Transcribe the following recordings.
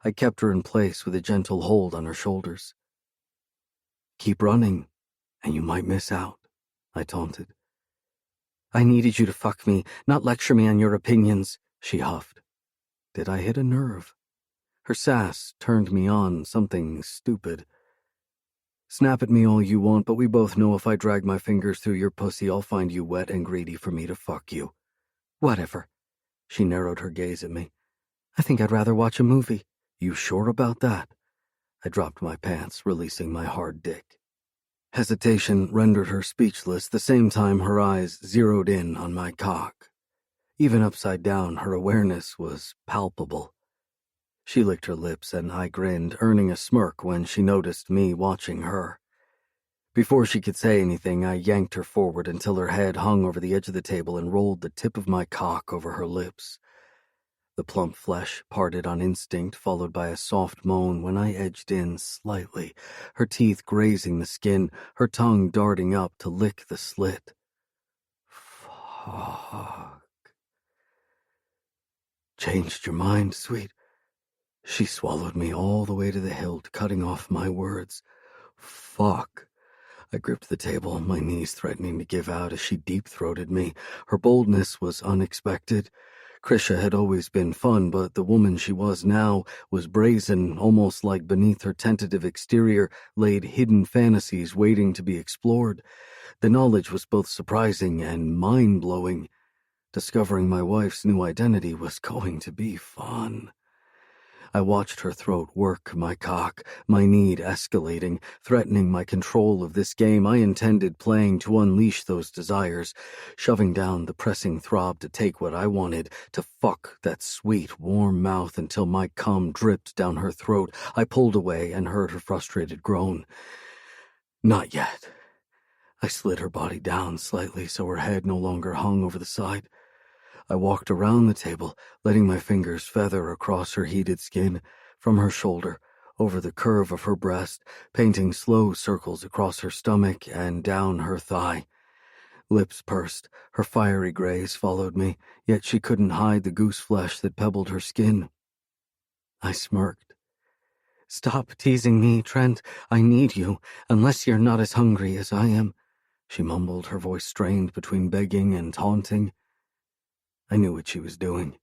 I kept her in place with a gentle hold on her shoulders. "Keep running, and you might miss out," I taunted. "I needed you to fuck me, not lecture me on your opinions," she huffed. Did I hit a nerve? Her sass turned me on, something stupid. "Snap at me all you want, but we both know if I drag my fingers through your pussy, I'll find you wet and greedy for me to fuck you." "Whatever." She narrowed her gaze at me. "I think I'd rather watch a movie." "You sure about that?" I dropped my pants, releasing my hard dick. Hesitation rendered her speechless, the same time her eyes zeroed in on my cock. Even upside down, her awareness was palpable. She licked her lips and I grinned, earning a smirk when she noticed me watching her. Before she could say anything, I yanked her forward until her head hung over the edge of the table and rolled the tip of my cock over her lips. The plump flesh parted on instinct, followed by a soft moan when I edged in slightly, her teeth grazing the skin, her tongue darting up to lick the slit. "Fuck." "Changed your mind, sweet?" She swallowed me all the way to the hilt, cutting off my words. "Fuck." I gripped the table, my knees threatening to give out as she deep-throated me. Her boldness was unexpected. Krisha had always been fun, but the woman she was now was brazen, almost like beneath her tentative exterior laid hidden fantasies waiting to be explored. The knowledge was both surprising and mind-blowing. Discovering my wife's new identity was going to be fun. I watched her throat work my cock, my need escalating, threatening my control of this game I intended playing to unleash those desires, shoving down the pressing throb to take what I wanted, to fuck that sweet, warm mouth until my cum dripped down her throat. I pulled away and heard her frustrated groan. "Not yet." I slid her body down slightly so her head no longer hung over the side. I walked around the table, letting my fingers feather across her heated skin, from her shoulder, over the curve of her breast, painting slow circles across her stomach and down her thigh. Lips pursed, her fiery graze followed me, yet she couldn't hide the goose flesh that pebbled her skin. I smirked. "Stop teasing me, Trent. I need you, unless you're not as hungry as I am," she mumbled, her voice strained between begging and taunting. I knew what she was doing,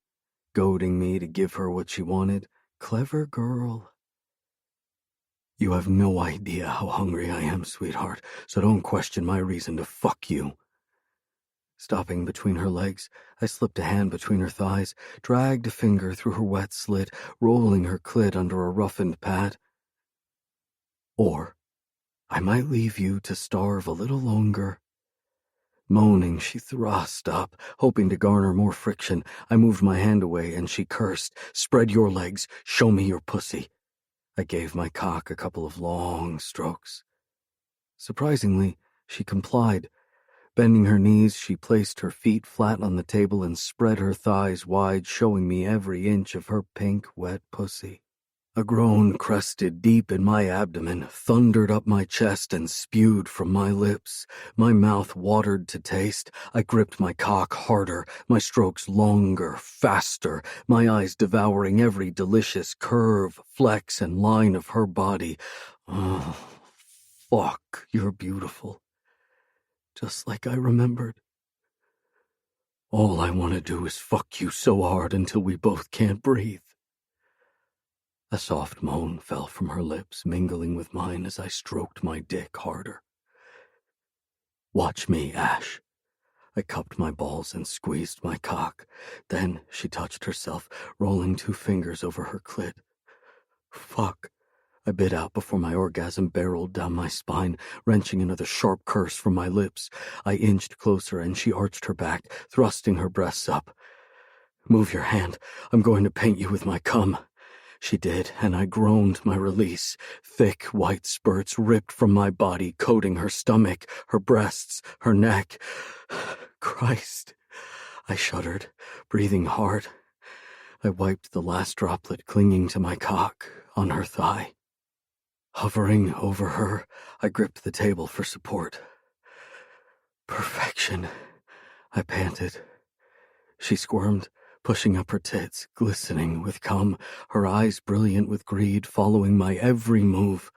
goading me to give her what she wanted. Clever girl. "You have no idea how hungry I am, sweetheart, so don't question my reason to fuck you." Stopping between her legs, I slipped a hand between her thighs, dragged a finger through her wet slit, rolling her clit under a roughened pad. "Or I might leave you to starve a little longer." Moaning, she thrust up, hoping to garner more friction. I moved my hand away, and she cursed. "Spread your legs. Show me your pussy." I gave my cock a couple of long strokes. Surprisingly, she complied. Bending her knees, she placed her feet flat on the table and spread her thighs wide, showing me every inch of her pink, wet pussy. A groan crested deep in my abdomen, thundered up my chest, and spewed from my lips. My mouth watered to taste. I gripped my cock harder, my strokes longer, faster, my eyes devouring every delicious curve, flex, and line of her body. "Oh, fuck, you're beautiful. Just like I remembered. All I want to do is fuck you so hard until we both can't breathe." A soft moan fell from her lips, mingling with mine as I stroked my dick harder. "Watch me, Ash." I cupped my balls and squeezed my cock. Then she touched herself, rolling 2 fingers over her clit. "Fuck," I bit out before my orgasm barreled down my spine, wrenching another sharp curse from my lips. I inched closer and she arched her back, thrusting her breasts up. "Move your hand. I'm going to paint you with my cum." She did, and I groaned my release. Thick, white spurts ripped from my body, coating her stomach, her breasts, her neck. Christ. I shuddered, breathing hard. I wiped the last droplet clinging to my cock on her thigh. Hovering over her, I gripped the table for support. "Perfection," I panted. She squirmed, pushing up her tits, glistening with cum, her eyes brilliant with greed, following my every move.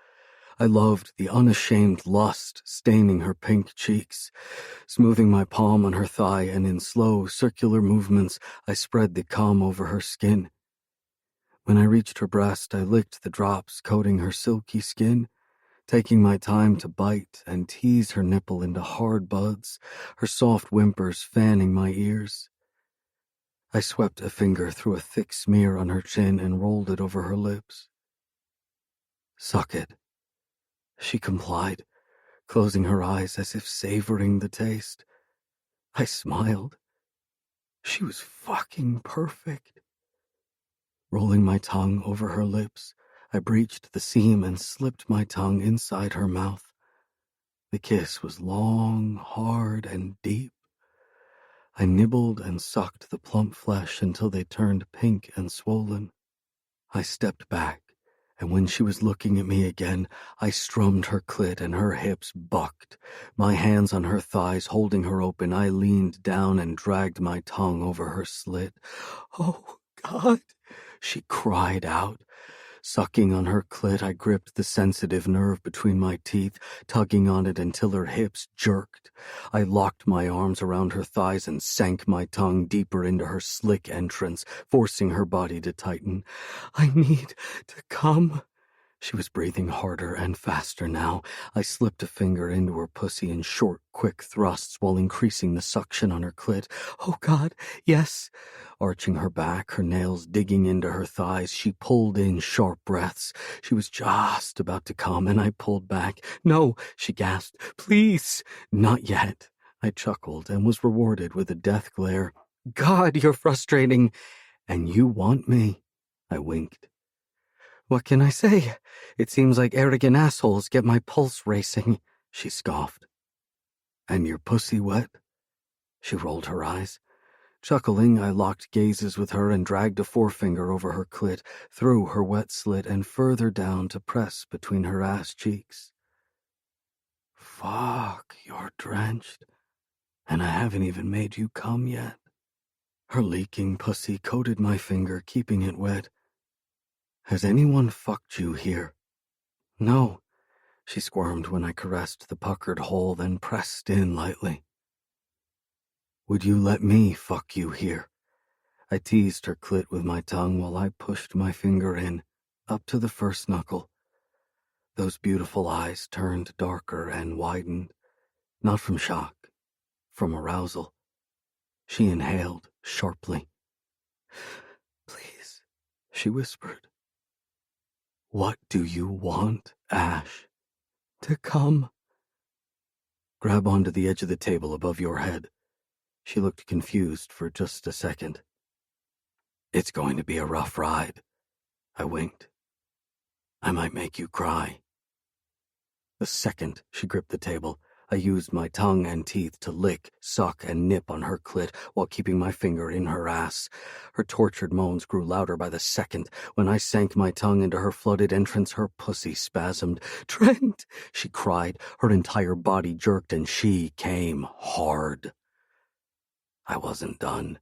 I loved the unashamed lust staining her pink cheeks, smoothing my palm on her thigh, and in slow, circular movements, I spread the cum over her skin. When I reached her breast, I licked the drops coating her silky skin, taking my time to bite and tease her nipple into hard buds, her soft whimpers fanning my ears. I swept a finger through a thick smear on her chin and rolled it over her lips. "Suck it." She complied, closing her eyes as if savoring the taste. I smiled. She was fucking perfect. Rolling my tongue over her lips, I breached the seam and slipped my tongue inside her mouth. The kiss was long, hard, and deep. I nibbled and sucked the plump flesh until they turned pink and swollen. I stepped back, and when she was looking at me again, I strummed her clit and her hips bucked. My hands on her thighs holding her open, I leaned down and dragged my tongue over her slit. "Oh, God," she cried out. Sucking on her clit, I gripped the sensitive nerve between my teeth, tugging on it until her hips jerked. I locked my arms around her thighs and sank my tongue deeper into her slick entrance, forcing her body to tighten. "I need to come." She was breathing harder and faster now. I slipped a finger into her pussy in short, quick thrusts while increasing the suction on her clit. "Oh, God, yes." Arching her back, her nails digging into her thighs, she pulled in sharp breaths. She was just about to come, and I pulled back. "No," she gasped. "Please." "Not yet." I chuckled and was rewarded with a death glare. "God, you're frustrating." "And you want me." I winked. "What can I say? It seems like arrogant assholes get my pulse racing," she scoffed. "And your pussy wet?" She rolled her eyes. Chuckling, I locked gazes with her and dragged a forefinger over her clit, through her wet slit and further down to press between her ass cheeks. "Fuck, you're drenched, and I haven't even made you come yet." Her leaking pussy coated my finger, keeping it wet. "Has anyone fucked you here?" "No," she squirmed when I caressed the puckered hole, then pressed in lightly. "Would you let me fuck you here?" I teased her clit with my tongue while I pushed my finger in, up to the first knuckle. Those beautiful eyes turned darker and widened, not from shock, from arousal. She inhaled sharply. "Please," she whispered. "What do you want, Ash?" "To come." "Grab onto the edge of the table above your head." She looked confused for just a second. "It's going to be a rough ride." I winked. "I might make you cry." The second she gripped the table, I used my tongue and teeth to lick, suck, and nip on her clit while keeping my finger in her ass. Her tortured moans grew louder by the second. When I sank my tongue into her flooded entrance, her pussy spasmed. "Trent!" she cried. Her entire body jerked and she came hard. I wasn't done.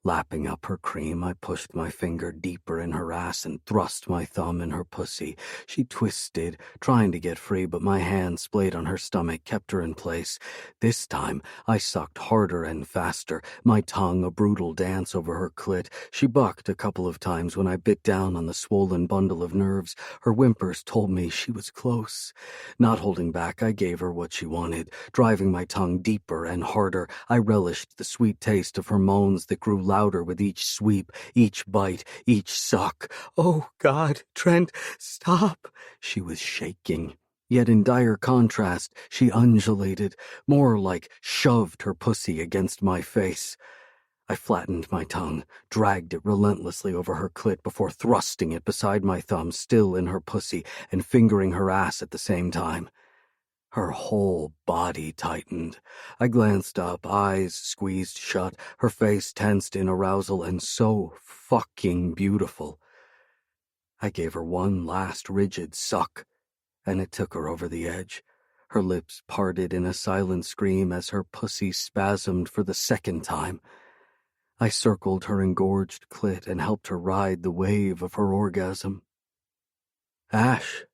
Lapping up her cream, I pushed my finger deeper in her ass and thrust my thumb in her pussy. She twisted, trying to get free, but my hand splayed on her stomach kept her in place. This time, I sucked harder and faster, my tongue a brutal dance over her clit. She bucked a couple of times when I bit down on the swollen bundle of nerves. Her whimpers told me she was close. Not holding back, I gave her what she wanted. Driving my tongue deeper and harder, I relished the sweet taste of her moans that grew louder with each sweep, each bite, each suck. "Oh, God, Trent, stop!" She was shaking. Yet in dire contrast, she undulated, more like shoved her pussy against my face. I flattened my tongue, dragged it relentlessly over her clit before thrusting it beside my thumb, still in her pussy, and fingering her ass at the same time. Her whole body tightened. I glanced up, eyes squeezed shut, her face tensed in arousal and so fucking beautiful. I gave her one last rigid suck, and it took her over the edge. Her lips parted in a silent scream as her pussy spasmed for the second time. I circled her engorged clit and helped her ride the wave of her orgasm. "Ash,"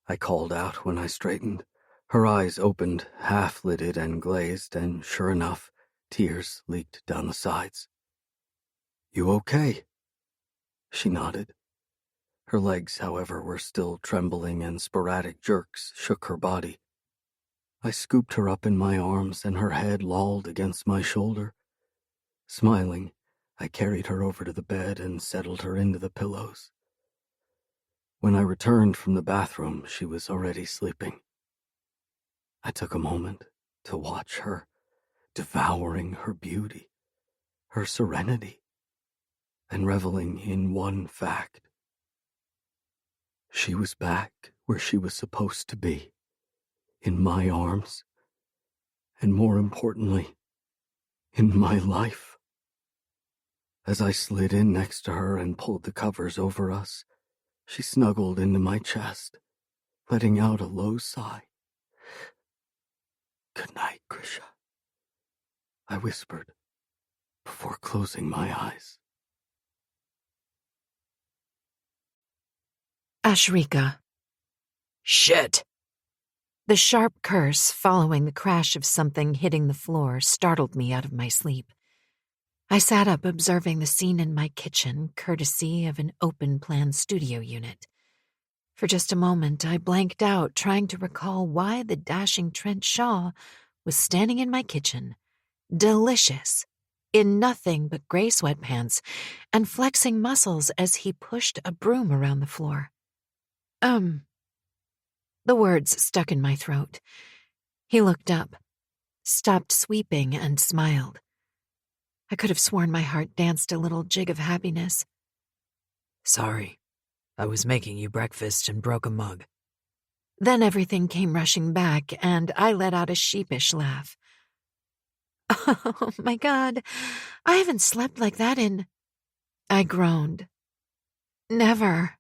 I called out when I straightened. Her eyes opened, half-lidded and glazed, and sure enough, tears leaked down the sides. "You okay?" She nodded. Her legs, however, were still trembling and sporadic jerks shook her body. I scooped her up in my arms and her head lolled against my shoulder. Smiling, I carried her over to the bed and settled her into the pillows. When I returned from the bathroom, she was already sleeping. I took a moment to watch her, devouring her beauty, her serenity, and reveling in one fact. She was back where she was supposed to be, in my arms, and more importantly, in my life. As I slid in next to her and pulled the covers over us, she snuggled into my chest, letting out a low sigh. "Good night, Grisha," I whispered before closing my eyes. Ashrika. Shit! The sharp curse following the crash of something hitting the floor startled me out of my sleep. I sat up observing the scene in my kitchen, courtesy of an open-plan studio unit. For just a moment, I blanked out, trying to recall why the dashing Trent Shaw was standing in my kitchen, delicious, in nothing but gray sweatpants, and flexing muscles as he pushed a broom around the floor. The words stuck in my throat. He looked up, stopped sweeping, and smiled. I could have sworn my heart danced a little jig of happiness. Sorry, I was making you breakfast and broke a mug. Then everything came rushing back, and I let out a sheepish laugh. Oh, my God, I haven't slept like that in... I groaned. Never.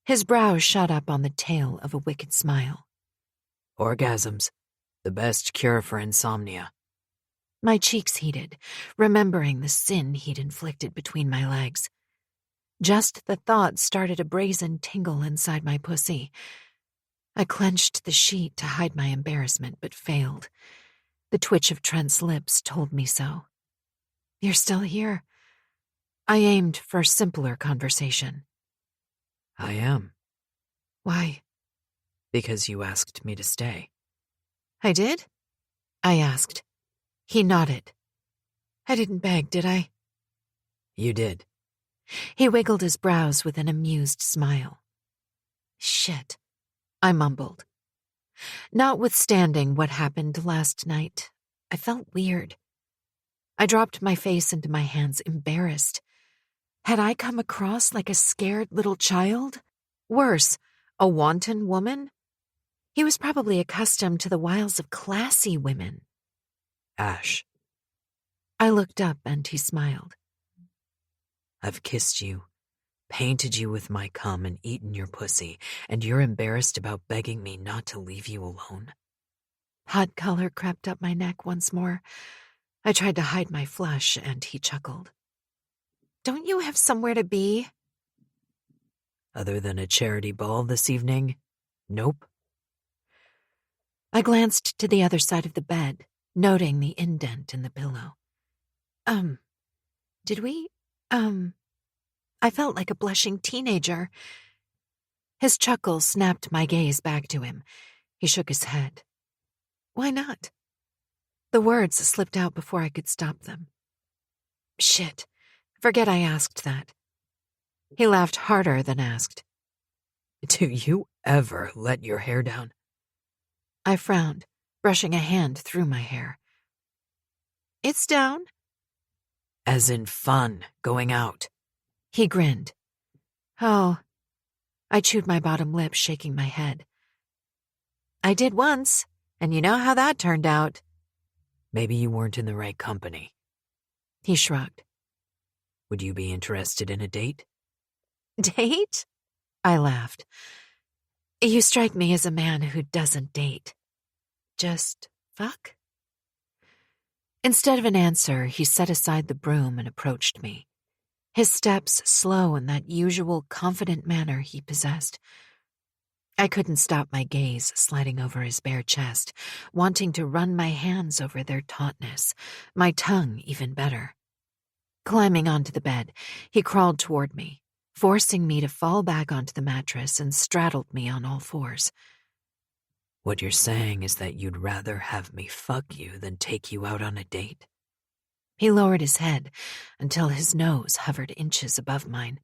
His brows shot up on the tail of a wicked smile. Orgasms, the best cure for insomnia. My cheeks heated, remembering the sin he'd inflicted between my legs. Just the thought started a brazen tingle inside my pussy. I clenched the sheet to hide my embarrassment, but failed. The twitch of Trent's lips told me so. "You're still here." I aimed for simpler conversation. I am. Why? Because you asked me to stay. I did? I asked. He nodded. I didn't beg, did I? You did. He wiggled his brows with an amused smile. Shit, I mumbled. Notwithstanding what happened last night, I felt weird. I dropped my face into my hands, embarrassed. Had I come across like a scared little child? Worse, a wanton woman? He was probably accustomed to the wiles of classy women. Ash. I looked up and he smiled. I've kissed you, painted you with my cum and eaten your pussy, and you're embarrassed about begging me not to leave you alone? Hot color crept up my neck once more. I tried to hide my flush and he chuckled. Don't you have somewhere to be? Other than a charity ball this evening? Nope. I glanced to the other side of the bed, noting the indent in the pillow. Did we, I felt like a blushing teenager. His chuckle snapped my gaze back to him. He shook his head. Why not? The words slipped out before I could stop them. Shit, forget I asked that. He laughed harder than asked. Do you ever let your hair down? I frowned, brushing a hand through my hair. It's down. As in fun, going out. He grinned. Oh. I chewed my bottom lip, shaking my head. I did once, and you know how that turned out. Maybe you weren't in the right company. He shrugged. Would you be interested in a date? Date? I laughed. You strike me as a man who doesn't date. Just fuck? Instead of an answer, he set aside the broom and approached me, his steps slow in that usual confident manner he possessed. I couldn't stop my gaze sliding over his bare chest, wanting to run my hands over their tautness, my tongue even better. Climbing onto the bed, he crawled toward me, forcing me to fall back onto the mattress and straddled me on all fours. What you're saying is that you'd rather have me fuck you than take you out on a date? He lowered his head until his nose hovered inches above mine.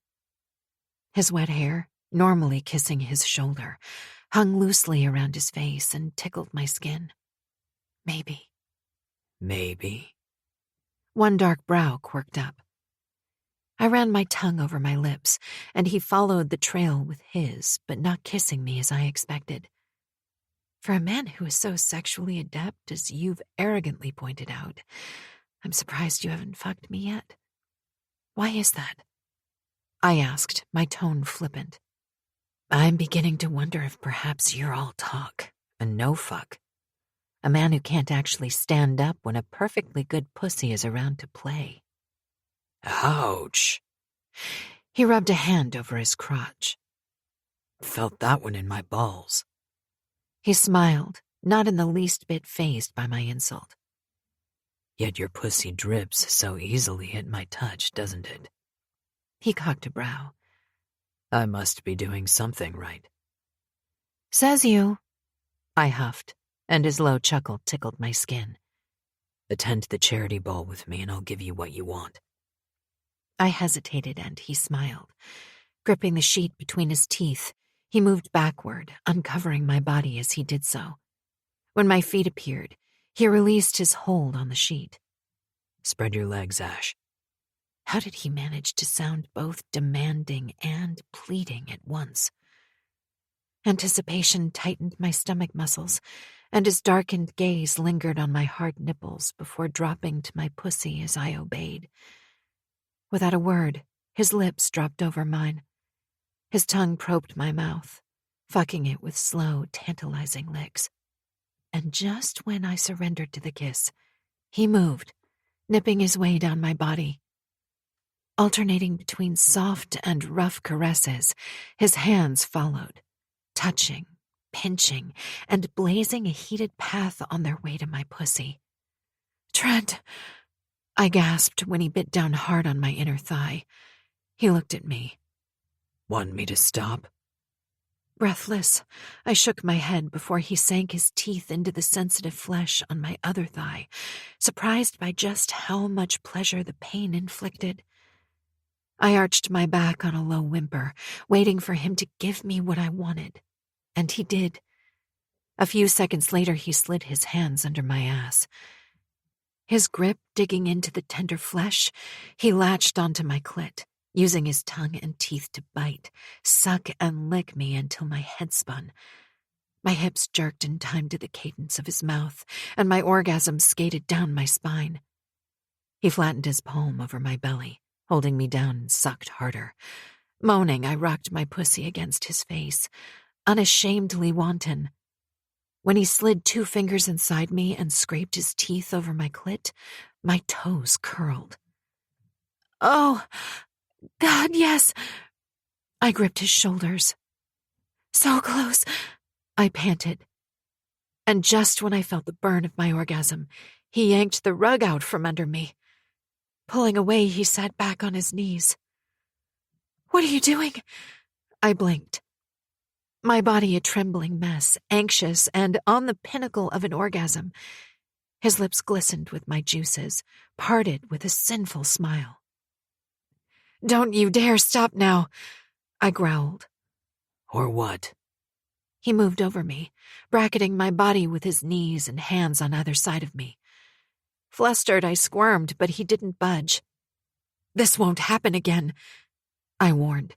His wet hair, normally kissing his shoulder, hung loosely around his face and tickled my skin. Maybe. Maybe. One dark brow quirked up. I ran my tongue over my lips, and he followed the trail with his, but not kissing me as I expected. For a man who is so sexually adept, as you've arrogantly pointed out, I'm surprised you haven't fucked me yet. Why is that? I asked, my tone flippant. I'm beginning to wonder if perhaps you're all talk and no fuck. A man who can't actually stand up when a perfectly good pussy is around to play. Ouch. He rubbed a hand over his crotch. Felt that one in my balls. He smiled, not in the least bit fazed by my insult. Yet your pussy drips so easily at my touch, doesn't it? He cocked a brow. I must be doing something right. Says you. I huffed, and his low chuckle tickled my skin. Attend the charity ball with me and I'll give you what you want. I hesitated and he smiled. Gripping the sheet between his teeth, he moved backward, uncovering my body as he did so. When my feet appeared, he released his hold on the sheet. Spread your legs, Ash. How did he manage to sound both demanding and pleading at once? Anticipation tightened my stomach muscles, and his darkened gaze lingered on my hard nipples before dropping to my pussy as I obeyed. Without a word, his lips dropped over mine. His tongue probed my mouth, fucking it with slow, tantalizing licks. And just when I surrendered to the kiss, he moved, nipping his way down my body. Alternating between soft and rough caresses, his hands followed, touching, pinching, and blazing a heated path on their way to my pussy. Trent, I gasped when he bit down hard on my inner thigh. He looked at me. Want me to stop? Breathless, I shook my head before he sank his teeth into the sensitive flesh on my other thigh, surprised by just how much pleasure the pain inflicted. I arched my back on a low whimper, waiting for him to give me what I wanted. And he did. A few seconds later, he slid his hands under my ass. His grip digging into the tender flesh, he latched onto my clit, using his tongue and teeth to bite, suck, and lick me until my head spun. My hips jerked in time to the cadence of his mouth, and my orgasm skated down my spine. He flattened his palm over my belly, holding me down and sucked harder. Moaning, I rocked my pussy against his face, unashamedly wanton. When he slid 2 fingers inside me and scraped his teeth over my clit, my toes curled. Oh, God, yes. I gripped his shoulders. So close, I panted. And just when I felt the burn of my orgasm, he yanked the rug out from under me. Pulling away, he sat back on his knees. What are you doing? I blinked. My body a trembling mess, anxious and on the pinnacle of an orgasm. His lips glistened with my juices, parted with a sinful smile. Don't you dare stop now, I growled. Or what? He moved over me, bracketing my body with his knees and hands on either side of me. Flustered, I squirmed, but he didn't budge. This won't happen again, I warned.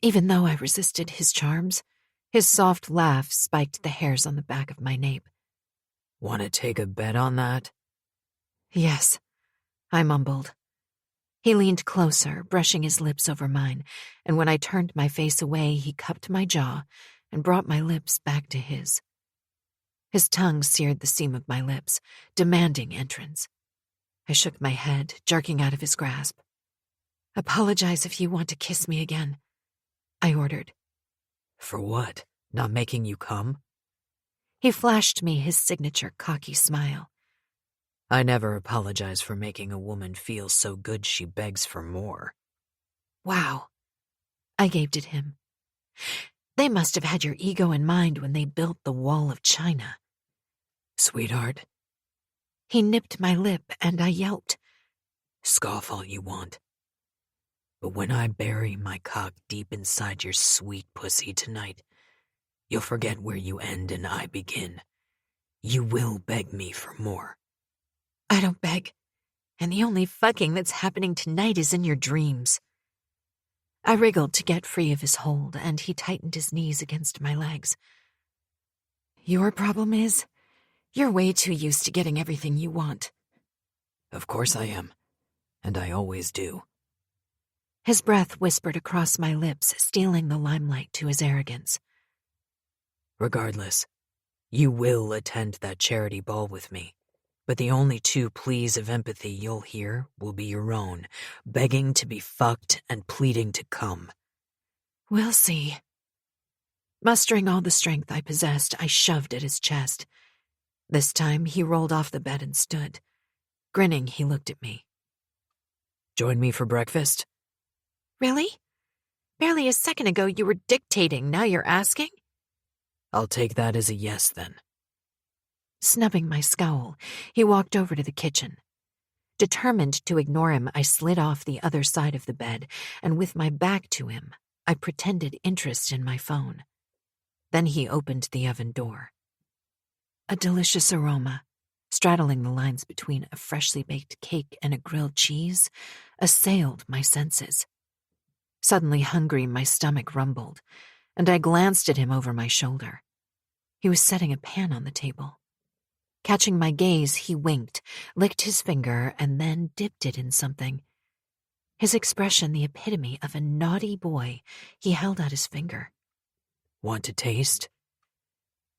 Even though I resisted his charms, his soft laugh spiked the hairs on the back of my nape. Want to take a bet on that? Yes, I mumbled. He leaned closer, brushing his lips over mine, and when I turned my face away, he cupped my jaw and brought my lips back to his. His tongue seared the seam of my lips, demanding entrance. I shook my head, jerking out of his grasp. "Apologize if you want to kiss me again," I ordered. For what? Not making you come? He flashed me his signature cocky smile. I never apologize for making a woman feel so good she begs for more. Wow. I gaped at him. They must have had your ego in mind when they built the Wall of China. Sweetheart, He nipped my lip and I yelped. scoff all you want. But when I bury my cock deep inside your sweet pussy tonight, you'll forget where you end and I begin. You will beg me for more. I don't beg, and the only fucking that's happening tonight is in your dreams. I wriggled to get free of his hold, and he tightened his knees against my legs. Your problem is, you're way too used to getting everything you want. Of course I am, and I always do. His breath whispered across my lips, stealing the limelight to his arrogance. Regardless, you will attend that charity ball with me, but the only two pleas of empathy you'll hear will be your own, begging to be fucked and pleading to come. We'll see. Mustering all the strength I possessed, I shoved at his chest. This time, he rolled off the bed and stood. Grinning, he looked at me. Join me for breakfast? Really? Barely a second ago you were dictating, now you're asking? I'll take that as a yes then. Snubbing my scowl, he walked over to the kitchen. Determined to ignore him, I slid off the other side of the bed, and with my back to him, I pretended interest in my phone. Then he opened the oven door. A delicious aroma, straddling the lines between a freshly baked cake and a grilled cheese, assailed my senses. Suddenly hungry, my stomach rumbled, and I glanced at him over my shoulder. He was setting a pan on the table. Catching my gaze, he winked, licked his finger, and then dipped it in something. His expression the epitome of a naughty boy, he held out his finger. Want to taste?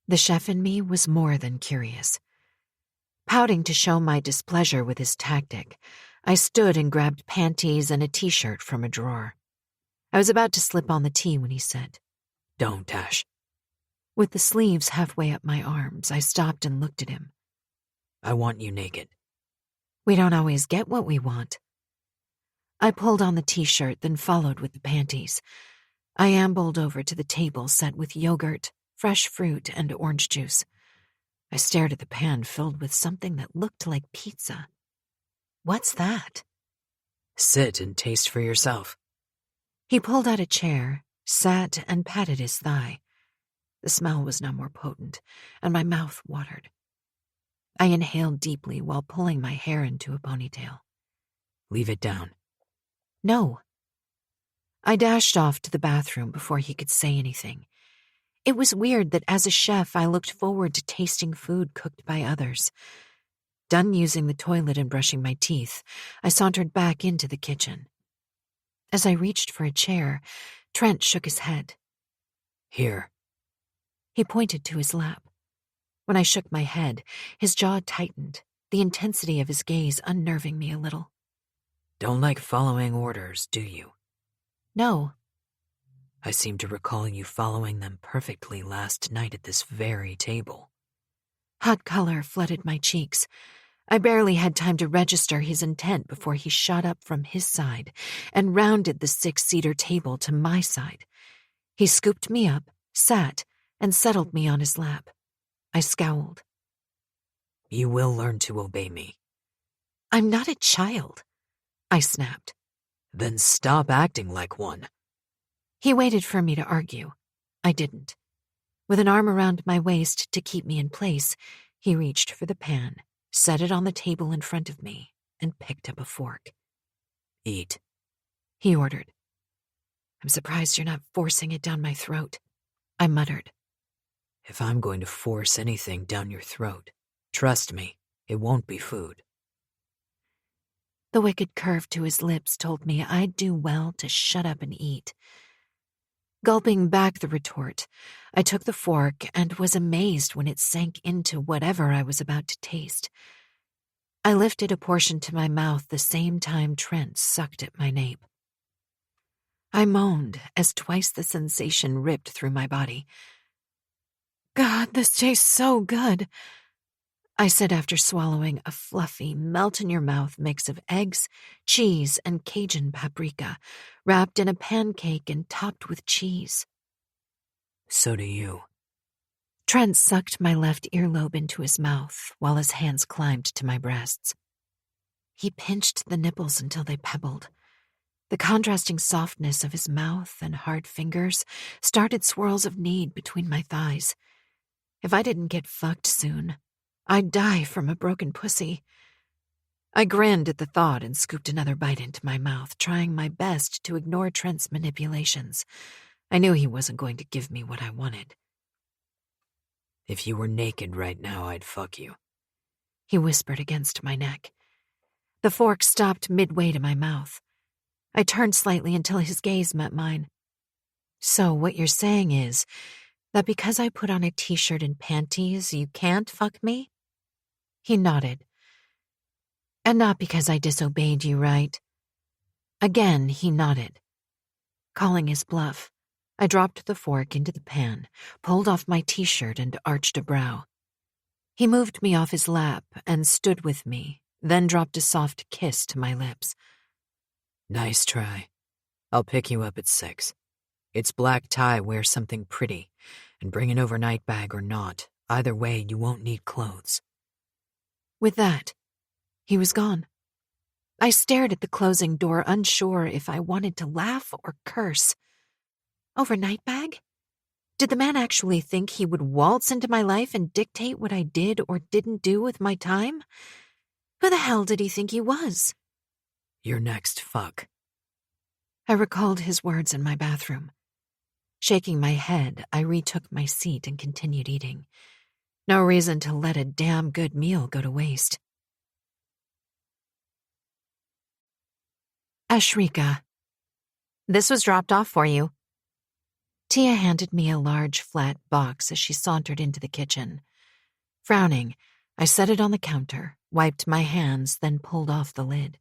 The chef in me was more than curious. Pouting to show my displeasure with his tactic, I stood and grabbed panties and a t-shirt from a drawer. I was about to slip on the tee when he said, Don't, Tash. With the sleeves halfway up my arms, I stopped and looked at him. I want you naked. We don't always get what we want. I pulled on the t-shirt, then followed with the panties. I ambled over to the table set with yogurt, fresh fruit, and orange juice. I stared at the pan filled with something that looked like pizza. What's that? Sit and taste for yourself. He pulled out a chair, sat, and patted his thigh. The smell was now more potent, and my mouth watered. I inhaled deeply while pulling my hair into a ponytail. Leave it down. No. I dashed off to the bathroom before he could say anything. It was weird that as a chef I looked forward to tasting food cooked by others. Done using the toilet and brushing my teeth, I sauntered back into the kitchen. As I reached for a chair, Trent shook his head. Here. He pointed to his lap. When I shook my head, his jaw tightened, the intensity of his gaze unnerving me a little. Don't like following orders, do you? No. I seem to recall you following them perfectly last night at this very table. Hot color flooded my cheeks. I barely had time to register his intent before he shot up from his side and rounded the 6-seater table to my side. He scooped me up, sat, and settled me on his lap. I scowled. You will learn to obey me. I'm not a child, I snapped. Then stop acting like one. He waited for me to argue. I didn't. With an arm around my waist to keep me in place, he reached for the pan, set it on the table in front of me, and picked up a fork. Eat, he ordered. I'm surprised you're not forcing it down my throat, I muttered. If I'm going to force anything down your throat, trust me, it won't be food. The wicked curve to his lips told me I'd do well to shut up and eat. Gulping back the retort, I took the fork and was amazed when it sank into whatever I was about to taste. I lifted a portion to my mouth the same time Trent sucked at my nape. I moaned as twice the sensation ripped through my body. God, this tastes so good, I said after swallowing a fluffy, melt-in-your-mouth mix of eggs, cheese, and Cajun paprika, wrapped in a pancake and topped with cheese. So do you. Trent sucked my left earlobe into his mouth while his hands climbed to my breasts. He pinched the nipples until they pebbled. The contrasting softness of his mouth and hard fingers started swirls of need between my thighs. If I didn't get fucked soon, I'd die from a broken pussy. I grinned at the thought and scooped another bite into my mouth, trying my best to ignore Trent's manipulations. I knew he wasn't going to give me what I wanted. If you were naked right now, I'd fuck you, he whispered against my neck. The fork stopped midway to my mouth. I turned slightly until his gaze met mine. So what you're saying is that because I put on a t-shirt and panties, you can't fuck me? He nodded. And not because I disobeyed you, right? Again, he nodded. Calling his bluff, I dropped the fork into the pan, pulled off my t-shirt, and arched a brow. He moved me off his lap and stood with me, then dropped a soft kiss to my lips. Nice try. I'll pick you up at 6. It's black tie, wear something pretty, and bring an overnight bag or not. Either way, you won't need clothes. With that, he was gone. I stared at the closing door, unsure if I wanted to laugh or curse. Overnight bag? Did the man actually think he would waltz into my life and dictate what I did or didn't do with my time? Who the hell did he think he was? Your next fuck. I recalled his words in my bathroom. Shaking my head, I retook my seat and continued eating. No reason to let a damn good meal go to waste. Ashrika. This was dropped off for you. Tia handed me a large, flat box as she sauntered into the kitchen. Frowning, I set it on the counter, wiped my hands, then pulled off the lid.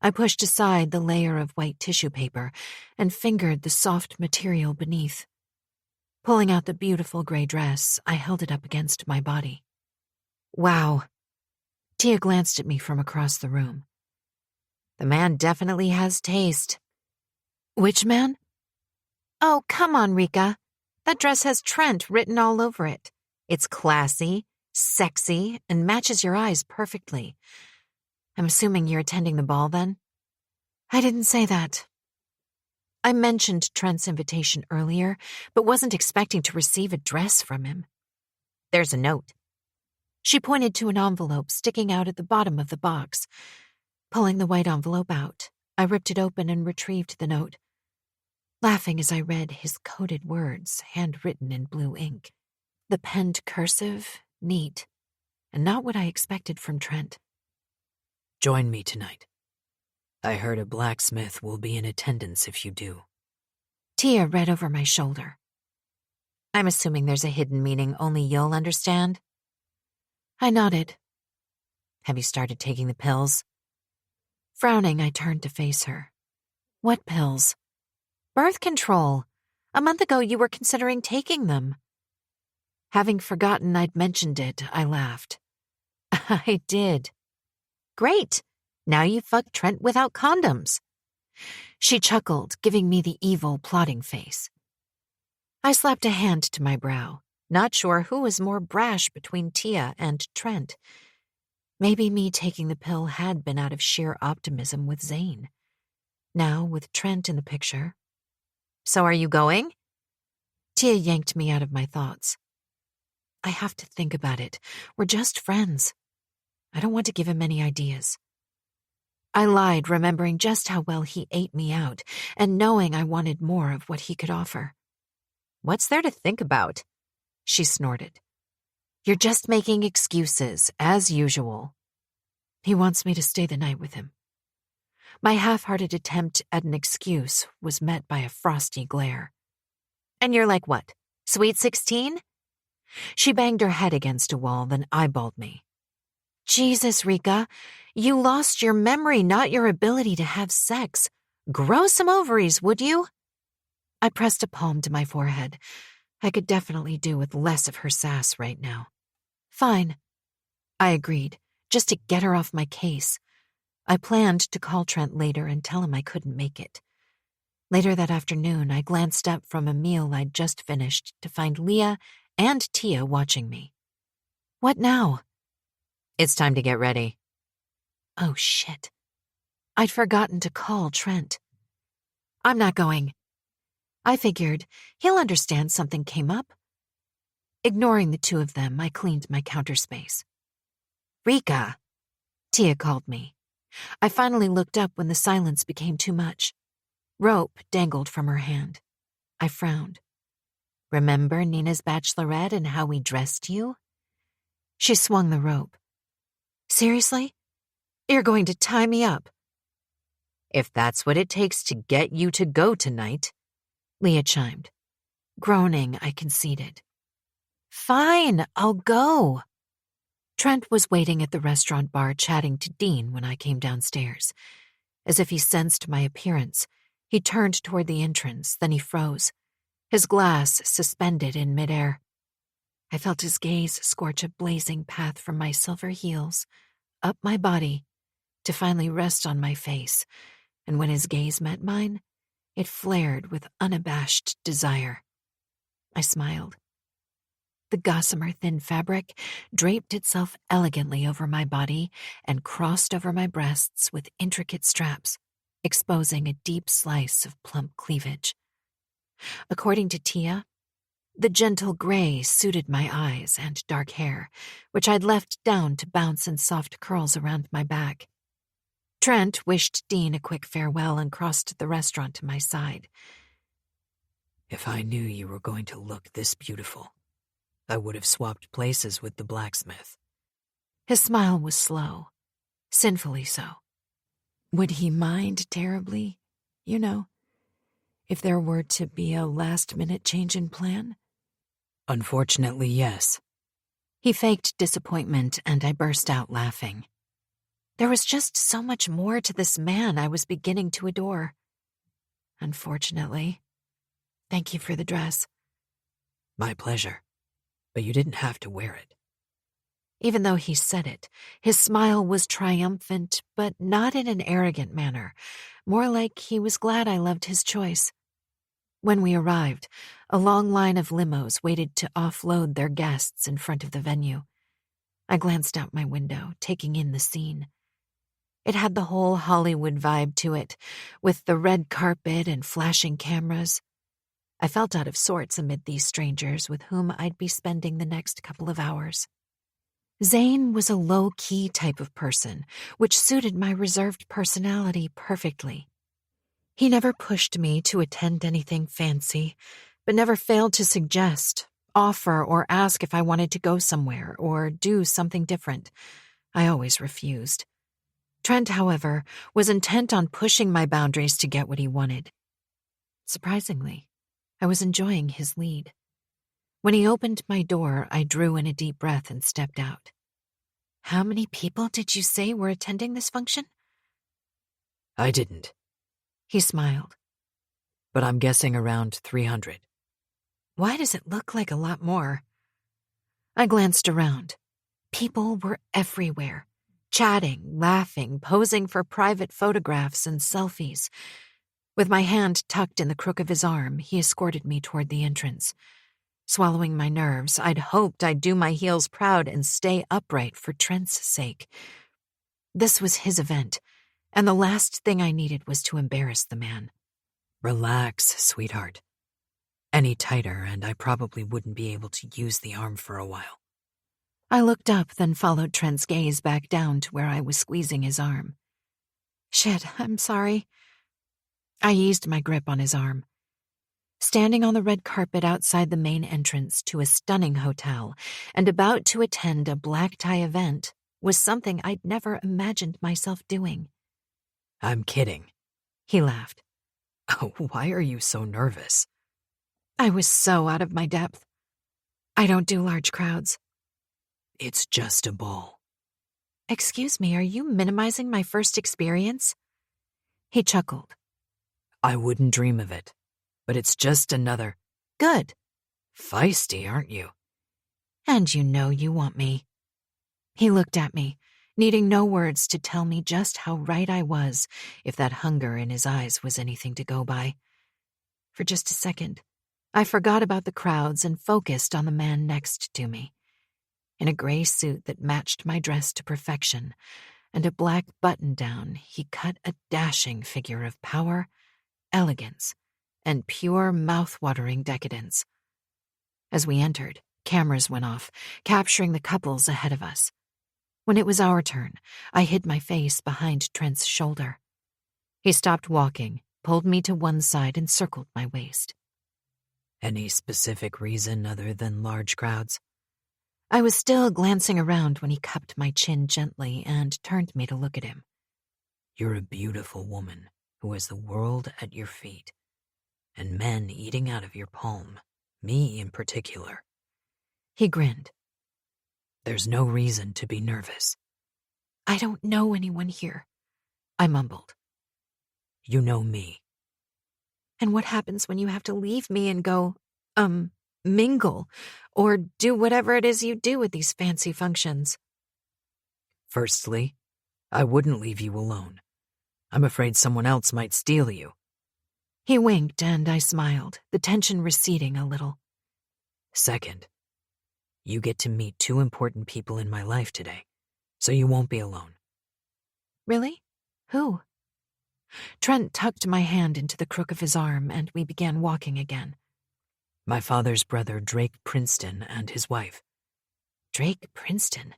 I pushed aside the layer of white tissue paper and fingered the soft material beneath. Pulling out the beautiful gray dress, I held it up against my body. Wow. Tia glanced at me from across the room. The man definitely has taste. Which man? Oh, come on, Rika. That dress has Trent written all over it. It's classy, sexy, and matches your eyes perfectly. I'm assuming you're attending the ball, then? I didn't say that. I mentioned Trent's invitation earlier, but wasn't expecting to receive a dress from him. There's a note. She pointed to an envelope sticking out at the bottom of the box. Pulling the white envelope out, I ripped it open and retrieved the note, laughing as I read his coded words, handwritten in blue ink. The penned cursive, neat, and not what I expected from Trent. Join me tonight. I heard a blacksmith will be in attendance if you do. Tia read over my shoulder. I'm assuming there's a hidden meaning only you'll understand? I nodded. Have you started taking the pills? Frowning, I turned to face her. What pills? Birth control. A month ago you were considering taking them. Having forgotten I'd mentioned it, I laughed. I did. Great. Now you fuck Trent without condoms. She chuckled, giving me the evil, plotting face. I slapped a hand to my brow, not sure who was more brash between Tia and Trent. Maybe me taking the pill had been out of sheer optimism with Zane. Now, with Trent in the picture. So are you going? Tia yanked me out of my thoughts. I have to think about it. We're just friends. I don't want to give him any ideas. I lied, remembering just how well he ate me out, and knowing I wanted more of what he could offer. What's there to think about? She snorted. You're just making excuses, as usual. He wants me to stay the night with him. My half-hearted attempt at an excuse was met by a frosty glare. And you're like, what? Sweet 16? She banged her head against a wall, then eyeballed me. Jesus, Rika, you lost your memory, not your ability to have sex. Grow some ovaries, would you? I pressed a palm to my forehead. I could definitely do with less of her sass right now. Fine, I agreed, just to get her off my case. I planned to call Trent later and tell him I couldn't make it. Later that afternoon, I glanced up from a meal I'd just finished to find Leah and Tia watching me. What now? It's time to get ready. Oh, shit. I'd forgotten to call Trent. I'm not going. I figured he'll understand something came up. Ignoring the two of them, I cleaned my counter space. Rika, Tia called me. I finally looked up when the silence became too much. Rope dangled from her hand. I frowned. Remember Nina's bachelorette and how we dressed you? She swung the rope. Seriously? You're going to tie me up? If that's what it takes to get you to go tonight, Leah chimed. Groaning, I conceded. Fine, I'll go. Trent was waiting at the restaurant bar chatting to Dean when I came downstairs. As if he sensed my appearance, he turned toward the entrance, then he froze, his glass suspended in midair. I felt his gaze scorch a blazing path from my silver heels, up my body, to finally rest on my face, and when his gaze met mine, it flared with unabashed desire. I smiled. The gossamer thin fabric draped itself elegantly over my body and crossed over my breasts with intricate straps, exposing a deep slice of plump cleavage. According to Tia, the gentle gray suited my eyes and dark hair, which I'd left down to bounce in soft curls around my back. Trent wished Dean a quick farewell and crossed the restaurant to my side. If I knew you were going to look this beautiful, I would have swapped places with the blacksmith. His smile was slow, sinfully so. Would he mind terribly, you know, if there were to be a last-minute change in plan? Unfortunately, yes. He faked disappointment, and I burst out laughing. There was just so much more to this man I was beginning to adore. Unfortunately. Thank you for the dress. My pleasure. But you didn't have to wear it. Even though he said it, his smile was triumphant, but not in an arrogant manner, more like he was glad I loved his choice. When we arrived, a long line of limos waited to offload their guests in front of the venue. I glanced out my window, taking in the scene. It had the whole Hollywood vibe to it, with the red carpet and flashing cameras. I felt out of sorts amid these strangers with whom I'd be spending the next couple of hours. Zane was a low-key type of person, which suited my reserved personality perfectly. He never pushed me to attend anything fancy, but never failed to suggest, offer, or ask if I wanted to go somewhere or do something different. I always refused. Trent, however, was intent on pushing my boundaries to get what he wanted. Surprisingly, I was enjoying his lead. When he opened my door, I drew in a deep breath and stepped out. How many people did you say were attending this function? I didn't. He smiled. But I'm guessing around 300. Why does it look like a lot more? I glanced around. People were everywhere, chatting, laughing, posing for private photographs and selfies. With my hand tucked in the crook of his arm, he escorted me toward the entrance. Swallowing my nerves, I'd hoped I'd do my heels proud and stay upright for Trent's sake. This was his event, and the last thing I needed was to embarrass the man. Relax, sweetheart. Any tighter, and I probably wouldn't be able to use the arm for a while. I looked up, then followed Trent's gaze back down to where I was squeezing his arm. Shit, I'm sorry. I eased my grip on his arm. Standing on the red carpet outside the main entrance to a stunning hotel and about to attend a black tie event was something I'd never imagined myself doing. I'm kidding. He laughed. Oh, why are you so nervous? I was so out of my depth. I don't do large crowds. It's just a ball. Excuse me, are you minimizing my first experience? He chuckled. I wouldn't dream of it, but it's just another. Good. Feisty, aren't you? And you know you want me. He looked at me, needing no words to tell me just how right I was if that hunger in his eyes was anything to go by. For just a second, I forgot about the crowds and focused on the man next to me. In a gray suit that matched my dress to perfection and a black button-down, he cut a dashing figure of power, elegance, and pure mouth-watering decadence. As we entered, cameras went off, capturing the couples ahead of us. When it was our turn, I hid my face behind Trent's shoulder. He stopped walking, pulled me to one side, and circled my waist. Any specific reason other than large crowds? I was still glancing around when he cupped my chin gently and turned me to look at him. You're a beautiful woman who has the world at your feet, and men eating out of your palm, me in particular. He grinned. There's no reason to be nervous. I don't know anyone here, I mumbled. You know me. And what happens when you have to leave me and go, mingle, or do whatever it is you do at these fancy functions? Firstly, I wouldn't leave you alone. I'm afraid someone else might steal you. He winked and I smiled, the tension receding a little. Second, you get to meet two important people in my life today, so you won't be alone. Really? Who? Trent tucked my hand into the crook of his arm and we began walking again. My father's brother, Drake Princeton, and his wife. Drake Princeton?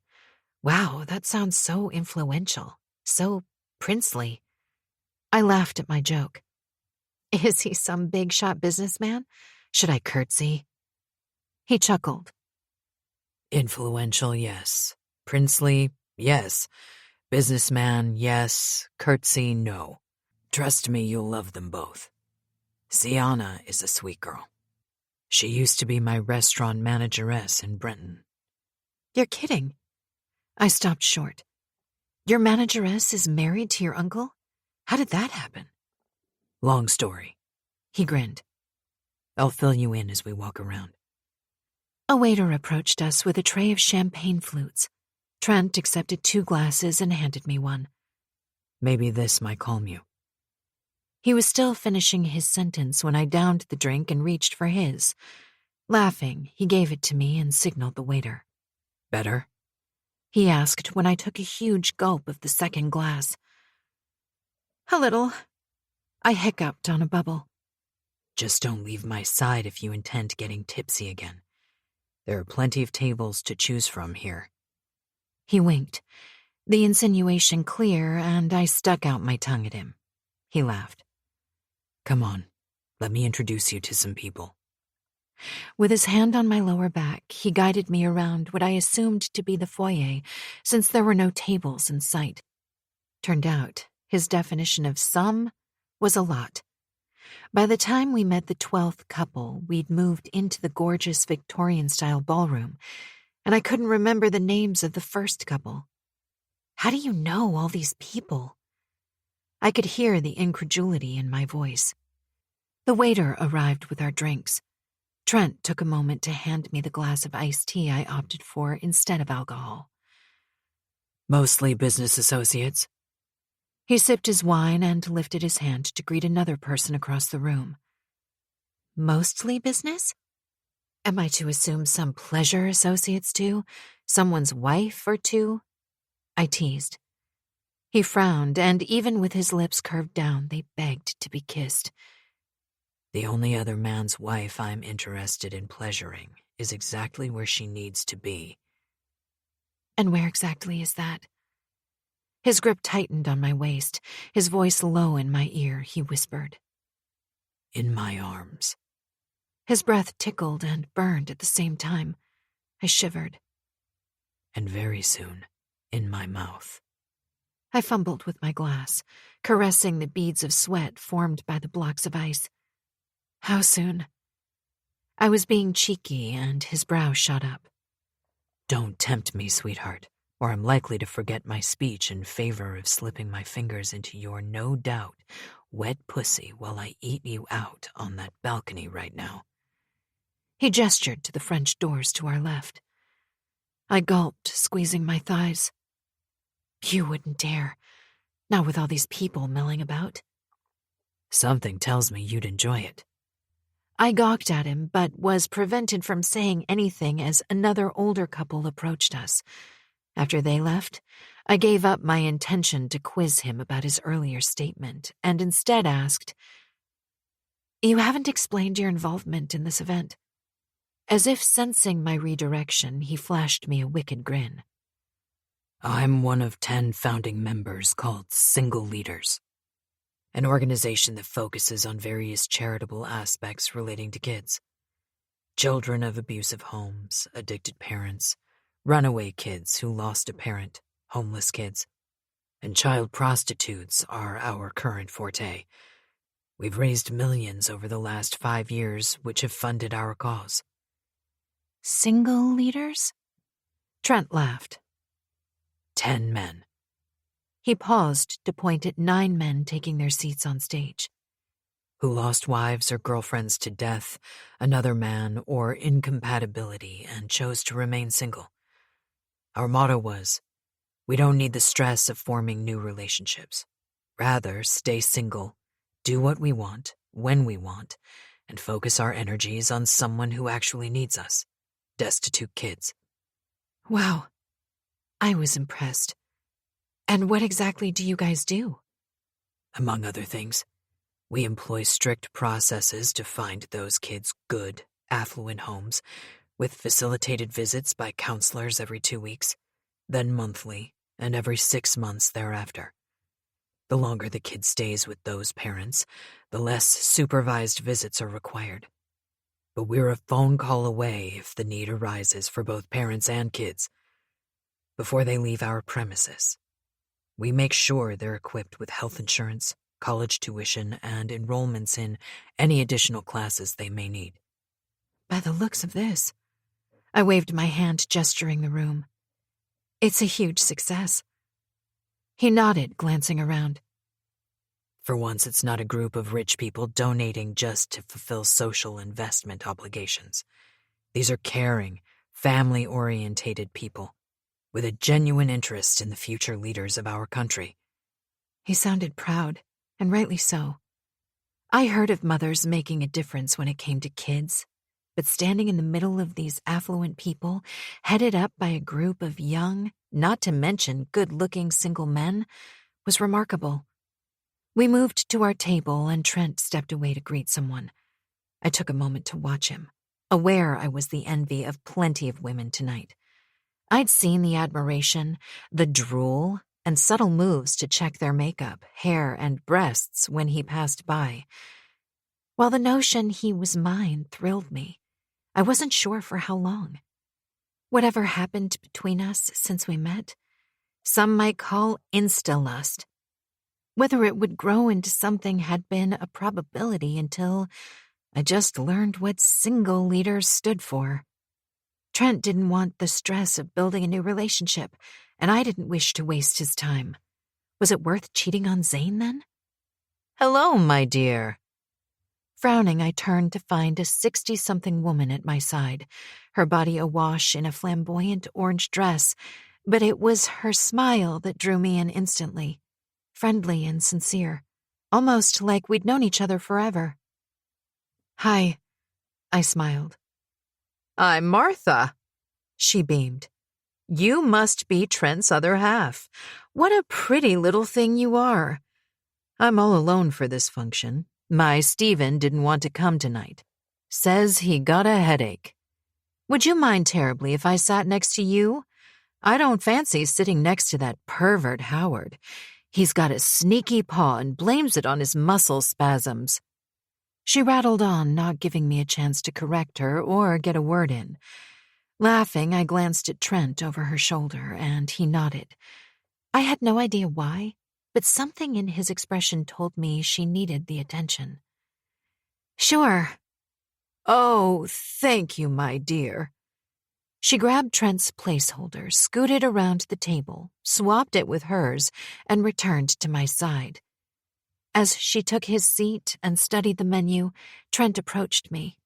Wow, that sounds so influential, so princely. I laughed at my joke. Is he some big-shot businessman? Should I curtsy? He chuckled. Influential, yes. Princely, yes. Businessman, yes. Curtsy, no. Trust me, you'll love them both. Sienna is a sweet girl. She used to be my restaurant manageress in Brenton. You're kidding. I stopped short. Your manageress is married to your uncle? How did that happen? Long story. He grinned. I'll fill you in as we walk around. A waiter approached us with a tray of champagne flutes. Trent accepted 2 glasses and handed me one. Maybe this might calm you. He was still finishing his sentence when I downed the drink and reached for his. Laughing, he gave it to me and signaled the waiter. Better? He asked when I took a huge gulp of the second glass. A little. I hiccuped on a bubble. Just don't leave my side if you intend getting tipsy again. There are plenty of tables to choose from here. He winked, the insinuation clear, and I stuck out my tongue at him. He laughed. Come on, let me introduce you to some people. With his hand on my lower back, he guided me around what I assumed to be the foyer, since there were no tables in sight. Turned out, his definition of some was a lot. By the time we met the 12th couple, we'd moved into the gorgeous Victorian-style ballroom, and I couldn't remember the names of the first couple. How do you know all these people? I could hear the incredulity in my voice. The waiter arrived with our drinks. Trent took a moment to hand me the glass of iced tea I opted for instead of alcohol. Mostly business associates. He sipped his wine and lifted his hand to greet another person across the room. Mostly business? Am I to assume some pleasure associates too? Someone's wife or two? I teased. He frowned, and even with his lips curved down, they begged to be kissed. The only other man's wife I'm interested in pleasuring is exactly where she needs to be. And where exactly is that? His grip tightened on my waist, his voice low in my ear, he whispered. In my arms. His breath tickled and burned at the same time. I shivered. And very soon, in my mouth. I fumbled with my glass, caressing the beads of sweat formed by the blocks of ice. How soon? I was being cheeky, and his brow shot up. Don't tempt me, sweetheart, or I'm likely to forget my speech in favor of slipping my fingers into your no doubt wet pussy while I eat you out on that balcony right now. He gestured to the French doors to our left. I gulped, squeezing my thighs. You wouldn't dare, not with all these people milling about. Something tells me you'd enjoy it. I gawked at him, but was prevented from saying anything as another older couple approached us. After they left, I gave up my intention to quiz him about his earlier statement and instead asked, "You haven't explained your involvement in this event." As if sensing my redirection, he flashed me a wicked grin. I'm one of 10 founding members called Single Leaders, an organization that focuses on various charitable aspects relating to kids. Children of abusive homes, addicted parents, runaway kids who lost a parent, homeless kids, and child prostitutes are our current forte. We've raised millions over the last 5 years, which have funded our cause. Single leaders? Trent laughed. 10 men. He paused to point at 9 men taking their seats on stage. Who lost wives or girlfriends to death, another man, or incompatibility and chose to remain single. Our motto was, we don't need the stress of forming new relationships. Rather, stay single, do what we want, when we want, and focus our energies on someone who actually needs us. Destitute kids. Wow. I was impressed. And what exactly do you guys do? Among other things, we employ strict processes to find those kids good, affluent homes, with facilitated visits by counselors every 2 weeks, then monthly, and every 6 months thereafter. The longer the kid stays with those parents, the less supervised visits are required. But we're a phone call away if the need arises for both parents and kids. Before they leave our premises, we make sure they're equipped with health insurance, college tuition, and enrollments in any additional classes they may need. By the looks of this, I waved my hand, gesturing the room. It's a huge success. He nodded, glancing around. For once, it's not a group of rich people donating just to fulfill social investment obligations. These are caring, family-orientated people with a genuine interest in the future leaders of our country. He sounded proud, and rightly so. I heard of mothers making a difference when it came to kids, but standing in the middle of these affluent people, headed up by a group of young, not to mention good-looking single men, was remarkable. We moved to our table, and Trent stepped away to greet someone. I took a moment to watch him, aware I was the envy of plenty of women tonight. I'd seen the admiration, the drool, and subtle moves to check their makeup, hair, and breasts when he passed by. While the notion he was mine thrilled me, I wasn't sure for how long. Whatever happened between us since we met, some might call insta-lust. Whether it would grow into something had been a probability until I just learned what single leaders stood for. Trent didn't want the stress of building a new relationship, and I didn't wish to waste his time. Was it worth cheating on Zane, then? "Hello, my dear." Frowning, I turned to find a 60-something woman at my side, her body awash in a flamboyant orange dress, but it was her smile that drew me in instantly. Friendly and sincere, almost like we'd known each other forever. "Hi," I smiled. "I'm Martha," she beamed. "You must be Trent's other half. What a pretty little thing you are. I'm all alone for this function. My Stephen didn't want to come tonight. Says he got a headache. Would you mind terribly if I sat next to you? I don't fancy sitting next to that pervert Howard. He's got a sneaky paw and blames it on his muscle spasms." She rattled on, not giving me a chance to correct her or get a word in. Laughing, I glanced at Trent over her shoulder, and he nodded. I had no idea why, but something in his expression told me she needed the attention. "Sure." Oh, thank you, my dear. She grabbed Trent's placeholder, scooted around the table, swapped it with hers, and returned to my side. As she took his seat and studied the menu, Trent approached me.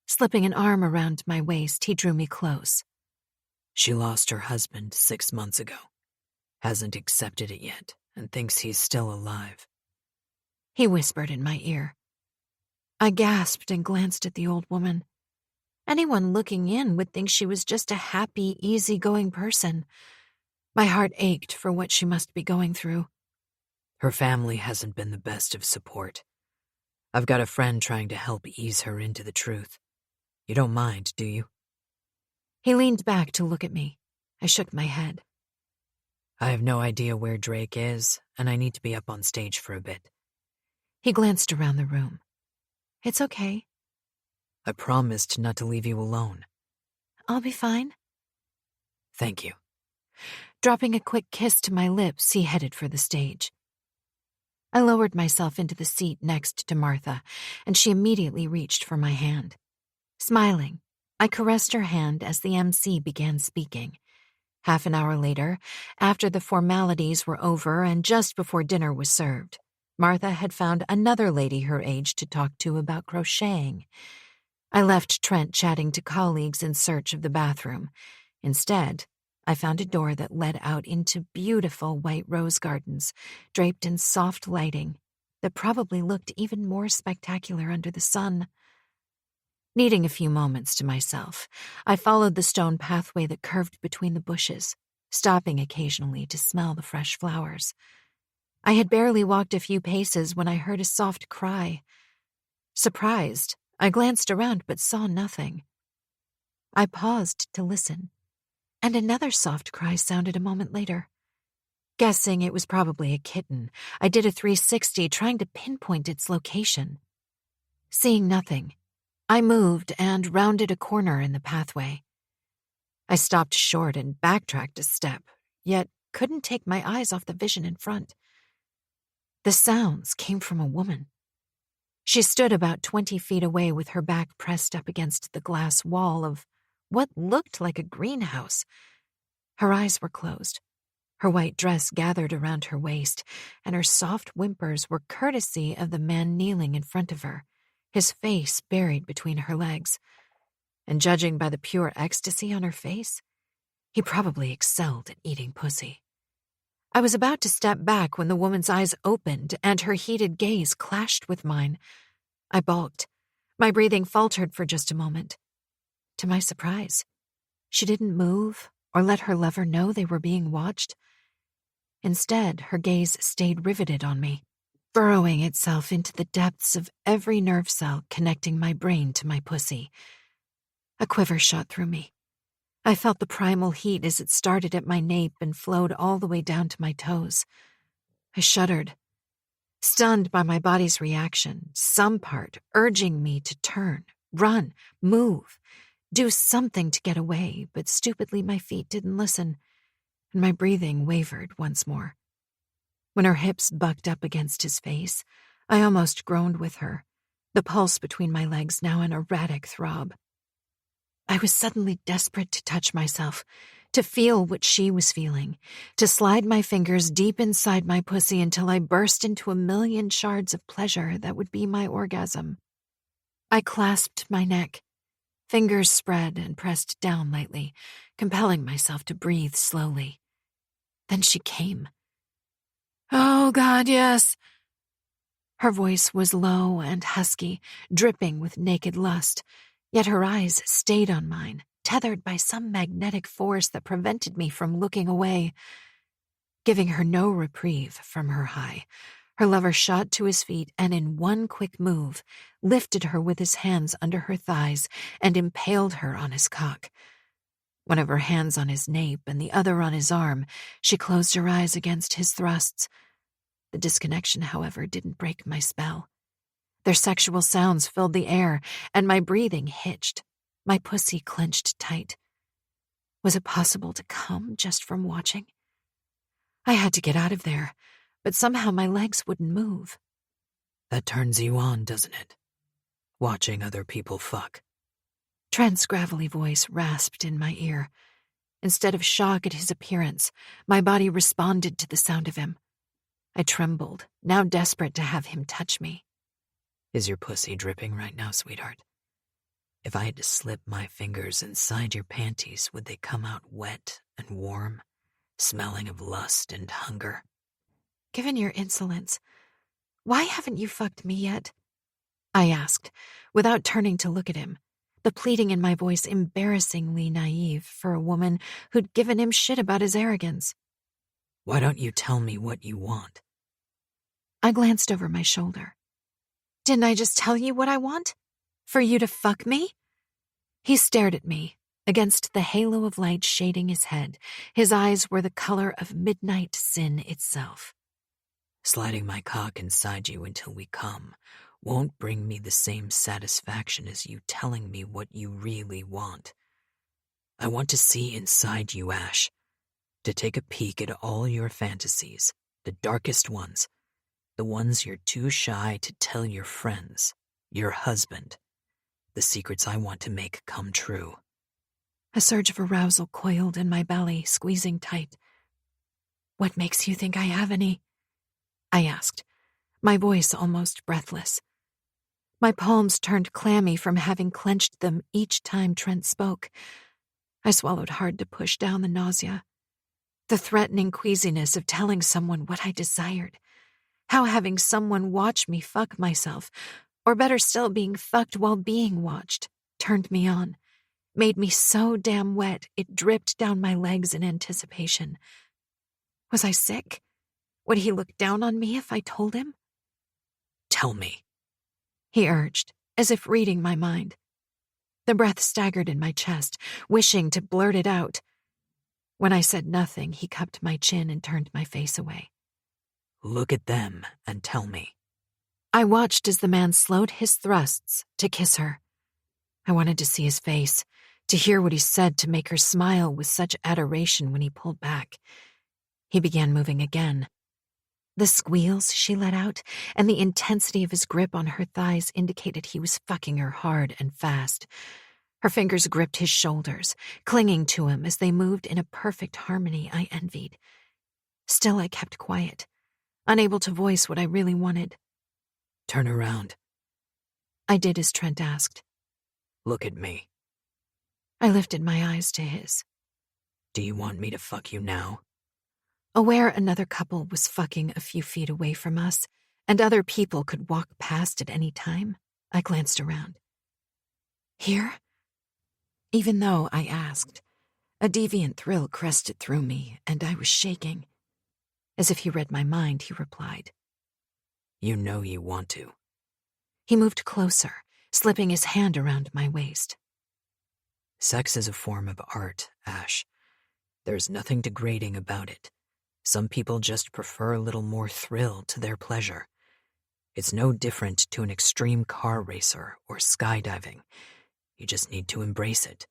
Slipping an arm around my waist, he drew me close. She lost her husband 6 months ago. Hasn't accepted it yet and thinks he's still alive. He whispered in my ear. I gasped and glanced at the old woman. Anyone looking in would think she was just a happy, easygoing person. My heart ached for what she must be going through. Her family hasn't been the best of support. I've got a friend trying to help ease her into the truth. You don't mind, do you? He leaned back to look at me. I shook my head. I have no idea where Drake is, and I need to be up on stage for a bit. He glanced around the room. It's okay. I promised not to leave you alone. I'll be fine. Thank you. Dropping a quick kiss to my lips, he headed for the stage. I lowered myself into the seat next to Martha, and she immediately reached for my hand. Smiling, I caressed her hand as the MC began speaking. Half an hour later, after the formalities were over and just before dinner was served, Martha had found another lady her age to talk to about crocheting. I left Trent chatting to colleagues in search of the bathroom. Instead, I found a door that led out into beautiful white rose gardens, draped in soft lighting that probably looked even more spectacular under the sun. Needing a few moments to myself, I followed the stone pathway that curved between the bushes, stopping occasionally to smell the fresh flowers. I had barely walked a few paces when I heard a soft cry. Surprised, I glanced around but saw nothing. I paused to listen, and another soft cry sounded a moment later. Guessing it was probably a kitten, I did a 360 trying to pinpoint its location. Seeing nothing, I moved and rounded a corner in the pathway. I stopped short and backtracked a step, yet couldn't take my eyes off the vision in front. The sounds came from a woman. She stood about 20 feet away with her back pressed up against the glass wall of what looked like a greenhouse. Her eyes were closed. Her white dress gathered around her waist, and her soft whimpers were courtesy of the man kneeling in front of her, his face buried between her legs. And judging by the pure ecstasy on her face, he probably excelled at eating pussy. I was about to step back when the woman's eyes opened and her heated gaze clashed with mine. I balked. My breathing faltered for just a moment. To my surprise, she didn't move or let her lover know they were being watched. Instead, her gaze stayed riveted on me, burrowing itself into the depths of every nerve cell connecting my brain to my pussy. A quiver shot through me. I felt the primal heat as it started at my nape and flowed all the way down to my toes. I shuddered, stunned by my body's reaction, some part urging me to turn, run, move, do something to get away, but stupidly my feet didn't listen, and my breathing wavered once more. When her hips bucked up against his face, I almost groaned with her, the pulse between my legs now an erratic throb. I was suddenly desperate to touch myself, to feel what she was feeling, to slide my fingers deep inside my pussy until I burst into a million shards of pleasure that would be my orgasm. I clasped my neck, fingers spread and pressed down lightly, compelling myself to breathe slowly. Then she came. Oh, God, yes. Her voice was low and husky, dripping with naked lust, yet her eyes stayed on mine, tethered by some magnetic force that prevented me from looking away. Giving her no reprieve from her high, her lover shot to his feet and in one quick move, lifted her with his hands under her thighs and impaled her on his cock. One of her hands on his nape and the other on his arm, she closed her eyes against his thrusts. The disconnection, however, didn't break my spell. Their sexual sounds filled the air, and my breathing hitched. My pussy clenched tight. Was it possible to come just from watching? I had to get out of there, but somehow my legs wouldn't move. That turns you on, doesn't it? Watching other people fuck. Trent's gravelly voice rasped in my ear. Instead of shock at his appearance, my body responded to the sound of him. I trembled, now desperate to have him touch me. Is your pussy dripping right now, sweetheart? If I had to slip my fingers inside your panties, would they come out wet and warm, smelling of lust and hunger? Given your insolence, why haven't you fucked me yet? I asked, without turning to look at him, the pleading in my voice embarrassingly naive for a woman who'd given him shit about his arrogance. Why don't you tell me what you want? I glanced over my shoulder. Didn't I just tell you what I want? For you to fuck me? He stared at me, against the halo of light shading his head. His eyes were the color of midnight sin itself. Sliding my cock inside you until we come won't bring me the same satisfaction as you telling me what you really want. I want to see inside you, Ash, to take a peek at all your fantasies, the darkest ones, the ones you're too shy to tell your friends, your husband, the secrets I want to make come true. A surge of arousal coiled in my belly, squeezing tight. What makes you think I have any? I asked, my voice almost breathless. My palms turned clammy from having clenched them each time Trent spoke. I swallowed hard to push down the nausea. The threatening queasiness of telling someone what I desired. How having someone watch me fuck myself, or better still being fucked while being watched, turned me on, made me so damn wet it dripped down my legs in anticipation. Was I sick? Would he look down on me if I told him? Tell me, he urged, as if reading my mind. The breath staggered in my chest, wishing to blurt it out. When I said nothing, he cupped my chin and turned my face away. Look at them and tell me. I watched as the man slowed his thrusts to kiss her. I wanted to see his face, to hear what he said to make her smile with such adoration when he pulled back. He began moving again. The squeals she let out and the intensity of his grip on her thighs indicated he was fucking her hard and fast. Her fingers gripped his shoulders, clinging to him as they moved in a perfect harmony I envied. Still, I kept quiet, unable to voice what I really wanted. Turn around. I did as Trent asked. Look at me. I lifted my eyes to his. Do you want me to fuck you now? Aware another couple was fucking a few feet away from us, and other people could walk past at any time, I glanced around. Here? Even though I asked, a deviant thrill crested through me, and I was shaking. As if he read my mind, he replied. You know you want to. He moved closer, slipping his hand around my waist. Sex is a form of art, Ash. There's nothing degrading about it. Some people just prefer a little more thrill to their pleasure. It's no different to an extreme car racer or skydiving. You just need to embrace it.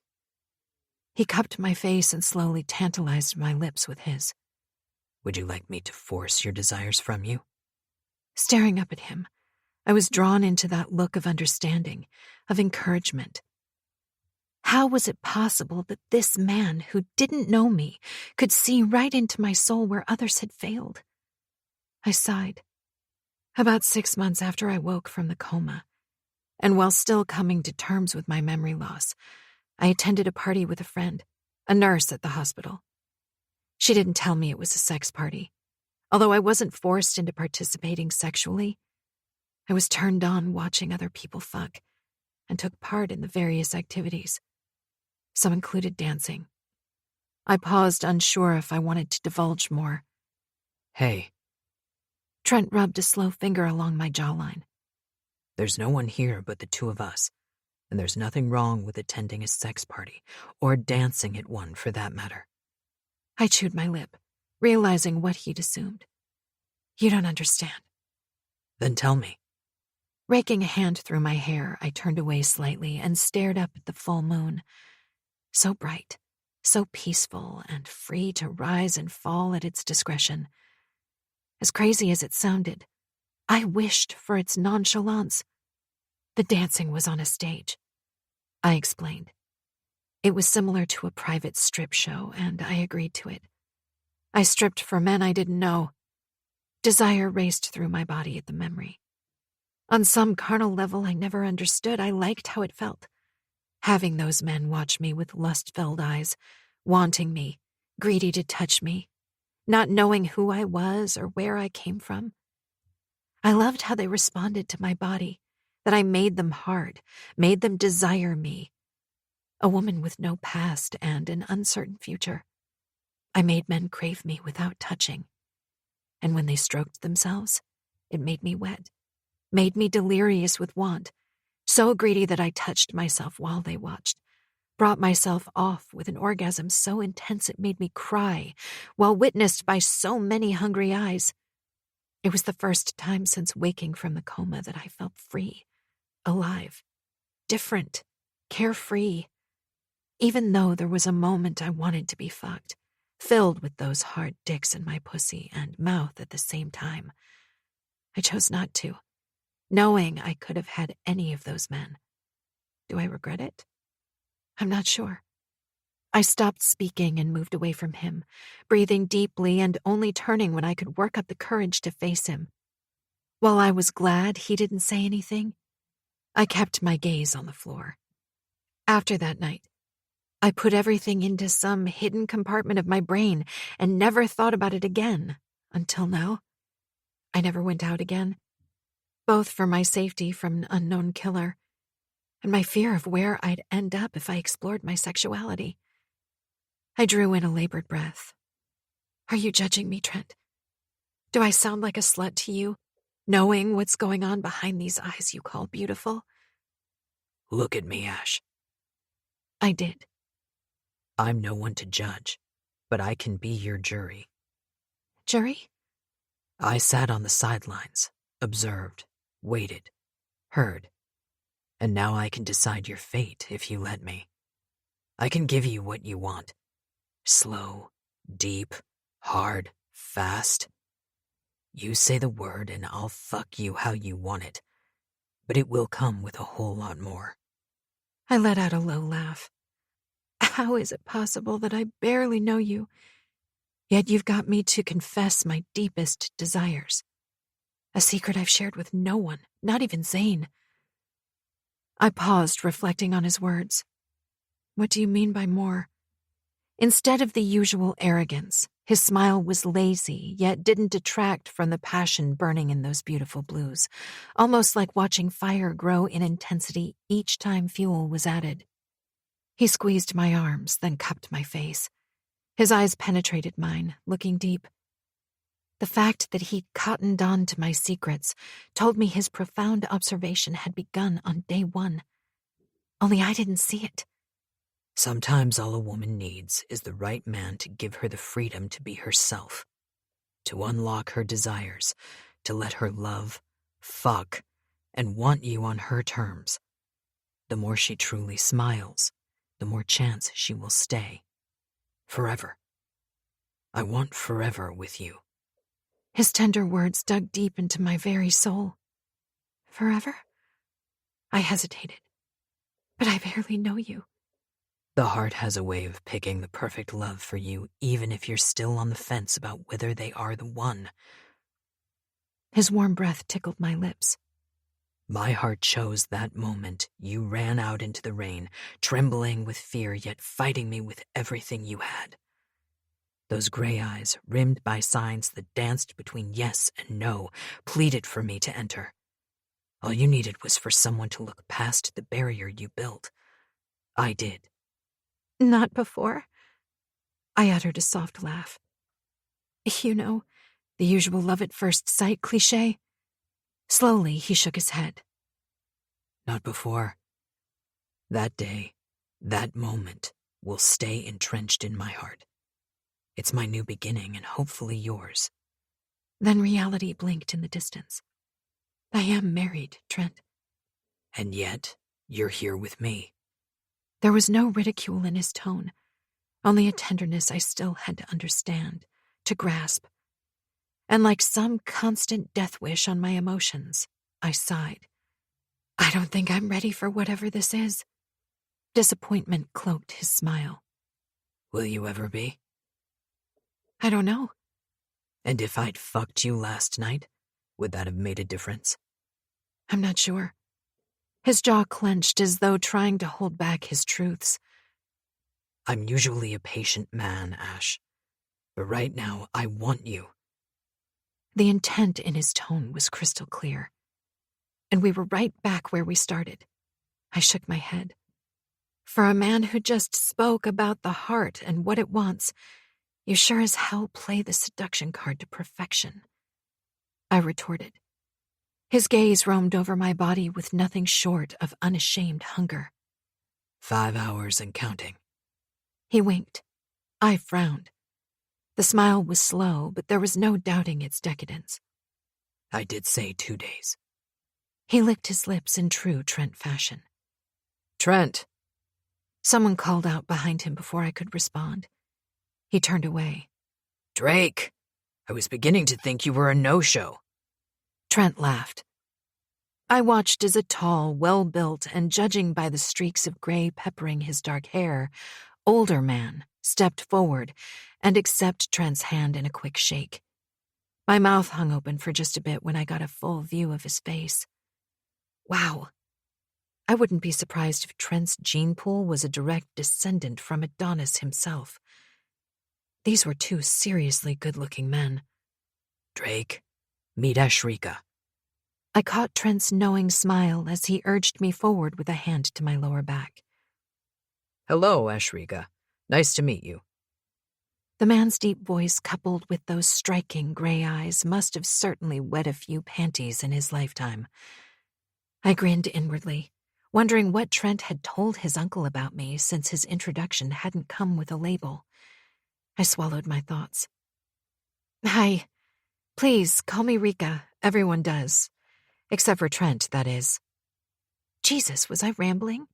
He cupped my face and slowly tantalized my lips with his. Would you like me to force your desires from you? Staring up at him, I was drawn into that look of understanding, of encouragement. How was it possible that this man who didn't know me could see right into my soul where others had failed? I sighed. About 6 months after I woke from the coma, and while still coming to terms with my memory loss, I attended a party with a friend, a nurse at the hospital. She didn't tell me it was a sex party. Although I wasn't forced into participating sexually, I was turned on watching other people fuck and took part in the various activities. Some included dancing. I paused, unsure if I wanted to divulge more. Hey. Trent rubbed a slow finger along my jawline. There's no one here but the two of us, and there's nothing wrong with attending a sex party, or dancing at one for that matter. I chewed my lip, realizing what he'd assumed. You don't understand. Then tell me. Raking a hand through my hair, I turned away slightly and stared up at the full moon. So bright, so peaceful, and free to rise and fall at its discretion. As crazy as it sounded, I wished for its nonchalance. The dancing was on a stage, I explained. It was similar to a private strip show, and I agreed to it. I stripped for men I didn't know. Desire raced through my body at the memory. On some carnal level I never understood, I liked how it felt. Having those men watch me with lust-filled eyes, wanting me, greedy to touch me, not knowing who I was or where I came from. I loved how they responded to my body, that I made them hard, made them desire me. A woman with no past and an uncertain future. I made men crave me without touching. And when they stroked themselves, it made me wet, made me delirious with want, so greedy that I touched myself while they watched, brought myself off with an orgasm so intense it made me cry, while witnessed by so many hungry eyes. It was the first time since waking from the coma that I felt free, alive, different, carefree. Even though there was a moment I wanted to be fucked, filled with those hard dicks in my pussy and mouth at the same time. I chose not to, knowing I could have had any of those men. Do I regret it? I'm not sure. I stopped speaking and moved away from him, breathing deeply and only turning when I could work up the courage to face him. While I was glad he didn't say anything, I kept my gaze on the floor. After that night, I put everything into some hidden compartment of my brain and never thought about it again, until now. I never went out again, both for my safety from an unknown killer and my fear of where I'd end up if I explored my sexuality. I drew in a labored breath. Are you judging me, Trent? Do I sound like a slut to you, knowing what's going on behind these eyes you call beautiful? Look at me, Ash. I did. I'm no one to judge, but I can be your jury. Jury? I sat on the sidelines, observed, waited, heard, and now I can decide your fate if you let me. I can give you what you want. Slow, deep, hard, fast. You say the word and I'll fuck you how you want it, but it will come with a whole lot more. I let out a low laugh. How is it possible that I barely know you, yet you've got me to confess my deepest desires? A secret I've shared with no one, not even Zane. I paused, reflecting on his words. What do you mean by more? Instead of the usual arrogance, his smile was lazy, yet didn't detract from the passion burning in those beautiful blues, almost like watching fire grow in intensity each time fuel was added. He squeezed my arms, then cupped my face. His eyes penetrated mine, looking deep. The fact that he'd cottoned on to my secrets told me his profound observation had begun on day one. Only I didn't see it. Sometimes all a woman needs is the right man to give her the freedom to be herself, to unlock her desires, to let her love, fuck, and want you on her terms. The more she truly smiles, the more chance she will stay. Forever. I want forever with you. His tender words dug deep into my very soul. Forever? I hesitated. But I barely know you. The heart has a way of picking the perfect love for you, even if you're still on the fence about whether they are the one. His warm breath tickled my lips. My heart chose that moment you ran out into the rain, trembling with fear, yet fighting me with everything you had. Those gray eyes, rimmed by signs that danced between yes and no, pleaded for me to enter. All you needed was for someone to look past the barrier you built. I did. Not before. I uttered a soft laugh. You know, the usual love at first sight cliché. Slowly, he shook his head. Not before. That day, that moment, will stay entrenched in my heart. It's my new beginning and hopefully yours. Then reality blinked in the distance. I am married, Trent. And yet, you're here with me. There was no ridicule in his tone, only a tenderness I still had to understand, to grasp. And like some constant death wish on my emotions, I sighed. I don't think I'm ready for whatever this is. Disappointment cloaked his smile. Will you ever be? I don't know. And if I'd fucked you last night, would that have made a difference? I'm not sure. His jaw clenched as though trying to hold back his truths. I'm usually a patient man, Ash. But right now, I want you. The intent in his tone was crystal clear. And we were right back where we started. I shook my head. For a man who just spoke about the heart and what it wants, you sure as hell play the seduction card to perfection. I retorted. His gaze roamed over my body with nothing short of unashamed hunger. 5 hours and counting. He winked. I frowned. The smile was slow, but there was no doubting its decadence. I did say 2 days. He licked his lips in true Trent fashion. Trent! Someone called out behind him before I could respond. He turned away. Drake! I was beginning to think you were a no-show. Trent laughed. I watched as a tall, well-built, and judging by the streaks of gray peppering his dark hair, older man stepped forward and accepted Trent's hand in a quick shake. My mouth hung open for just a bit when I got a full view of his face. Wow. I wouldn't be surprised if Trent's gene pool was a direct descendant from Adonis himself. These were two seriously good-looking men. Drake, meet Ashrika. I caught Trent's knowing smile as he urged me forward with a hand to my lower back. Hello, Ashrika. Nice to meet you. The man's deep voice, coupled with those striking gray eyes, must have certainly wet a few panties in his lifetime. I grinned inwardly, wondering what Trent had told his uncle about me since his introduction hadn't come with a label. I swallowed my thoughts. Hi. Please, call me Rika. Everyone does. Except for Trent, that is. Jesus, was I rambling?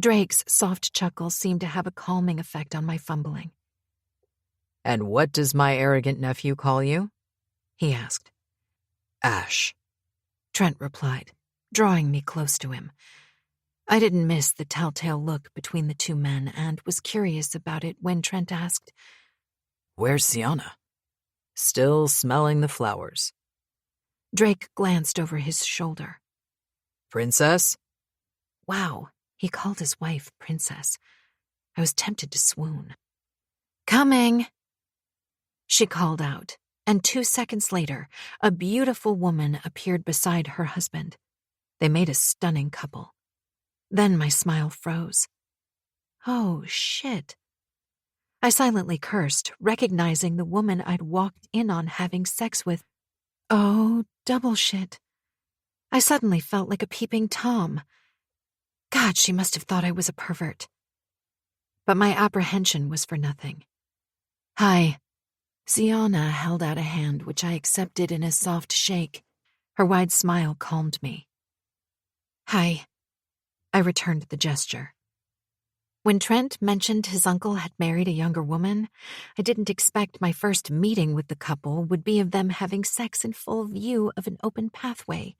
Drake's soft chuckle seemed to have a calming effect on my fumbling. And what does my arrogant nephew call you? He asked. Ash. Trent replied, drawing me close to him. I didn't miss the telltale look between the two men and was curious about it when Trent asked, Where's Sienna? Still smelling the flowers. Drake glanced over his shoulder. Princess? Wow, he called his wife Princess. I was tempted to swoon. Coming! She called out, and 2 seconds later, a beautiful woman appeared beside her husband. They made a stunning couple. Then my smile froze. Oh, shit. I silently cursed, recognizing the woman I'd walked in on having sex with. Oh, double shit. I suddenly felt like a peeping Tom. God, she must have thought I was a pervert. But my apprehension was for nothing. Hi. Sienna held out a hand, which I accepted in a soft shake. Her wide smile calmed me. Hi. I returned the gesture. When Trent mentioned his uncle had married a younger woman, I didn't expect my first meeting with the couple would be of them having sex in full view of an open pathway.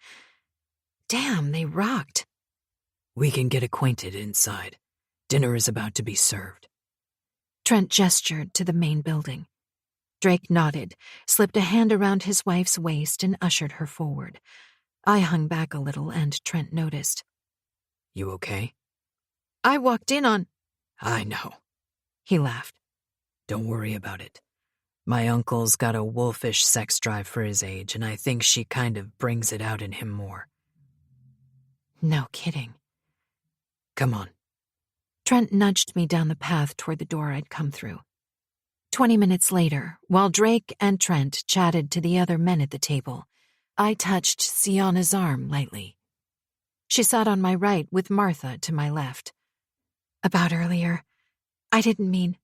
Damn, they rocked. We can get acquainted inside. Dinner is about to be served. Trent gestured to the main building. Drake nodded, slipped a hand around his wife's waist, and ushered her forward. I hung back a little, and Trent noticed. You okay? I walked in on... I know. He laughed. Don't worry about it. My uncle's got a wolfish sex drive for his age, and I think she kind of brings it out in him more. No kidding. Come on. Trent nudged me down the path toward the door I'd come through. 20 minutes later, while Drake and Trent chatted to the other men at the table, I touched Sienna's arm lightly. She sat on my right with Martha to my left. About earlier, I didn't mean...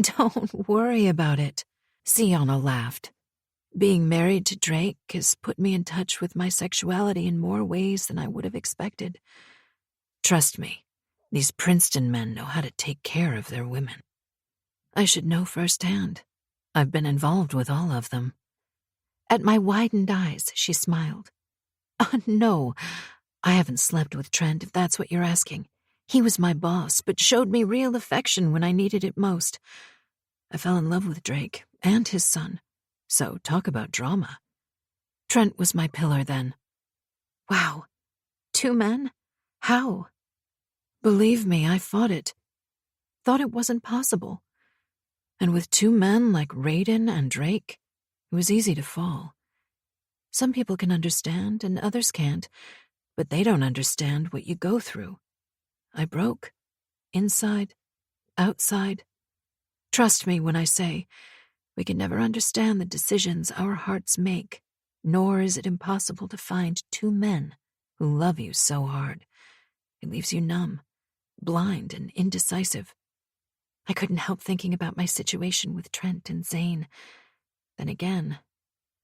Don't worry about it, Sienna laughed. Being married to Drake has put me in touch with my sexuality in more ways than I would have expected. Trust me, these Princeton men know how to take care of their women. I should know firsthand. I've been involved with all of them. At my widened eyes, she smiled. Oh, no, I haven't slept with Trent, if that's what you're asking. He was my boss, but showed me real affection when I needed it most. I fell in love with Drake and his son. So talk about drama. Trent was my pillar then. Wow. 2 men? How? Believe me, I fought it. Thought it wasn't possible. And with 2 men like Raiden and Drake, it was easy to fall. Some people can understand and others can't, but they don't understand what you go through. I broke. Inside, outside. Trust me when I say, we can never understand the decisions our hearts make, nor is it impossible to find 2 men who love you so hard. It leaves you numb, blind, and indecisive. I couldn't help thinking about my situation with Trent and Zane. Then again,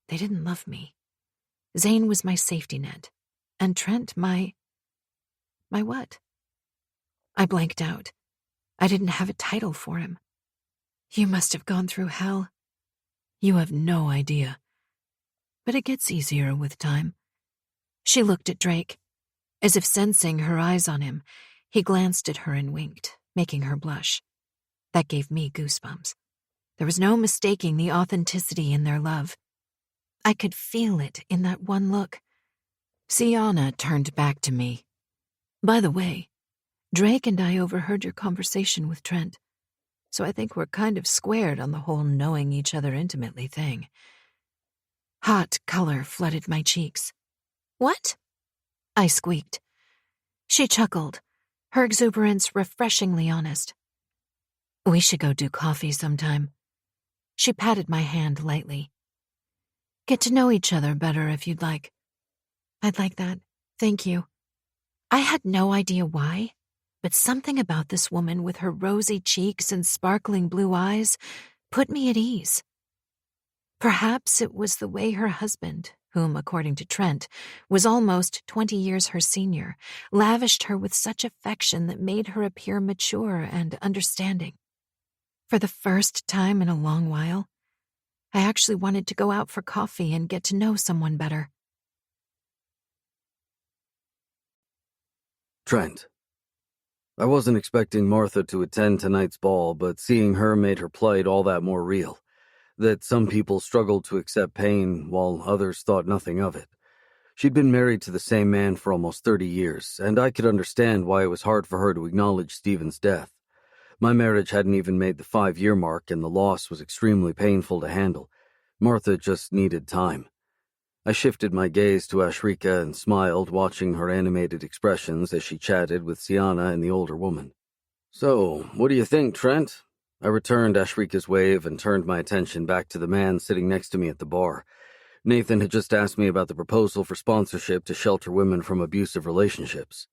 they didn't love me. Zane was my safety net, and Trent my what? I blanked out. I didn't have a title for him. You must have gone through hell. You have no idea. But it gets easier with time. She looked at Drake. As if sensing her eyes on him, he glanced at her and winked, making her blush. That gave me goosebumps. There was no mistaking the authenticity in their love. I could feel it in that one look. Sienna turned back to me. By the way, Drake and I overheard your conversation with Trent, so I think we're kind of squared on the whole knowing each other intimately thing. Hot color flooded my cheeks. What? I squeaked. She chuckled, her exuberance refreshingly honest. We should go do coffee sometime. She patted my hand lightly. Get to know each other better if you'd like. I'd like that. Thank you. I had no idea why, but something about this woman with her rosy cheeks and sparkling blue eyes put me at ease. Perhaps it was the way her husband, whom, according to Trent, was almost 20 years her senior, lavished her with such affection that made her appear mature and understanding. For the first time in a long while, I actually wanted to go out for coffee and get to know someone better. Trent. I wasn't expecting Martha to attend tonight's ball, but seeing her made her plight all that more real. That some people struggled to accept pain while others thought nothing of it. She'd been married to the same man for almost 30 years, and I could understand why it was hard for her to acknowledge Stephen's death. My marriage hadn't even made the 5-year mark, and the loss was extremely painful to handle. Martha just needed time. I shifted my gaze to Ashrika and smiled, watching her animated expressions as she chatted with Sienna and the older woman. So, what do you think, Trent? I returned Ashrika's wave and turned my attention back to the man sitting next to me at the bar. Nathan had just asked me about the proposal for sponsorship to shelter women from abusive relationships.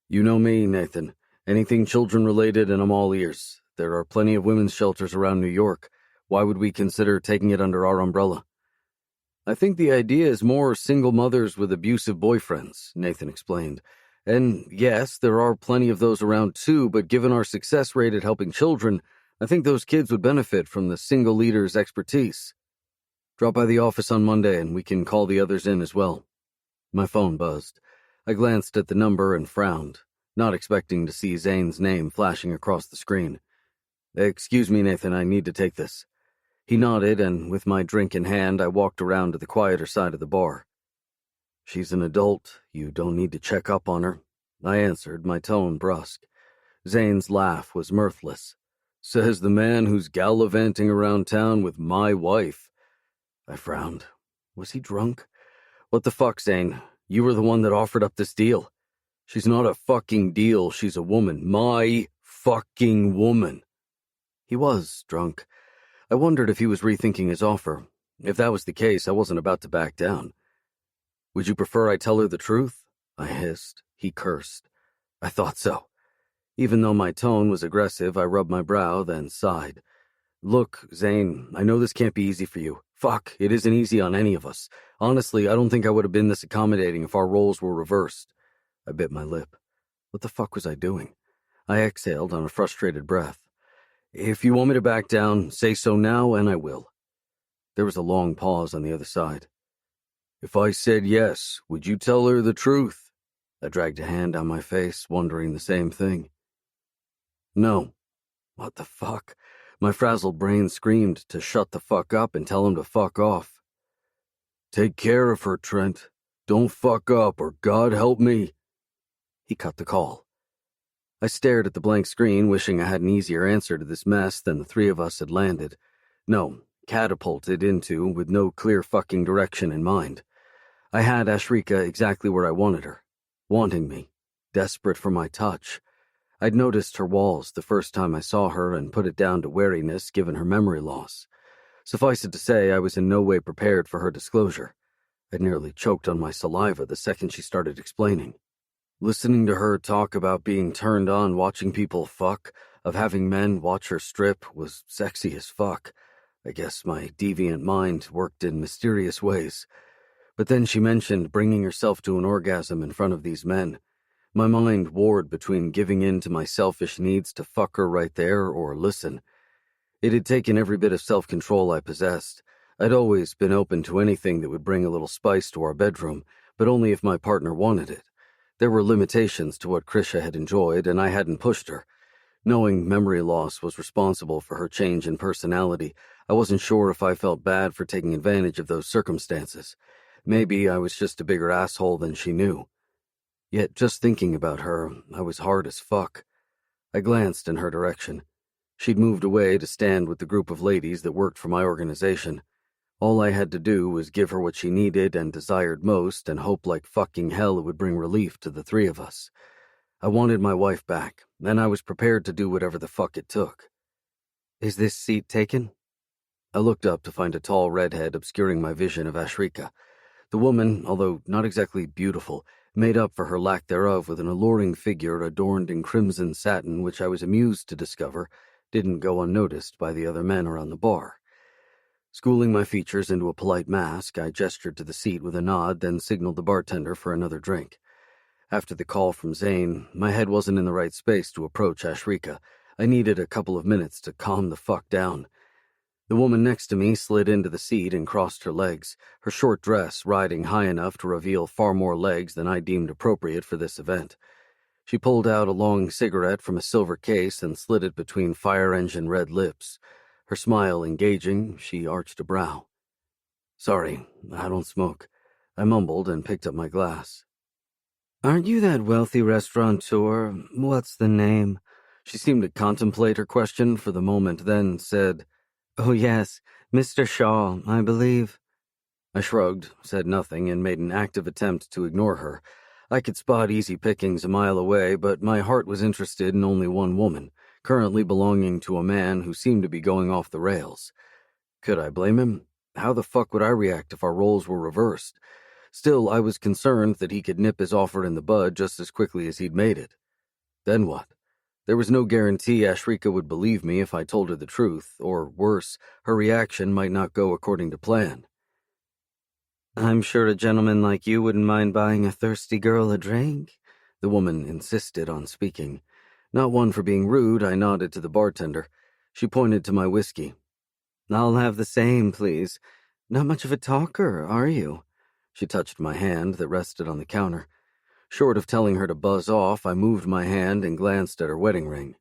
You know me, Nathan. Anything children-related and I'm all ears. There are plenty of women's shelters around New York. Why would we consider taking it under our umbrella? I think the idea is more single mothers with abusive boyfriends, Nathan explained. And yes, there are plenty of those around too, but given our success rate at helping children, I think those kids would benefit from the single leader's expertise. Drop by the office on Monday and we can call the others in as well. My phone buzzed. I glanced at the number and frowned, not expecting to see Zane's name flashing across the screen. Excuse me, Nathan, I need to take this. He nodded, and with my drink in hand, I walked around to the quieter side of the bar. She's an adult. You don't need to check up on her, I answered, my tone brusque. Zane's laugh was mirthless. Says the man who's gallivanting around town with my wife. I frowned. Was he drunk? What the fuck, Zane? You were the one that offered up this deal. She's not a fucking deal, she's a woman. My fucking woman. He was drunk. I wondered if he was rethinking his offer. If that was the case, I wasn't about to back down. Would you prefer I tell her the truth? I hissed. He cursed. I thought so. Even though my tone was aggressive, I rubbed my brow, then sighed. Look, Zane, I know this can't be easy for you. Fuck, it isn't easy on any of us. Honestly, I don't think I would have been this accommodating if our roles were reversed. I bit my lip. What the fuck was I doing? I exhaled on a frustrated breath. If you want me to back down, say so now and I will. There was a long pause on the other side. If I said yes, would you tell her the truth? I dragged a hand down my face, wondering the same thing. No. What the fuck? My frazzled brain screamed to shut the fuck up and tell him to fuck off. Take care of her, Trent. Don't fuck up or God help me. He cut the call. I stared at the blank screen, wishing I had an easier answer to this mess than the three of us had landed. No, catapulted into with no clear fucking direction in mind. I had Ashrika exactly where I wanted her, wanting me, desperate for my touch. I'd noticed her walls the first time I saw her and put it down to wariness given her memory loss. Suffice it to say, I was in no way prepared for her disclosure. I'd nearly choked on my saliva the second she started explaining. Listening to her talk about being turned on watching people fuck, of having men watch her strip, was sexy as fuck. I guess my deviant mind worked in mysterious ways. But then she mentioned bringing herself to an orgasm in front of these men. My mind warred between giving in to my selfish needs to fuck her right there or listen. It had taken every bit of self-control I possessed. I'd always been open to anything that would bring a little spice to our bedroom, but only if my partner wanted it. There were limitations to what Krisha had enjoyed, and I hadn't pushed her. Knowing memory loss was responsible for her change in personality, I wasn't sure if I felt bad for taking advantage of those circumstances. Maybe I was just a bigger asshole than she knew. Yet just thinking about her, I was hard as fuck. I glanced in her direction. She'd moved away to stand with the group of ladies that worked for my organization. All I had to do was give her what she needed and desired most and hope like fucking hell it would bring relief to the three of us. I wanted my wife back, and I was prepared to do whatever the fuck it took. Is this seat taken? I looked up to find a tall redhead obscuring my vision of Ashrika. The woman, although not exactly beautiful, made up for her lack thereof with an alluring figure adorned in crimson satin which I was amused to discover didn't go unnoticed by the other men around the bar. Schooling my features into a polite mask, I gestured to the seat with a nod, then signaled the bartender for another drink. After the call from Zane, my head wasn't in the right space to approach Ashrika. I needed a couple of minutes to calm the fuck down. The woman next to me slid into the seat and crossed her legs, her short dress riding high enough to reveal far more legs than I deemed appropriate for this event. She pulled out a long cigarette from a silver case and slid it between fire-engine red lips. Her smile engaging, she arched a brow. Sorry, I don't smoke. I mumbled and picked up my glass. Aren't you that wealthy restaurateur? What's the name? She seemed to contemplate her question for the moment, then said, Oh yes, Mr. Shaw, I believe. I shrugged, said nothing, and made an active attempt to ignore her. I could spot easy pickings a mile away, but my heart was interested in only one woman, currently belonging to a man who seemed to be going off the rails. Could I blame him? How the fuck would I react if our roles were reversed? Still, I was concerned that he could nip his offer in the bud just as quickly as he'd made it. Then what? There was no guarantee Ashrika would believe me if I told her the truth, or worse, her reaction might not go according to plan. I'm sure a gentleman like you wouldn't mind buying a thirsty girl a drink, the woman insisted on speaking. Not one for being rude, I nodded to the bartender. She pointed to my whiskey. I'll have the same, please. Not much of a talker, are you? She touched my hand that rested on the counter. Short of telling her to buzz off, I moved my hand and glanced at her wedding ring.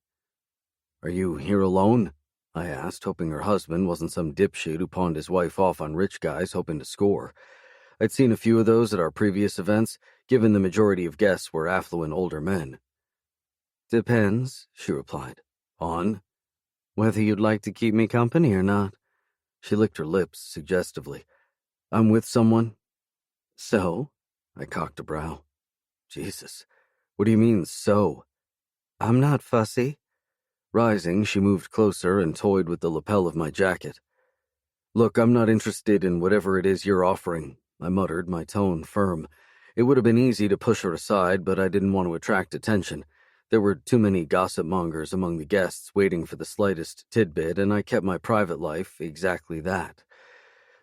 Are you here alone? I asked, hoping her husband wasn't some dipshit who pawned his wife off on rich guys hoping to score. I'd seen a few of those at our previous events, given the majority of guests were affluent older men. Depends, she replied. On? Whether you'd like to keep me company or not. She licked her lips suggestively. I'm with someone. So? I cocked a brow. Jesus, what do you mean, so? I'm not fussy. Rising, she moved closer and toyed with the lapel of my jacket. Look, I'm not interested in whatever it is you're offering, I muttered, my tone firm. It would have been easy to push her aside, but I didn't want to attract attention. There were too many gossip mongers among the guests waiting for the slightest tidbit, and I kept my private life exactly that.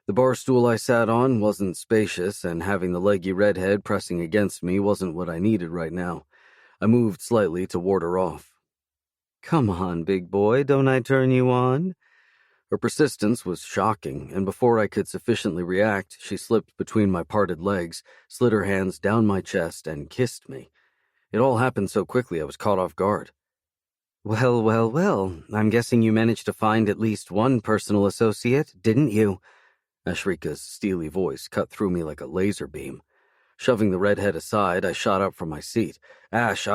The bar stool I sat on wasn't spacious, and having the leggy redhead pressing against me wasn't what I needed right now. I moved slightly to ward her off. Come on, big boy, don't I turn you on? Her persistence was shocking, and before I could sufficiently react, she slipped between my parted legs, slid her hands down my chest, and kissed me. It all happened so quickly I was caught off guard. Well, well, well, I'm guessing you managed to find at least one personal associate, didn't you? Ashrika's steely voice cut through me like a laser beam. Shoving the redhead aside, I shot up from my seat. Ash,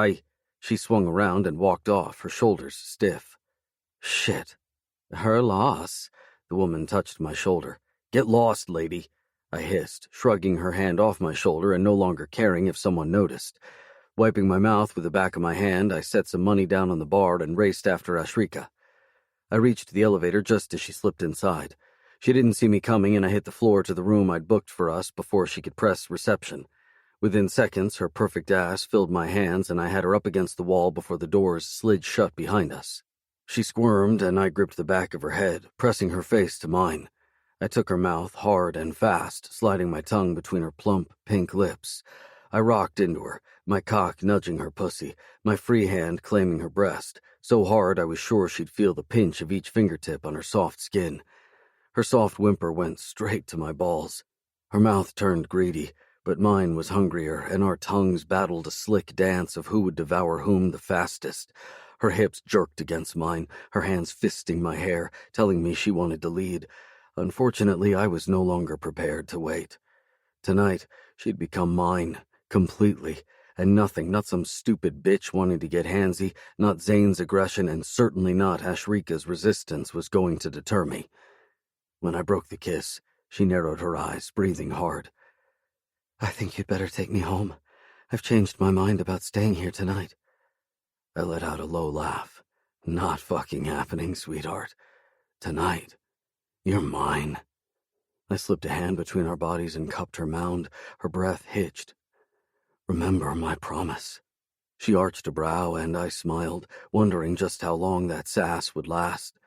She swung around and walked off, her shoulders stiff. Shit. Her loss. The woman touched my shoulder. Get lost, lady, I hissed, shrugging her hand off my shoulder and no longer caring if someone noticed. Wiping my mouth with the back of my hand, I set some money down on the bar and raced after Ashrika. I reached the elevator just as she slipped inside. She didn't see me coming, and I hit the floor to the room I'd booked for us before she could press reception. Within seconds, her perfect ass filled my hands, and I had her up against the wall before the doors slid shut behind us. She squirmed, and I gripped the back of her head, pressing her face to mine. I took her mouth hard and fast, sliding my tongue between her plump, pink lips. I rocked into her, my cock nudging her pussy, my free hand claiming her breast, so hard I was sure she'd feel the pinch of each fingertip on her soft skin. Her soft whimper went straight to my balls. Her mouth turned greedy, but mine was hungrier, and our tongues battled a slick dance of who would devour whom the fastest. Her hips jerked against mine, her hands fisting my hair, telling me she wanted to lead. Unfortunately, I was no longer prepared to wait. Tonight, she'd become mine, completely, and nothing, not some stupid bitch wanting to get handsy, not Zane's aggression, and certainly not Ashrika's resistance was going to deter me. When I broke the kiss, she narrowed her eyes, breathing hard. I think you'd better take me home. I've changed my mind about staying here tonight. I let out a low laugh. Not fucking happening, sweetheart. Tonight. You're mine. I slipped a hand between our bodies and cupped her mound, her breath hitched. Remember my promise. She arched a brow, and I smiled, wondering just how long that sass would last.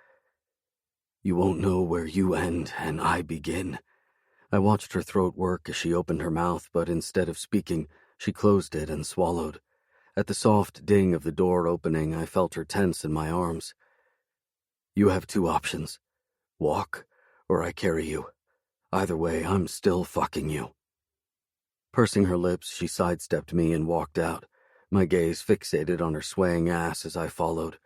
You won't know where you end and I begin. I watched her throat work as she opened her mouth, but instead of speaking, she closed it and swallowed. At the soft ding of the door opening, I felt her tense in my arms. You have two options. Walk, or I carry you. Either way, I'm still fucking you. Pursing her lips, she sidestepped me and walked out, my gaze fixated on her swaying ass as I followed.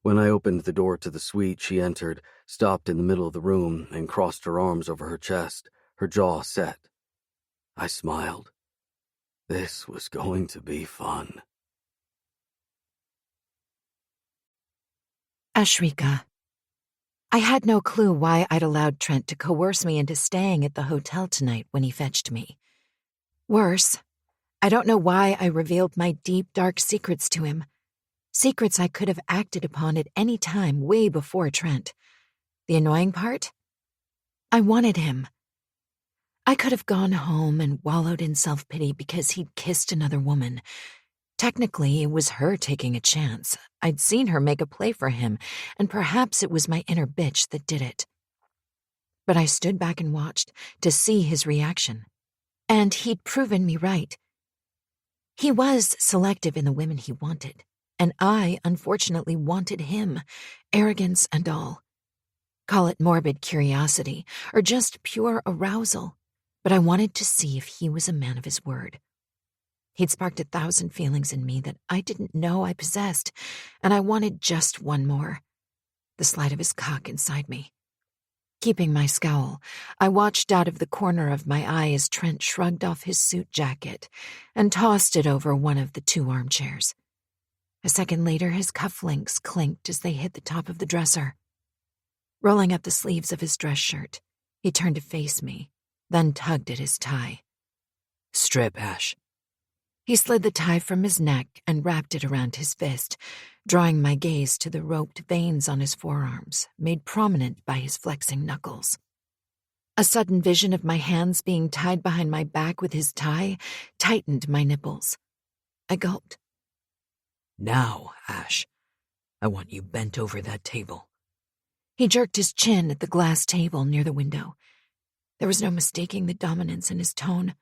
When I opened the door to the suite, she entered, stopped in the middle of the room, and crossed her arms over her chest, her jaw set. I smiled. This was going to be fun. Ashrika. I had no clue why I'd allowed Trent to coerce me into staying at the hotel tonight when he fetched me. Worse, I don't know why I revealed my deep, dark secrets to him. Secrets I could have acted upon at any time way before Trent. The annoying part? I wanted him. I could have gone home and wallowed in self-pity because he'd kissed another woman. Technically, it was her taking a chance. I'd seen her make a play for him, and perhaps it was my inner bitch that did it. But I stood back and watched to see his reaction. And he'd proven me right. He was selective in the women he wanted, and I, unfortunately, wanted him, arrogance and all. Call it morbid curiosity, or just pure arousal, but I wanted to see if he was a man of his word. He'd sparked 1,000 feelings in me that I didn't know I possessed, and I wanted just one more, the slide of his cock inside me. Keeping my scowl, I watched out of the corner of my eye as Trent shrugged off his suit jacket and tossed it over one of the 2 armchairs. A second later, his cufflinks clinked as they hit the top of the dresser. Rolling up the sleeves of his dress shirt, he turned to face me, then tugged at his tie. Strip, Ash. He slid the tie from his neck and wrapped it around his fist, drawing my gaze to the roped veins on his forearms, made prominent by his flexing knuckles. A sudden vision of my hands being tied behind my back with his tie tightened my nipples. I gulped. Now, Ash, I want you bent over that table. He jerked his chin at the glass table near the window. There was no mistaking the dominance in his tone.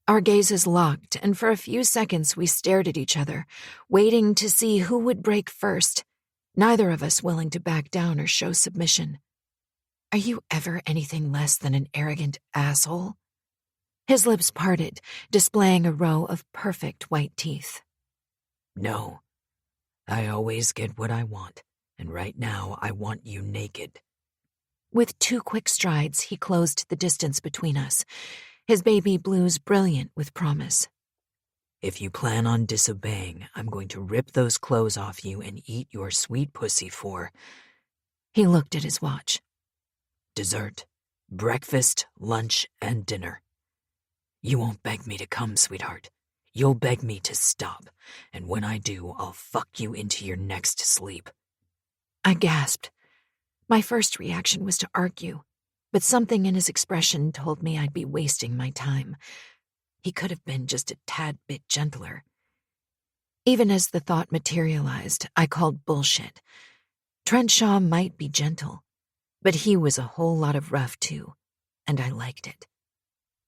Our gazes locked, and for a few seconds we stared at each other, waiting to see who would break first, neither of us willing to back down or show submission. Are you ever anything less than an arrogant asshole? His lips parted, displaying a row of perfect white teeth. No, I always get what I want, and right now I want you naked. With 2 quick strides, he closed the distance between us, his baby blues brilliant with promise. If you plan on disobeying, I'm going to rip those clothes off you and eat your sweet pussy for... He looked at his watch. Dessert, breakfast, lunch, and dinner. You won't beg me to come, sweetheart. You'll beg me to stop, and when I do, I'll fuck you into your next sleep. I gasped. My first reaction was to argue, but something in his expression told me I'd be wasting my time. He could have been just a tad bit gentler. Even as the thought materialized, I called bullshit. Trenshaw might be gentle, but he was a whole lot of rough too, and I liked it.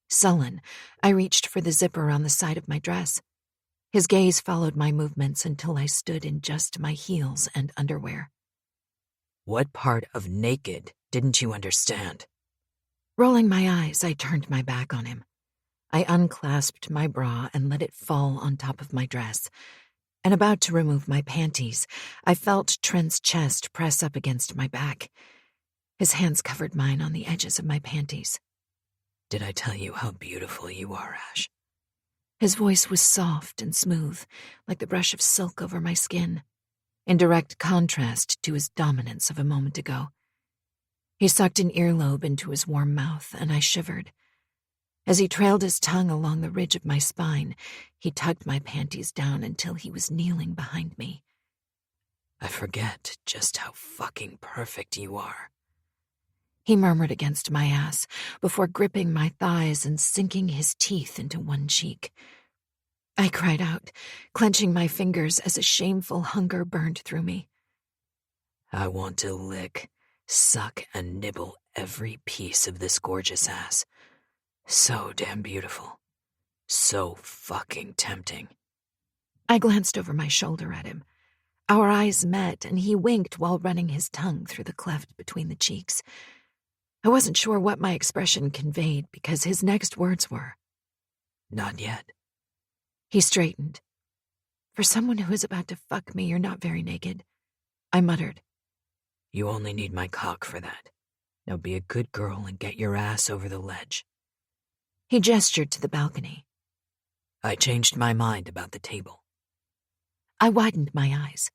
Sullen, I reached for the zipper on the side of my dress. His gaze followed my movements until I stood in just my heels and underwear. What part of naked didn't you understand? Rolling my eyes, I turned my back on him. I unclasped my bra and let it fall on top of my dress. And about to remove my panties, I felt Trent's chest press up against my back. His hands covered mine on the edges of my panties. Did I tell you how beautiful you are, Ash? His voice was soft and smooth, like the brush of silk over my skin, in direct contrast to his dominance of a moment ago. He sucked an earlobe into his warm mouth, and I shivered. As he trailed his tongue along the ridge of my spine, he tugged my panties down until he was kneeling behind me. I forget just how fucking perfect you are. He murmured against my ass before gripping my thighs and sinking his teeth into one cheek. I cried out, clenching my fingers as a shameful hunger burned through me. I want to lick, suck, and nibble every piece of this gorgeous ass. So damn beautiful. So fucking tempting. I glanced over my shoulder at him. Our eyes met, and he winked while running his tongue through the cleft between the cheeks. I wasn't sure what my expression conveyed because his next words were, Not yet. He straightened. For someone who is about to fuck me, you're not very naked, I muttered. You only need my cock for that. Now be a good girl and get your ass over the ledge. He gestured to the balcony. I changed my mind about the table. I widened my eyes.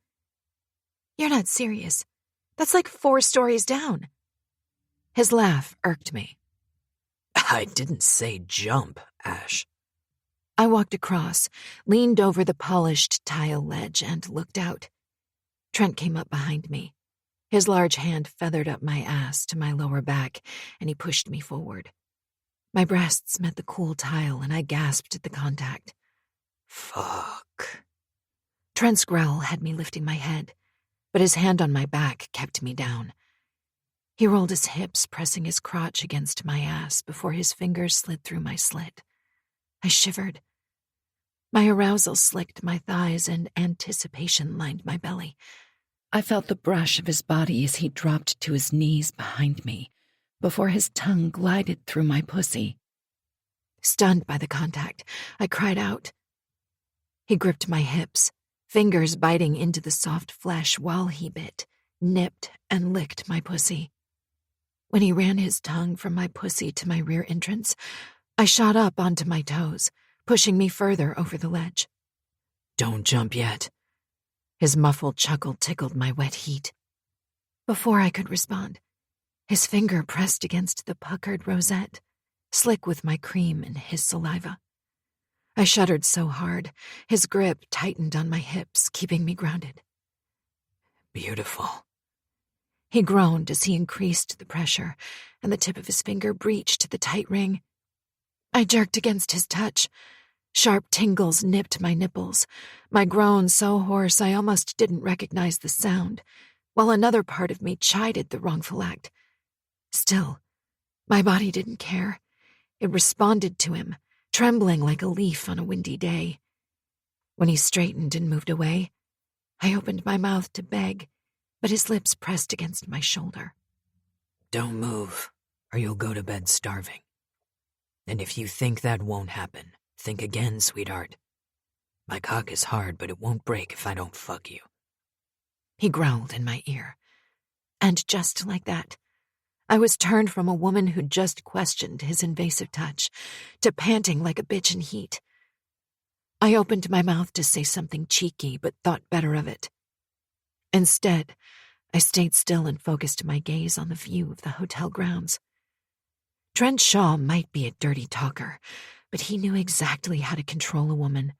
You're not serious. That's like 4 stories down. His laugh irked me. I didn't say jump, Ash. I walked across, leaned over the polished tile ledge, and looked out. Trent came up behind me. His large hand feathered up my ass to my lower back, and he pushed me forward. My breasts met the cool tile, and I gasped at the contact. Fuck. Trent's growl had me lifting my head, but his hand on my back kept me down. He rolled his hips, pressing his crotch against my ass before his fingers slid through my slit. I shivered. My arousal slicked my thighs and anticipation lined my belly. I felt the brush of his body as he dropped to his knees behind me before his tongue glided through my pussy. Stunned by the contact, I cried out. He gripped my hips, fingers biting into the soft flesh while he bit, nipped, and licked my pussy. When he ran his tongue from my pussy to my rear entrance, I shot up onto my toes, pushing me further over the ledge. Don't jump yet. His muffled chuckle tickled my wet heat. Before I could respond, his finger pressed against the puckered rosette, slick with my cream and his saliva. I shuddered so hard, his grip tightened on my hips, keeping me grounded. Beautiful. He groaned as he increased the pressure, and the tip of his finger breached the tight ring. I jerked against his touch. Sharp tingles nipped my nipples, my groan so hoarse I almost didn't recognize the sound, while another part of me chided the wrongful act. Still, my body didn't care. It responded to him, trembling like a leaf on a windy day. When he straightened and moved away, I opened my mouth to beg, but his lips pressed against my shoulder. Don't move, or you'll go to bed starving. And if you think that won't happen, think again, sweetheart. My cock is hard, but it won't break if I don't fuck you. He growled in my ear. And just like that, I was turned from a woman who'd just questioned his invasive touch to panting like a bitch in heat. I opened my mouth to say something cheeky, but thought better of it. Instead, I stayed still and focused my gaze on the view of the hotel grounds. Trent Shaw might be a dirty talker, but he knew exactly how to control a woman,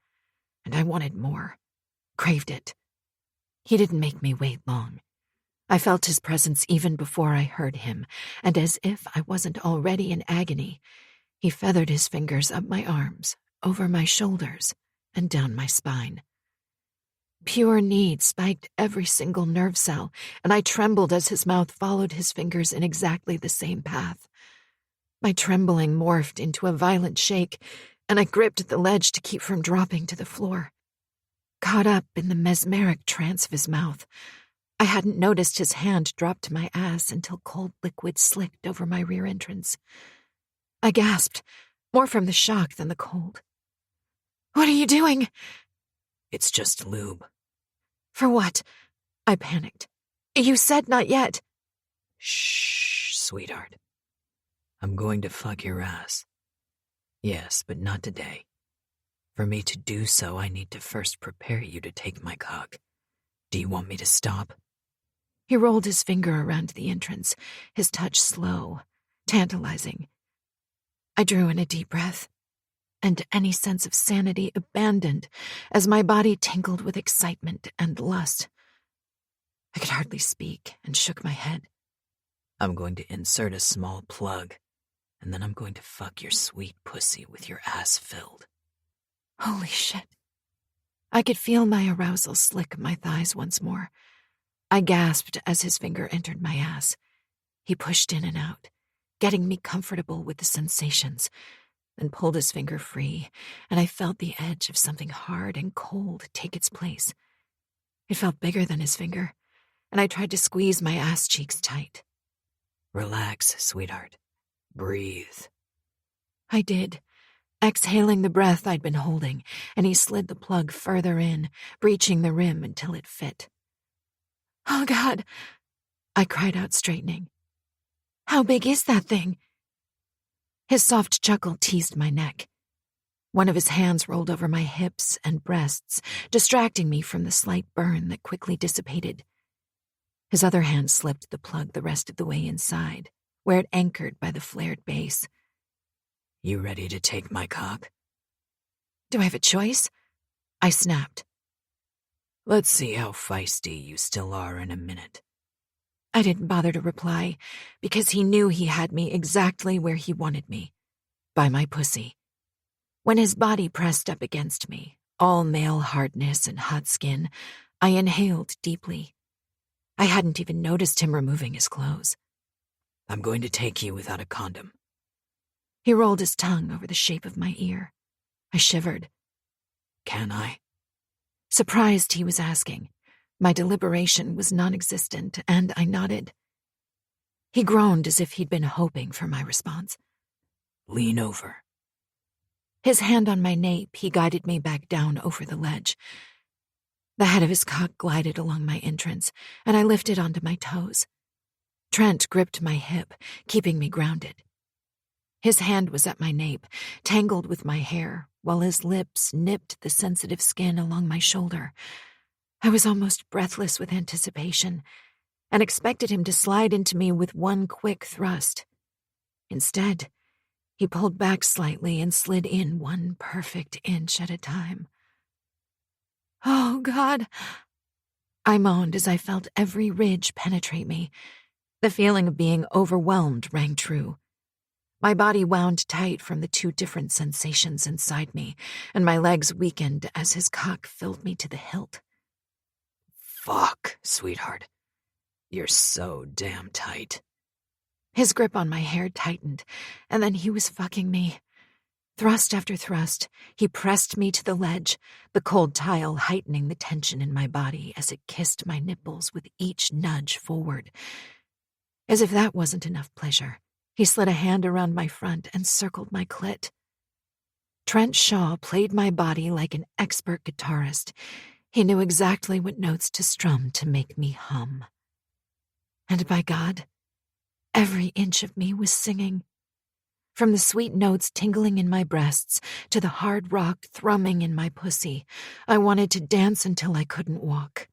and I wanted more, craved it. He didn't make me wait long. I felt his presence even before I heard him, and as if I wasn't already in agony, he feathered his fingers up my arms, over my shoulders, and down my spine. Pure need spiked every single nerve cell, and I trembled as his mouth followed his fingers in exactly the same path. My trembling morphed into a violent shake, and I gripped the ledge to keep from dropping to the floor. Caught up in the mesmeric trance of his mouth, I hadn't noticed his hand drop to my ass until cold liquid slicked over my rear entrance. I gasped, more from the shock than the cold. "What are you doing?" It's just lube. "For what?" I panicked. "You said not yet." Shh, sweetheart. I'm going to fuck your ass. Yes, but not today. For me to do so, I need to first prepare you to take my cock. Do you want me to stop? He rolled his finger around the entrance, his touch slow, tantalizing. I drew in a deep breath, and any sense of sanity abandoned as my body tingled with excitement and lust. I could hardly speak and shook my head. I'm going to insert a small plug, and then I'm going to fuck your sweet pussy with your ass filled. Holy shit. I could feel my arousal slick my thighs once more. I gasped as his finger entered my ass. He pushed in and out, getting me comfortable with the sensations, then pulled his finger free, and I felt the edge of something hard and cold take its place. It felt bigger than his finger, and I tried to squeeze my ass cheeks tight. Relax, sweetheart. Breathe. I did, exhaling the breath I'd been holding, and he slid the plug further in, breaching the rim until it fit. "Oh, God," I cried out, straightening. "How big is that thing?" His soft chuckle teased my neck. One of his hands rolled over my hips and breasts, distracting me from the slight burn that quickly dissipated. His other hand slipped the plug the rest of the way inside, where it anchored by the flared base. You ready to take my cock? "Do I have a choice?" I snapped. Let's see how feisty you still are in a minute. I didn't bother to reply, because he knew he had me exactly where he wanted me, by my pussy. When his body pressed up against me, all male hardness and hot skin, I inhaled deeply. I hadn't even noticed him removing his clothes. I'm going to take you without a condom. He rolled his tongue over the shape of my ear. I shivered. Can I? Surprised he was asking. My deliberation was non-existent, and I nodded. He groaned as if he'd been hoping for my response. Lean over. His hand on my nape, he guided me back down over the ledge. The head of his cock glided along my entrance, and I lifted onto my toes. Trent gripped my hip, keeping me grounded. His hand was at my nape, tangled with my hair, while his lips nipped the sensitive skin along my shoulder. I was almost breathless with anticipation, and expected him to slide into me with one quick thrust. Instead, he pulled back slightly and slid in one perfect inch at a time. "Oh, God," I moaned as I felt every ridge penetrate me. The feeling of being overwhelmed rang true. My body wound tight from the two different sensations inside me, and my legs weakened as his cock filled me to the hilt. Fuck, sweetheart. You're so damn tight. His grip on my hair tightened, and then he was fucking me. Thrust after thrust, he pressed me to the ledge, the cold tile heightening the tension in my body as it kissed my nipples with each nudge forward. As if that wasn't enough pleasure, he slid a hand around my front and circled my clit. Trent Shaw played my body like an expert guitarist. He knew exactly what notes to strum to make me hum. And by God, every inch of me was singing. From the sweet notes tingling in my breasts to the hard rock thrumming in my pussy, I wanted to dance until I couldn't walk.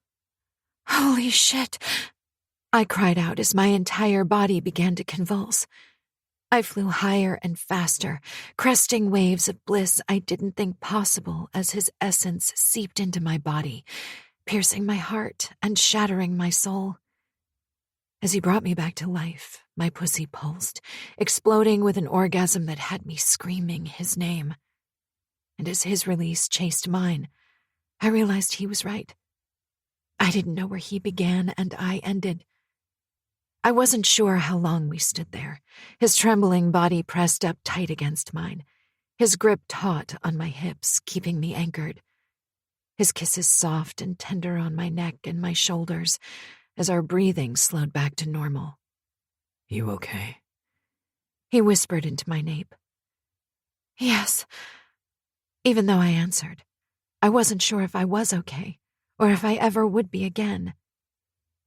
Holy shit! I cried out as my entire body began to convulse. I flew higher and faster, cresting waves of bliss I didn't think possible as his essence seeped into my body, piercing my heart and shattering my soul. As he brought me back to life, my pussy pulsed, exploding with an orgasm that had me screaming his name. And as his release chased mine, I realized he was right. I didn't know where he began and I ended. I wasn't sure how long we stood there, his trembling body pressed up tight against mine, his grip taut on my hips, keeping me anchored, his kisses soft and tender on my neck and my shoulders as our breathing slowed back to normal. You okay? He whispered into my nape. Yes. Even though I answered, I wasn't sure if I was okay, or if I ever would be again.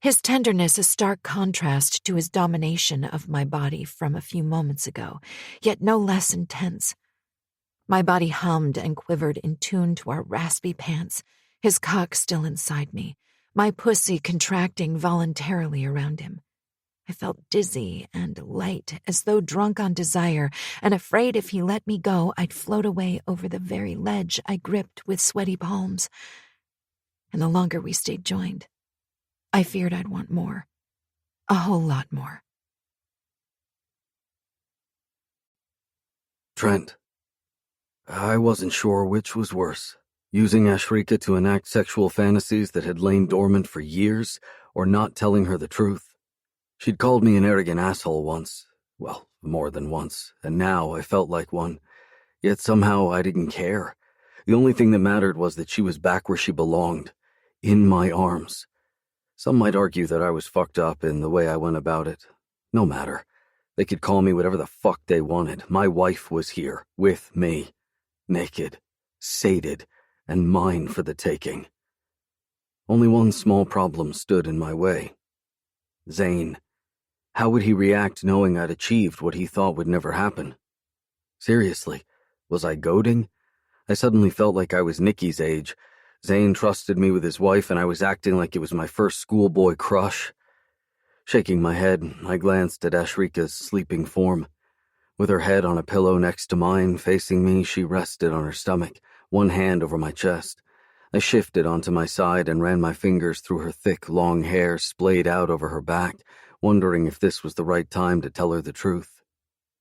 His tenderness a stark contrast to his domination of my body from a few moments ago, yet no less intense. My body hummed and quivered in tune to our raspy pants, his cock still inside me, my pussy contracting voluntarily around him. I felt dizzy and light, as though drunk on desire, and afraid if he let me go, I'd float away over the very ledge I gripped with sweaty palms. And the longer we stayed joined, I feared I'd want more. A whole lot more. Trent. I wasn't sure which was worse, using Ashrika to enact sexual fantasies that had lain dormant for years, or not telling her the truth. She'd called me an arrogant asshole once, well, more than once, and now I felt like one. Yet somehow I didn't care. The only thing that mattered was that she was back where she belonged, in my arms. Some might argue that I was fucked up in the way I went about it. No matter. They could call me whatever the fuck they wanted. My wife was here, with me. Naked, sated, and mine for the taking. Only one small problem stood in my way. Zane. How would he react knowing I'd achieved what he thought would never happen? Seriously, was I goading? I suddenly felt like I was Nikki's age. Zane trusted me with his wife, and I was acting like it was my first schoolboy crush. Shaking my head, I glanced at Ashrika's sleeping form. With her head on a pillow next to mine, facing me, she rested on her stomach, one hand over my chest. I shifted onto my side and ran my fingers through her thick, long hair splayed out over her back, wondering if this was the right time to tell her the truth.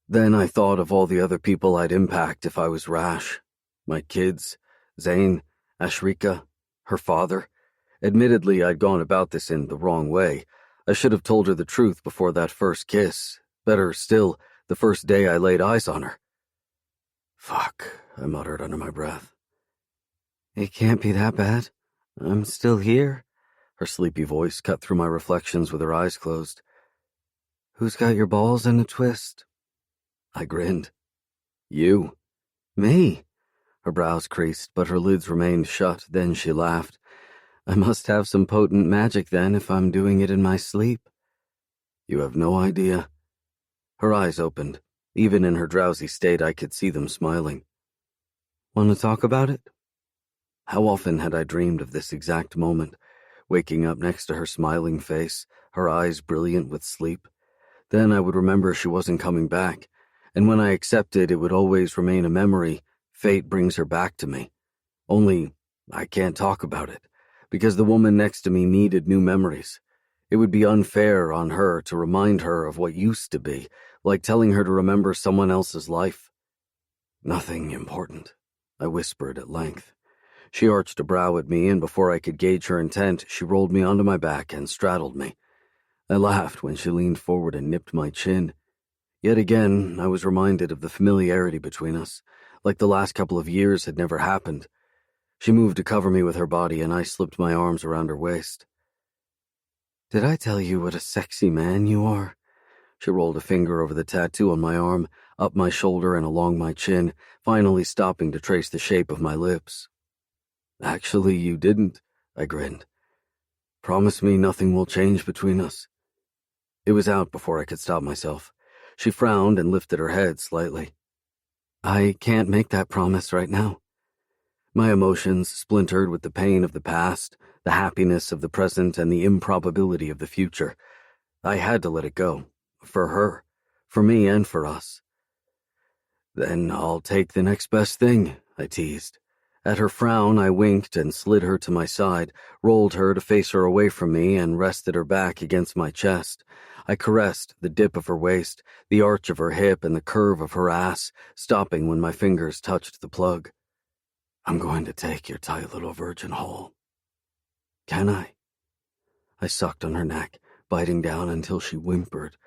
Then I thought of all the other people I'd impact if I was rash. My kids, Zane, Ashrika, her father. Admittedly, I'd gone about this in the wrong way. I should have told her the truth before that first kiss. Better still, the first day I laid eyes on her. Fuck, I muttered under my breath. It can't be that bad. I'm still here. Her sleepy voice cut through my reflections with her eyes closed. Who's got your balls in a twist? I grinned. You. Me? Her brows creased, but her lids remained shut. Then she laughed. I must have some potent magic then if I'm doing it in my sleep. You have no idea. Her eyes opened. Even in her drowsy state, I could see them smiling. Want to talk about it? How often had I dreamed of this exact moment, waking up next to her smiling face, her eyes brilliant with sleep. Then I would remember she wasn't coming back, and when I accepted it would always remain a memory. Fate brings her back to me. Only, I can't talk about it, because the woman next to me needed new memories. It would be unfair on her to remind her of what used to be, like telling her to remember someone else's life. Nothing important, I whispered at length. She arched a brow at me, and before I could gauge her intent, she rolled me onto my back and straddled me. I laughed when she leaned forward and nipped my chin. Yet again, I was reminded of the familiarity between us, like the last couple of years had never happened. She moved to cover me with her body, and I slipped my arms around her waist. Did I tell you what a sexy man you are? She rolled a finger over the tattoo on my arm, up my shoulder and along my chin, finally stopping to trace the shape of my lips. Actually, you didn't, I grinned. Promise me nothing will change between us. It was out before I could stop myself. She frowned and lifted her head slightly. I can't make that promise right now. My emotions splintered with the pain of the past, the happiness of the present, and the improbability of the future. I had to let it go. For her. For me and for us. Then I'll take the next best thing, I teased. At her frown, I winked and slid her to my side, rolled her to face her away from me, and rested her back against my chest. I caressed the dip of her waist, the arch of her hip, and the curve of her ass, stopping when my fingers touched the plug. I'm going to take your tight little virgin hole. Can I? I sucked on her neck, biting down until she whimpered.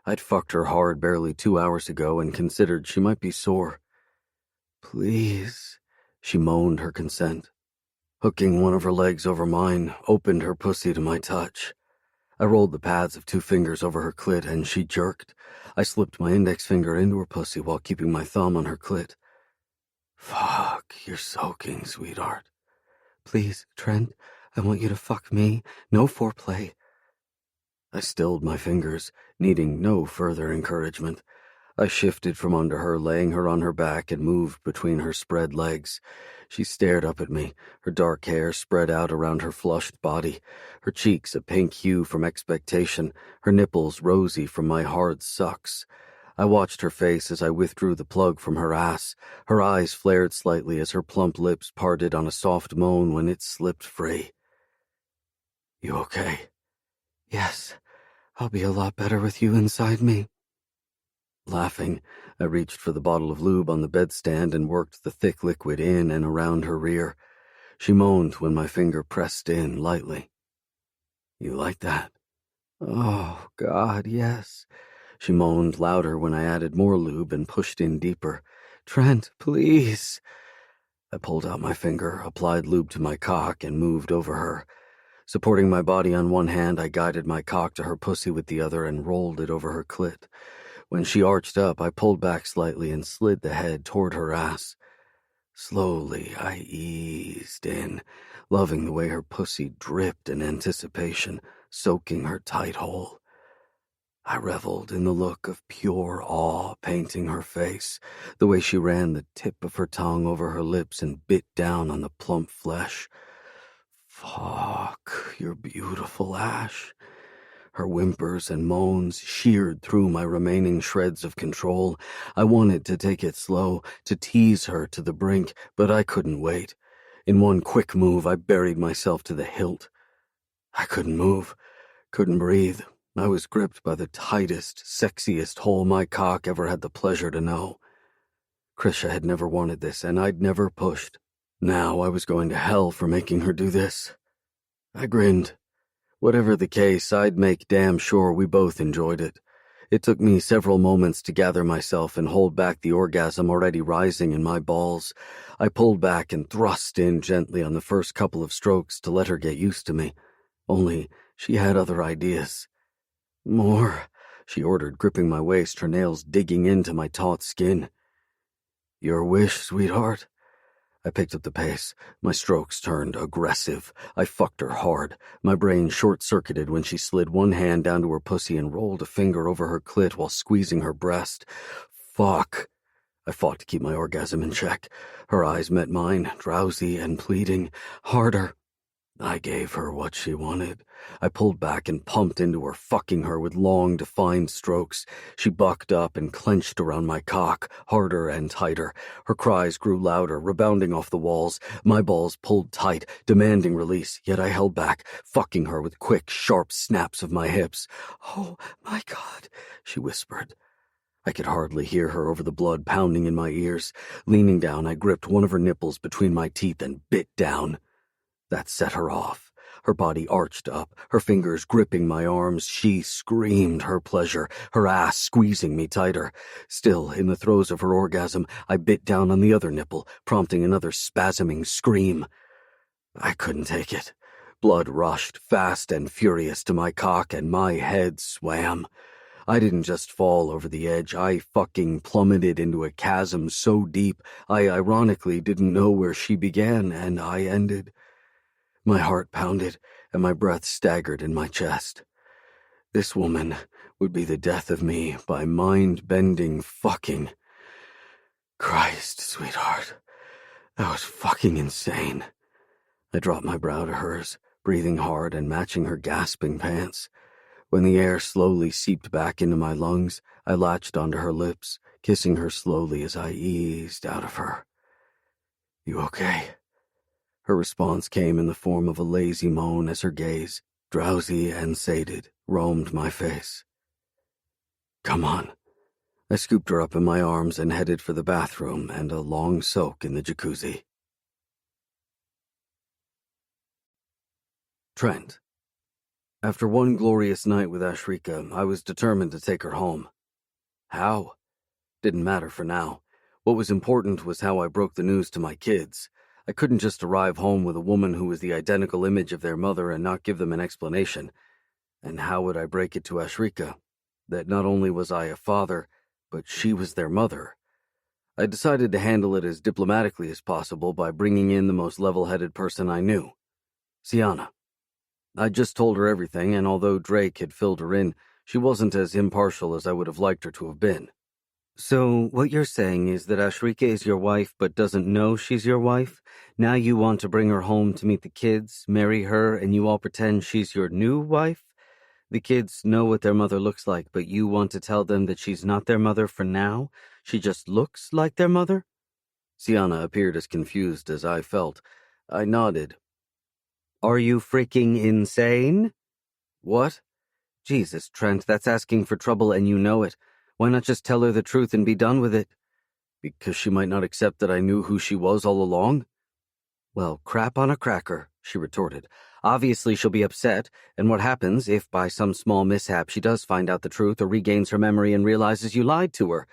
I'd fucked her hard barely 2 hours ago and considered she might be sore. Please, she moaned her consent. Hooking one of her legs over mine, opened her pussy to my touch. I rolled the pads of 2 fingers over her clit and she jerked. I slipped my index finger into her pussy while keeping my thumb on her clit. Fuck, you're soaking, sweetheart. Please, Trent, I want you to fuck me. No foreplay. I stilled my fingers, needing no further encouragement. I shifted from under her, laying her on her back, and moved between her spread legs. She stared up at me, her dark hair spread out around her flushed body, her cheeks a pink hue from expectation, her nipples rosy from my hard sucks. I watched her face as I withdrew the plug from her ass. Her eyes flared slightly as her plump lips parted on a soft moan when it slipped free. You okay? Yes, I'll be a lot better with you inside me. Laughing, I reached for the bottle of lube on the bedstand and worked the thick liquid in and around her rear. She moaned when my finger pressed in lightly. You like that? Oh, God, yes. She moaned louder when I added more lube and pushed in deeper. Trent, please. I pulled out my finger, applied lube to my cock, and moved over her. Supporting my body on one hand, I guided my cock to her pussy with the other and rolled it over her clit. When she arched up, I pulled back slightly and slid the head toward her ass. Slowly, I eased in, loving the way her pussy dripped in anticipation, soaking her tight hole. I reveled in the look of pure awe painting her face, the way she ran the tip of her tongue over her lips and bit down on the plump flesh. Fuck, you're beautiful, Ash. Her whimpers and moans sheared through my remaining shreds of control. I wanted to take it slow, to tease her to the brink, but I couldn't wait. In one quick move, I buried myself to the hilt. I couldn't move, couldn't breathe. I was gripped by the tightest, sexiest hole my cock ever had the pleasure to know. Krisha had never wanted this, and I'd never pushed. Now I was going to hell for making her do this. I grinned. Whatever the case, I'd make damn sure we both enjoyed it. It took me several moments to gather myself and hold back the orgasm already rising in my balls. I pulled back and thrust in gently on the first couple of strokes to let her get used to me. Only she had other ideas. More, she ordered, gripping my waist, her nails digging into my taut skin. Your wish, sweetheart? I picked up the pace. My strokes turned aggressive. I fucked her hard. My brain short-circuited when she slid one hand down to her pussy and rolled a finger over her clit while squeezing her breast. Fuck. I fought to keep my orgasm in check. Her eyes met mine, drowsy and pleading. Harder. I gave her what she wanted. I pulled back and pumped into her, fucking her with long, defined strokes. She bucked up and clenched around my cock, harder and tighter. Her cries grew louder, rebounding off the walls. My balls pulled tight, demanding release, yet I held back, fucking her with quick, sharp snaps of my hips. Oh, my God, she whispered. I could hardly hear her over the blood pounding in my ears. Leaning down, I gripped one of her nipples between my teeth and bit down. That set her off. Her body arched up, her fingers gripping my arms. She screamed her pleasure, her ass squeezing me tighter. Still, in the throes of her orgasm, I bit down on the other nipple, prompting another spasming scream. I couldn't take it. Blood rushed, fast and furious, to my cock, and my head swam. I didn't just fall over the edge, I fucking plummeted into a chasm so deep I ironically didn't know where she began and I ended. My heart pounded and my breath staggered in my chest. This woman would be the death of me by mind-bending fucking. Christ, sweetheart, that was fucking insane. I dropped my brow to hers, breathing hard and matching her gasping pants. When the air slowly seeped back into my lungs, I latched onto her lips, kissing her slowly as I eased out of her. You okay? Her response came in the form of a lazy moan as her gaze, drowsy and sated, roamed my face. Come on. I scooped her up in my arms and headed for the bathroom and a long soak in the jacuzzi. Trent. After one glorious night with Ashrika, I was determined to take her home. How? Didn't matter for now. What was important was how I broke the news to my kids. I couldn't just arrive home with a woman who was the identical image of their mother and not give them an explanation. And how would I break it to Ashrika? That not only was I a father, but she was their mother. I decided to handle it as diplomatically as possible by bringing in the most level-headed person I knew, Sienna. I just told her everything, and although Drake had filled her in, she wasn't as impartial as I would have liked her to have been. So, what you're saying is that Ashrika is your wife but doesn't know she's your wife? Now you want to bring her home to meet the kids, marry her, and you all pretend she's your new wife? The kids know what their mother looks like, but you want to tell them that she's not their mother for now? She just looks like their mother? Sienna appeared as confused as I felt. I nodded. Are you freaking insane? What? Jesus, Trent, that's asking for trouble and you know it. Why not just tell her the truth and be done with it? Because she might not accept that I knew who she was all along? Well, crap on a cracker, she retorted. Obviously she'll be upset, and what happens if by some small mishap she does find out the truth or regains her memory and realizes you lied to her?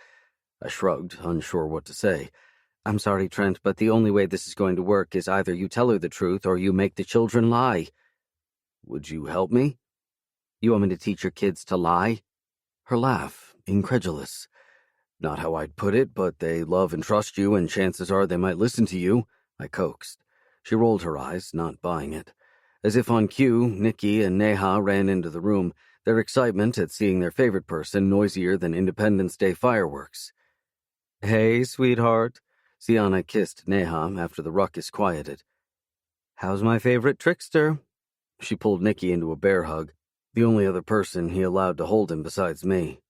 I shrugged, unsure what to say. I'm sorry, Trent, but the only way this is going to work is either you tell her the truth or you make the children lie. Would you help me? You want me to teach your kids to lie? Her laugh, incredulous. Not how I'd put it, but they love and trust you, and chances are they might listen to you, I coaxed. She rolled her eyes, not buying it. As if on cue, Nikki and Neha ran into the room, their excitement at seeing their favorite person noisier than Independence Day fireworks. Hey, sweetheart. Sienna kissed Neha after the ruckus quieted. How's my favorite trickster? She pulled Nikki into a bear hug, the only other person he allowed to hold him besides me.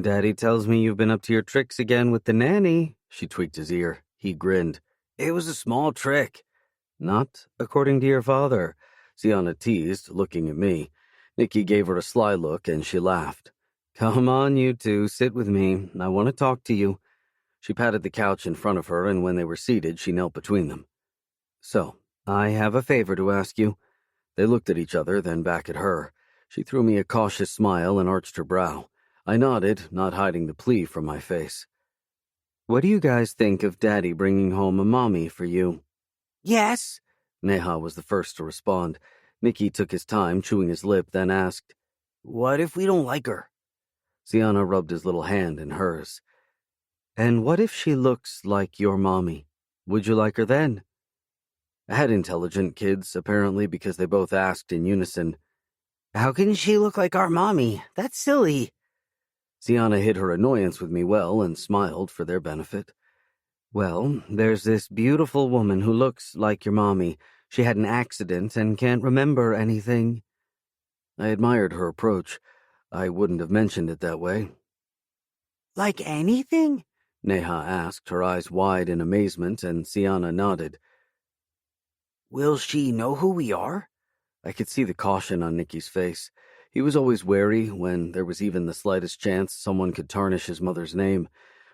Daddy tells me you've been up to your tricks again with the nanny. She tweaked his ear. He grinned. It was a small trick. Not according to your father, Sienna teased, looking at me. Nikki gave her a sly look and she laughed. Come on, you two, sit with me. I want to talk to you. She patted the couch in front of her, and when they were seated, she knelt between them. So, I have a favor to ask you. They looked at each other, then back at her. She threw me a cautious smile and arched her brow. I nodded, not hiding the plea from my face. What do you guys think of Daddy bringing home a mommy for you? Yes. Neha was the first to respond. Nikki took his time, chewing his lip, then asked, What if we don't like her? Sienna rubbed his little hand in hers. And what if she looks like your mommy? Would you like her then? I had intelligent kids, apparently, because they both asked in unison, How can she look like our mommy? That's silly. Sienna hid her annoyance with me well and smiled for their benefit. Well, there's this beautiful woman who looks like your mommy. She had an accident and can't remember anything. I admired her approach. I wouldn't have mentioned it that way. Like anything? Neha asked, her eyes wide in amazement, and Sienna nodded. Will she know who we are? I could see the caution on Nikki's face. He was always wary when there was even the slightest chance someone could tarnish his mother's name.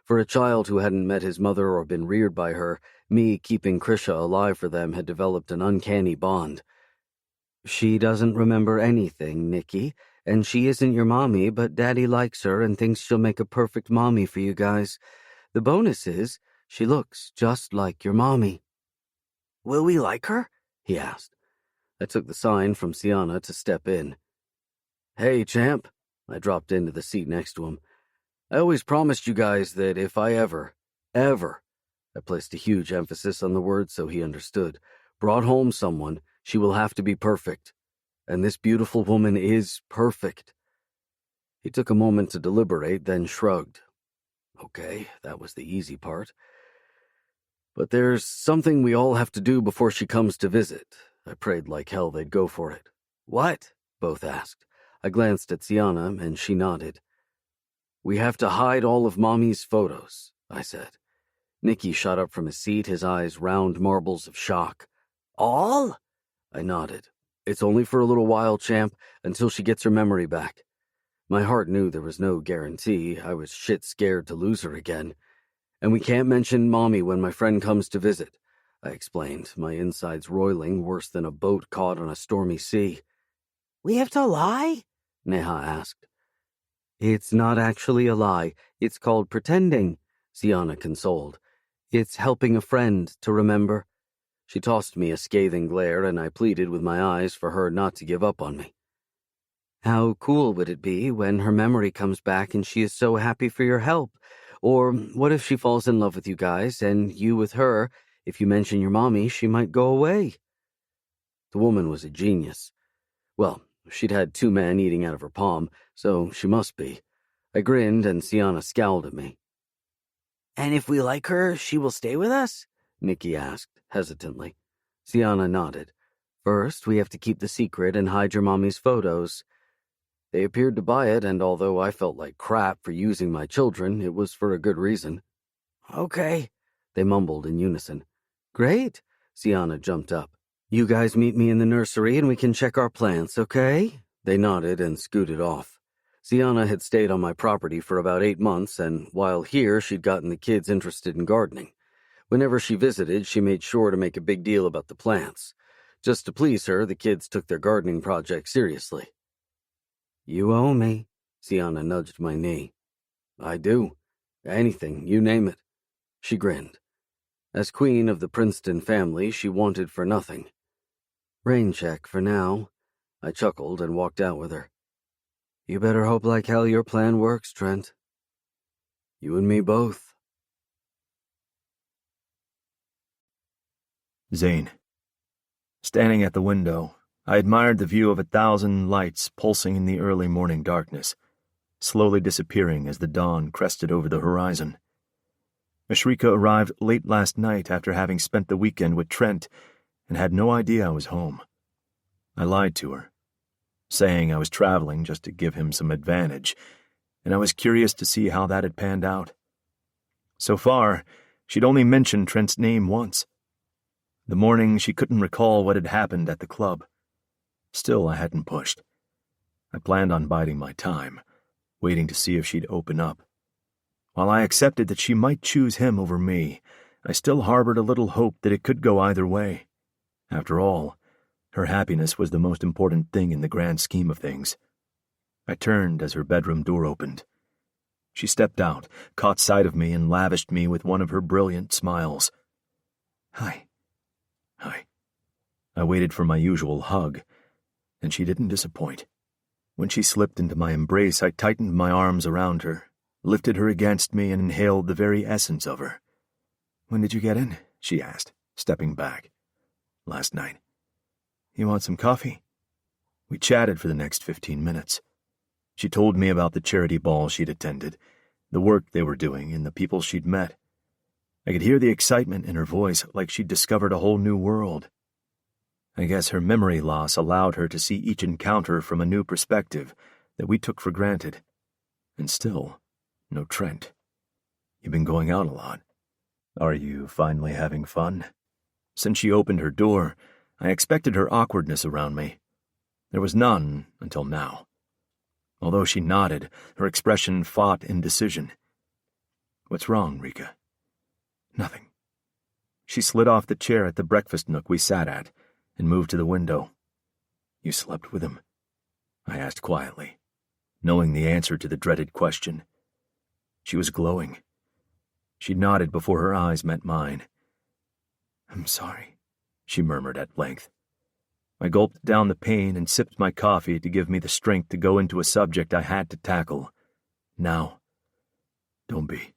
For a child who hadn't met his mother or been reared by her, me keeping Krisha alive for them had developed an uncanny bond. She doesn't remember anything, Nikki, and she isn't your mommy, but Daddy likes her and thinks she'll make a perfect mommy for you guys. The bonus is, she looks just like your mommy. Will we like her? He asked. I took the sign from Sienna to step in. Hey, champ. I dropped into the seat next to him. I always promised you guys that if I ever, I placed a huge emphasis on the word so he understood, brought home someone, she will have to be perfect. And this beautiful woman is perfect. He took a moment to deliberate, then shrugged. Okay, that was the easy part. But there's something we all have to do before she comes to visit. I prayed like hell they'd go for it. What? Both asked. I glanced at Sienna, and she nodded. We have to hide all of Mommy's photos, I said. Nicky shot up from his seat, his eyes round marbles of shock. All? I nodded. It's only for a little while, champ, until she gets her memory back. My heart knew there was no guarantee. I was shit scared to lose her again. And we can't mention Mommy when my friend comes to visit, I explained, my insides roiling worse than a boat caught on a stormy sea. We have to lie? Neha asked. It's not actually a lie. It's called pretending, Sienna consoled. It's helping a friend to remember. She tossed me a scathing glare, and I pleaded with my eyes for her not to give up on me. How cool would it be when her memory comes back and she is so happy for your help? Or what if she falls in love with you guys, and you with her? If you mention your mommy, she might go away. The woman was a genius. Well, she'd had 2 men eating out of her palm, so she must be. I grinned, and Sienna scowled at me. And if we like her, she will stay with us? Nicky asked, hesitantly. Sienna nodded. First, we have to keep the secret and hide your mommy's photos. They appeared to buy it, and although I felt like crap for using my children, it was for a good reason. Okay, they mumbled in unison. Great, Sienna jumped up. You guys meet me in the nursery and we can check our plants, okay? They nodded and scooted off. Sienna had stayed on my property for about 8 months, and while here, she'd gotten the kids interested in gardening. Whenever she visited, she made sure to make a big deal about the plants. Just to please her, the kids took their gardening project seriously. You owe me, Sienna nudged my knee. I do. Anything, you name it. She grinned. As queen of the Princeton family, she wanted for nothing. Rain check for now. I chuckled and walked out with her. You better hope like hell your plan works, Trent. You and me both. Zane. Standing at the window, I admired the view of 1,000 lights pulsing in the early morning darkness, slowly disappearing as the dawn crested over the horizon. Ashrika arrived late last night after having spent the weekend with Trent and had no idea I was home. I lied to her, saying I was traveling just to give him some advantage, and I was curious to see how that had panned out. So far, she'd only mentioned Trent's name once. The morning she couldn't recall what had happened at the club. Still, I hadn't pushed. I planned on biding my time, waiting to see if she'd open up. While I accepted that she might choose him over me, I still harbored a little hope that it could go either way. After all, her happiness was the most important thing in the grand scheme of things. I turned as her bedroom door opened. She stepped out, caught sight of me, and lavished me with one of her brilliant smiles. Hi. Hi. I waited for my usual hug, and she didn't disappoint. When she slipped into my embrace, I tightened my arms around her, lifted her against me, and inhaled the very essence of her. When did you get in? She asked, stepping back. Last night. You want some coffee? We chatted for the next 15 minutes. She told me about the charity ball she'd attended, the work they were doing, and the people she'd met. I could hear the excitement in her voice, like she'd discovered a whole new world. I guess her memory loss allowed her to see each encounter from a new perspective that we took for granted. And still, no Trent. You've been going out a lot. Are you finally having fun? Since she opened her door, I expected her awkwardness around me. There was none until now. Although she nodded, her expression fought indecision. What's wrong, Rika? Nothing. She slid off the chair at the breakfast nook we sat at and moved to the window. You slept with him? I asked quietly, knowing the answer to the dreaded question. She was glowing. She nodded before her eyes met mine. I'm sorry, she murmured at length. I gulped down the pain and sipped my coffee to give me the strength to go into a subject I had to tackle. Now. Don't be.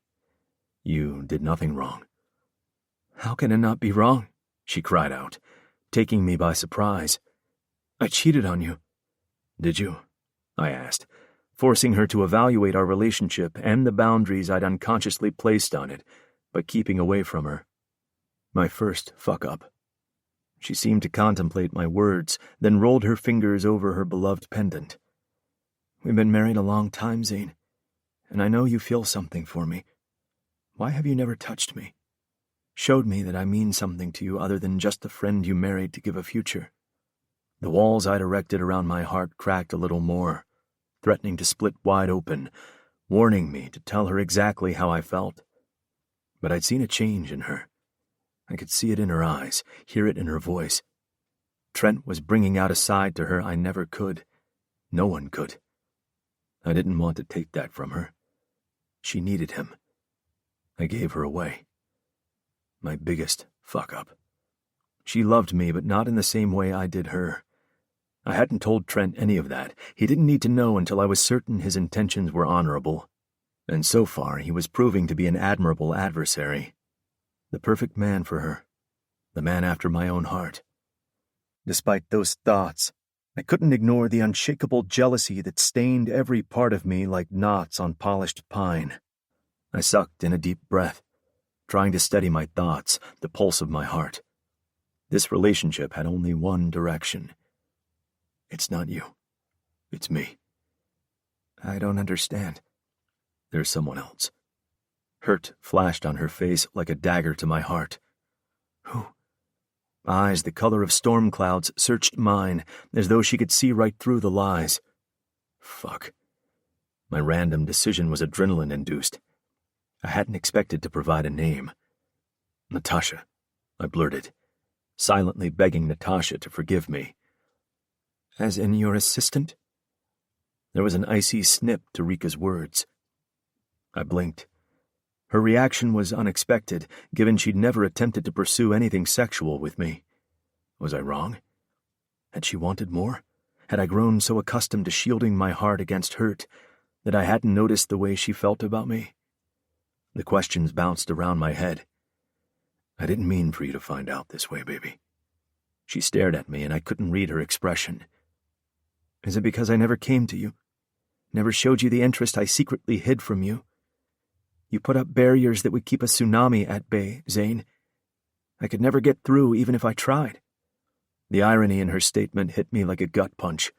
You did nothing wrong. How can it not be wrong? She cried out, taking me by surprise. I cheated on you. Did you? I asked, forcing her to evaluate our relationship and the boundaries I'd unconsciously placed on it by keeping away from her. My first fuck-up. She seemed to contemplate my words, then rolled her fingers over her beloved pendant. We've been married a long time, Zane, and I know you feel something for me. Why have you never touched me? Showed me that I mean something to you other than just the friend you married to give a future. The walls I'd erected around my heart cracked a little more, threatening to split wide open, warning me to tell her exactly how I felt. But I'd seen a change in her. I could see it in her eyes, hear it in her voice. Trent was bringing out a side to her I never could. No one could. I didn't want to take that from her. She needed him. I gave her away. My biggest fuck-up. She loved me, but not in the same way I did her. I hadn't told Trent any of that. He didn't need to know until I was certain his intentions were honorable. And so far, he was proving to be an admirable adversary. The perfect man for her. The man after my own heart. Despite those thoughts, I couldn't ignore the unshakable jealousy that stained every part of me like knots on polished pine. I sucked in a deep breath, trying to steady my thoughts, the pulse of my heart. This relationship had only one direction. It's not you. It's me. I don't understand. There's someone else. Hurt flashed on her face like a dagger to my heart. Who? Eyes the color of storm clouds searched mine, as though she could see right through the lies. Fuck. My random decision was adrenaline-induced. I hadn't expected to provide a name. Natasha, I blurted, silently begging Natasha to forgive me. As in your assistant? There was an icy snip to Rika's words. I blinked. Her reaction was unexpected, given she'd never attempted to pursue anything sexual with me. Was I wrong? Had she wanted more? Had I grown so accustomed to shielding my heart against hurt that I hadn't noticed the way she felt about me? The questions bounced around my head. I didn't mean for you to find out this way, baby. She stared at me, and I couldn't read her expression. Is it because I never came to you? Never showed you the interest I secretly hid from you? You put up barriers that would keep a tsunami at bay, Zane. I could never get through even if I tried. The irony in her statement hit me like a gut punch.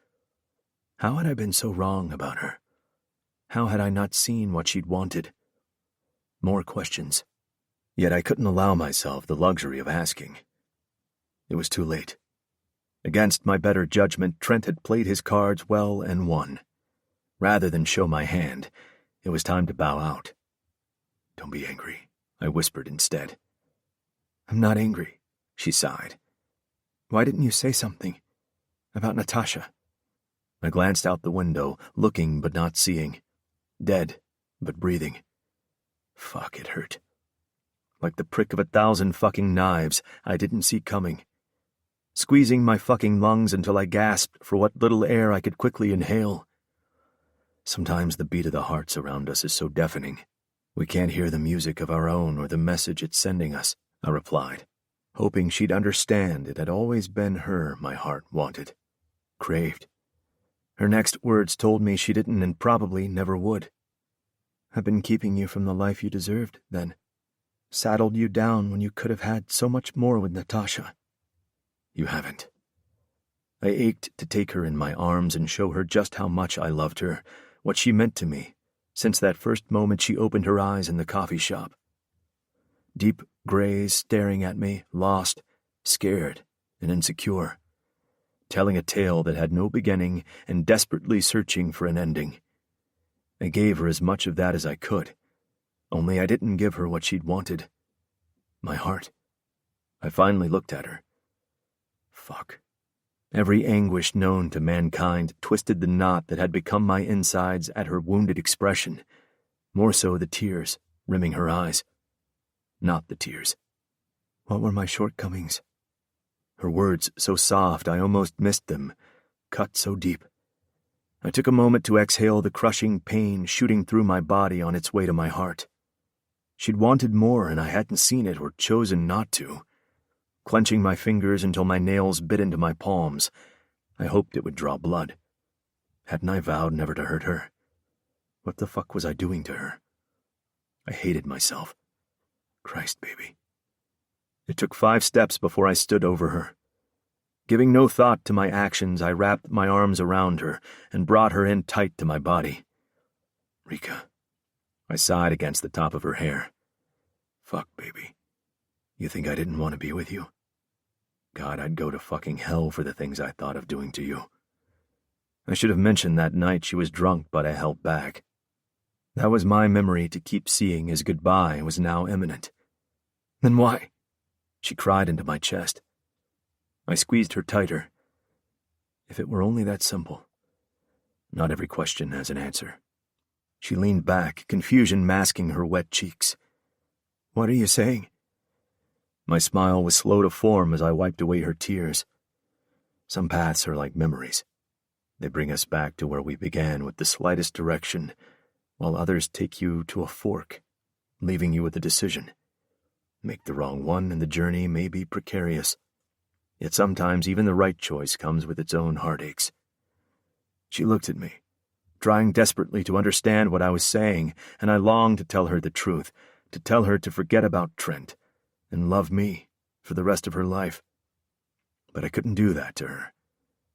How had I been so wrong about her? How had I not seen what she'd wanted? More questions. Yet I couldn't allow myself the luxury of asking. It was too late. Against my better judgment, Trent had played his cards well and won. Rather than show my hand, it was time to bow out. Don't be angry, I whispered instead. I'm not angry, she sighed. Why didn't you say something? About Natasha? I glanced out the window, looking but not seeing. Dead, but breathing. Fuck, it hurt. Like the prick of 1,000 fucking knives I didn't see coming. Squeezing my fucking lungs until I gasped for what little air I could quickly inhale. Sometimes the beat of the hearts around us is so deafening. We can't hear the music of our own or the message it's sending us, I replied, hoping she'd understand it had always been her my heart wanted, craved. Her next words told me she didn't and probably never would. I've been keeping you from the life you deserved, then. Saddled you down when you could have had so much more with Natasha. You haven't. I ached to take her in my arms and show her just how much I loved her, what she meant to me, since that first moment she opened her eyes in the coffee shop. Deep grays staring at me, lost, scared, and insecure, telling a tale that had no beginning and desperately searching for an ending. I gave her as much of that as I could, only I didn't give her what she'd wanted. My heart. I finally looked at her. Fuck. Every anguish known to mankind twisted the knot that had become my insides at her wounded expression, more so the tears rimming her eyes. Not the tears. What were my shortcomings? Her words so soft I almost missed them, cut so deep. I took a moment to exhale the crushing pain shooting through my body on its way to my heart. She'd wanted more and I hadn't seen it or chosen not to. Clenching my fingers until my nails bit into my palms, I hoped it would draw blood. Hadn't I vowed never to hurt her? What the fuck was I doing to her? I hated myself. Christ, baby. It took 5 steps before I stood over her. Giving no thought to my actions, I wrapped my arms around her and brought her in tight to my body. Rika. I sighed against the top of her hair. Fuck, baby. You think I didn't want to be with you? God, I'd go to fucking hell for the things I thought of doing to you. I should have mentioned that night she was drunk, but I held back. That was my memory to keep seeing as goodbye was now imminent. Then why? She cried into my chest. I squeezed her tighter. If it were only that simple. Not every question has an answer. She leaned back, confusion masking her wet cheeks. What are you saying? My smile was slow to form as I wiped away her tears. Some paths are like memories. They bring us back to where we began with the slightest direction, while others take you to a fork, leaving you with a decision. Make the wrong one and the journey may be precarious. Yet sometimes even the right choice comes with its own heartaches. She looked at me, trying desperately to understand what I was saying, and I longed to tell her the truth, to tell her to forget about Trent and love me for the rest of her life. But I couldn't do that to her.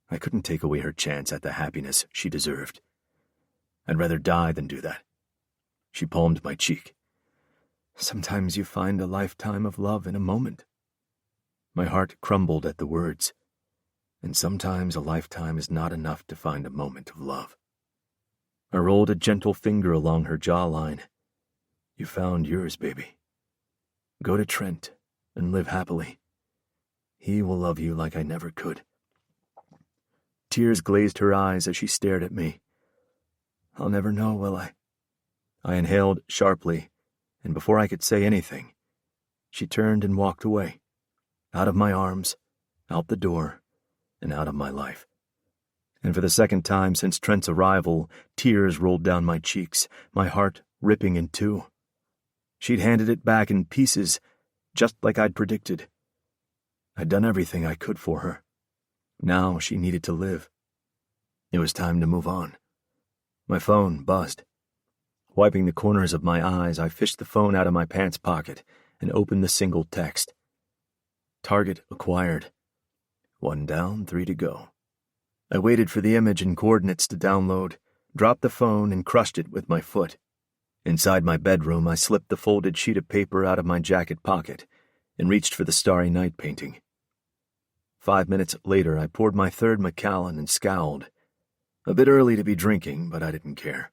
I couldn't take away her chance at the happiness she deserved. I'd rather die than do that. She palmed my cheek. Sometimes you find a lifetime of love in a moment. My heart crumbled at the words. And sometimes a lifetime is not enough to find a moment of love. I rolled a gentle finger along her jawline. You found yours, baby. Go to Trent and live happily. He will love you like I never could. Tears glazed her eyes as she stared at me. I'll never know, will I? I inhaled sharply, and before I could say anything, she turned and walked away. Out of my arms, out the door, and out of my life. And for the second time since Trent's arrival, tears rolled down my cheeks, my heart ripping in two. She'd handed it back in pieces, just like I'd predicted. I'd done everything I could for her. Now she needed to live. It was time to move on. My phone buzzed. Wiping the corners of my eyes, I fished the phone out of my pants pocket and opened the single text. Target acquired. 1 down, 3 to go. I waited for the image and coordinates to download, dropped the phone, and crushed it with my foot. Inside my bedroom, I slipped the folded sheet of paper out of my jacket pocket and reached for the Starry Night painting. 5 minutes later, I poured my third Macallan and scowled. A bit early to be drinking, but I didn't care.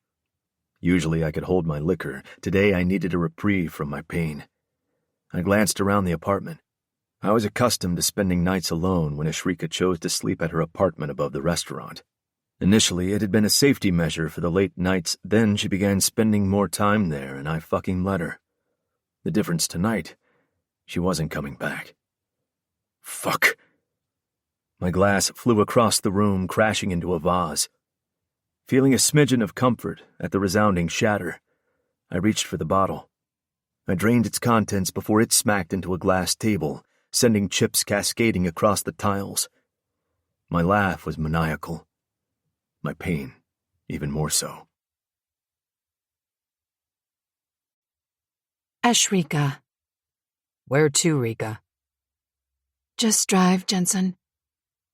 Usually I could hold my liquor. Today I needed a reprieve from my pain. I glanced around the apartment. I was accustomed to spending nights alone when Ashrika chose to sleep at her apartment above the restaurant. Initially, it had been a safety measure for the late nights, then she began spending more time there, and I fucking let her. The difference tonight, she wasn't coming back. Fuck. My glass flew across the room, crashing into a vase. Feeling a smidgen of comfort at the resounding shatter, I reached for the bottle. I drained its contents before it smacked into a glass table, sending chips cascading across the tiles. My laugh was maniacal. My pain, even more so. Ashrika. Where to, Rika? Just drive, Jensen.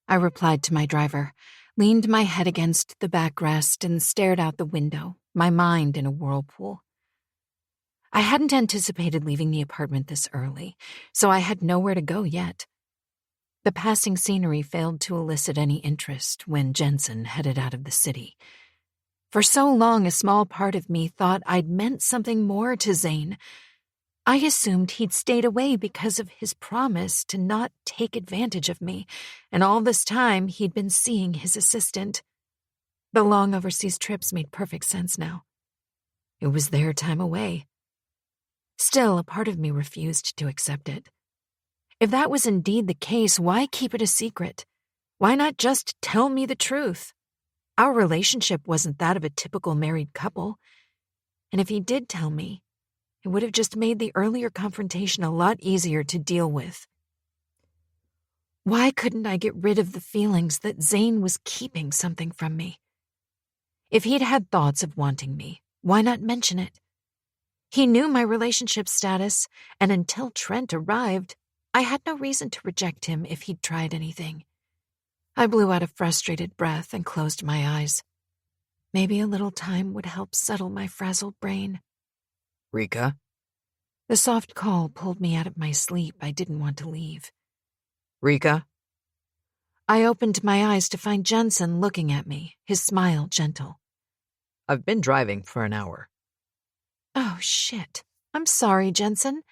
I replied to my driver, leaned my head against the backrest, and stared out the window, my mind in a whirlpool. I hadn't anticipated leaving the apartment this early, so I had nowhere to go yet. The passing scenery failed to elicit any interest when Jensen headed out of the city. For so long, a small part of me thought I'd meant something more to Zane. I assumed he'd stayed away because of his promise to not take advantage of me, and all this time he'd been seeing his assistant. The long overseas trips made perfect sense now. It was their time away. Still, a part of me refused to accept it. If that was indeed the case, why keep it a secret? Why not just tell me the truth? Our relationship wasn't that of a typical married couple. And if he did tell me, it would have just made the earlier confrontation a lot easier to deal with. Why couldn't I get rid of the feelings that Zane was keeping something from me? If he'd had thoughts of wanting me, why not mention it? He knew my relationship status, and until Trent arrived, I had no reason to reject him if he'd tried anything. I blew out a frustrated breath and closed my eyes. Maybe a little time would help settle my frazzled brain. Rika? The soft call pulled me out of my sleep I didn't want to leave. Rika? I opened my eyes to find Jensen looking at me, his smile gentle. I've been driving for an hour. Oh, shit. I'm sorry, Jensen.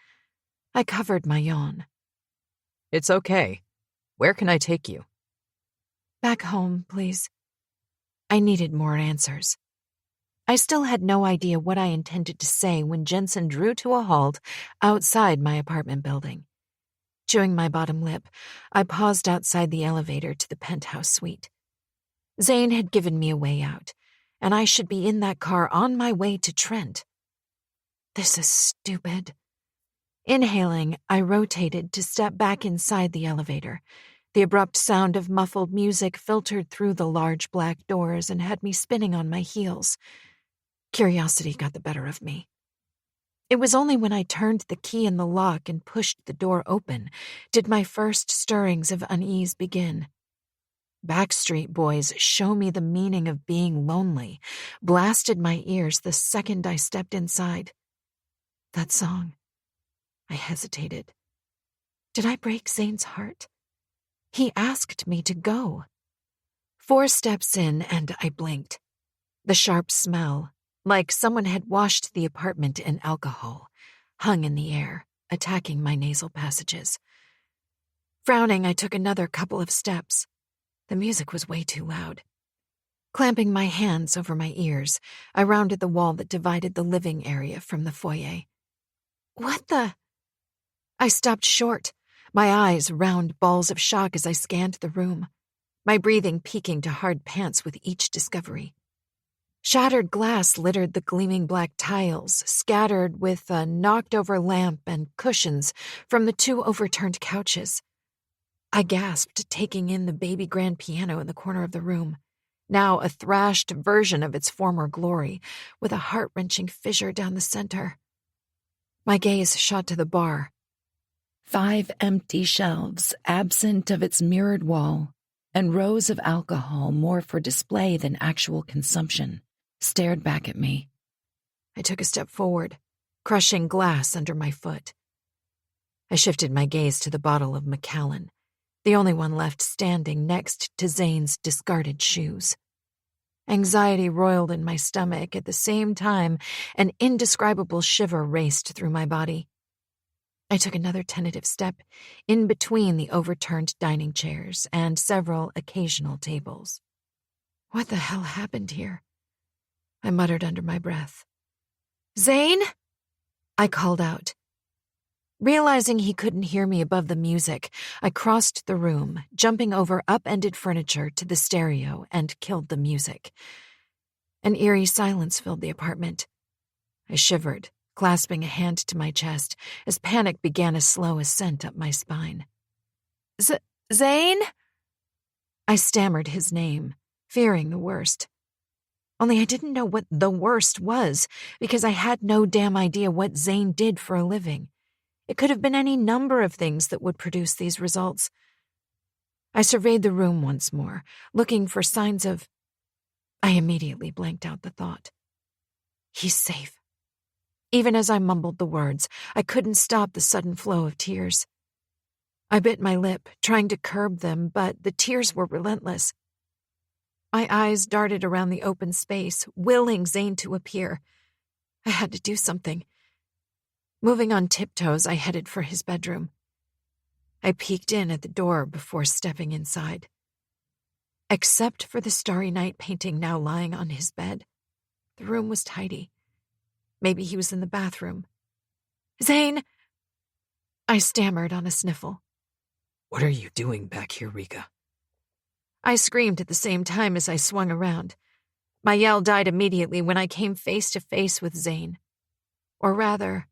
I covered my yawn. It's okay. Where can I take you? Back home, please. I needed more answers. I still had no idea what I intended to say when Jensen drew to a halt outside my apartment building. Chewing my bottom lip, I paused outside the elevator to the penthouse suite. Zane had given me a way out, and I should be in that car on my way to Trent. This is stupid. Inhaling, I rotated to step back inside the elevator. The abrupt sound of muffled music filtered through the large black doors and had me spinning on my heels. Curiosity got the better of me. It was only when I turned the key in the lock and pushed the door open did my first stirrings of unease begin. Backstreet Boys' Show Me the Meaning of Being Lonely blasted my ears the second I stepped inside. That song. I hesitated. Did I break Zane's heart? He asked me to go. 4 steps in and I blinked. The sharp smell, like someone had washed the apartment in alcohol, hung in the air, attacking my nasal passages. Frowning, I took another couple of steps. The music was way too loud. Clamping my hands over my ears, I rounded the wall that divided the living area from the foyer. What the? I stopped short, my eyes round balls of shock as I scanned the room, my breathing peaking to hard pants with each discovery. Shattered glass littered the gleaming black tiles, scattered with a knocked-over lamp and cushions from the 2 overturned couches. I gasped, taking in the baby grand piano in the corner of the room, now a thrashed version of its former glory, with a heart-wrenching fissure down the center. My gaze shot to the bar. 5 empty shelves, absent of its mirrored wall, and rows of alcohol more for display than actual consumption, stared back at me. I took a step forward, crushing glass under my foot. I shifted my gaze to the bottle of Macallan, the only one left standing next to Zane's discarded shoes. Anxiety roiled in my stomach at the same time an indescribable shiver raced through my body. I took another tentative step in between the overturned dining chairs and several occasional tables. What the hell happened here? I muttered under my breath. Zane? I called out. Realizing he couldn't hear me above the music, I crossed the room, jumping over upended furniture to the stereo and killed the music. An eerie silence filled the apartment. I shivered, clasping a hand to my chest as panic began a slow ascent up my spine. Zane? I stammered his name, fearing the worst. Only I didn't know what the worst was, because I had no damn idea what Zane did for a living. It could have been any number of things that would produce these results. I surveyed the room once more, looking for signs of... I immediately blanked out the thought. He's safe. Even as I mumbled the words, I couldn't stop the sudden flow of tears. I bit my lip, trying to curb them, but the tears were relentless. My eyes darted around the open space, willing Zane to appear. I had to do something. Moving on tiptoes, I headed for his bedroom. I peeked in at the door before stepping inside. Except for the Starry Night painting now lying on his bed, the room was tidy. Maybe he was in the bathroom. Zane! I stammered on a sniffle. What are you doing back here, Rika? I screamed at the same time as I swung around. My yell died immediately when I came face to face with Zane. Or rather,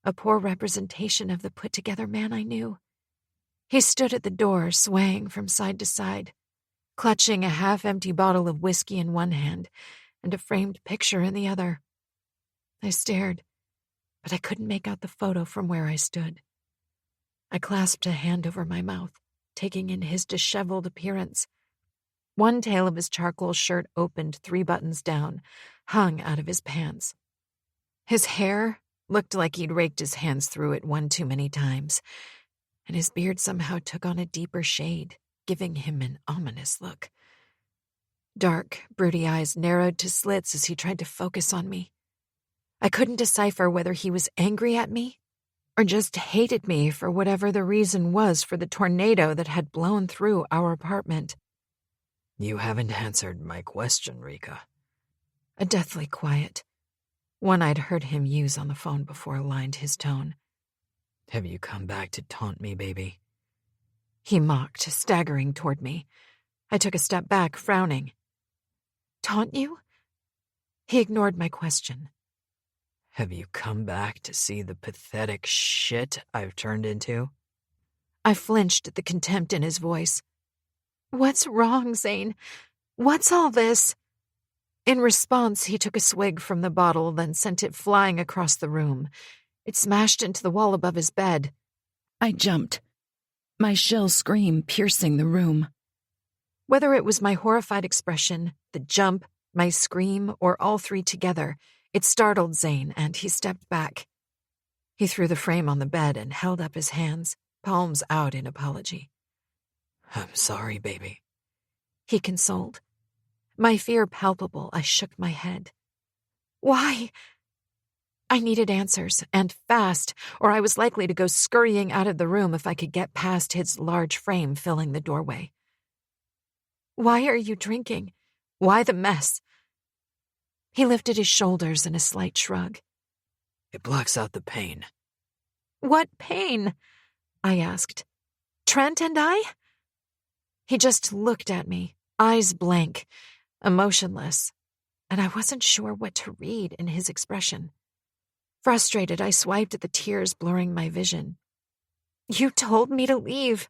a poor representation of the put-together man I knew. He stood at the door, swaying from side to side, clutching a half-empty bottle of whiskey in one hand and a framed picture in the other. I stared, but I couldn't make out the photo from where I stood. I clasped a hand over my mouth, taking in his disheveled appearance. One tail of his charcoal shirt opened 3 buttons down, hung out of his pants. His hair looked like he'd raked his hands through it one too many times, and his beard somehow took on a deeper shade, giving him an ominous look. Dark, broody eyes narrowed to slits as he tried to focus on me. I couldn't decipher whether he was angry at me or just hated me for whatever the reason was for the tornado that had blown through our apartment. You haven't answered my question, Rika. A deathly quiet, one I'd heard him use on the phone before, lined his tone. Have you come back to taunt me, baby? He mocked, staggering toward me. I took a step back, frowning. Taunt you? He ignored my question. Have you come back to see the pathetic shit I've turned into? I flinched at the contempt in his voice. What's wrong, Zane? What's all this? In response, he took a swig from the bottle, then sent it flying across the room. It smashed into the wall above his bed. I jumped, my shrill scream piercing the room. Whether it was my horrified expression, the jump, my scream, or all 3 together, it startled Zane, and he stepped back. He threw the frame on the bed and held up his hands, palms out in apology. I'm sorry, baby. He consoled. My fear palpable, I shook my head. Why? I needed answers, and fast, or I was likely to go scurrying out of the room if I could get past his large frame filling the doorway. Why are you drinking? Why the mess? He lifted his shoulders in a slight shrug. It blocks out the pain. What pain? I asked. Trent and I? He just looked at me, eyes blank, emotionless, and I wasn't sure what to read in his expression. Frustrated, I swiped at the tears blurring my vision. You told me to leave,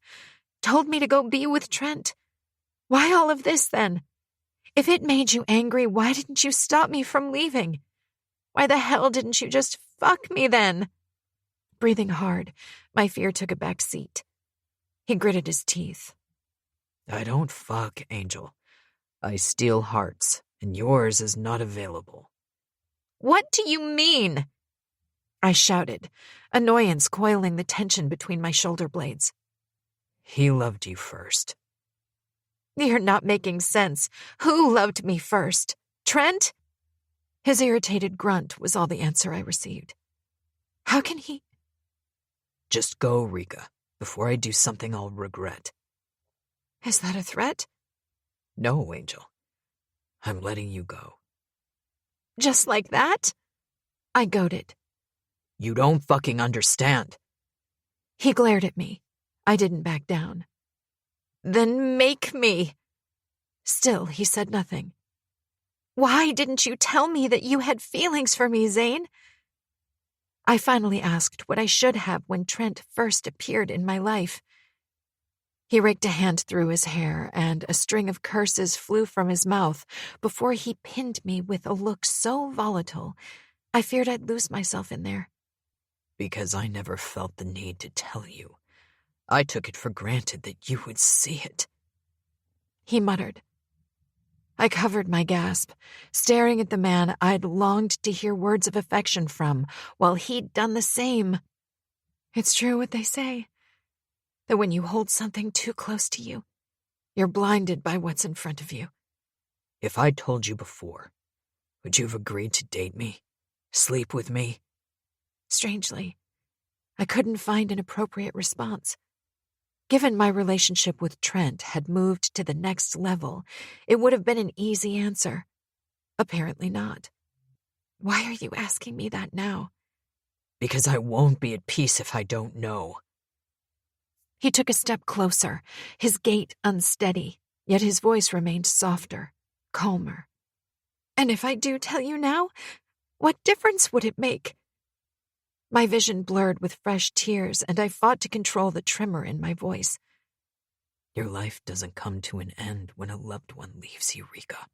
told me to go be with Trent. Why all of this, then? If it made you angry, why didn't you stop me from leaving? Why the hell didn't you just fuck me then? Breathing hard, my fear took a back seat. He gritted his teeth. I don't fuck, Angel. I steal hearts, and yours is not available. What do you mean? I shouted, annoyance coiling the tension between my shoulder blades. He loved you first. You're not making sense. Who loved me first? Trent? His irritated grunt was all the answer I received. How can he? Just go, Rika, before I do something I'll regret. Is that a threat? No, Angel. I'm letting you go. Just like that? I goaded. You don't fucking understand. He glared at me. I didn't back down. Then make me. Still, he said nothing. Why didn't you tell me that you had feelings for me, Zane? I finally asked what I should have when Trent first appeared in my life. He raked a hand through his hair, and a string of curses flew from his mouth before he pinned me with a look so volatile, I feared I'd lose myself in there. Because I never felt the need to tell you. I took it for granted that you would see it. He muttered. I covered my gasp, staring at the man I'd longed to hear words of affection from, while he'd done the same. It's true what they say, that when you hold something too close to you, you're blinded by what's in front of you. If I'd told you before, would you have agreed to date me? Sleep with me? Strangely, I couldn't find an appropriate response. Given my relationship with Trent had moved to the next level, it would have been an easy answer. Apparently not. Why are you asking me that now? Because I won't be at peace if I don't know. He took a step closer, his gait unsteady, yet his voice remained softer, calmer. "And if I do tell you now, what difference would it make?" My vision blurred with fresh tears, and I fought to control the tremor in my voice. Your life doesn't come to an end when a loved one leaves you, Rika.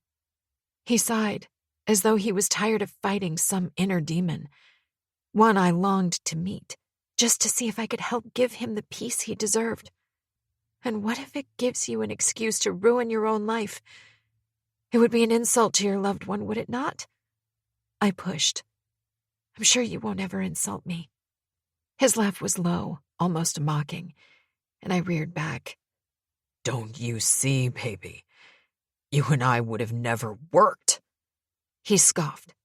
He sighed, as though he was tired of fighting some inner demon, one I longed to meet, just to see if I could help give him the peace he deserved. And what if it gives you an excuse to ruin your own life? It would be an insult to your loved one, would it not? I pushed. "I'm sure you won't ever insult me." His laugh was low, almost mocking, and I reared back. Don't you see, baby? You and I would have never worked. He scoffed.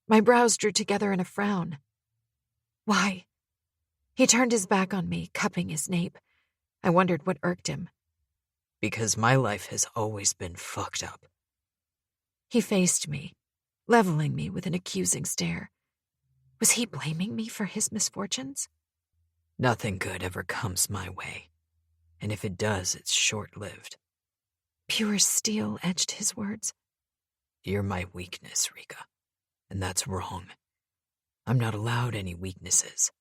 My brows drew together in a frown. "Why?" He turned his back on me, cupping his nape. I wondered what irked him. Because my life has always been fucked up. He faced me, leveling me with an accusing stare. Was he blaming me for his misfortunes? Nothing good ever comes my way, and if it does, it's short-lived. Pure steel edged his words. You're my weakness, Rika, and that's wrong. I'm not allowed any weaknesses.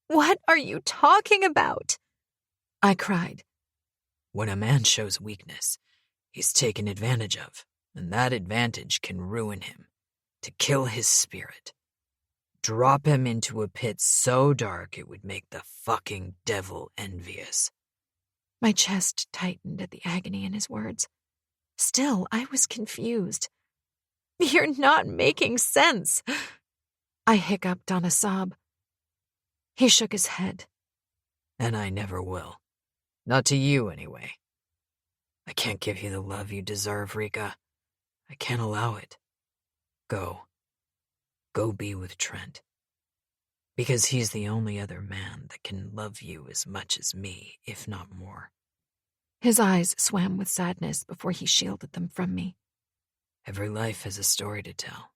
"What are you talking about?" I cried. When a man shows weakness, he's taken advantage of, and that advantage can ruin him, to kill his spirit. Drop him into a pit so dark it would make the fucking devil envious. My chest tightened at the agony in his words. Still, I was confused. "You're not making sense." I hiccuped on a sob. He shook his head. And I never will. Not to you, anyway. I can't give you the love you deserve, Rika. I can't allow it. Go. Go be with Trent. Because he's the only other man that can love you as much as me, if not more. His eyes swam with sadness before he shielded them from me. Every life has a story to tell.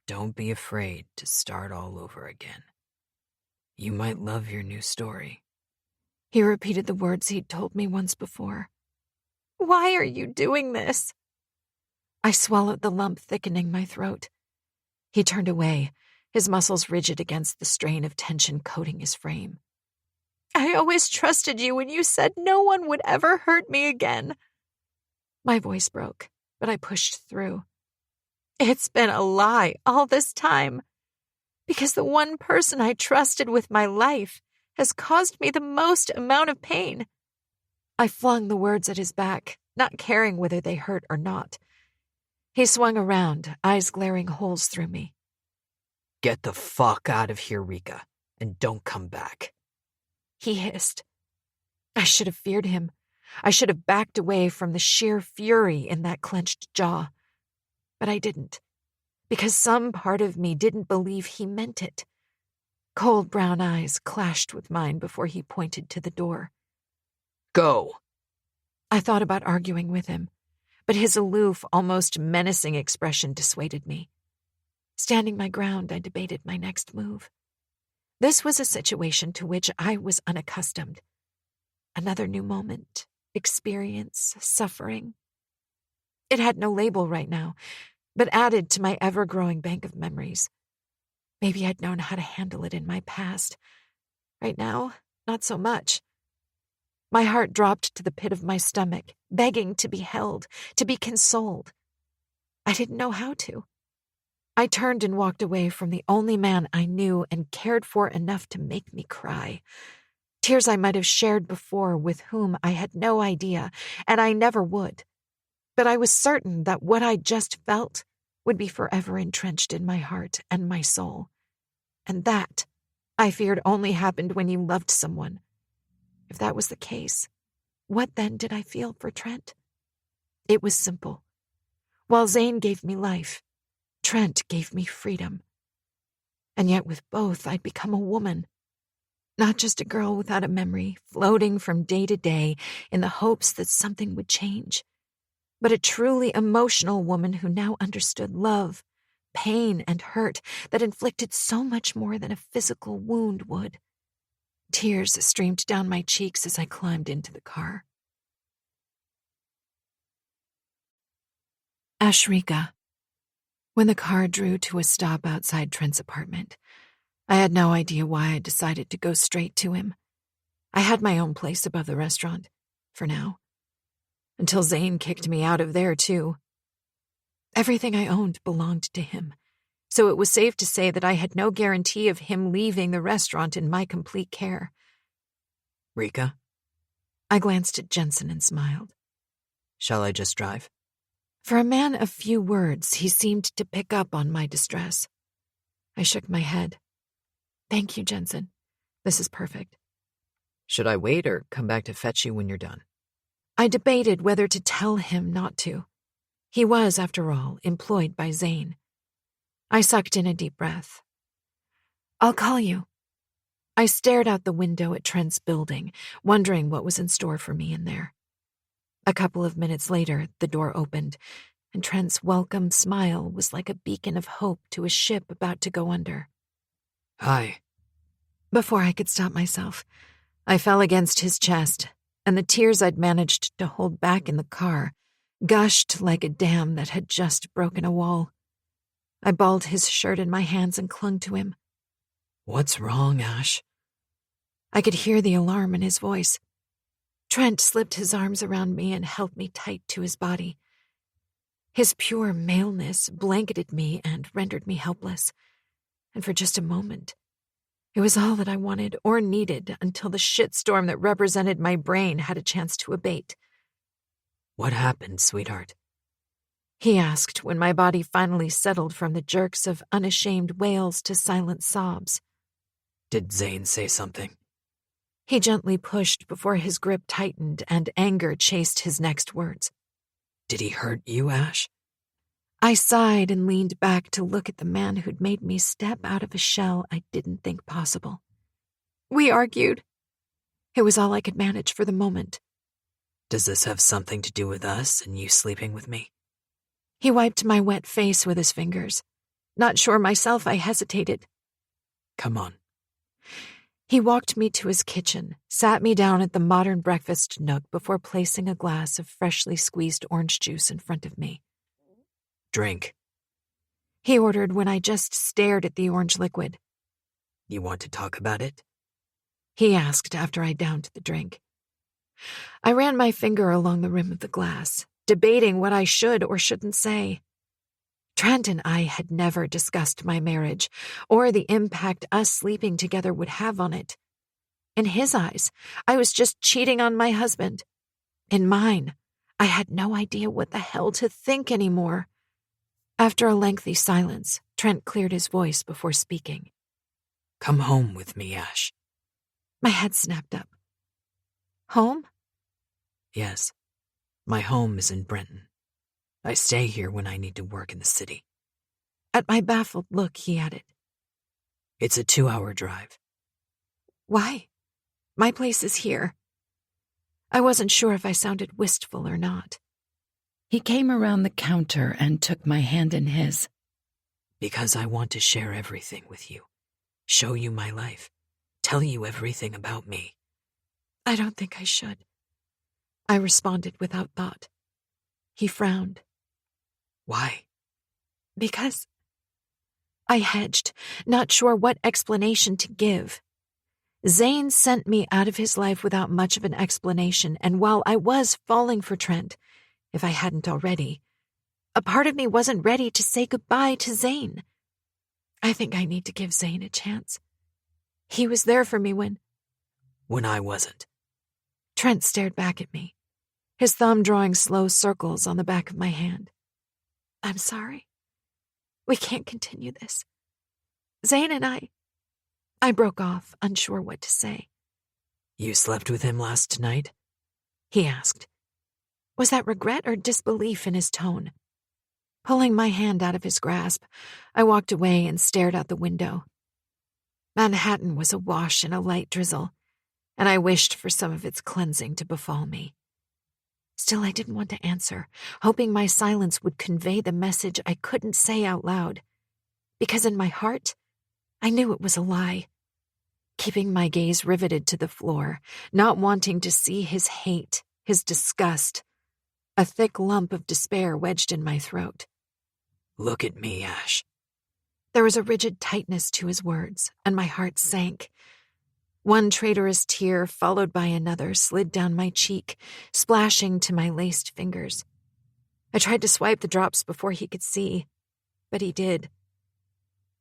Don't be afraid to start all over again. You might love your new story. He repeated the words he'd told me once before. "Why are you doing this?" I swallowed the lump thickening my throat. He turned away, his muscles rigid against the strain of tension coating his frame. "I always trusted you when you said no one would ever hurt me again." My voice broke, but I pushed through. "It's been a lie all this time. Because the one person I trusted with my life has caused me the most amount of pain." I flung the words at his back, not caring whether they hurt or not. He swung around, eyes glaring holes through me. Get the fuck out of here, Rika, and don't come back. He hissed. I should have feared him. I should have backed away from the sheer fury in that clenched jaw. But I didn't, because some part of me didn't believe he meant it. Cold brown eyes clashed with mine before he pointed to the door. Go. I thought about arguing with him, but his aloof, almost menacing expression dissuaded me. Standing my ground, I debated my next move. This was a situation to which I was unaccustomed. Another new moment, experience, suffering. It had no label right now, but added to my ever-growing bank of memories. Maybe I'd known how to handle it in my past. Right now, not so much. My heart dropped to the pit of my stomach, begging to be held, to be consoled. I didn't know how to. I turned and walked away from the only man I knew and cared for enough to make me cry. Tears I might have shared before with whom I had no idea, and I never would. But I was certain that what I just felt would be forever entrenched in my heart and my soul. And that, I feared, only happened when you loved someone. If that was the case, what then did I feel for Trent? It was simple. While Zane gave me life, Trent gave me freedom. And yet with both, I'd become a woman. Not just a girl without a memory, floating from day to day in the hopes that something would change, but a truly emotional woman who now understood love, pain, and hurt that inflicted so much more than a physical wound would. Tears streamed down my cheeks as I climbed into the car. Ashrika. When the car drew to a stop outside Trent's apartment, I had no idea why I decided to go straight to him. I had my own place above the restaurant, for now. Until Zane kicked me out of there, too. Everything I owned belonged to him, so it was safe to say that I had no guarantee of him leaving the restaurant in my complete care. Rika? I glanced at Jensen and smiled. Shall I just drive? For a man of few words, he seemed to pick up on my distress. I shook my head. Thank you, Jensen. This is perfect. Should I wait or come back to fetch you when you're done? I debated whether to tell him not to. He was, after all, employed by Zane. I sucked in a deep breath. I'll call you. I stared out the window at Trent's building, wondering what was in store for me in there. A couple of minutes later, the door opened, and Trent's welcome smile was like a beacon of hope to a ship about to go under. Hi. Before I could stop myself, I fell against his chest, and the tears I'd managed to hold back in the car gushed like a dam that had just broken a wall. I balled his shirt in my hands and clung to him. What's wrong, Ash? I could hear the alarm in his voice. Trent slipped his arms around me and held me tight to his body. His pure maleness blanketed me and rendered me helpless. And for just a moment, it was all that I wanted or needed until the shitstorm that represented my brain had a chance to abate. What happened, sweetheart? He asked when my body finally settled from the jerks of unashamed wails to silent sobs. Did Zane say something? He gently pushed before his grip tightened and anger chased his next words. Did he hurt you, Ash? I sighed and leaned back to look at the man who'd made me step out of a shell I didn't think possible. We argued. It was all I could manage for the moment. Does this have something to do with us and you sleeping with me? He wiped my wet face with his fingers. Not sure myself, I hesitated. Come on. He walked me to his kitchen, sat me down at the modern breakfast nook before placing a glass of freshly squeezed orange juice in front of me. Drink. He ordered when I just stared at the orange liquid. You want to talk about it? He asked after I downed the drink. I ran my finger along the rim of the glass, debating what I should or shouldn't say. Trent and I had never discussed my marriage or the impact us sleeping together would have on it. In his eyes, I was just cheating on my husband. In mine, I had no idea what the hell to think anymore. After a lengthy silence, Trent cleared his voice before speaking. Come home with me, Ash. My head snapped up. Home? Yes. My home is in Brenton. I stay here when I need to work in the city. At my baffled look, he added. It's a 2-hour drive. Why? My place is here. I wasn't sure if I sounded wistful or not. He came around the counter and took my hand in his. Because I want to share everything with you. Show you my life. Tell you everything about me. I don't think I should. I responded without thought. He frowned. Why? Because I hedged, not sure what explanation to give. Zane sent me out of his life without much of an explanation, and while I was falling for Trent, if I hadn't already, a part of me wasn't ready to say goodbye to Zane. I think I need to give Zane a chance. He was there for me when I wasn't. Trent stared back at me, his thumb drawing slow circles on the back of my hand. I'm sorry. We can't continue this. Zane and I broke off, unsure what to say. You slept with him last night? He asked. Was that regret or disbelief in his tone? Pulling my hand out of his grasp, I walked away and stared out the window. Manhattan was awash in a light drizzle, and I wished for some of its cleansing to befall me. Still, I didn't want to answer, hoping my silence would convey the message I couldn't say out loud, because in my heart, I knew it was a lie. keeping my gaze riveted to the floor, not wanting to see his hate, his disgust, a thick lump of despair wedged in my throat. Look at me, Ash. There was a rigid tightness to his words, and my heart sank. One traitorous tear, followed by another, slid down my cheek, splashing to my laced fingers. I tried to swipe the drops before he could see, but he did.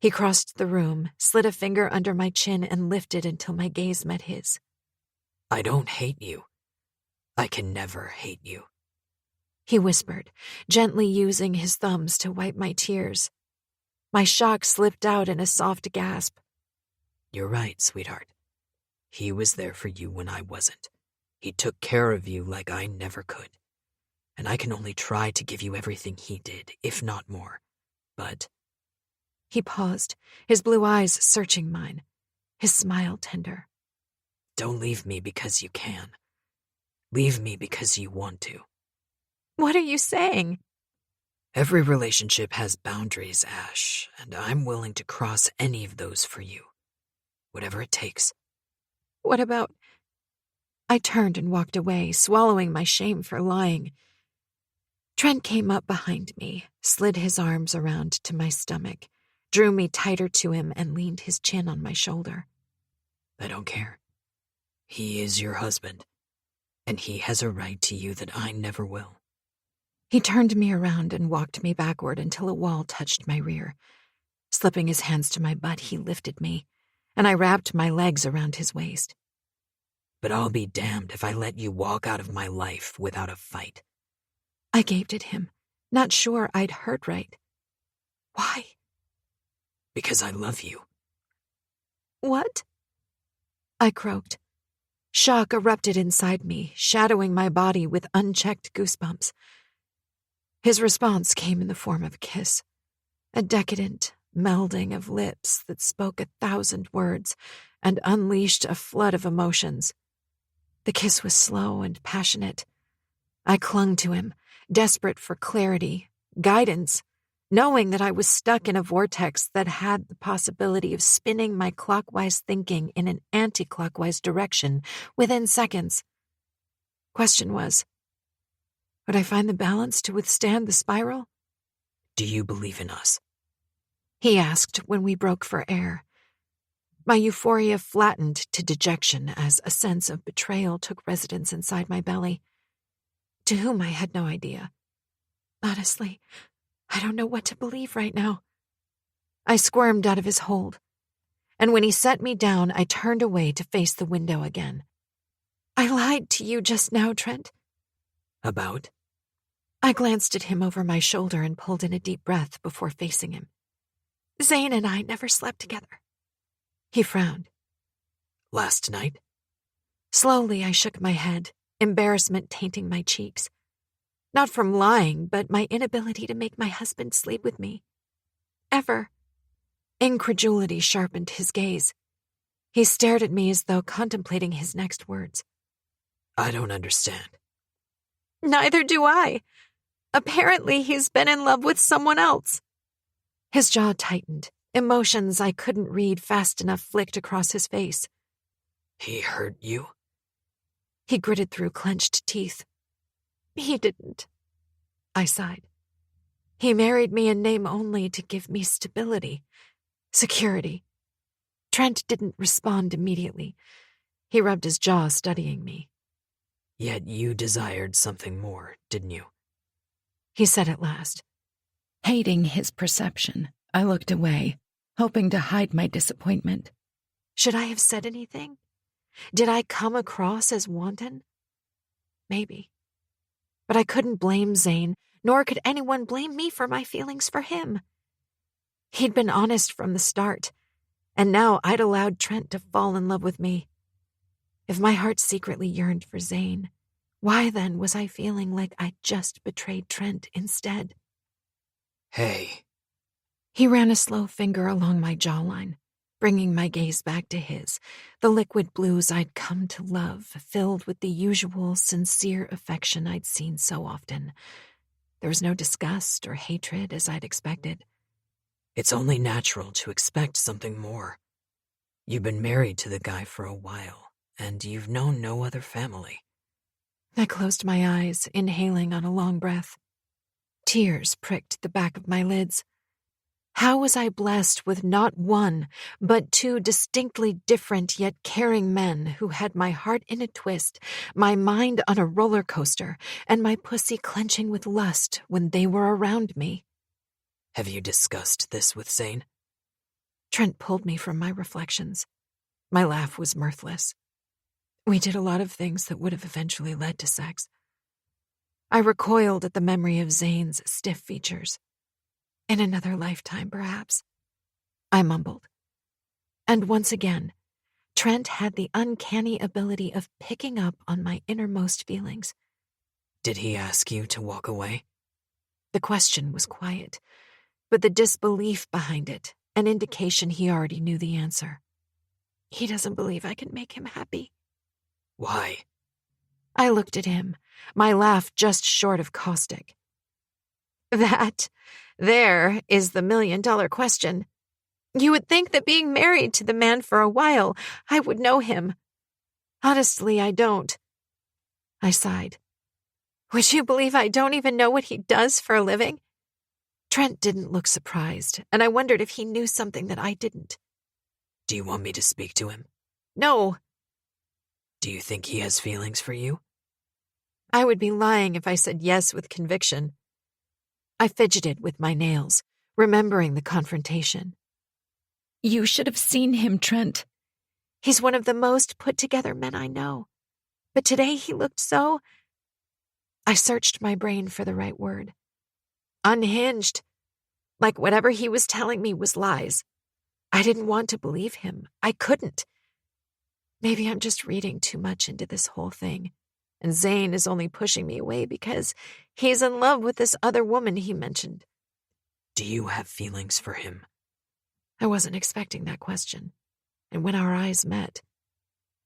He crossed the room, slid a finger under my chin, and lifted until my gaze met his. I don't hate you. I can never hate you. He whispered, gently using his thumbs to wipe my tears. My shock slipped out in a soft gasp. You're right, sweetheart. He was there for you when I wasn't. He took care of you like I never could. And I can only try to give you everything he did, if not more. But... He paused, his blue eyes searching mine, his smile tender. Don't leave me because you can. Leave me because you want to. What are you saying? Every relationship has boundaries, Ash, and I'm willing to cross any of those for you. Whatever it takes. What about... I turned and walked away, swallowing my shame for lying. Trent came up behind me, slid his arms around to my stomach, drew me tighter to him, and leaned his chin on my shoulder. I don't care. He is your husband, and he has a right to you that I never will. He turned me around and walked me backward until a wall touched my rear. Slipping his hands to my butt, he lifted me, and I wrapped my legs around his waist. But I'll be damned if I let you walk out of my life without a fight. I gaped at him, not sure I'd heard right. Why? Because I love you. What? I croaked. Shock erupted inside me, shadowing my body with unchecked goosebumps. His response came in the form of a kiss, a decadent melding of lips that spoke 1,000 words and unleashed a flood of emotions. The kiss was slow and passionate. I clung to him, desperate for clarity, guidance, knowing that I was stuck in a vortex that had the possibility of spinning my clockwise thinking in an anti-clockwise direction within seconds. Question was, would I find the balance to withstand the spiral? Do you believe in us? He asked when we broke for air. My euphoria flattened to dejection as a sense of betrayal took residence inside my belly. To whom I had no idea. Honestly, I don't know what to believe right now. I squirmed out of his hold, and when he set me down, I turned away to face the window again. I lied to you just now, Trent. About? I glanced at him over my shoulder and pulled in a deep breath before facing him. Zane and I never slept together. He frowned. Last night? Slowly, I shook my head, embarrassment tainting my cheeks. Not from lying, but my inability to make my husband sleep with me. Ever. Incredulity sharpened his gaze. He stared at me as though contemplating his next words. I don't understand. Neither do I. Apparently, he's been in love with someone else. His jaw tightened. Emotions I couldn't read fast enough flicked across his face. He hurt you? He gritted through clenched teeth. He didn't. I sighed. He married me in name only to give me stability, security. Trent didn't respond immediately. He rubbed his jaw, studying me. Yet you desired something more, didn't you? He said at last. Hating his perception, I looked away, hoping to hide my disappointment. Should I have said anything? Did I come across as wanton? Maybe. But I couldn't blame Zane, nor could anyone blame me for my feelings for him. He'd been honest from the start, and now I'd allowed Trent to fall in love with me. If my heart secretly yearned for Zane, why then was I feeling like I'd just betrayed Trent instead? Hey. He ran a slow finger along my jawline, bringing my gaze back to his, the liquid blues I'd come to love, filled with the usual sincere affection I'd seen so often. There was no disgust or hatred as I'd expected. It's only natural to expect something more. You've been married to the guy for a while, and you've known no other family. I closed my eyes, inhaling on a long breath. Tears pricked the back of my lids. How was I blessed with not one, but two distinctly different yet caring men who had my heart in a twist, my mind on a roller coaster, and my pussy clenching with lust when they were around me? Have you discussed this with Zane? Trent pulled me from my reflections. My laugh was mirthless. We did a lot of things that would have eventually led to sex. I recoiled at the memory of Zane's stiff features. In another lifetime, perhaps, I mumbled. And once again, Trent had the uncanny ability of picking up on my innermost feelings. Did he ask you to walk away? The question was quiet, but the disbelief behind it, an indication he already knew the answer. He doesn't believe I can make him happy. Why? I looked at him, my laugh just short of caustic. That, there, is the million-dollar question. You would think that being married to the man for a while, I would know him. Honestly, I don't. I sighed. Would you believe I don't even know what he does for a living? Trent didn't look surprised, and I wondered if he knew something that I didn't. Do you want me to speak to him? No. Do you think he has feelings for you? I would be lying if I said yes with conviction. I fidgeted with my nails, remembering the confrontation. You should have seen him, Trent. He's one of the most put-together men I know. But today he looked so... I searched my brain for the right word. Unhinged. Like whatever he was telling me was lies. I didn't want to believe him. I couldn't. Maybe I'm just reading too much into this whole thing, and Zane is only pushing me away because he's in love with this other woman he mentioned. Do you have feelings for him? I wasn't expecting that question, and when our eyes met,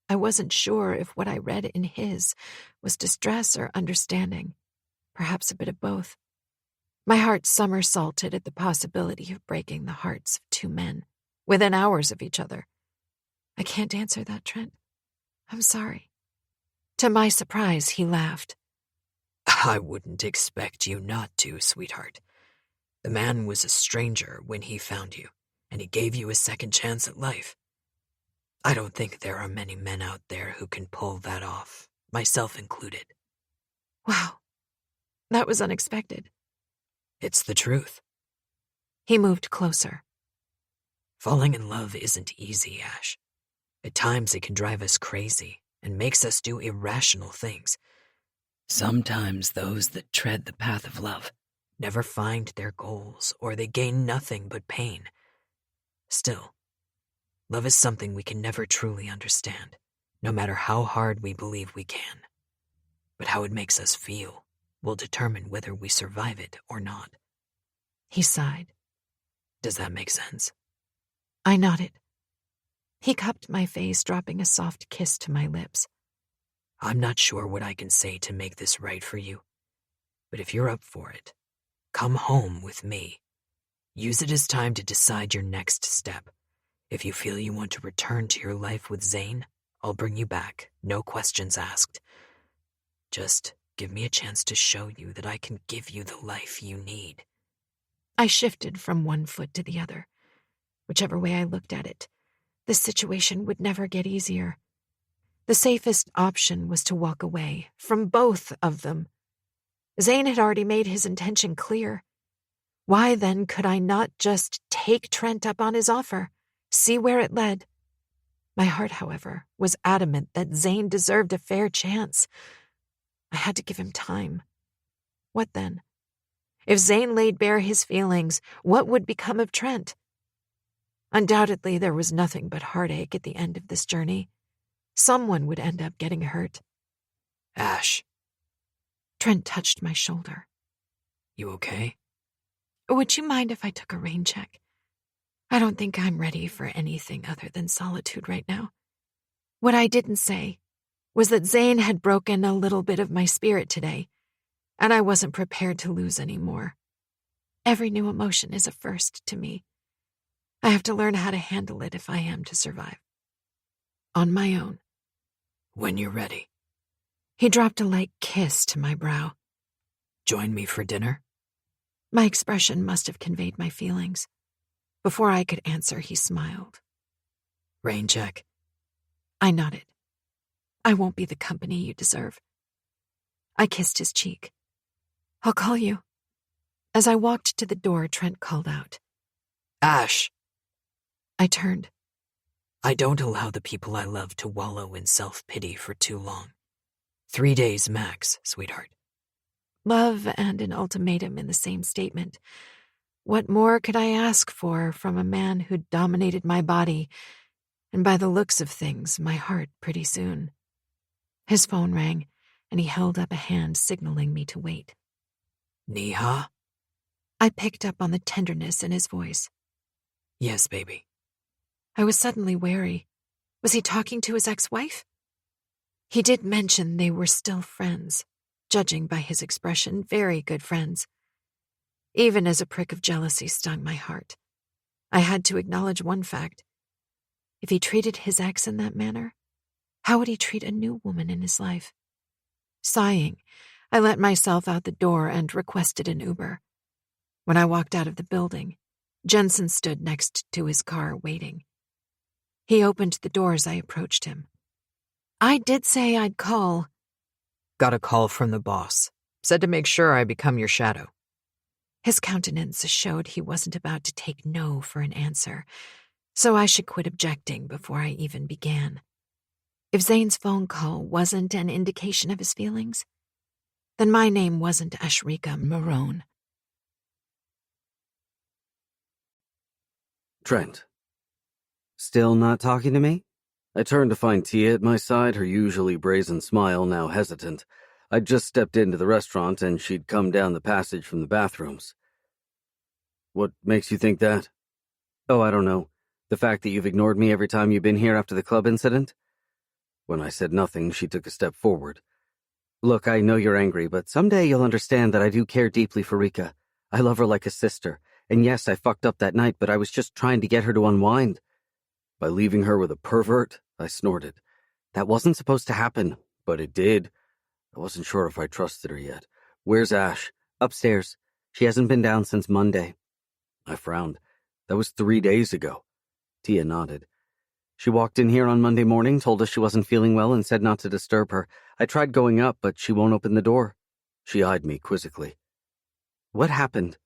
I wasn't sure if what I read in his was distress or understanding, perhaps a bit of both. My heart somersaulted at the possibility of breaking the hearts of two men, within hours of each other. I can't answer that, Trent. I'm sorry. To my surprise, he laughed. I wouldn't expect you not to, sweetheart. The man was a stranger when he found you, and he gave you a second chance at life. I don't think there are many men out there who can pull that off, myself included. Wow, that was unexpected. It's the truth. He moved closer. Falling in love isn't easy, Ash. At times it can drive us crazy and makes us do irrational things. Sometimes those that tread the path of love never find their goals, or they gain nothing but pain. Still, love is something we can never truly understand, no matter how hard we believe we can. But how it makes us feel will determine whether we survive it or not. He sighed. Does that make sense? I nodded. He cupped my face, dropping a soft kiss to my lips. I'm not sure what I can say to make this right for you, but if you're up for it, come home with me. Use it as time to decide your next step. If you feel you want to return to your life with Zane, I'll bring you back, no questions asked. Just give me a chance to show you that I can give you the life you need. I shifted from one foot to the other. Whichever way I looked at it, this situation would never get easier. The safest option was to walk away, from both of them. Zane had already made his intention clear. Why then could I not just take Trent up on his offer, see where it led? My heart, however, was adamant that Zane deserved a fair chance. I had to give him time. What then? If Zane laid bare his feelings, what would become of Trent? Undoubtedly, there was nothing but heartache at the end of this journey. Someone would end up getting hurt. Ash. Trent touched my shoulder. You okay? Would you mind if I took a rain check? I don't think I'm ready for anything other than solitude right now. What I didn't say was that Zane had broken a little bit of my spirit today, and I wasn't prepared to lose any more. Every new emotion is a first to me. I have to learn how to handle it if I am to survive. on my own. When you're ready. He dropped a light kiss to my brow. Join me for dinner? My expression must have conveyed my feelings. Before I could answer, he smiled. Rain check. I nodded. I won't be the company you deserve. I kissed his cheek. I'll call you. As I walked to the door, Trent called out. Ash! I turned. I don't allow the people I love to wallow in self-pity for too long. 3 days max, sweetheart. Love and an ultimatum in the same statement. What more could I ask for from a man who dominated my body, and by the looks of things, my heart pretty soon? His phone rang, and he held up a hand signaling me to wait. Neha? I picked up on the tenderness in his voice. Yes, baby. I was suddenly wary. Was he talking to his ex-wife? He did mention they were still friends. Judging by his expression, very good friends. Even as a prick of jealousy stung my heart, I had to acknowledge one fact. If he treated his ex in that manner, how would he treat a new woman in his life? Sighing, I let myself out the door and requested an Uber. When I walked out of the building, Jensen stood next to his car waiting. He opened the door as I approached him. I did say I'd call. Got a call from the boss. Said to make sure I become your shadow. His countenance showed he wasn't about to take no for an answer, so I should quit objecting before I even began. If Zane's phone call wasn't an indication of his feelings, then my name wasn't Ashrika Marone. Trent. Still not talking to me? I turned to find Tia at my side, her usually brazen smile now hesitant. I'd just stepped into the restaurant and she'd come down the passage from the bathrooms. What makes you think that? Oh, I don't know. The fact that you've ignored me every time you've been here after the club incident? When I said nothing, she took a step forward. Look, I know you're angry, but someday you'll understand that I do care deeply for Rika. I love her like a sister. And yes, I fucked up that night, but I was just trying to get her to unwind. By leaving her with a pervert, I snorted. That wasn't supposed to happen, but it did. I wasn't sure if I trusted her yet. Where's Ash? Upstairs. She hasn't been down since Monday. I frowned. That was 3 days ago. Tia nodded. She walked in here on Monday morning, told us she wasn't feeling well, and said not to disturb her. I tried going up, but she won't open the door. She eyed me quizzically. What happened?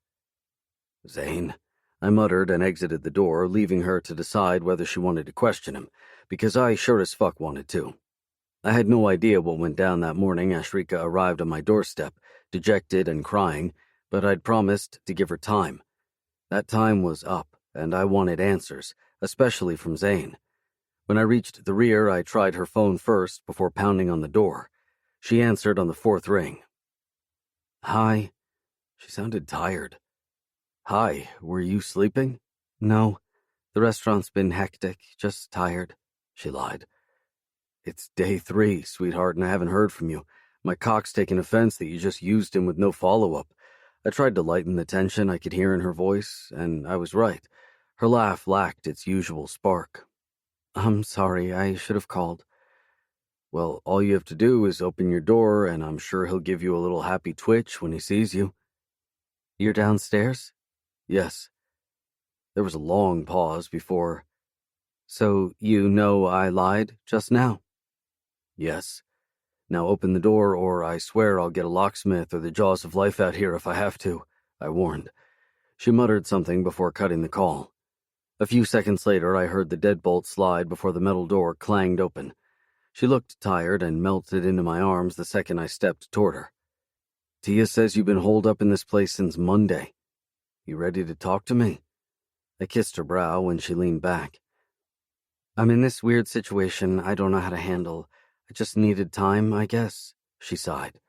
Zane, I muttered and exited the door, leaving her to decide whether she wanted to question him, because I sure as fuck wanted to. I had no idea what went down that morning. Ashrika arrived on my doorstep, dejected and crying, but I'd promised to give her time. That time was up, and I wanted answers, especially from Zane. When I reached the rear, I tried her phone first before pounding on the door. She answered on the 4th ring. Hi. She sounded tired. Hi, were you sleeping? No. The restaurant's been hectic, just tired, she lied. It's day 3, sweetheart, and I haven't heard from you. My cock's taking offense that you just used him with no follow-up. I tried to lighten the tension I could hear in her voice, and I was right. Her laugh lacked its usual spark. I'm sorry, I should have called. Well, all you have to do is open your door, and I'm sure he'll give you a little happy twitch when he sees you. You're downstairs? Yes. There was a long pause before. So you know I lied just now? Yes. Now open the door, or I swear I'll get a locksmith or the jaws of life out here if I have to, I warned. She muttered something before cutting the call. A few seconds later, I heard the deadbolt slide before the metal door clanged open. She looked tired and melted into my arms the second I stepped toward her. Tia says you've been holed up in this place since Monday. You ready to talk to me? I kissed her brow when she leaned back. I'm in this weird situation I don't know how to handle. I just needed time, I guess, she sighed.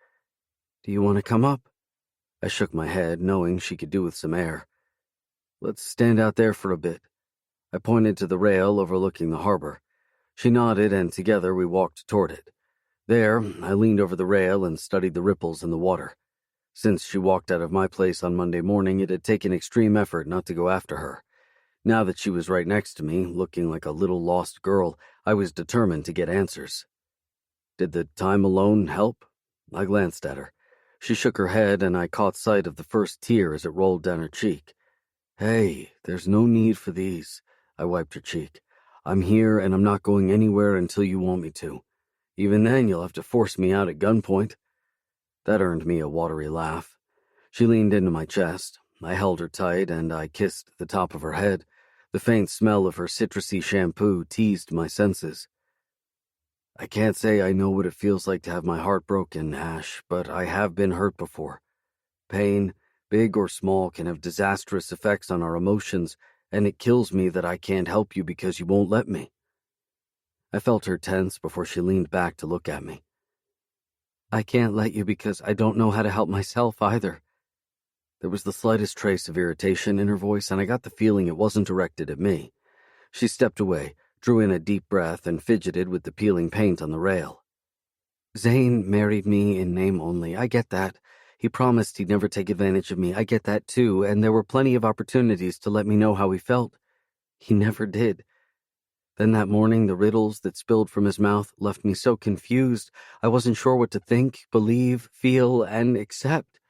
Do you want to come up? I shook my head, knowing she could do with some air. Let's stand out there for a bit. I pointed to the rail overlooking the harbor. She nodded, and together we walked toward it. There, I leaned over the rail and studied the ripples in the water. Since she walked out of my place on Monday morning, it had taken extreme effort not to go after her. Now that she was right next to me, looking like a little lost girl, I was determined to get answers. Did the time alone help? I glanced at her. She shook her head, and I caught sight of the first tear as it rolled down her cheek. Hey, there's no need for these. I wiped her cheek. I'm here, and I'm not going anywhere until you want me to. Even then, you'll have to force me out at gunpoint. That earned me a watery laugh. She leaned into my chest. I held her tight, and I kissed the top of her head. The faint smell of her citrusy shampoo teased my senses. I can't say I know what it feels like to have my heart broken, Ash, but I have been hurt before. Pain, big or small, can have disastrous effects on our emotions, and it kills me that I can't help you because you won't let me. I felt her tense before she leaned back to look at me. I can't let you because I don't know how to help myself either. There was the slightest trace of irritation in her voice, and I got the feeling it wasn't directed at me. She stepped away, drew in a deep breath, and fidgeted with the peeling paint on the rail. Zane married me in name only. I get that. He promised he'd never take advantage of me. I get that too, and there were plenty of opportunities to let me know how he felt. He never did. Then that morning, the riddles that spilled from his mouth left me so confused, I wasn't sure what to think, believe, feel, and accept.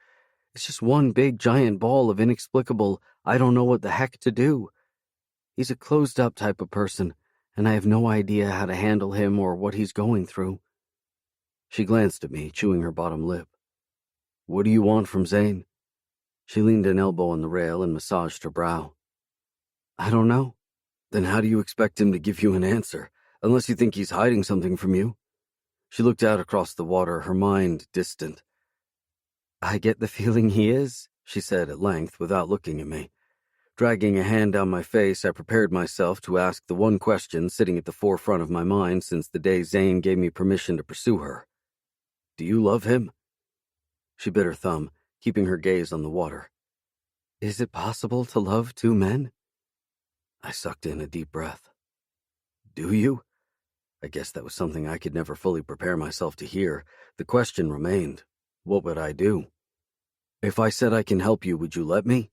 It's just one big giant ball of inexplicable, I don't know what the heck to do. He's a closed-up type of person, and I have no idea how to handle him or what he's going through. She glanced at me, chewing her bottom lip. What do you want from Zane? She leaned an elbow on the rail and massaged her brow. I don't know. Then how do you expect him to give you an answer, unless you think he's hiding something from you? She looked out across the water, her mind distant. I get the feeling he is, she said at length, without looking at me. Dragging a hand down my face, I prepared myself to ask the one question sitting at the forefront of my mind since the day Zane gave me permission to pursue her. Do you love him? She bit her thumb, keeping her gaze on the water. Is it possible to love two men? I sucked in a deep breath. Do you? I guess that was something I could never fully prepare myself to hear. The question remained. What would I do? If I said I can help you, would you let me?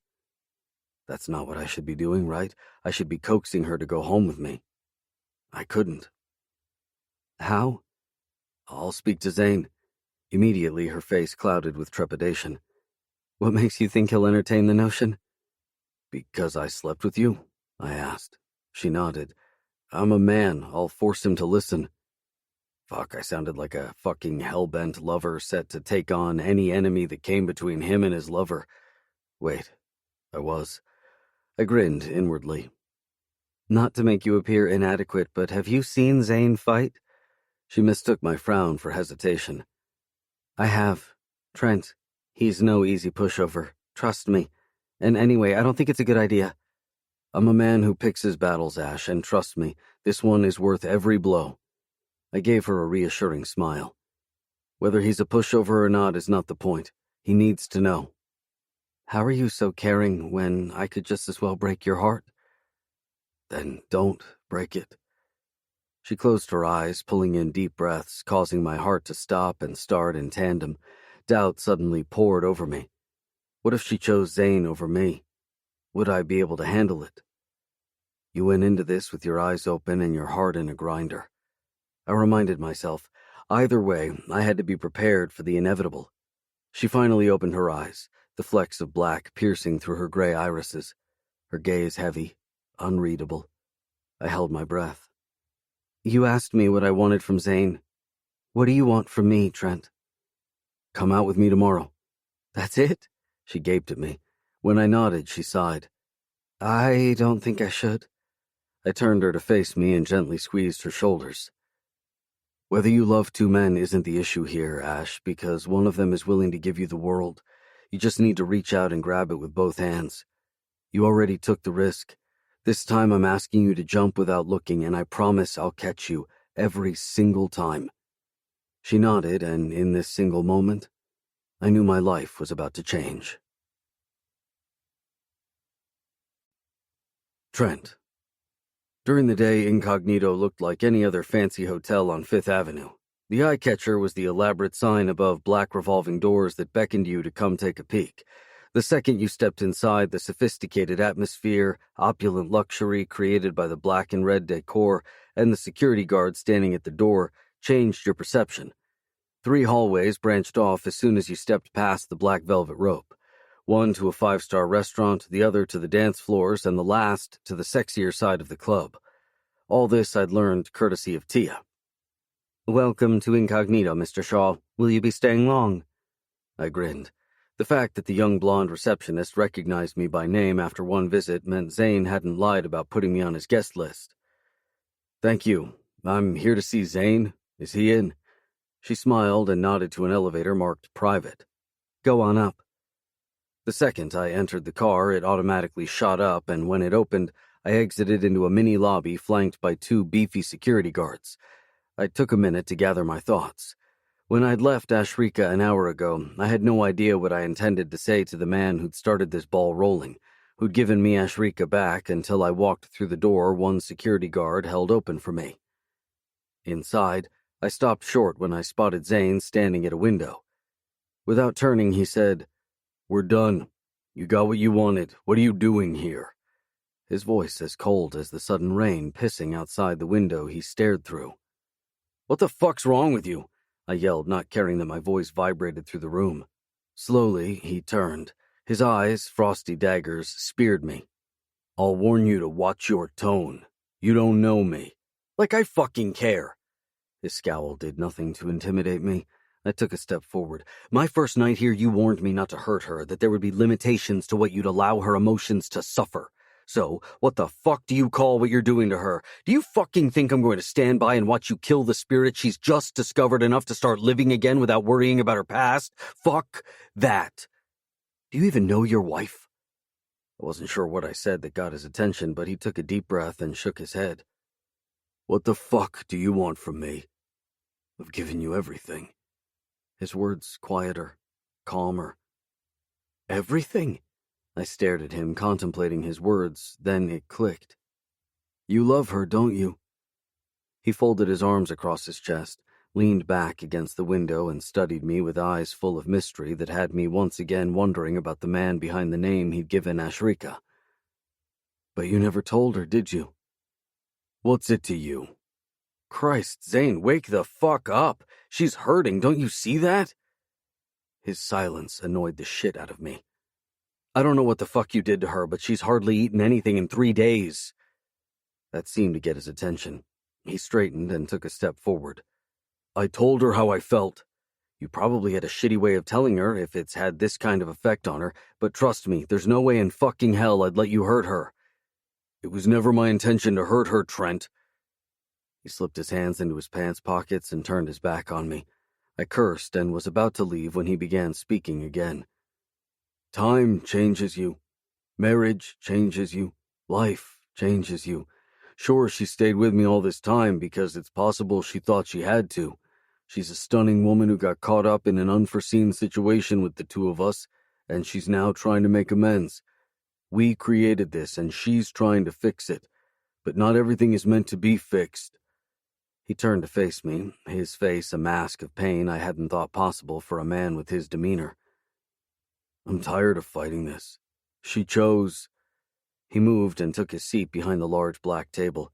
That's not what I should be doing, right? I should be coaxing her to go home with me. I couldn't. How? I'll speak to Zane. Immediately, her face clouded with trepidation. What makes you think he'll entertain the notion? Because I slept with you? I asked. She nodded. I'm a man. I'll force him to listen. Fuck, I sounded like a fucking hell-bent lover set to take on any enemy that came between him and his lover. Wait, I was. I grinned inwardly. Not to make you appear inadequate, but have you seen Zane fight? She mistook my frown for hesitation. I have. Trent, he's no easy pushover. Trust me. And anyway, I don't think it's a good idea. I'm a man who picks his battles, Ash, and trust me, this one is worth every blow. I gave her a reassuring smile. Whether he's a pushover or not is not the point. He needs to know. How are you so caring when I could just as well break your heart? Then don't break it. She closed her eyes, pulling in deep breaths, causing my heart to stop and start in tandem. Doubt suddenly poured over me. What if she chose Zane over me? Would I be able to handle it? You went into this with your eyes open and your heart in a grinder. I reminded myself, either way, I had to be prepared for the inevitable. She finally opened her eyes, the flecks of black piercing through her gray irises. Her gaze heavy, unreadable. I held my breath. You asked me what I wanted from Zane. What do you want from me, Trent? Come out with me tomorrow. That's it? She gaped at me. When I nodded, she sighed. I don't think I should. I turned her to face me and gently squeezed her shoulders. Whether you love two men isn't the issue here, Ash, because one of them is willing to give you the world. You just need to reach out and grab it with both hands. You already took the risk. This time I'm asking you to jump without looking, and I promise I'll catch you every single time. She nodded, and in this single moment, I knew my life was about to change. Trent. During the day, Incognito looked like any other fancy hotel on Fifth Avenue. The eye-catcher was the elaborate sign above black revolving doors that beckoned you to come take a peek. The second you stepped inside, the sophisticated atmosphere, opulent luxury created by the black and red decor, and the security guard standing at the door changed your perception. 3 hallways branched off as soon as you stepped past the black velvet rope. One to a 5-star restaurant, the other to the dance floors, and the last to the sexier side of the club. All this I'd learned courtesy of Tia. "Welcome to Incognito, Mr. Shaw. Will you be staying long?" I grinned. The fact that the young blonde receptionist recognized me by name after one visit meant Zane hadn't lied about putting me on his guest list. "Thank you. I'm here to see Zane. Is he in?" She smiled and nodded to an elevator marked private. "Go on up." The second I entered the car, it automatically shot up, and when it opened, I exited into a mini lobby flanked by 2 beefy security guards. I took a minute to gather my thoughts. When I'd left Ashrika an hour ago, I had no idea what I intended to say to the man who'd started this ball rolling, who'd given me Ashrika back until I walked through the door one security guard held open for me. Inside, I stopped short when I spotted Zane standing at a window. Without turning, he said, "We're done. You got what you wanted. What are you doing here?" His voice as cold as the sudden rain pissing outside the window he stared through. "What the fuck's wrong with you?" I yelled, not caring that my voice vibrated through the room. Slowly, he turned. His eyes, frosty daggers, speared me. "I'll warn you to watch your tone. You don't know me." "Like I fucking care." His scowl did nothing to intimidate me. I took a step forward. "My first night here, you warned me not to hurt her, that there would be limitations to what you'd allow her emotions to suffer. So, what the fuck do you call what you're doing to her? Do you fucking think I'm going to stand by and watch you kill the spirit she's just discovered enough to start living again without worrying about her past? Fuck that. Do you even know your wife?" I wasn't sure what I said that got his attention, but he took a deep breath and shook his head. "What the fuck do you want from me? I've given you everything." His words quieter, calmer. "Everything?" I stared at him, contemplating his words, then it clicked. "You love her, don't you?" He folded his arms across his chest, leaned back against the window, and studied me with eyes full of mystery that had me once again wondering about the man behind the name he'd given Ashrika. "But you never told her, did you?" "What's it to you?" "Christ, Zane, wake the fuck up! She's hurting, don't you see that?" His silence annoyed the shit out of me. "I don't know what the fuck you did to her, but she's hardly eaten anything in 3 days. That seemed to get his attention. He straightened and took a step forward. "I told her how I felt. You probably had a shitty way of telling her if it's had this kind of effect on her, but trust me, there's no way in fucking hell I'd let you hurt her. It was never my intention to hurt her, Trent." He slipped his hands into his pants pockets and turned his back on me. I cursed and was about to leave when he began speaking again. "Time changes you. Marriage changes you. Life changes you. Sure, she stayed with me all this time because it's possible she thought she had to. She's a stunning woman who got caught up in an unforeseen situation with the 2 of us, and she's now trying to make amends. We created this, and she's trying to fix it. But not everything is meant to be fixed." He turned to face me, his face a mask of pain I hadn't thought possible for a man with his demeanor. "I'm tired of fighting this. She chose." He moved and took his seat behind the large black table.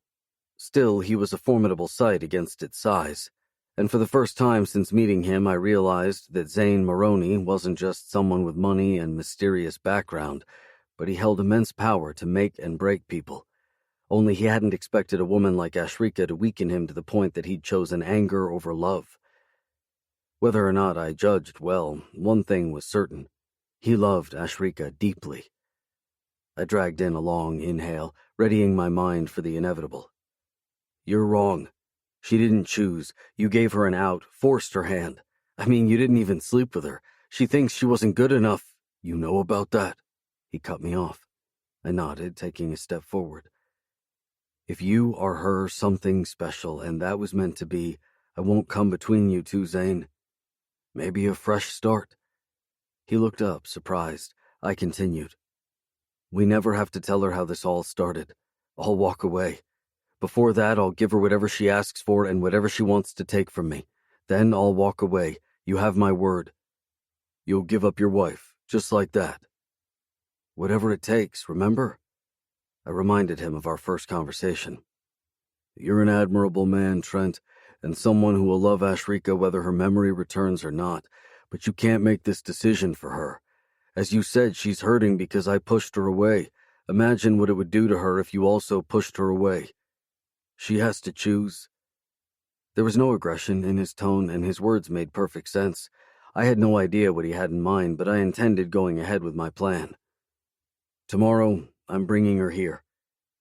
Still, he was a formidable sight against its size, and for the first time since meeting him I realized that Zane Maroney wasn't just someone with money and mysterious background, but he held immense power to make and break people. Only he hadn't expected a woman like Ashrika to weaken him to the point that he'd chosen anger over love. Whether or not I judged well, one thing was certain. He loved Ashrika deeply. I dragged in a long inhale, readying my mind for the inevitable. "You're wrong. She didn't choose. You gave her an out, forced her hand. I mean, you didn't even sleep with her. She thinks she wasn't good enough. You know about that?" He cut me off. I nodded, taking a step forward. "If you are her something special, and that was meant to be, I won't come between you two, Zane. Maybe a fresh start." He looked up, surprised. I continued. "We never have to tell her how this all started. I'll walk away. Before that, I'll give her whatever she asks for and whatever she wants to take from me. Then I'll walk away. You have my word. You'll give up your wife, just like that." Whatever it takes, remember? I reminded him of our first conversation. You're an admirable man, Trent, and someone who will love Ashrika whether her memory returns or not, but you can't make this decision for her. As you said, she's hurting because I pushed her away. Imagine what it would do to her if you also pushed her away. She has to choose. There was no aggression in his tone, and his words made perfect sense. I had no idea what he had in mind, but I intended going ahead with my plan. Tomorrow, I'm bringing her here.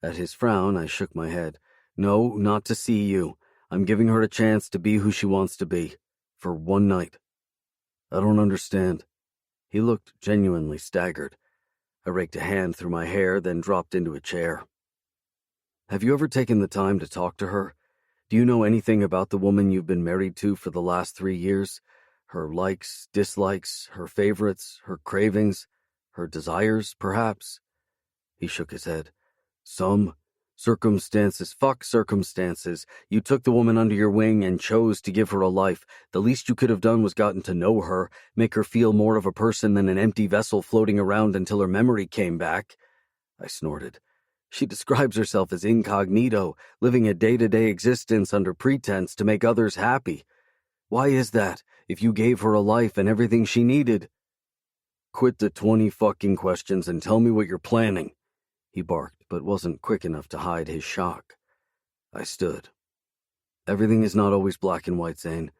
At his frown, I shook my head. No, not to see you. I'm giving her a chance to be who she wants to be. For one night. I don't understand. He looked genuinely staggered. I raked a hand through my hair, then dropped into a chair. Have you ever taken the time to talk to her? Do you know anything about the woman you've been married to for the last 3 years? Her likes, dislikes, her favorites, her cravings, her desires, perhaps? He shook his head. Some circumstances. Fuck circumstances. You took the woman under your wing and chose to give her a life. The least you could have done was gotten to know her, make her feel more of a person than an empty vessel floating around until her memory came back. I snorted. She describes herself as incognito, living a day-to-day existence under pretense to make others happy. Why is that, if you gave her a life and everything she needed? Quit the 20 fucking questions and tell me what you're planning. He barked, but wasn't quick enough to hide his shock. I stood. Everything is not always black and white, Zane.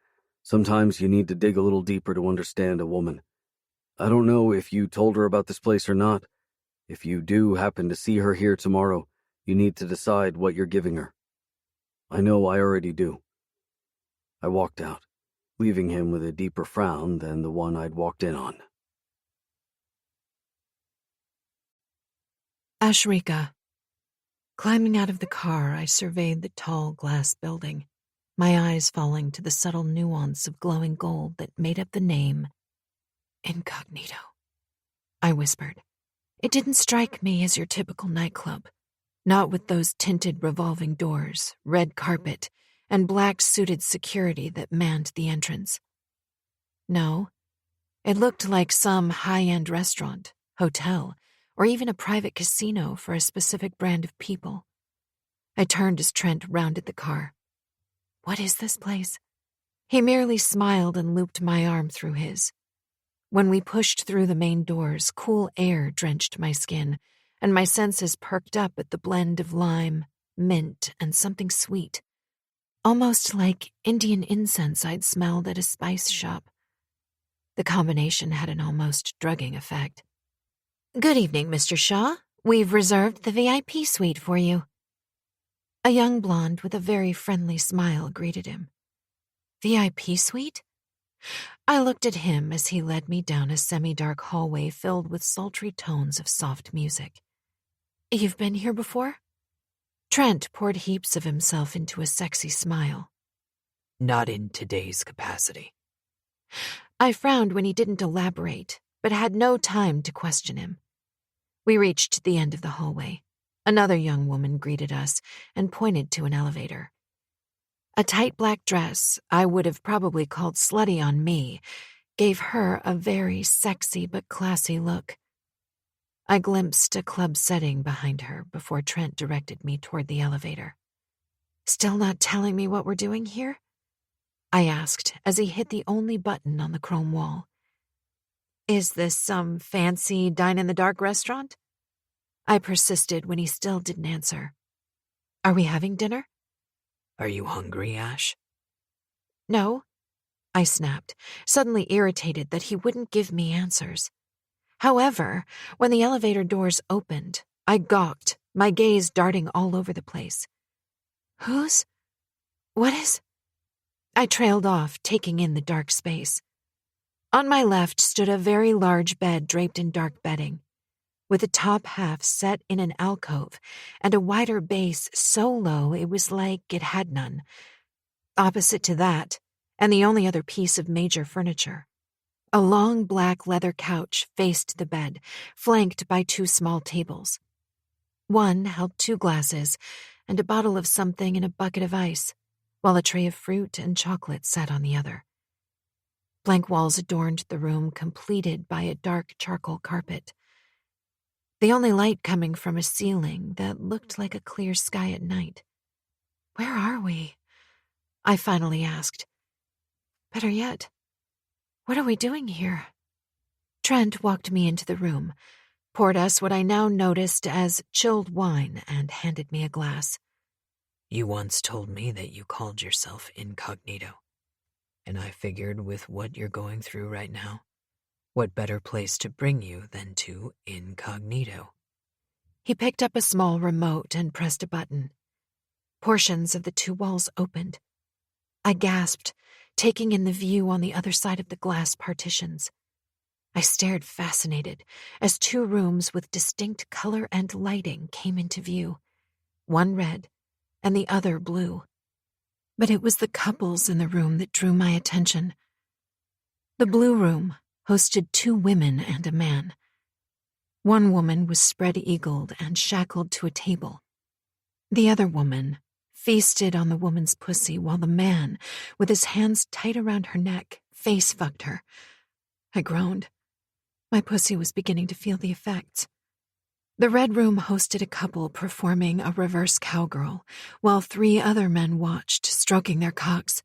Sometimes you need to dig a little deeper to understand a woman. I don't know if you told her about this place or not. If you do happen to see her here tomorrow, you need to decide what you're giving her. I know I already do. I walked out, leaving him with a deeper frown than the one I'd walked in on. Ashrika. Climbing out of the car, I surveyed the tall glass building, my eyes falling to the subtle nuance of glowing gold that made up the name Incognito. I whispered. It didn't strike me as your typical nightclub, not with those tinted revolving doors, red carpet, and black-suited security that manned the entrance. No, it looked like some high-end restaurant, hotel, or even a private casino for a specific brand of people. I turned as Trent rounded the car. What is this place? He merely smiled and looped my arm through his. When we pushed through the main doors, cool air drenched my skin, and my senses perked up at the blend of lime, mint, and something sweet. Almost like Indian incense I'd smelled at a spice shop. The combination had an almost drugging effect. Good evening, Mr. Shaw. We've reserved the VIP suite for you. A young blonde with a very friendly smile greeted him. VIP suite? I looked at him as he led me down a semi-dark hallway filled with sultry tones of soft music. You've been here before? Trent poured heaps of himself into a sexy smile. Not in today's capacity. I frowned when he didn't elaborate, but had no time to question him. We reached the end of the hallway. Another young woman greeted us and pointed to an elevator. A tight black dress, I would have probably called slutty on me, gave her a very sexy but classy look. I glimpsed a club setting behind her before Trent directed me toward the elevator. Still not telling me what we're doing here? I asked as he hit the only button on the chrome wall. Is this some fancy dine-in-the-dark restaurant? I persisted when he still didn't answer. Are we having dinner? Are you hungry, Ash? No, I snapped, suddenly irritated that he wouldn't give me answers. However, when the elevator doors opened, I gawked, my gaze darting all over the place. What is? I trailed off, taking in the dark space. On my left stood a very large bed draped in dark bedding, with the top half set in an alcove and a wider base so low it was like it had none. Opposite to that, and the only other piece of major furniture, a long black leather couch faced the bed, flanked by 2 small tables. One held 2 glasses and a bottle of something in a bucket of ice, while a tray of fruit and chocolate sat on the other. Blank walls adorned the room, completed by a dark charcoal carpet. the only light coming from a ceiling that looked like a clear sky at night. "Where are we?" I finally asked. "Better yet, what are we doing here?" Trent walked me into the room, poured us what I now noticed as chilled wine, and handed me a glass. You once told me that you called yourself incognito, and I figured with what you're going through right now, what better place to bring you than to incognito? He picked up a small remote and pressed a button. Portions of the two walls opened. I gasped, taking in the view on the other side of the glass partitions. I stared fascinated as two rooms with distinct color and lighting came into view, one red and the other blue. But it was the couples in the room that drew my attention. The blue room hosted two women and a man. One woman was spread-eagled and shackled to a table. The other woman feasted on the woman's pussy while the man, with his hands tight around her neck, face-fucked her. I groaned. My pussy was beginning to feel the effects. The red room hosted a couple performing a reverse cowgirl, while three other men watched, stroking their cocks.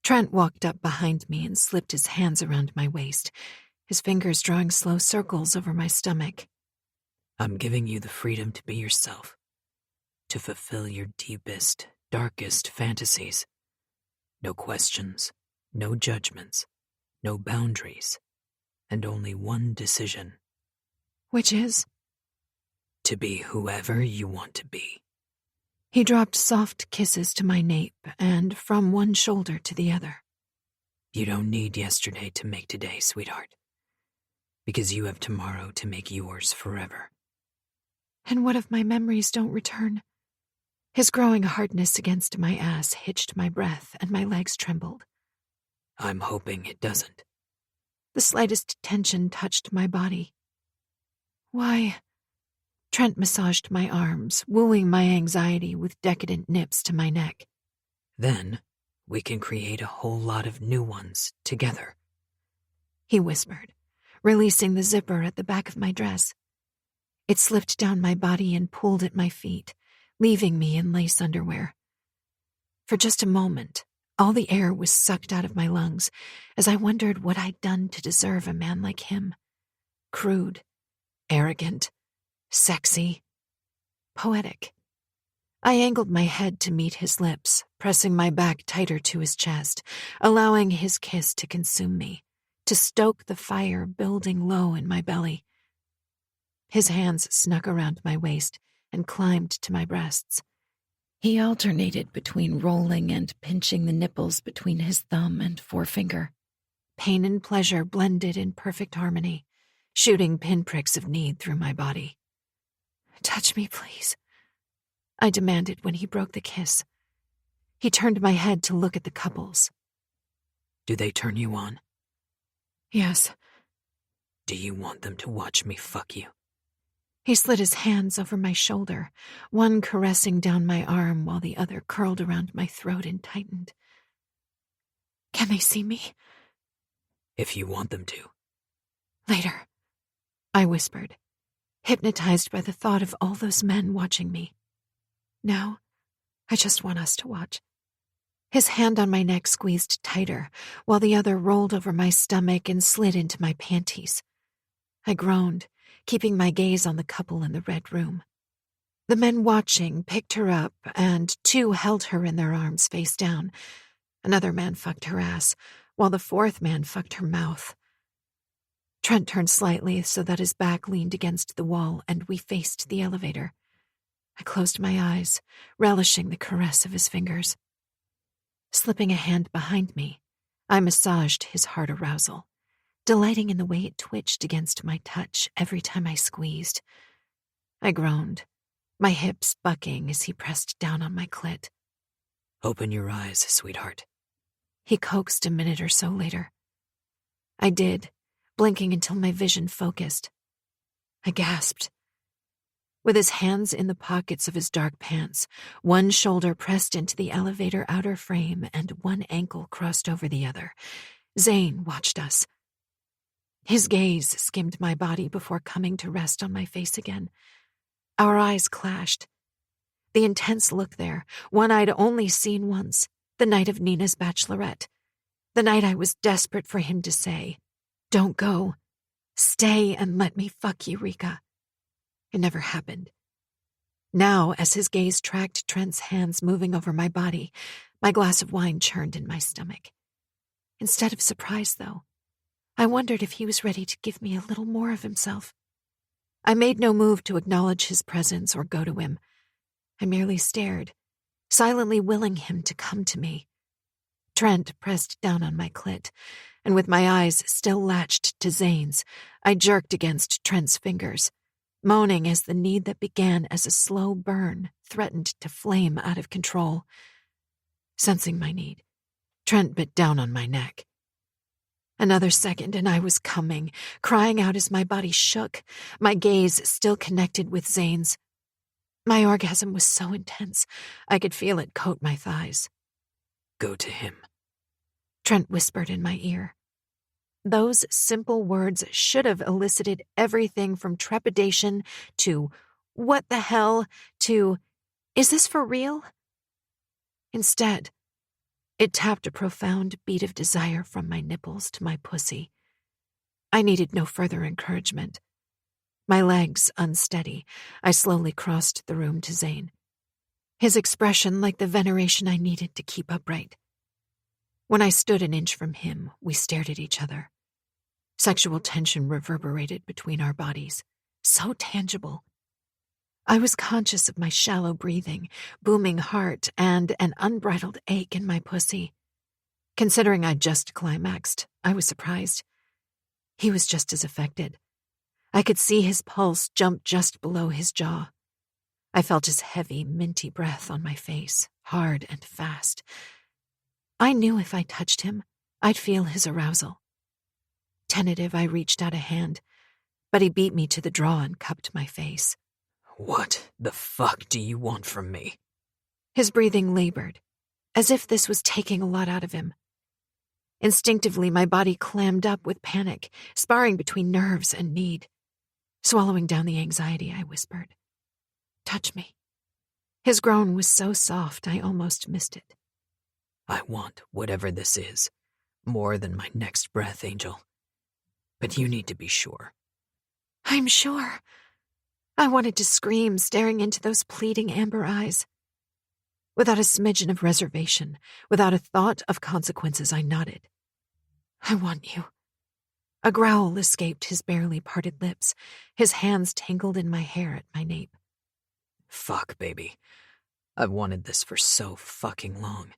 Trent walked up behind me and slipped his hands around my waist, his fingers drawing slow circles over my stomach. I'm giving you the freedom to be yourself, to fulfill your deepest, darkest fantasies. No questions, no judgments, no boundaries, and only one decision. Which is? To be whoever you want to be. He dropped soft kisses to my nape and from one shoulder to the other. You don't need yesterday to make today, sweetheart, because you have tomorrow to make yours forever. And what if my memories don't return? His growing hardness against my ass hitched my breath and my legs trembled. I'm hoping it doesn't. The slightest tension touched my body. Why? Trent massaged my arms, wooing my anxiety with decadent nips to my neck. Then we can create a whole lot of new ones together, he whispered, releasing the zipper at the back of my dress. It slipped down my body and pulled at my feet, leaving me in lace underwear. For just a moment, all the air was sucked out of my lungs as I wondered what I'd done to deserve a man like him. Crude, arrogant, sexy, poetic. I angled my head to meet his lips, pressing my back tighter to his chest, allowing his kiss to consume me, to stoke the fire building low in my belly. His hands snuck around my waist and climbed to my breasts. He alternated between rolling and pinching the nipples between his thumb and forefinger. Pain and pleasure blended in perfect harmony, shooting pinpricks of need through my body. "Touch me, please," I demanded when he broke the kiss. He turned my head to look at the couples. Do they turn you on? Yes. Do you want them to watch me fuck you? He slid his hands over my shoulder, one caressing down my arm while the other curled around my throat and tightened. "Can they see me?" If you want them to. "Later," I whispered, hypnotized by the thought of all those men watching me. "Now, I just want us to watch." His hand on my neck squeezed tighter, while the other rolled over my stomach and slid into my panties. I groaned, keeping my gaze on the couple in the red room. The men watching picked her up, and two held her in their arms face down. Another man fucked her ass, while the fourth man fucked her mouth. Trent turned slightly so that his back leaned against the wall, and we faced the elevator. I closed my eyes, relishing the caress of his fingers. Slipping a hand behind me, I massaged his hard arousal, delighting in the way it twitched against my touch every time I squeezed. I groaned, my hips bucking as he pressed down on my clit. Open your eyes, sweetheart. He coaxed a minute or so later. I did, blinking until my vision focused. I gasped. With his hands in the pockets of his dark pants, one shoulder pressed into the elevator outer frame and one ankle crossed over the other, Zane watched us. His gaze skimmed my body before coming to rest on my face again. Our eyes clashed. The intense look there, one I'd only seen once, the night of Nina's bachelorette. The night I was desperate for him to say, "Don't go. Stay and let me fuck you, Rika." It never happened. Now, as his gaze tracked Trent's hands moving over my body, my glass of wine churned in my stomach. Instead of surprise, though, I wondered if he was ready to give me a little more of himself. I made no move to acknowledge his presence or go to him. I merely stared, silently willing him to come to me. Trent pressed down on my clit, and with my eyes still latched to Zane's, I jerked against Trent's fingers, moaning as the need that began as a slow burn threatened to flame out of control. Sensing my need, Trent bit down on my neck. Another second and I was coming, crying out as my body shook, my gaze still connected with Zane's. My orgasm was so intense, I could feel it coat my thighs. "Go to him," Trent whispered in my ear. Those simple words should have elicited everything from trepidation to "what the hell" to "is this for real?" Instead, it tapped a profound beat of desire from my nipples to my pussy. I needed no further encouragement. My legs unsteady, I slowly crossed the room to Zane. His expression like the veneration I needed to keep upright. When I stood an inch from him, we stared at each other. Sexual tension reverberated between our bodies, so tangible. I was conscious of my shallow breathing, booming heart, and an unbridled ache in my pussy. Considering I'd just climaxed, I was surprised. He was just as affected. I could see his pulse jump just below his jaw. I felt his heavy, minty breath on my face, hard and fast. I knew if I touched him, I'd feel his arousal. Tentative, I reached out a hand, but he beat me to the draw and cupped my face. "What the fuck do you want from me?" His breathing labored, as if this was taking a lot out of him. Instinctively, my body clammed up with panic, sparring between nerves and need. Swallowing down the anxiety, I whispered, "Touch me." His groan was so soft, I almost missed it. "I want whatever this is, more than my next breath, Angel. But you need to be sure." "I'm sure." I wanted to scream, staring into those pleading amber eyes. Without a smidgen of reservation, without a thought of consequences, I nodded. "I want you." A growl escaped his barely parted lips, his hands tangled in my hair at my nape. "Fuck, baby. I've wanted this for so fucking long.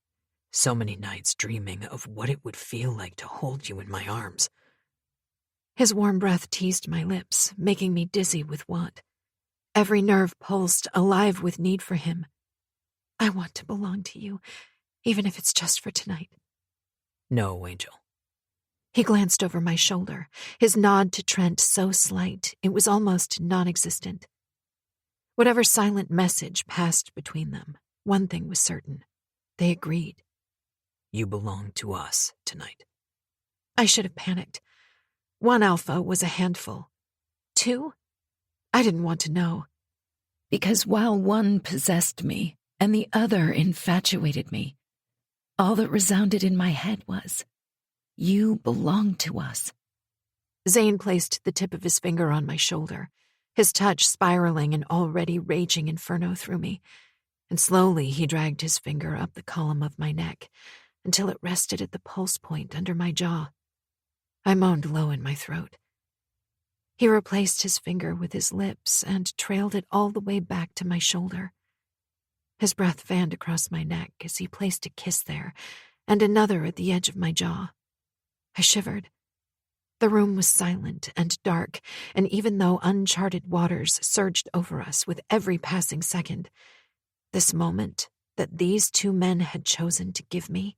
So many nights dreaming of what it would feel like to hold you in my arms." His warm breath teased my lips, making me dizzy with want. Every nerve pulsed, alive with need for him. "I want to belong to you, even if it's just for tonight." "No, Angel." He glanced over my shoulder, his nod to Trent so slight it was almost non-existent. Whatever silent message passed between them, one thing was certain. They agreed. You belong to us tonight. I should have panicked. 1 alpha was a handful. 2? I didn't want to know. Because while one possessed me and the other infatuated me, all that resounded in my head was, "You belong to us." Zane placed the tip of his finger on my shoulder, his touch spiraling an already raging inferno through me, and slowly he dragged his finger up the column of my neck until it rested at the pulse point under my jaw. I moaned low in my throat. He replaced his finger with his lips and trailed it all the way back to my shoulder. His breath fanned across my neck as he placed a kiss there and another at the edge of my jaw. I shivered. The room was silent and dark, and even though uncharted waters surged over us with every passing second, this moment that these 2 men had chosen to give me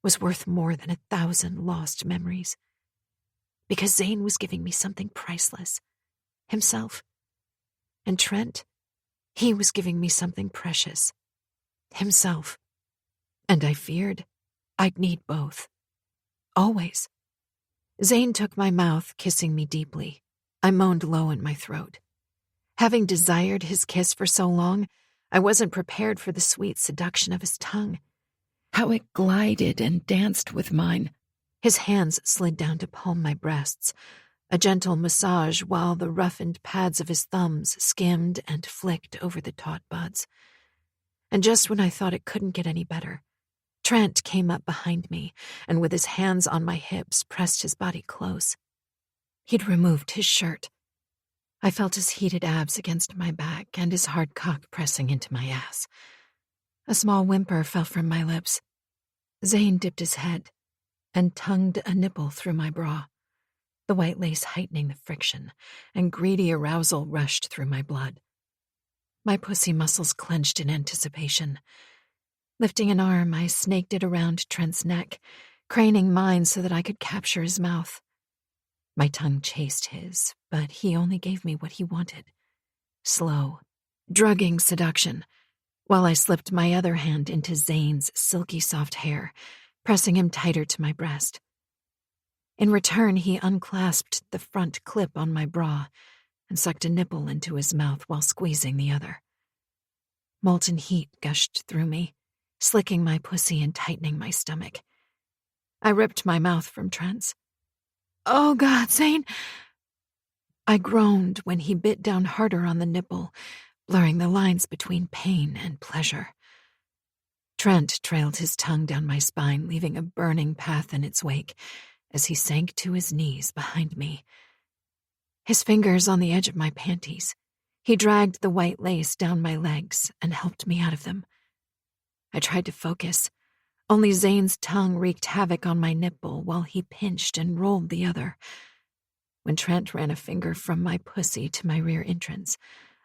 was worth more than 1,000 lost memories. Because Zane was giving me something priceless, himself. And Trent, he was giving me something precious, himself. And I feared I'd need both. Always. Zane took my mouth, kissing me deeply. I moaned low in my throat. Having desired his kiss for so long, I wasn't prepared for the sweet seduction of his tongue. How it glided and danced with mine. His hands slid down to palm my breasts, a gentle massage while the roughened pads of his thumbs skimmed and flicked over the taut buds. And just when I thought it couldn't get any better, Trent came up behind me and with his hands on my hips pressed his body close. He'd removed his shirt. I felt his heated abs against my back and his hard cock pressing into my ass. A small whimper fell from my lips. Zane dipped his head and tongued a nipple through my bra, the white lace heightening the friction, and greedy arousal rushed through my blood. My pussy muscles clenched in anticipation. Lifting an arm, I snaked it around Trent's neck, craning mine so that I could capture his mouth. My tongue chased his, but he only gave me what he wanted. Slow, drugging seduction, while I slipped my other hand into Zane's silky soft hair, pressing him tighter to my breast. In return, he unclasped the front clip on my bra and sucked a nipple into his mouth while squeezing the other. Molten heat gushed through me, slicking my pussy and tightening my stomach. I ripped my mouth from Trent's. "Oh, God, Zane!" I groaned when he bit down harder on the nipple, blurring the lines between pain and pleasure. Trent trailed his tongue down my spine, leaving a burning path in its wake as he sank to his knees behind me. His fingers on the edge of my panties, he dragged the white lace down my legs and helped me out of them. I tried to focus. Only Zane's tongue wreaked havoc on my nipple while he pinched and rolled the other. When Trent ran a finger from my pussy to my rear entrance,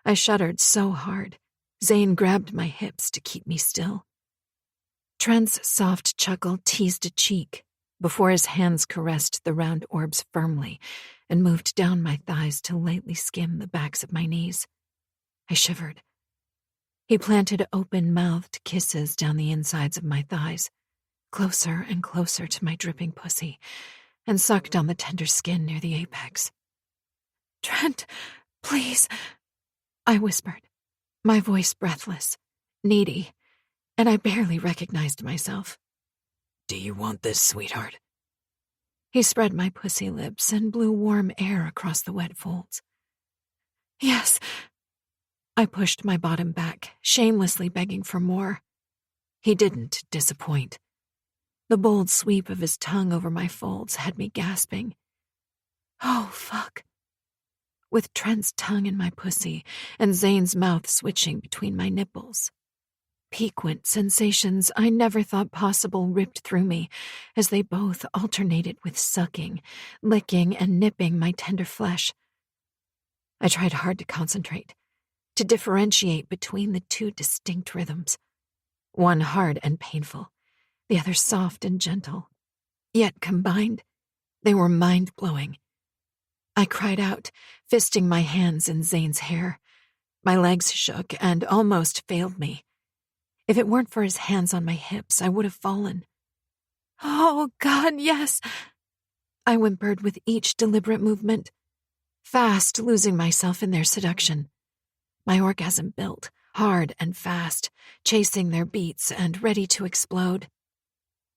I shuddered so hard. Zane grabbed my hips to keep me still. Trent's soft chuckle teased a cheek before his hands caressed the round orbs firmly and moved down my thighs to lightly skim the backs of my knees. I shivered. He planted open-mouthed kisses down the insides of my thighs, closer and closer to my dripping pussy, and sucked on the tender skin near the apex. "Trent, please," I whispered, my voice breathless, needy, and I barely recognized myself. "Do you want this, sweetheart?" He spread my pussy lips and blew warm air across the wet folds. "Yes." I pushed my bottom back, shamelessly begging for more. He didn't disappoint. The bold sweep of his tongue over my folds had me gasping. Oh, fuck. With Trent's tongue in my pussy and Zane's mouth switching between my nipples. Piquant sensations I never thought possible ripped through me as they both alternated with sucking, licking, and nipping my tender flesh. I tried hard to concentrate, to differentiate between the two distinct rhythms. One hard and painful, the other soft and gentle. Yet combined, they were mind-blowing. I cried out, fisting my hands in Zane's hair. My legs shook and almost failed me. If it weren't for his hands on my hips, I would have fallen. "Oh, God, yes!" I whimpered with each deliberate movement, fast losing myself in their seduction. My orgasm built, hard and fast, chasing their beats and ready to explode.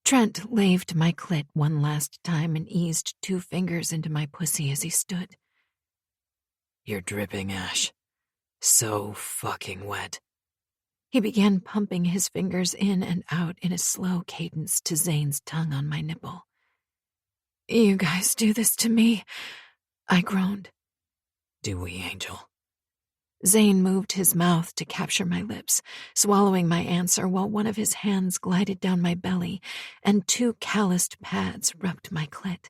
Trent laved my clit one last time and eased 2 fingers into my pussy as he stood. "You're dripping, Ash. So fucking wet." He began pumping his fingers in and out in a slow cadence to Zane's tongue on my nipple. "You guys do this to me," I groaned. "Do we, Angel?" Zane moved his mouth to capture my lips, swallowing my answer while one of his hands glided down my belly and 2 calloused pads rubbed my clit.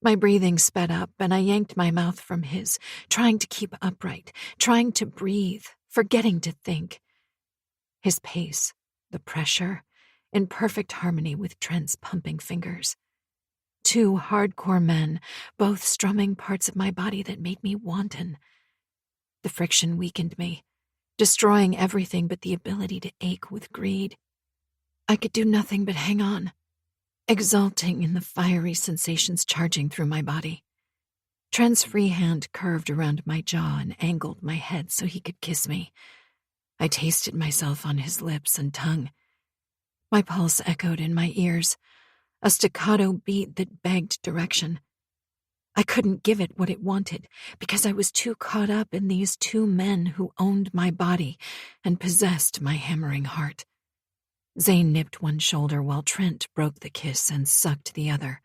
My breathing sped up and I yanked my mouth from his, trying to keep upright, trying to breathe, forgetting to think. His pace, the pressure, in perfect harmony with Trent's pumping fingers. 2 hardcore men, both strumming parts of my body that made me wanton. The friction weakened me, destroying everything but the ability to ache with greed. I could do nothing but hang on. exulting in the fiery sensations charging through my body. Trent's free hand curved around my jaw and angled my head so he could kiss me. I tasted myself on his lips and tongue. My pulse echoed in my ears, a staccato beat that begged direction. I couldn't give it what it wanted because I was too caught up in these two men who owned my body and possessed my hammering heart. Zane nipped one shoulder while Trent broke the kiss and sucked the other.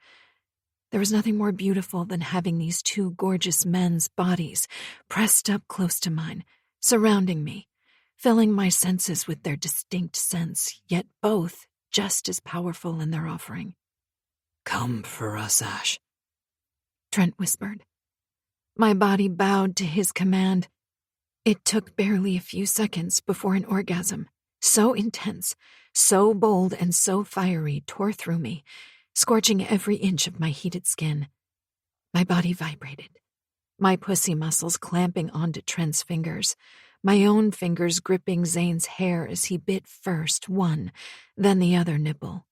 There was nothing more beautiful than having these two gorgeous men's bodies pressed up close to mine, surrounding me, filling my senses with their distinct scents, yet both just as powerful in their offering. "Come for us, Ash," Trent whispered. My body bowed to his command. It took barely a few seconds before an orgasm, so intense, so bold, and so fiery, tore through me, scorching every inch of my heated skin. My body vibrated, my pussy muscles clamping onto Trent's fingers, my own fingers gripping Zane's hair as he bit first one, then the other nipple.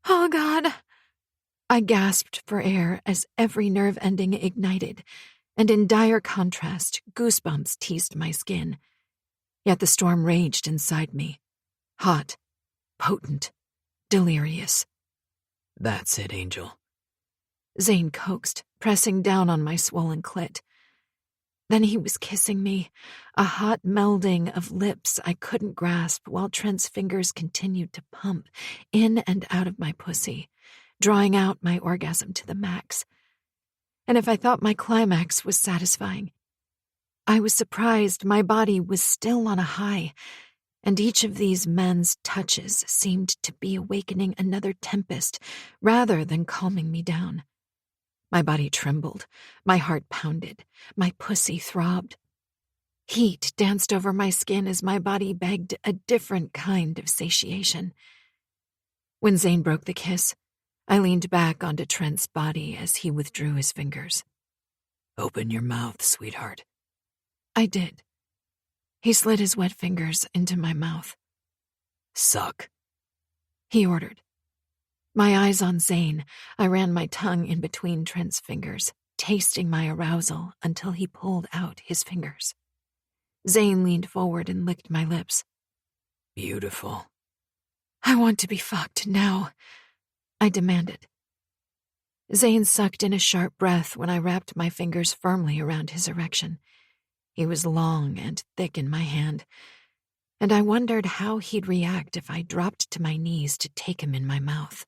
"Oh, God!" I gasped for air as every nerve ending ignited, and in dire contrast, goosebumps teased my skin. Yet the storm raged inside me, hot, potent, delirious. "That's it, Angel." Zane coaxed, pressing down on my swollen clit. Then he was kissing me, a hot melding of lips I couldn't grasp while Trent's fingers continued to pump in and out of my pussy, drawing out my orgasm to the max. And if I thought my climax was satisfying, I was surprised my body was still on a high, and each of these men's touches seemed to be awakening another tempest rather than calming me down. My body trembled, my heart pounded, my pussy throbbed. Heat danced over my skin as my body begged a different kind of satiation. When Zane broke the kiss, I leaned back onto Trent's body as he withdrew his fingers. "Open your mouth, sweetheart." I did. He slid his wet fingers into my mouth. "Suck," he ordered. My eyes on Zane, I ran my tongue in between Trent's fingers, tasting my arousal until he pulled out his fingers. Zane leaned forward and licked my lips. "Beautiful." "I want to be fucked now," I demanded. Zane sucked in a sharp breath when I wrapped my fingers firmly around his erection. He was long and thick in my hand, and I wondered how he'd react if I dropped to my knees to take him in my mouth.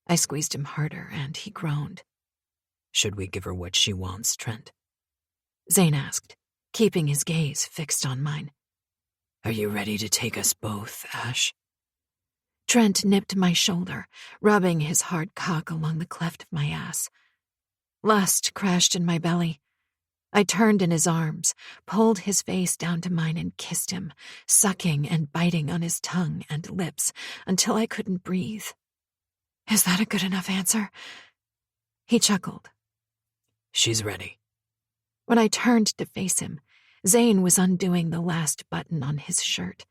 I squeezed him harder, and he groaned. "Should we give her what she wants, Trent?" Zane asked, keeping his gaze fixed on mine. "Are you ready to take us both, Ash?" Trent nipped my shoulder, rubbing his hard cock along the cleft of my ass. Lust crashed in my belly. I turned in his arms, pulled his face down to mine and kissed him, sucking and biting on his tongue and lips until I couldn't breathe. "Is that a good enough answer?" He chuckled. "She's ready." When I turned to face him, Zane was undoing the last button on his shirt.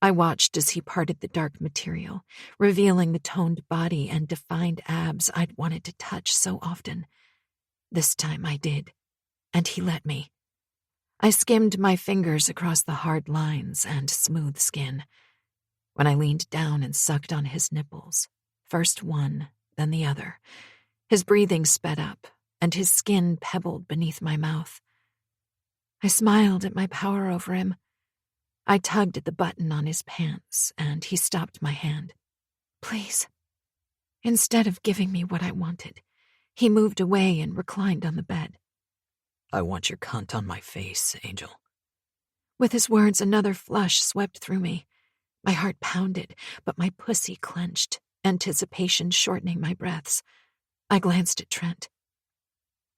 I watched as he parted the dark material, revealing the toned body and defined abs I'd wanted to touch so often. This time I did, and he let me. I skimmed my fingers across the hard lines and smooth skin. When I leaned down and sucked on his nipples, first one, then the other, his breathing sped up, and his skin pebbled beneath my mouth. I smiled at my power over him. I tugged at the button on his pants, and he stopped my hand. "Please." Instead of giving me what I wanted, he moved away and reclined on the bed. "I want your cunt on my face, Angel." With his words, another flush swept through me. My heart pounded, but my pussy clenched, anticipation shortening my breaths. I glanced at Trent.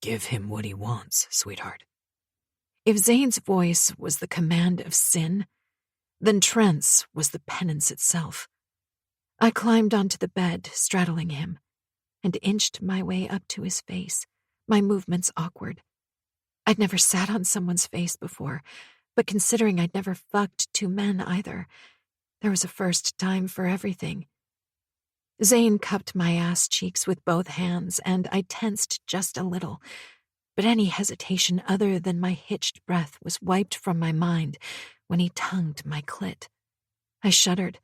"Give him what he wants, sweetheart." If Zane's voice was the command of sin, then Trent's was the penance itself. I climbed onto the bed, straddling him, and inched my way up to his face, my movements awkward. I'd never sat on someone's face before, but considering I'd never fucked two men either, there was a first time for everything. Zane cupped my ass cheeks with both hands, and I tensed just a little, but any hesitation other than my hitched breath was wiped from my mind when he tongued my clit. I shuddered,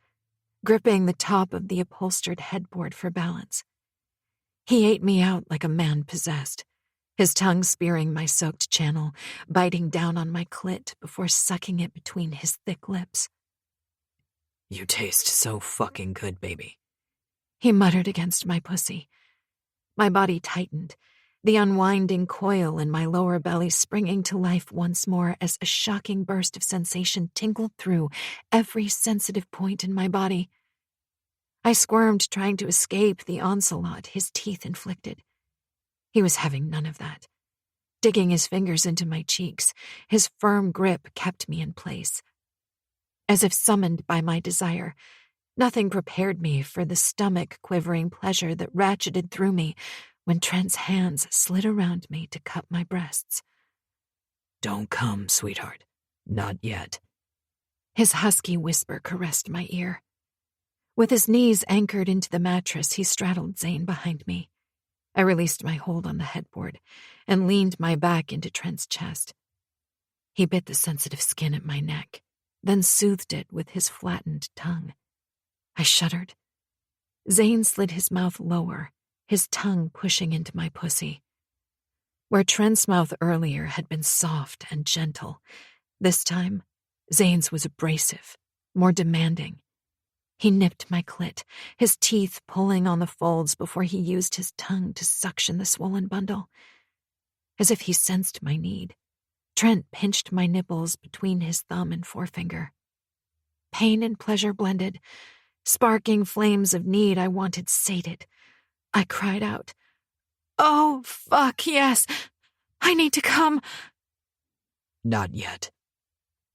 gripping the top of the upholstered headboard for balance. He ate me out like a man possessed, his tongue spearing my soaked channel, biting down on my clit before sucking it between his thick lips. You taste so fucking good, baby, he muttered against my pussy. My body tightened, the unwinding coil in my lower belly springing to life once more as a shocking burst of sensation tingled through every sensitive point in my body. I squirmed, trying to escape the onslaught his teeth inflicted. He was having none of that. Digging his fingers into my cheeks, his firm grip kept me in place. As if summoned by my desire, nothing prepared me for the stomach-quivering pleasure that ratcheted through me when Trent's hands slid around me to cup my breasts. Don't come, sweetheart. Not yet. His husky whisper caressed my ear. With his knees anchored into the mattress, he straddled Zane behind me. I released my hold on the headboard and leaned my back into Trent's chest. He bit the sensitive skin at my neck, then soothed it with his flattened tongue. I shuddered. Zane slid his mouth lower, his tongue pushing into my pussy. Where Trent's mouth earlier had been soft and gentle, this time, Zane's was abrasive, more demanding. He nipped my clit, his teeth pulling on the folds before he used his tongue to suction the swollen bundle. As if he sensed my need, Trent pinched my nipples between his thumb and forefinger. Pain and pleasure blended, sparking flames of need I wanted sated. I cried out, "Oh, fuck, yes! I need to come!" Not yet.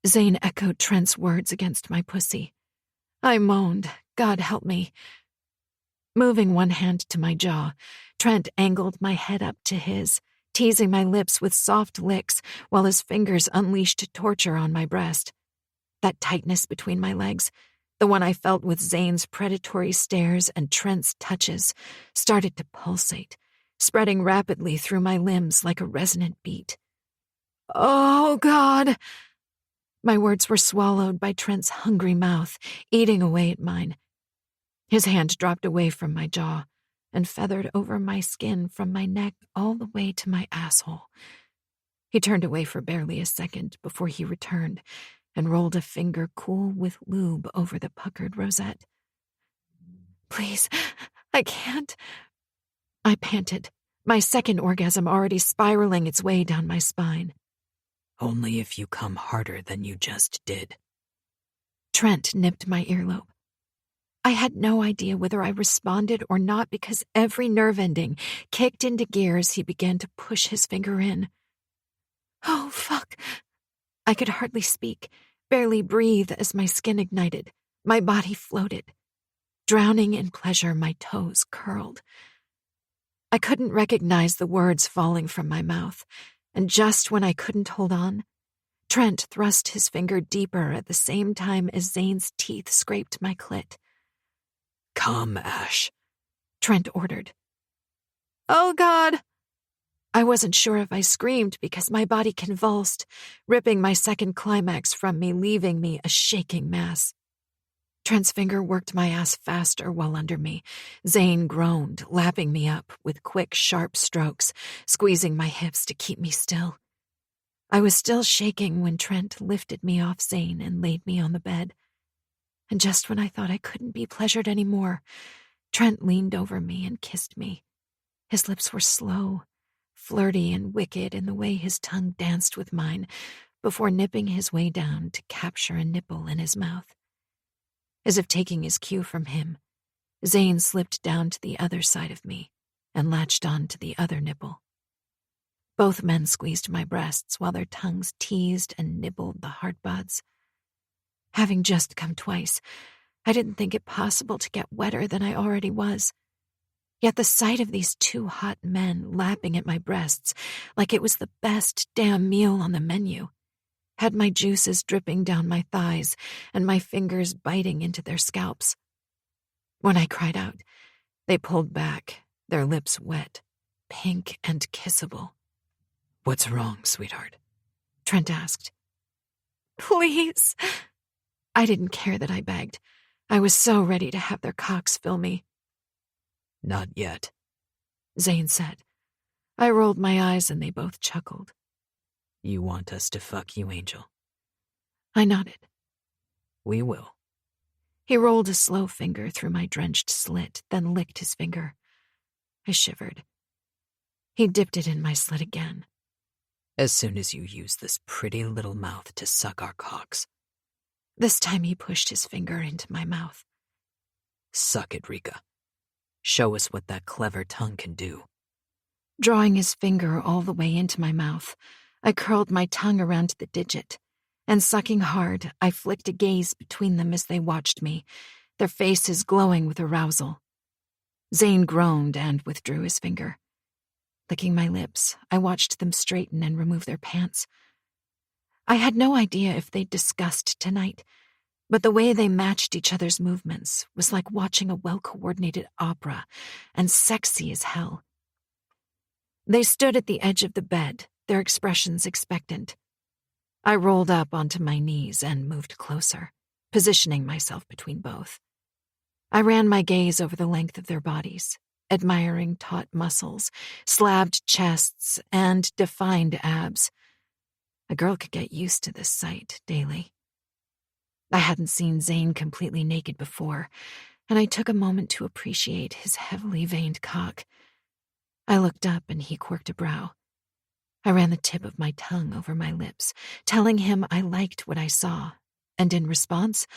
Zane echoed Trent's words against my pussy. I moaned, God help me. Moving one hand to my jaw, Trent angled my head up to his, teasing my lips with soft licks while his fingers unleashed torture on my breast. That tightness between my legs, the one I felt with Zane's predatory stares and Trent's touches, started to pulsate, spreading rapidly through my limbs like a resonant beat. Oh, God! My words were swallowed by Trent's hungry mouth, eating away at mine. His hand dropped away from my jaw and feathered over my skin from my neck all the way to my asshole. He turned away for barely a second before he returned and rolled a finger cool with lube over the puckered rosette. Please, I can't. I panted, my second orgasm already spiraling its way down my spine. Only if you come harder than you just did. Trent nipped my earlobe. I had no idea whether I responded or not because every nerve ending kicked into gear as he began to push his finger in. Oh, fuck. I could hardly speak, barely breathe as my skin ignited, my body floated. Drowning in pleasure, my toes curled. I couldn't recognize the words falling from my mouth, and just when I couldn't hold on, Trent thrust his finger deeper at the same time as Zane's teeth scraped my clit. Come, Ash, Trent ordered. Oh, God! I wasn't sure if I screamed because my body convulsed, ripping my second climax from me, leaving me a shaking mass. Trent's finger worked my ass faster while under me. Zane groaned, lapping me up with quick, sharp strokes, squeezing my hips to keep me still. I was still shaking when Trent lifted me off Zane and laid me on the bed. And just when I thought I couldn't be pleasured anymore, Trent leaned over me and kissed me. His lips were slow, flirty and wicked in the way his tongue danced with mine before nipping his way down to capture a nipple in his mouth. As if taking his cue from him, Zane slipped down to the other side of me and latched on to the other nipple. Both men squeezed my breasts while their tongues teased and nibbled the hard buds. Having just come twice, I didn't think it possible to get wetter than I already was. Yet the sight of these two hot men lapping at my breasts like it was the best damn meal on the menu had my juices dripping down my thighs and my fingers biting into their scalps. When I cried out, They pulled back, their lips wet, pink and kissable. What's wrong, sweetheart? Trent asked. Please. I didn't care that I begged. I was so ready to have their cocks fill me. Not yet, Zane said. I rolled my eyes and they both chuckled. You want us to fuck you, Angel? I nodded. We will. He rolled a slow finger through my drenched slit, then licked his finger. I shivered. He dipped it in my slit again. As soon as you use this pretty little mouth to suck our cocks. This time he pushed his finger into my mouth. Suck it, Rika. Show us what that clever tongue can do. Drawing his finger all the way into my mouth, I curled my tongue around the digit, and sucking hard, I flicked a gaze between them as they watched me, their faces glowing with arousal. Zane groaned and withdrew his finger. Licking my lips, I watched them straighten and remove their pants. I had no idea if they'd discussed tonight, but the way they matched each other's movements was like watching a well-coordinated opera, and sexy as hell. They stood at the edge of the bed, their expressions expectant. I rolled up onto my knees and moved closer, positioning myself between both. I ran my gaze over the length of their bodies, admiring taut muscles, slabbed chests, and defined abs. A girl could get used to this sight daily. I hadn't seen Zane completely naked before, and I took a moment to appreciate his heavily veined cock. I looked up and he quirked a brow. I ran the tip of my tongue over my lips, telling him I liked what I saw, and in response,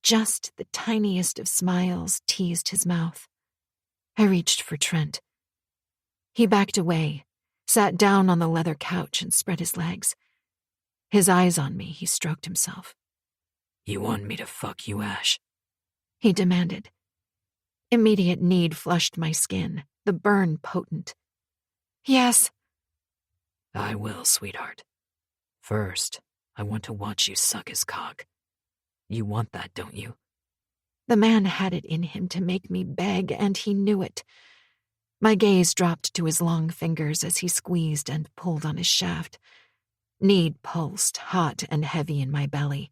just the tiniest of smiles teased his mouth. I reached for Trent. He backed away, sat down on the leather couch and spread his legs. His eyes on me, he stroked himself. You want me to fuck you, Ash? He demanded. Immediate need flushed my skin, the burn potent. Yes. I will, sweetheart. First, I want to watch you suck his cock. You want that, don't you? The man had it in him to make me beg, and he knew it. My gaze dropped to his long fingers as he squeezed and pulled on his shaft. Need pulsed, hot and heavy in my belly.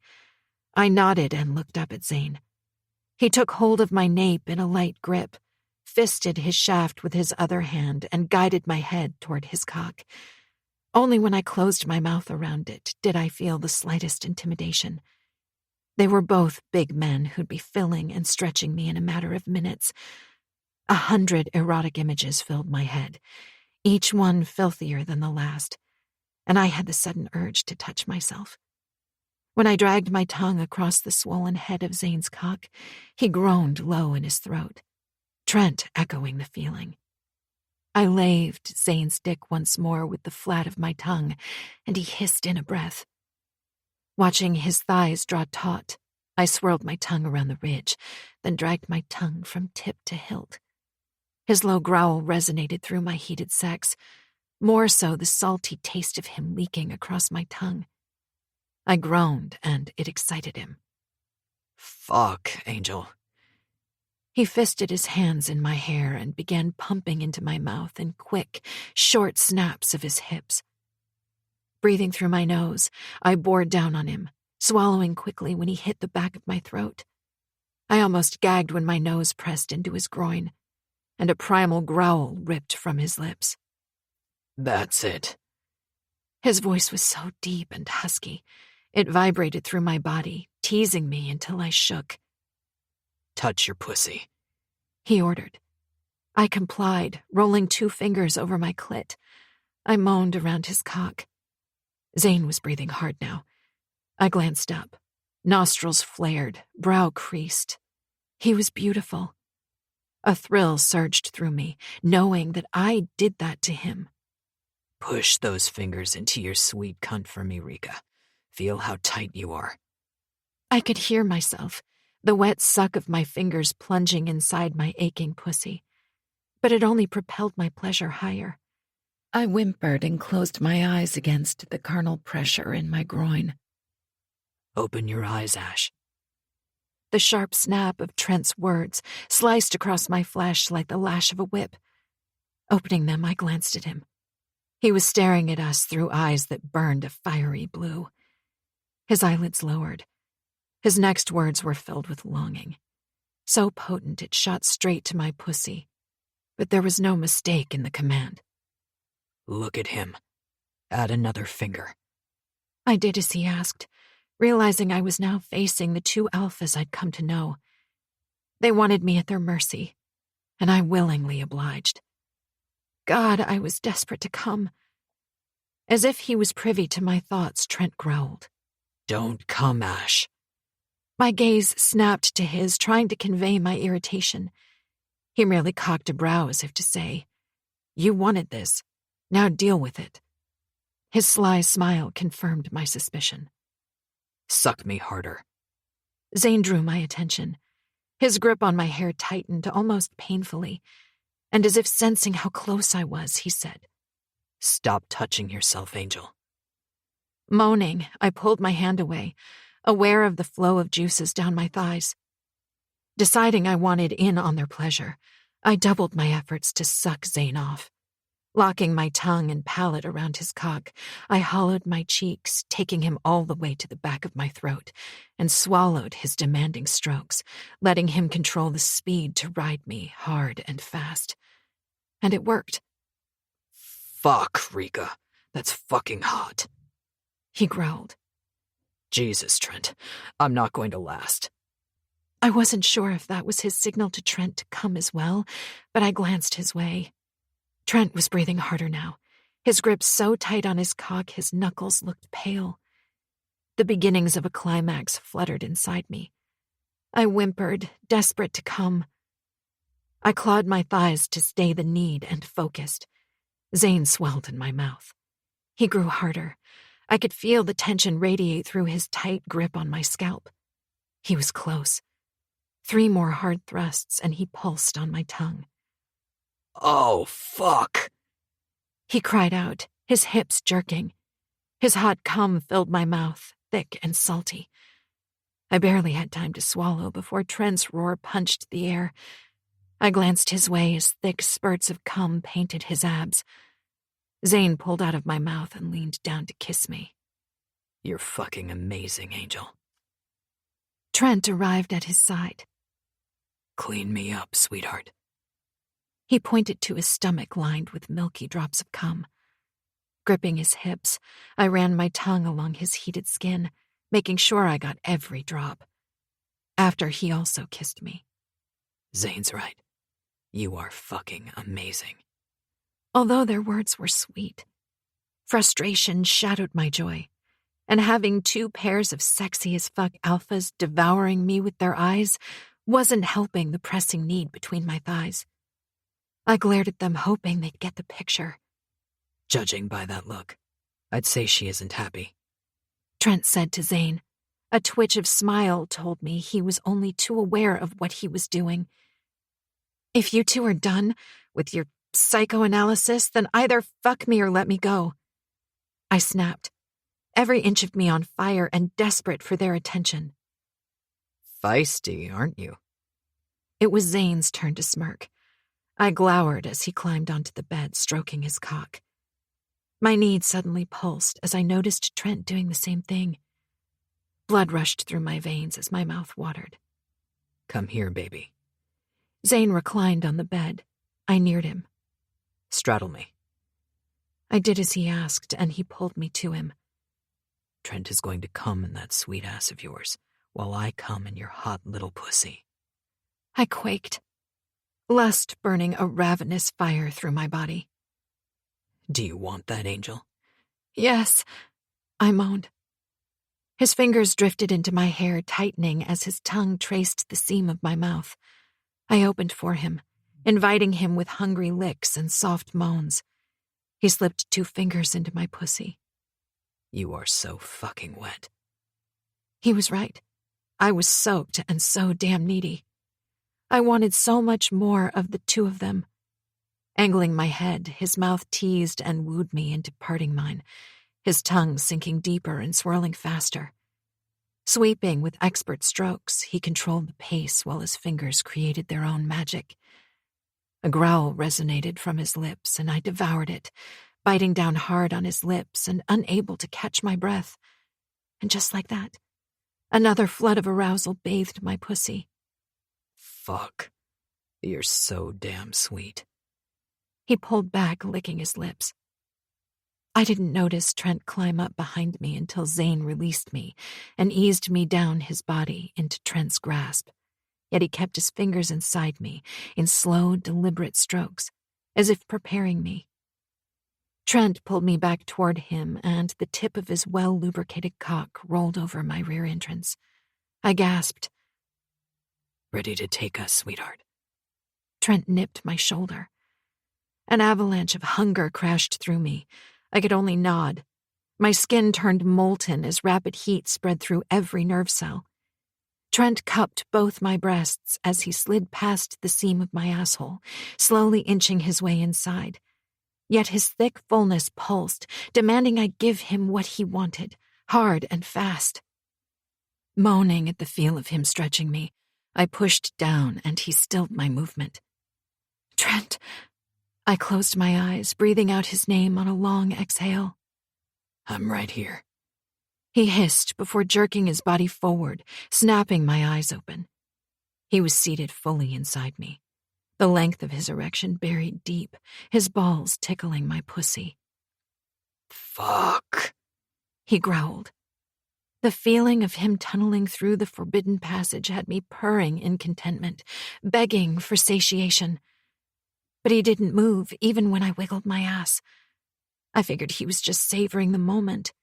I nodded and looked up at Zane. He took hold of my nape in a light grip, fisted his shaft with his other hand, and guided my head toward his cock. Only when I closed my mouth around it did I feel the slightest intimidation. They were both big men who'd be filling and stretching me in a matter of minutes. 100 erotic images filled my head, each one filthier than the last, and I had the sudden urge to touch myself. When I dragged my tongue across the swollen head of Zane's cock, he groaned low in his throat, Trent echoing the feeling. I laved Zane's dick once more with the flat of my tongue, and he hissed in a breath. Watching his thighs draw taut, I swirled my tongue around the ridge, then dragged my tongue from tip to hilt. His low growl resonated through my heated sex, more so the salty taste of him leaking across my tongue. I groaned, and it excited him. Fuck, Angel. He fisted his hands in my hair and began pumping into my mouth in quick, short snaps of his hips. Breathing through my nose, I bore down on him, swallowing quickly when he hit the back of my throat. I almost gagged when my nose pressed into his groin, and a primal growl ripped from his lips. That's it. His voice was so deep and husky. It vibrated through my body, teasing me until I shook. Touch your pussy, he ordered. I complied, rolling 2 fingers over my clit. I moaned around his cock. Zane was breathing hard now. I glanced up. Nostrils flared, brow creased. He was beautiful. A thrill surged through me, knowing that I did that to him. Push those fingers into your sweet cunt for me, Rika. Feel how tight you are. I could hear myself, the wet suck of my fingers plunging inside my aching pussy. But it only propelled my pleasure higher. I whimpered and closed my eyes against the carnal pressure in my groin. Open your eyes, Ash. The sharp snap of Trent's words sliced across my flesh like the lash of a whip. Opening them, I glanced at him. He was staring at us through eyes that burned a fiery blue. His eyelids lowered. His next words were filled with longing. So potent it shot straight to my pussy. But there was no mistake in the command. Look at him. Add another finger. I did as he asked, realizing I was now facing the two alphas I'd come to know. They wanted me at their mercy, and I willingly obliged. God, I was desperate to come. As if he was privy to my thoughts, Trent growled. Don't come, Ash. My gaze snapped to his, trying to convey my irritation. He merely cocked a brow as if to say, You wanted this. Now deal with it. His sly smile confirmed my suspicion. Suck me harder. Zane drew my attention. His grip on my hair tightened almost painfully, and as if sensing how close I was, he said, Stop touching yourself, Angel. Moaning, I pulled my hand away, aware of the flow of juices down my thighs. Deciding I wanted in on their pleasure, I doubled my efforts to suck Zane off. Locking my tongue and palate around his cock, I hollowed my cheeks, taking him all the way to the back of my throat, and swallowed his demanding strokes, letting him control the speed to ride me hard and fast. And it worked. Fuck, Rika. That's fucking hot. He growled. Jesus, Trent. I'm not going to last. I wasn't sure if that was his signal to Trent to come as well, but I glanced his way. Trent was breathing harder now, his grip so tight on his cock his knuckles looked pale. The beginnings of a climax fluttered inside me. I whimpered, desperate to come. I clawed my thighs to stay the need and focused. Zane swelled in my mouth. He grew harder. I could feel the tension radiate through his tight grip on my scalp. He was close. 3 more hard thrusts, and he pulsed on my tongue. Oh, fuck. He cried out, his hips jerking. His hot cum filled my mouth, thick and salty. I barely had time to swallow before Trent's roar punched the air. I glanced his way as thick spurts of cum painted his abs. Zane pulled out of my mouth and leaned down to kiss me. You're fucking amazing, Angel. Trent arrived at his side. Clean me up, sweetheart. He pointed to his stomach lined with milky drops of cum. Gripping his hips, I ran my tongue along his heated skin, making sure I got every drop. After, he also kissed me. Zane's right. You are fucking amazing. Although their words were sweet, frustration shadowed my joy, and having 2 pairs of sexy as fuck alphas devouring me with their eyes wasn't helping the pressing need between my thighs. I glared at them, hoping they'd get the picture. Judging by that look, I'd say she isn't happy. Trent said to Zane. A twitch of smile told me he was only too aware of what he was doing. If you two are done with your psychoanalysis, then either fuck me or let me go. I snapped, every inch of me on fire and desperate for their attention. Feisty, aren't you? It was Zane's turn to smirk. I glowered as he climbed onto the bed, stroking his cock. My need suddenly pulsed as I noticed Trent doing the same thing. Blood rushed through my veins as my mouth watered. Come here, baby. Zane reclined on the bed. I neared him. Straddle me. I did as he asked, and he pulled me to him. Trent is going to come in that sweet ass of yours, while I come in your hot little pussy. I quaked, lust burning a ravenous fire through my body. Do you want that, Angel? Yes, I moaned. His fingers drifted into my hair, tightening as his tongue traced the seam of my mouth. I opened for him, inviting him with hungry licks and soft moans. He slipped 2 fingers into my pussy. You are so fucking wet. He was right. I was soaked and so damn needy. I wanted so much more of the 2 of them. Angling my head, his mouth teased and wooed me into parting mine, his tongue sinking deeper and swirling faster. Sweeping with expert strokes, he controlled the pace while his fingers created their own magic. A growl resonated from his lips, and I devoured it, biting down hard on his lips and unable to catch my breath. And just like that, another flood of arousal bathed my pussy. Fuck. You're so damn sweet. He pulled back, licking his lips. I didn't notice Trent climb up behind me until Zane released me and eased me down his body into Trent's grasp. Yet he kept his fingers inside me in slow, deliberate strokes, as if preparing me. Trent pulled me back toward him, and the tip of his well-lubricated cock rolled over my rear entrance. I gasped. Ready to take us, sweetheart? Trent nipped my shoulder. An avalanche of hunger crashed through me. I could only nod. My skin turned molten as rapid heat spread through every nerve cell. Trent cupped both my breasts as he slid past the seam of my asshole, slowly inching his way inside. Yet his thick fullness pulsed, demanding I give him what he wanted, hard and fast. Moaning at the feel of him stretching me, I pushed down and he stilled my movement. Trent! I closed my eyes, breathing out his name on a long exhale. I'm right here. He hissed before jerking his body forward, snapping my eyes open. He was seated fully inside me, the length of his erection buried deep, his balls tickling my pussy. Fuck, he growled. The feeling of him tunneling through the forbidden passage had me purring in contentment, begging for satiation. But he didn't move, even when I wiggled my ass. I figured he was just savoring the moment.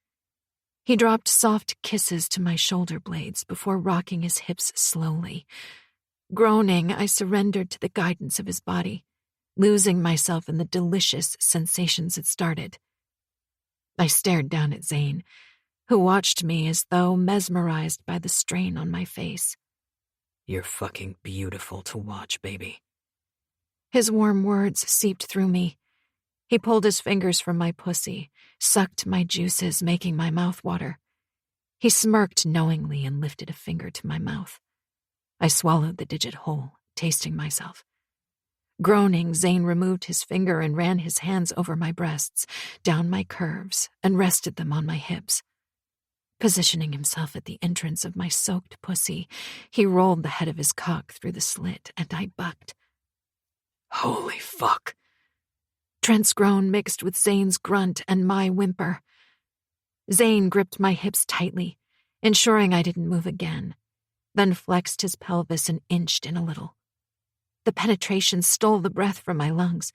He dropped soft kisses to my shoulder blades before rocking his hips slowly. Groaning, I surrendered to the guidance of his body, losing myself in the delicious sensations it started. I stared down at Zane, who watched me as though mesmerized by the strain on my face. You're fucking beautiful to watch, baby. His warm words seeped through me. He pulled his fingers from my pussy, sucked my juices, making my mouth water. He smirked knowingly and lifted a finger to my mouth. I swallowed the digit whole, tasting myself. Groaning, Zane removed his finger and ran his hands over my breasts, down my curves, and rested them on my hips. Positioning himself at the entrance of my soaked pussy, he rolled the head of his cock through the slit, and I bucked. Holy fuck. Trent's groan mixed with Zane's grunt and my whimper. Zane gripped my hips tightly, ensuring I didn't move again, then flexed his pelvis and inched in a little. The penetration stole the breath from my lungs.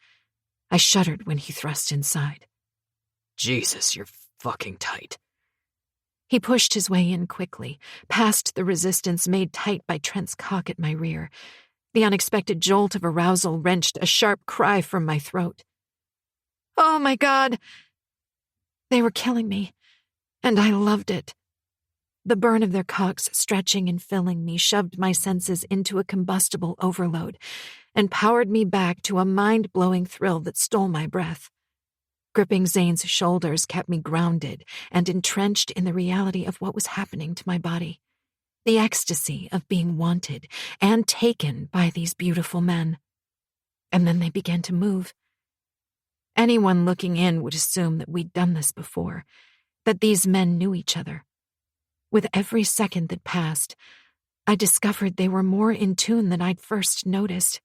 I shuddered when he thrust inside. Jesus, you're fucking tight. He pushed his way in quickly, past the resistance made tight by Trent's cock at my rear. The unexpected jolt of arousal wrenched a sharp cry from my throat. Oh my God! They were killing me, and I loved it. The burn of their cocks stretching and filling me shoved my senses into a combustible overload and powered me back to a mind-blowing thrill that stole my breath. Gripping Zane's shoulders kept me grounded and entrenched in the reality of what was happening to my body. The ecstasy of being wanted and taken by these beautiful men. And then they began to move. Anyone looking in would assume that we'd done this before, that these men knew each other. With every second that passed, I discovered they were more in tune than I'd first noticed.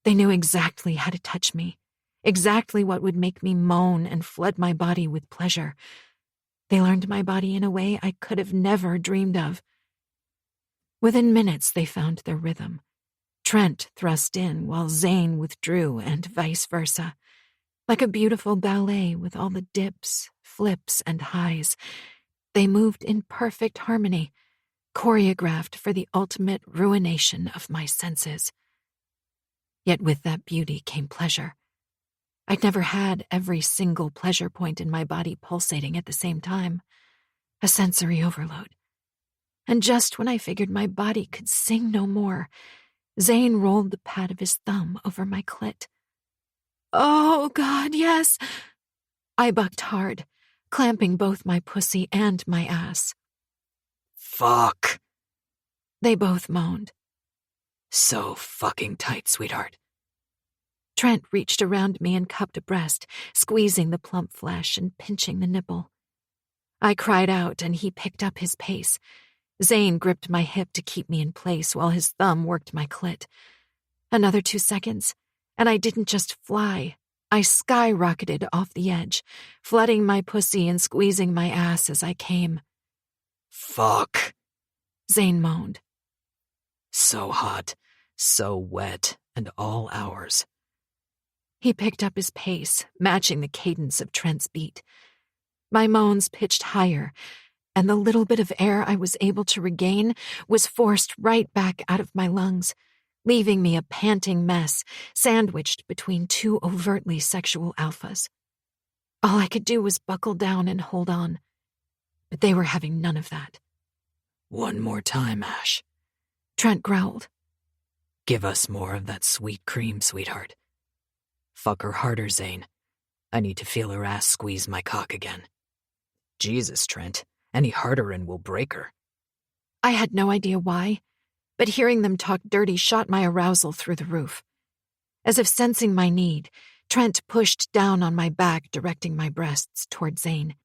They knew exactly how to touch me, exactly what would make me moan and flood my body with pleasure. They learned my body in a way I could have never dreamed of. Within minutes, they found their rhythm. Trent thrust in while Zane withdrew and vice versa. Like a beautiful ballet with all the dips, flips, and highs, they moved in perfect harmony, choreographed for the ultimate ruination of my senses. Yet with that beauty came pleasure. I'd never had every single pleasure point in my body pulsating at the same time. A sensory overload. And just when I figured my body could sing no more, Zane rolled the pad of his thumb over my clit. Oh, God, yes! I bucked hard, clamping both my pussy and my ass. Fuck. They both moaned. So fucking tight, sweetheart. Trent reached around me and cupped a breast, squeezing the plump flesh and pinching the nipple. I cried out, and he picked up his pace. Zane gripped my hip to keep me in place while his thumb worked my clit. Another 2 seconds, and I didn't just fly. I skyrocketed off the edge, flooding my pussy and squeezing my ass as I came. Fuck. Zane moaned. So hot, so wet, and all ours. He picked up his pace, matching the cadence of Trent's beat. My moans pitched higher, and the little bit of air I was able to regain was forced right back out of my lungs, leaving me a panting mess, sandwiched between two overtly sexual alphas. All I could do was buckle down and hold on, but they were having none of that. One more time, Ash. Trent growled. Give us more of that sweet cream, sweetheart. Fuck her harder, Zane. I need to feel her ass squeeze my cock again. Jesus, Trent, any harder and we'll break her. I had no idea why, but hearing them talk dirty shot my arousal through the roof. As if sensing my need, Trent pushed down on my back, directing my breasts toward Zane.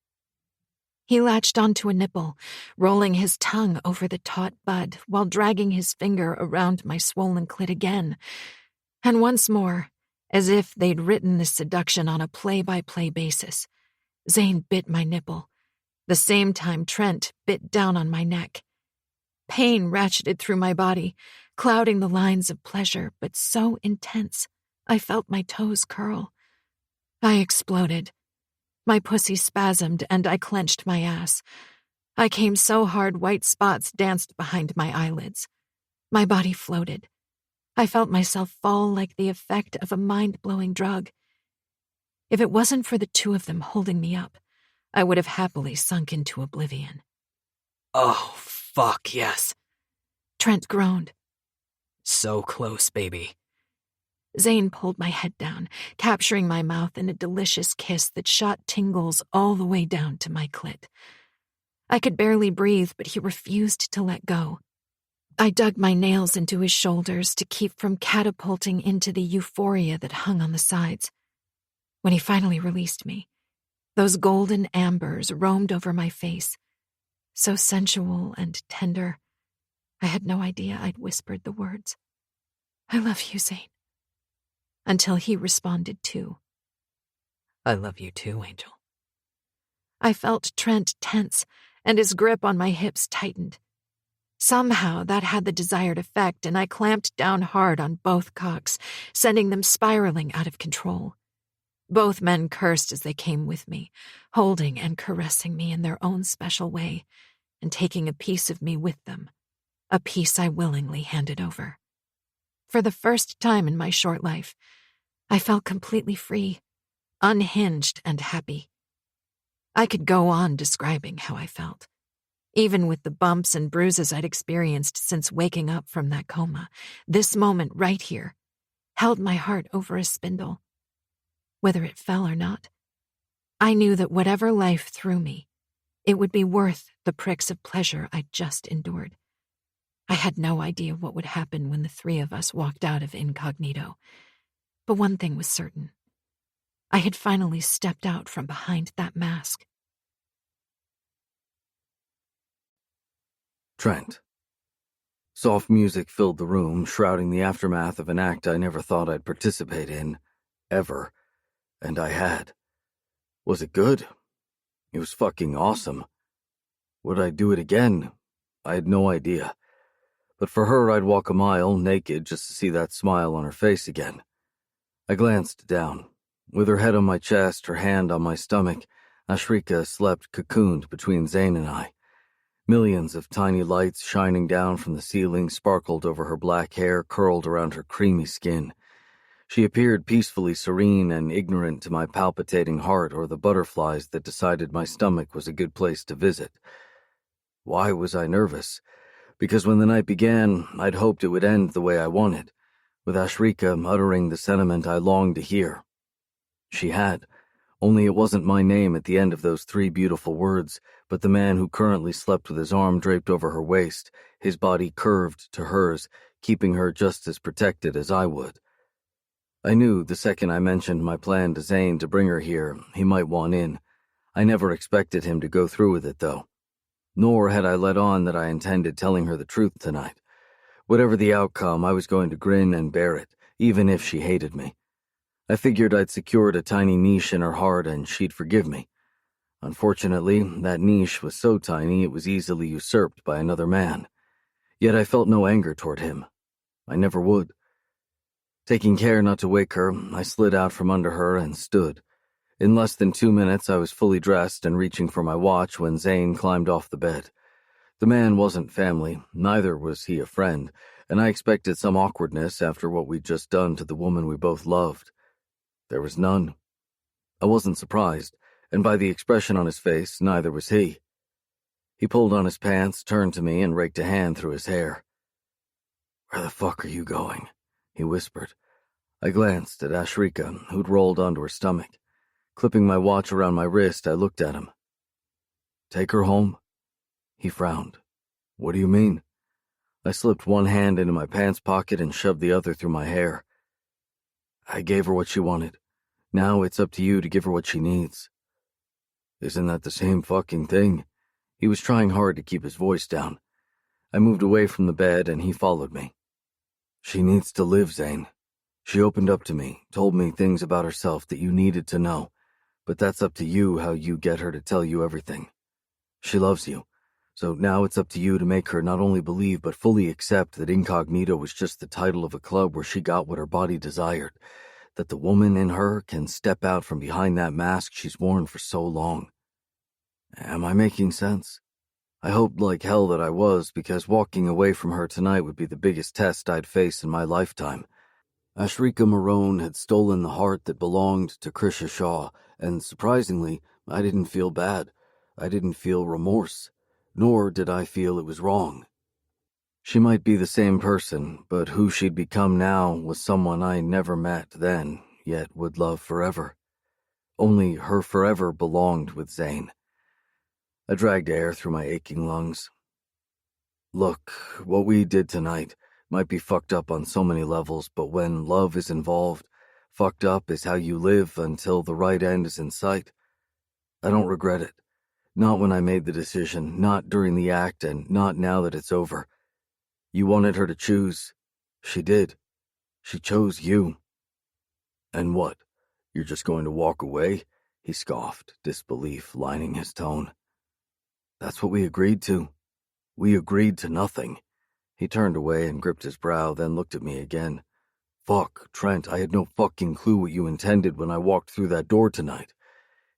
He latched onto a nipple, rolling his tongue over the taut bud while dragging his finger around my swollen clit again. And once more, as if they'd written this seduction on a play-by-play basis, Zane bit my nipple, the same time Trent bit down on my neck. Pain ratcheted through my body, clouding the lines of pleasure, but so intense, I felt my toes curl. I exploded. My pussy spasmed, and I clenched my ass. I came so hard white spots danced behind my eyelids. My body floated. I felt myself fall like the effect of a mind-blowing drug. If it wasn't for the two of them holding me up, I would have happily sunk into oblivion. Oh, fuck, yes. Trent groaned. So close, baby. Zane pulled my head down, capturing my mouth in a delicious kiss that shot tingles all the way down to my clit. I could barely breathe, but he refused to let go. I dug my nails into his shoulders to keep from catapulting into the euphoria that hung on the sides. When he finally released me, those golden ambers roamed over my face, so sensual and tender, I had no idea I'd whispered the words. I love you, Zane. Until he responded too. I love you too, Angel. I felt Trent tense, and his grip on my hips tightened. Somehow that had the desired effect, and I clamped down hard on both cocks, sending them spiraling out of control. Both men cursed as they came with me, holding and caressing me in their own special way, and taking a piece of me with them, a piece I willingly handed over. For the first time in my short life, I felt completely free, unhinged and happy. I could go on describing how I felt. Even with the bumps and bruises I'd experienced since waking up from that coma, this moment right here held my heart over a spindle. Whether it fell or not, I knew that whatever life threw me, it would be worth the pricks of pleasure I'd just endured. I had no idea what would happen when the three of us walked out of incognito, but one thing was certain. I had finally stepped out from behind that mask. Trent. Soft music filled the room, shrouding the aftermath of an act I never thought I'd participate in, ever. And I had. Was it good? It was fucking awesome. Would I do it again? I had no idea. But for her, I'd walk a mile, naked, just to see that smile on her face again. I glanced down. With her head on my chest, her hand on my stomach, Ashrika slept cocooned between Zane and I. Millions of tiny lights shining down from the ceiling sparkled over her black hair curled around her creamy skin. She appeared peacefully serene and ignorant to my palpitating heart or the butterflies that decided my stomach was a good place to visit. Why was I nervous? Because when the night began, I'd hoped it would end the way I wanted, with Ashrika uttering the sentiment I longed to hear. She had, only it wasn't my name at the end of those 3 beautiful words, but the man who currently slept with his arm draped over her waist, his body curved to hers, keeping her just as protected as I would. I knew the second I mentioned my plan to Zane to bring her here, he might want in. I never expected him to go through with it, though. Nor had I let on that I intended telling her the truth tonight. Whatever the outcome, I was going to grin and bear it, even if she hated me. I figured I'd secured a tiny niche in her heart and she'd forgive me. Unfortunately, that niche was so tiny it was easily usurped by another man. Yet I felt no anger toward him. I never would. Taking care not to wake her, I slid out from under her and stood. In less than 2 minutes, I was fully dressed and reaching for my watch when Zane climbed off the bed. The man wasn't family, neither was he a friend, and I expected some awkwardness after what we'd just done to the woman we both loved. There was none. I wasn't surprised, and by the expression on his face, neither was he. He pulled on his pants, turned to me, and raked a hand through his hair. "Where the fuck are you going?" he whispered. I glanced at Ashrika, who'd rolled onto her stomach. Clipping my watch around my wrist, I looked at him. "Take her home?" He frowned. "What do you mean?" I slipped one hand into my pants pocket and shoved the other through my hair. "I gave her what she wanted. Now it's up to you to give her what she needs." "Isn't that the same fucking thing?" He was trying hard to keep his voice down. I moved away from the bed and he followed me. "She needs to live, Zane. She opened up to me, told me things about herself that you needed to know, but that's up to you how you get her to tell you everything. She loves you, so now it's up to you to make her not only believe but fully accept that incognito was just the title of a club where she got what her body desired, that the woman in her can step out from behind that mask she's worn for so long. Am I making sense? I hoped like hell that I was, because walking away from her tonight would be the biggest test I'd face in my lifetime. Ashrika Marone had stolen the heart that belonged to Krisha Shaw, and surprisingly, I didn't feel bad. I didn't feel remorse, nor did I feel it was wrong. She might be the same person, but who she'd become now was someone I never met then, yet would love forever. Only her forever belonged with Zane. I dragged air through my aching lungs. Look, what we did tonight might be fucked up on so many levels, but when love is involved, fucked up is how you live until the right end is in sight. I don't regret it. Not when I made the decision, not during the act, and not now that it's over. You wanted her to choose. She did. She chose you. And what? You're just going to walk away? He scoffed, disbelief lining his tone. That's what we agreed to. We agreed to nothing. He turned away and gripped his brow, then looked at me again. Fuck, Trent, I had no fucking clue what you intended when I walked through that door tonight.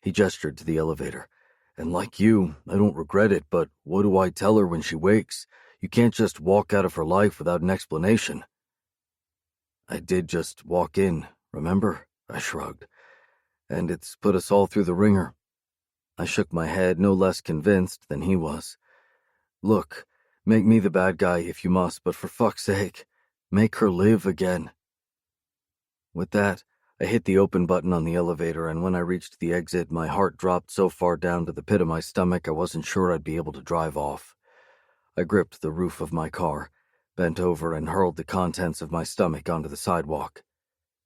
He gestured to the elevator. And like you, I don't regret it, but what do I tell her when she wakes? You can't just walk out of her life without an explanation. I did just walk in, remember? I shrugged. And it's put us all through the ringer. I shook my head, no less convinced than he was. Look, make me the bad guy if you must, but for fuck's sake, make her live again. With that, I hit the open button on the elevator, and when I reached the exit, my heart dropped so far down to the pit of my stomach I wasn't sure I'd be able to drive off. I gripped the roof of my car, bent over, and hurled the contents of my stomach onto the sidewalk.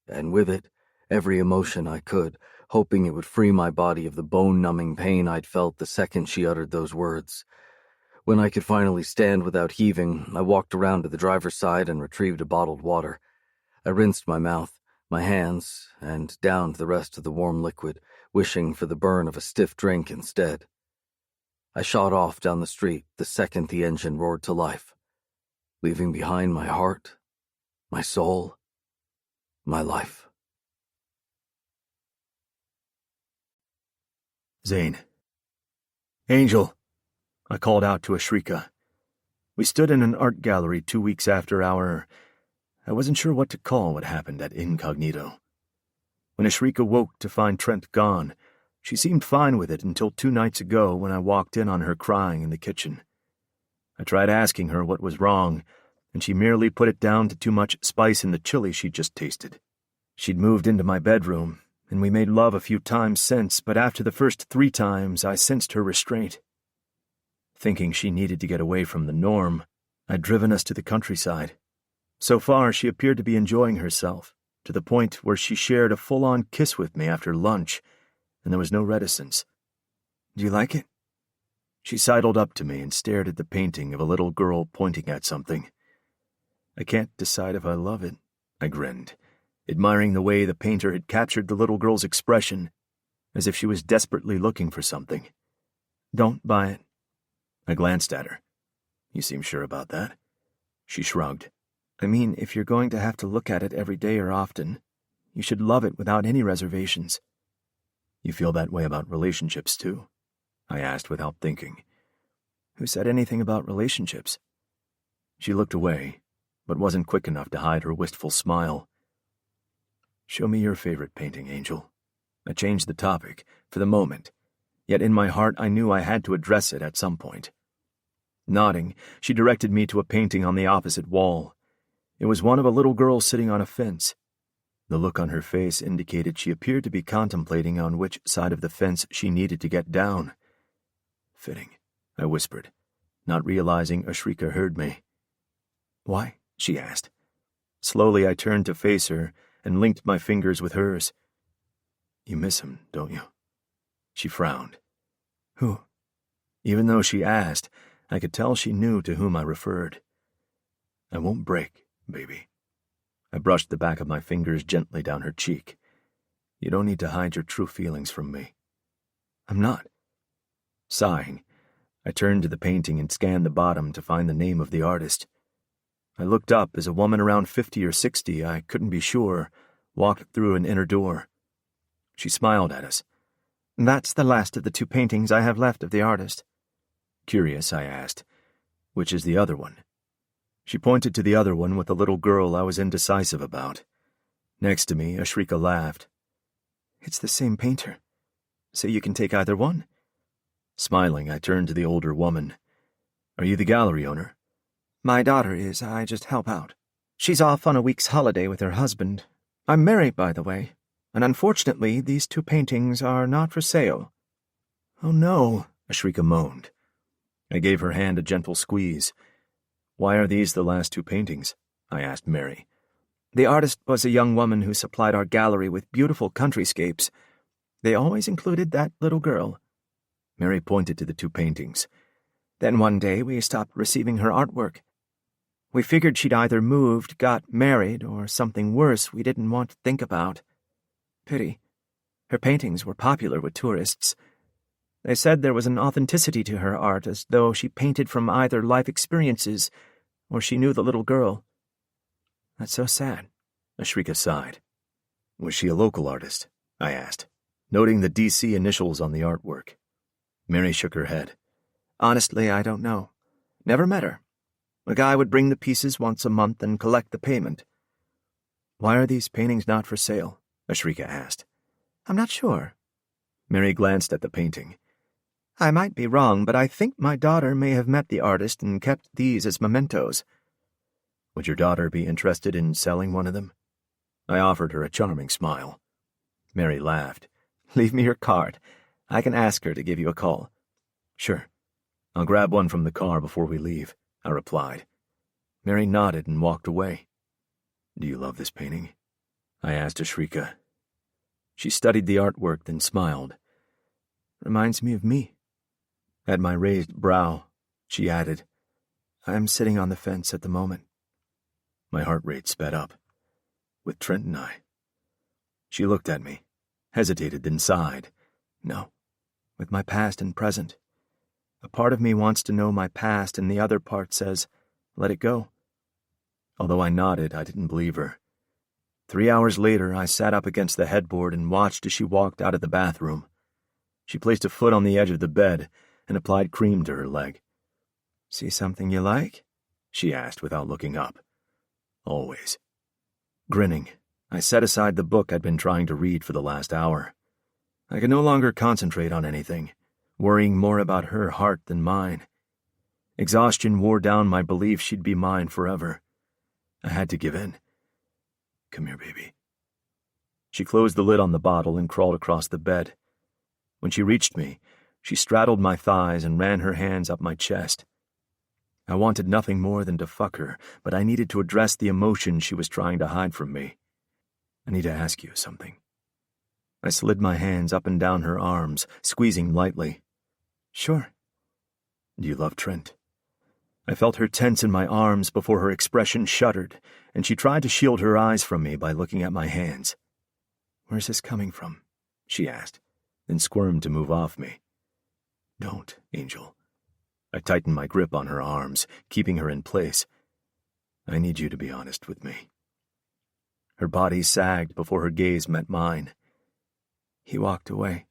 And with it, every emotion I could, hoping it would free my body of the bone-numbing pain I'd felt the second she uttered those words. When I could finally stand without heaving, I walked around to the driver's side and retrieved a bottled water. I rinsed my mouth, my hands, and downed the rest of the warm liquid, wishing for the burn of a stiff drink instead. I shot off down the street the second the engine roared to life, leaving behind my heart, my soul, my life. Zane. Angel, I called out to Ashrika. We stood in an art gallery 2 weeks after I wasn't sure what to call what happened at Incognito. When Ashrika woke to find Trent gone, she seemed fine with it until 2 nights ago when I walked in on her crying in the kitchen. I tried asking her what was wrong, and she merely put it down to too much spice in the chili she'd just tasted. She'd moved into my bedroom, and we made love a few times since, but after the first 3 times I sensed her restraint. Thinking she needed to get away from the norm, I'd driven us to the countryside. So far, she appeared to be enjoying herself, to the point where she shared a full-on kiss with me after lunch, and there was no reticence. "Do you like it?" She sidled up to me and stared at the painting of a little girl pointing at something. "I can't decide if I love it," I grinned, admiring the way the painter had captured the little girl's expression, as if she was desperately looking for something. "Don't buy it." I glanced at her. "You seem sure about that?" She shrugged. "I mean, if you're going to have to look at it every day or often, you should love it without any reservations." "You feel that way about relationships, too?" I asked without thinking. "Who said anything about relationships?" She looked away, but wasn't quick enough to hide her wistful smile. "Show me your favorite painting, Angel." I changed the topic, for the moment, yet in my heart I knew I had to address it at some point. Nodding, she directed me to a painting on the opposite wall. It was one of a little girl sitting on a fence. The look on her face indicated she appeared to be contemplating on which side of the fence she needed to get down. "Fitting," I whispered, not realizing Ashrika heard me. "Why?" she asked. Slowly I turned to face her and linked my fingers with hers. "You miss him, don't you?" She frowned. "Who?" Even though she asked, I could tell she knew to whom I referred. "I won't break, baby." I brushed the back of my fingers gently down her cheek. "You don't need to hide your true feelings from me." "I'm not." Sighing, I turned to the painting and scanned the bottom to find the name of the artist. I looked up as a woman around 50 or 60, I couldn't be sure, walked through an inner door. She smiled at us. "That's the last of the 2 paintings I have left of the artist." Curious, I asked, "Which is the other one?" She pointed to the other one with the little girl I was indecisive about. Next to me, Ashrika laughed. "It's the same painter, so you can take either one." Smiling, I turned to the older woman. "Are you the gallery owner?" "My daughter is. I just help out. She's off on a week's holiday with her husband. I'm married, by the way, and unfortunately these 2 paintings are not for sale." "Oh no," Ashrika moaned. I gave her hand a gentle squeeze. "Why are these the last 2 paintings?" I asked Mary. "The artist was a young woman who supplied our gallery with beautiful countryscapes. They always included that little girl." Mary pointed to the 2 paintings. "Then one day we stopped receiving her artwork. We figured she'd either moved, got married, or something worse we didn't want to think about. Pity. Her paintings were popular with tourists. They said there was an authenticity to her art, as though she painted from either life experiences or she knew the little girl. That's so sad." Ashrika sighed. "Was she a local artist?" I asked, noting the DC initials on the artwork. Mary shook her head. "Honestly, I don't know. Never met her. A guy would bring the pieces once a month and collect the payment." "Why are these paintings not for sale?" Ashrika asked. "I'm not sure." Mary glanced at the painting. "I might be wrong, but I think my daughter may have met the artist and kept these as mementos." "Would your daughter be interested in selling one of them?" I offered her a charming smile. Mary laughed. "Leave me your card. I can ask her to give you a call." "Sure. I'll grab one from the car before we leave," I replied. Mary nodded and walked away. "Do you love this painting?" I asked Ashrika. She studied the artwork, then smiled. "Reminds me of me." At my raised brow, she added, "I'm sitting on the fence at the moment." My heart rate sped up. "With Trent and I." She looked at me, hesitated, then sighed. "No, with my past and present. A part of me wants to know my past, and the other part says, let it go." Although I nodded, I didn't believe her. 3 hours later, I sat up against the headboard and watched as she walked out of the bathroom. She placed a foot on the edge of the bed and applied cream to her leg. "See something you like?" she asked without looking up. "Always." Grinning, I set aside the book I'd been trying to read for the last hour. I could no longer concentrate on anything, worrying more about her heart than mine. Exhaustion wore down my belief she'd be mine forever. I had to give in. "Come here, baby." She closed the lid on the bottle and crawled across the bed. When she reached me, She straddled my thighs and ran her hands up my chest. I wanted nothing more than to fuck her, but I needed to address the emotion she was trying to hide from me. I need to ask you something. I slid my hands up and down her arms, squeezing lightly. Sure. Do you love Trent? I felt her tense in my arms before her expression shuddered, and she tried to shield her eyes from me by looking at my hands. Where's this coming from? She asked, then squirmed to move off me. Don't, Angel. I tightened my grip on her arms, keeping her in place. I need you to be honest with me. Her body sagged before her gaze met mine. He walked away.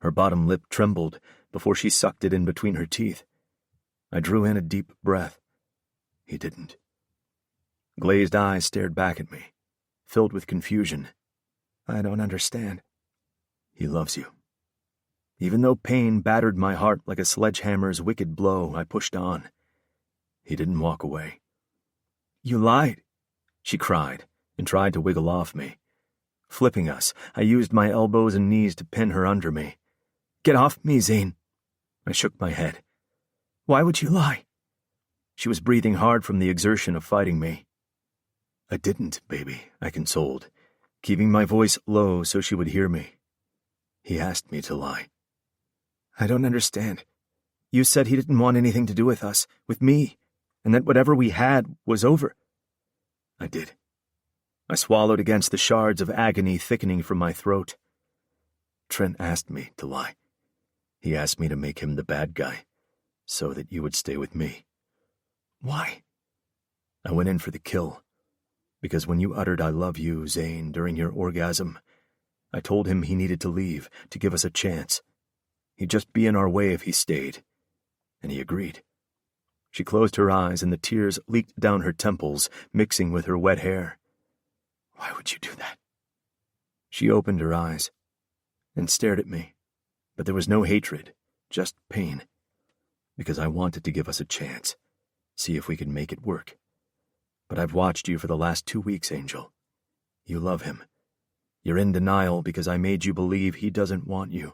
Her bottom lip trembled before she sucked it in between her teeth. I drew in a deep breath. He didn't. Glazed eyes stared back at me, filled with confusion. I don't understand. He loves you. Even though pain battered my heart like a sledgehammer's wicked blow, I pushed on. He didn't walk away. You lied, she cried, and tried to wiggle off me. Flipping us, I used my elbows and knees to pin her under me. Get off me, Zane. I shook my head. Why would you lie? She was breathing hard from the exertion of fighting me. I didn't, baby, I consoled, keeping my voice low so she would hear me. He asked me to lie. I don't understand. You said he didn't want anything to do with us, with me, and that whatever we had was over. I did. I swallowed against the shards of agony thickening from my throat. Trent asked me to lie. He asked me to make him the bad guy, so that you would stay with me. Why? I went in for the kill, because when you uttered I love you, Zane, during your orgasm, I told him he needed to leave, to give us a chance. He'd just be in our way if he stayed. And he agreed. She closed her eyes and the tears leaked down her temples, mixing with her wet hair. Why would you do that? She opened her eyes and stared at me, but there was no hatred, just pain, because I wanted to give us a chance, see if we could make it work. But I've watched you for the last 2 weeks, Angel. You love him. You're in denial because I made you believe he doesn't want you.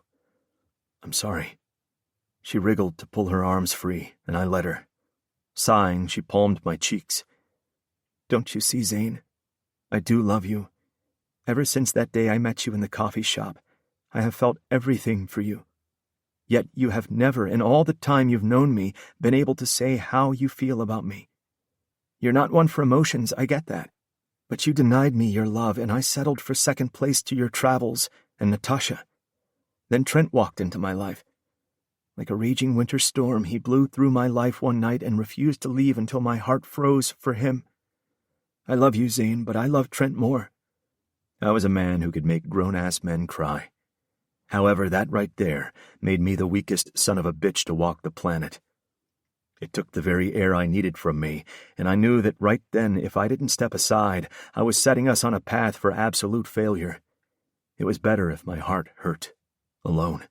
I'm sorry. She wriggled to pull her arms free, and I let her. Sighing, she palmed my cheeks. Don't you see, Zane? I do love you. Ever since that day I met you in the coffee shop, I have felt everything for you. Yet you have never, in all the time you've known me, been able to say how you feel about me. You're not one for emotions, I get that. But you denied me your love, and I settled for second place to your travels and Natasha. Then Trent walked into my life. Like a raging winter storm, he blew through my life one night and refused to leave until my heart froze for him. I love you, Zane, but I love Trent more. I was a man who could make grown-ass men cry. However, that right there made me the weakest son of a bitch to walk the planet. It took the very air I needed from me, and I knew that right then, if I didn't step aside, I was setting us on a path for absolute failure. It was better if my heart hurt, alone.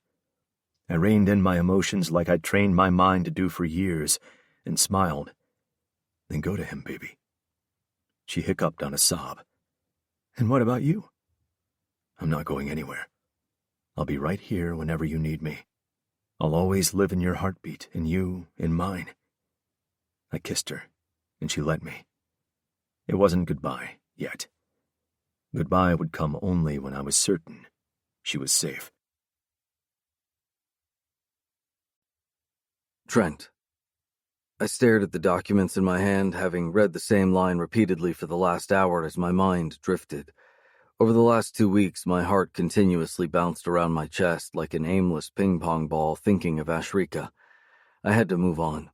I reined in my emotions like I'd trained my mind to do for years, and smiled. Then go to him, baby. She hiccuped on a sob. And what about you? I'm not going anywhere. I'll be right here whenever you need me. I'll always live in your heartbeat, and you in mine. I kissed her, and she let me. It wasn't goodbye, yet. Goodbye would come only when I was certain she was safe. Trent. I stared at the documents in my hand, having read the same line repeatedly for the last hour as my mind drifted. Over the last 2 weeks, my heart continuously bounced around my chest like an aimless ping-pong ball thinking of Ashrika. I had to move on.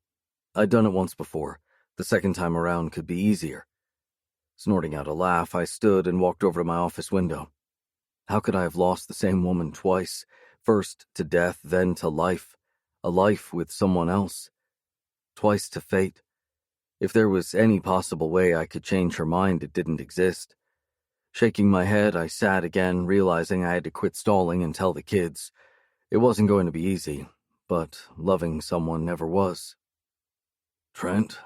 I'd done it once before. The second time around could be easier. Snorting out a laugh, I stood and walked over to my office window. How could I have lost the same woman twice? First to death, then to life. A life with someone else. Twice to fate. If there was any possible way I could change her mind, it didn't exist. Shaking my head, I sat again, realizing I had to quit stalling and tell the kids. It wasn't going to be easy, but loving someone never was. Trent?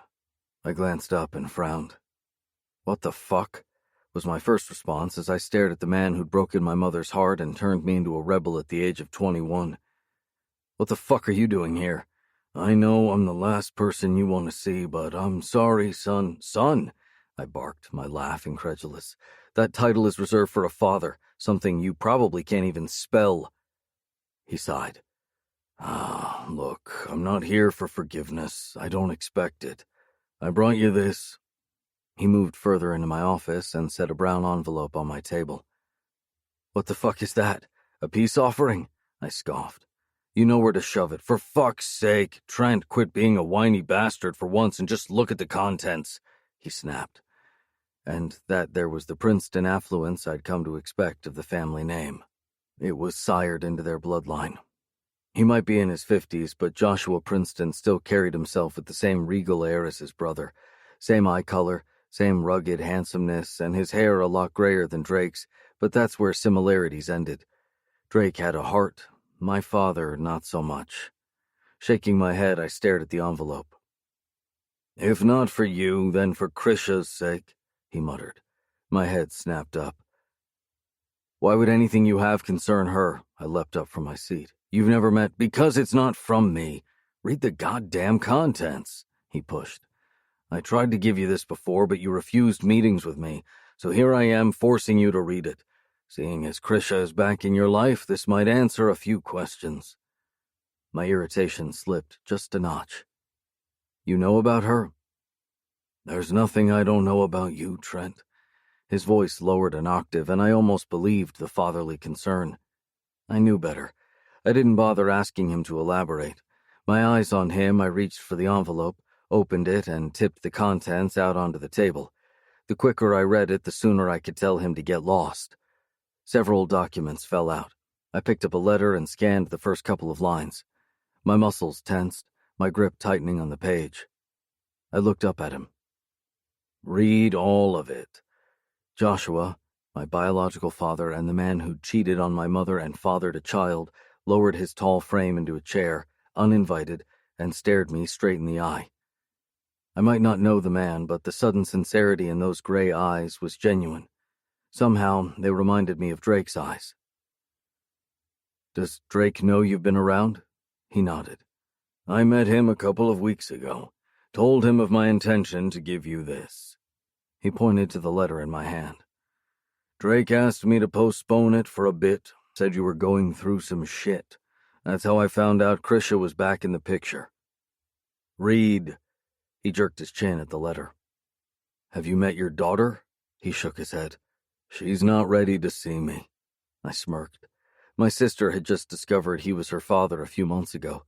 I glanced up and frowned. What the fuck? Was my first response as I stared at the man who'd broken my mother's heart and turned me into a rebel at the age of 21. What the fuck are you doing here? I know I'm the last person you want to see, but I'm sorry, son. Son! I barked, my laugh incredulous. That title is reserved for a father, something you probably can't even spell. He sighed. Look, I'm not here for forgiveness. I don't expect it. I brought you this. He moved further into my office and set a brown envelope on my table. What the fuck is that? A peace offering? I scoffed. You know where to shove it. For fuck's sake, Trent, quit being a whiny bastard for once and just look at the contents, he snapped. And that there was the Princeton affluence I'd come to expect of the family name. It was sired into their bloodline. He might be in his 50s, but Joshua Princeton still carried himself with the same regal air as his brother. Same eye color, same rugged handsomeness, and his hair a lot grayer than Drake's, but that's where similarities ended. Drake had a heart. My father, not so much. Shaking my head, I stared at the envelope. If not for you, then for Krisha's sake, he muttered. My head snapped up. Why would anything you have concern her? I leapt up from my seat. You've never met... Because it's not from me. Read the goddamn contents, he pushed. I tried to give you this before, but you refused meetings with me, so here I am forcing you to read it. Seeing as Krisha is back in your life, this might answer a few questions. My irritation slipped just a notch. You know about her? There's nothing I don't know about you, Trent. His voice lowered an octave, and I almost believed the fatherly concern. I knew better. I didn't bother asking him to elaborate. My eyes on him, I reached for the envelope, opened it, and tipped the contents out onto the table. The quicker I read it, the sooner I could tell him to get lost. Several documents fell out. I picked up a letter and scanned the first couple of lines. My muscles tensed, my grip tightening on the page. I looked up at him. Read all of it. Joshua, my biological father and the man who'd cheated on my mother and fathered a child, lowered his tall frame into a chair, uninvited, and stared me straight in the eye. I might not know the man, but the sudden sincerity in those gray eyes was genuine. Somehow, they reminded me of Drake's eyes. Does Drake know you've been around? He nodded. I met him a couple of weeks ago. Told him of my intention to give you this. He pointed to the letter in my hand. Drake asked me to postpone it for a bit, said you were going through some shit. That's how I found out Krisha was back in the picture. Read. He jerked his chin at the letter. Have you met your daughter? He shook his head. She's not ready to see me. I smirked. My sister had just discovered he was her father a few months ago.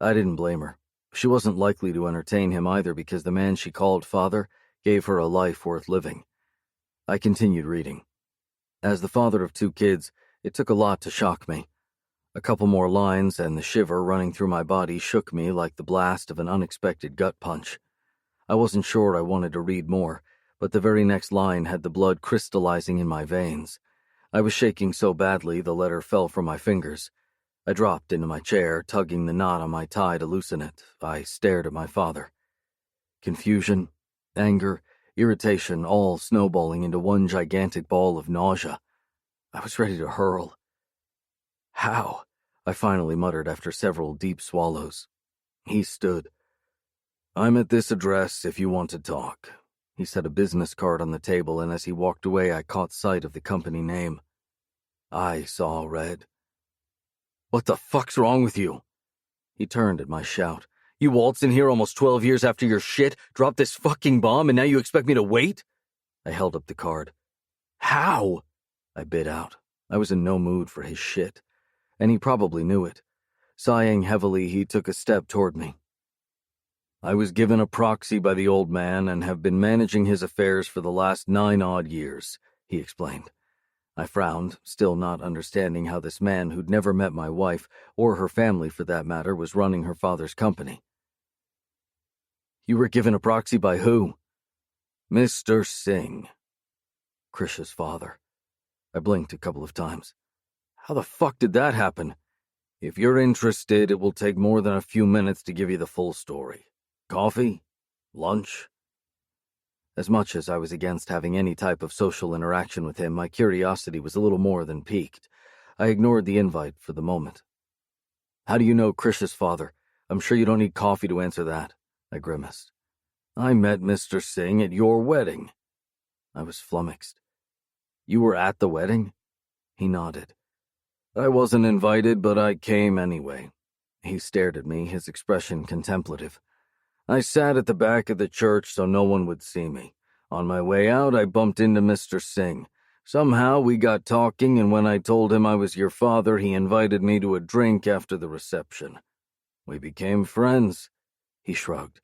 I didn't blame her. She wasn't likely to entertain him either because the man she called father gave her a life worth living. I continued reading. As the father of 2 kids, it took a lot to shock me. A couple more lines and the shiver running through my body shook me like the blast of an unexpected gut punch. I wasn't sure I wanted to read more, but the very next line had the blood crystallizing in my veins. I was shaking so badly the letter fell from my fingers. I dropped into my chair, tugging the knot on my tie to loosen it. I stared at my father. Confusion, anger, irritation, all snowballing into one gigantic ball of nausea. I was ready to hurl. How? I finally muttered after several deep swallows. He stood. I'm at this address if you want to talk. He set a business card on the table, and as he walked away, I caught sight of the company name. I saw red. What the fuck's wrong with you? He turned at my shout. You waltzed in here almost 12 years after your shit, dropped this fucking bomb, and now you expect me to wait? I held up the card. How? I bit out. I was in no mood for his shit, and he probably knew it. Sighing heavily, he took a step toward me. I was given a proxy by the old man and have been managing his affairs for the last 9-odd years, he explained. I frowned, still not understanding how this man who'd never met my wife, or her family for that matter, was running her father's company. You were given a proxy by who? Mr. Singh. Krisha's father. I blinked a couple of times. How the fuck did that happen? If you're interested, it will take more than a few minutes to give you the full story. Coffee? Lunch? As much as I was against having any type of social interaction with him, my curiosity was a little more than piqued. I ignored the invite for the moment. How do you know Krish's father? I'm sure you don't need coffee to answer that, I grimaced. I met Mr. Singh at your wedding. I was flummoxed. You were at the wedding? He nodded. I wasn't invited, but I came anyway. He stared at me, his expression contemplative. I sat at the back of the church so no one would see me. On my way out, I bumped into Mr. Singh. Somehow we got talking, and when I told him I was your father, he invited me to a drink after the reception. We became friends. He shrugged.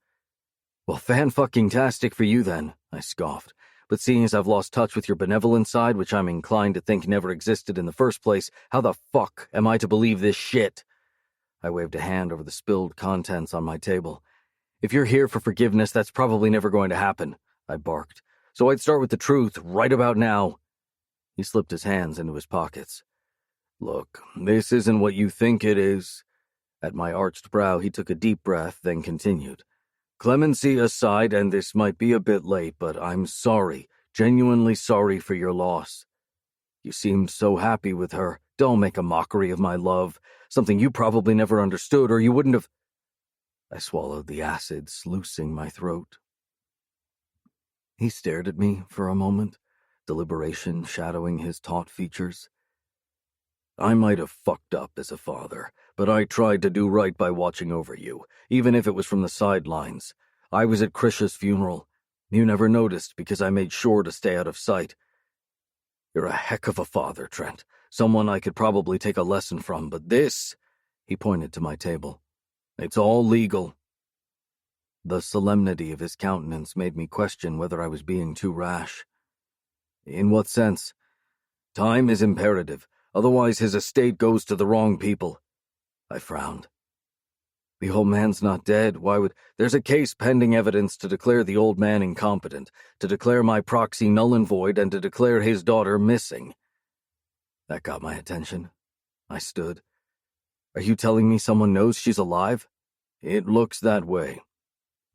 Well, fan-fucking-tastic for you then, I scoffed. But seeing as I've lost touch with your benevolent side, which I'm inclined to think never existed in the first place, how the fuck am I to believe this shit? I waved a hand over the spilled contents on my table. If you're here for forgiveness, that's probably never going to happen, I barked. So I'd start with the truth right about now. He slipped his hands into his pockets. Look, this isn't what you think it is. At my arched brow, he took a deep breath, then continued. Clemency aside, and this might be a bit late, but I'm sorry, genuinely sorry for your loss. You seemed so happy with her. Don't make a mockery of my love, something you probably never understood or you wouldn't have... I swallowed the acid, sluicing my throat. He stared at me for a moment, deliberation shadowing his taut features. I might have fucked up as a father, but I tried to do right by watching over you, even if it was from the sidelines. I was at Krish's funeral. You never noticed because I made sure to stay out of sight. You're a heck of a father, Trent. Someone I could probably take a lesson from, but this... He pointed to my table. It's all legal. The solemnity of his countenance made me question whether I was being too rash. In what sense? Time is imperative. Otherwise his estate goes to the wrong people. I frowned. The old man's not dead. Why would... There's a case pending evidence to declare the old man incompetent, to declare my proxy null and void, and to declare his daughter missing. That got my attention. I stood. Are you telling me someone knows she's alive? It looks that way.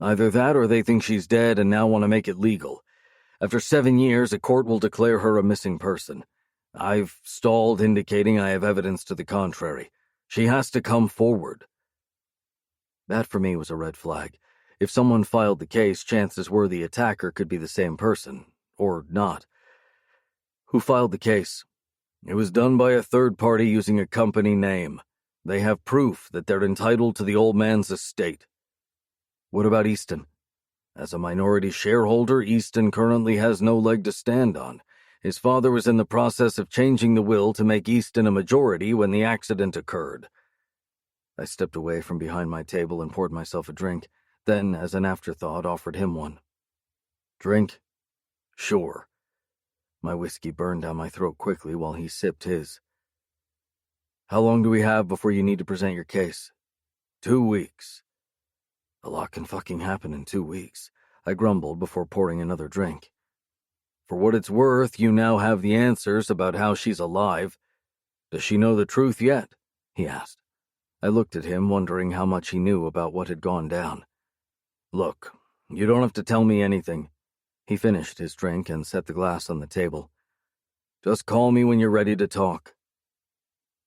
Either that or they think she's dead and now want to make it legal. After 7 years, a court will declare her a missing person. I've stalled, indicating I have evidence to the contrary. She has to come forward. That for me was a red flag. If someone filed the case, chances were the attacker could be the same person. Or not. Who filed the case? It was done by a third party using a company name. They have proof that they're entitled to the old man's estate. What about Easton? As a minority shareholder, Easton currently has no leg to stand on. His father was in the process of changing the will to make Easton a majority when the accident occurred. I stepped away from behind my table and poured myself a drink, then, as an afterthought, offered him one. Drink? Sure. My whiskey burned down my throat quickly while he sipped his. How long do we have before you need to present your case? 2 weeks. A lot can fucking happen in 2 weeks, I grumbled before pouring another drink. For what it's worth, you now have the answers about how she's alive. Does she know the truth yet? He asked. I looked at him, wondering how much he knew about what had gone down. Look, you don't have to tell me anything. He finished his drink and set the glass on the table. Just call me when you're ready to talk.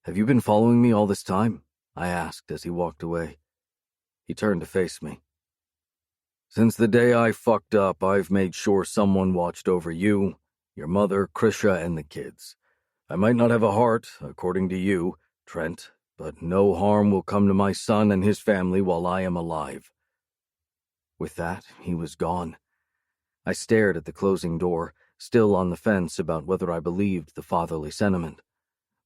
Have you been following me all this time? I asked as he walked away. He turned to face me. Since the day I fucked up, I've made sure someone watched over you, your mother, Krisha, and the kids. I might not have a heart, according to you, Trent, but no harm will come to my son and his family while I am alive. With that, he was gone. I stared at the closing door, still on the fence about whether I believed the fatherly sentiment.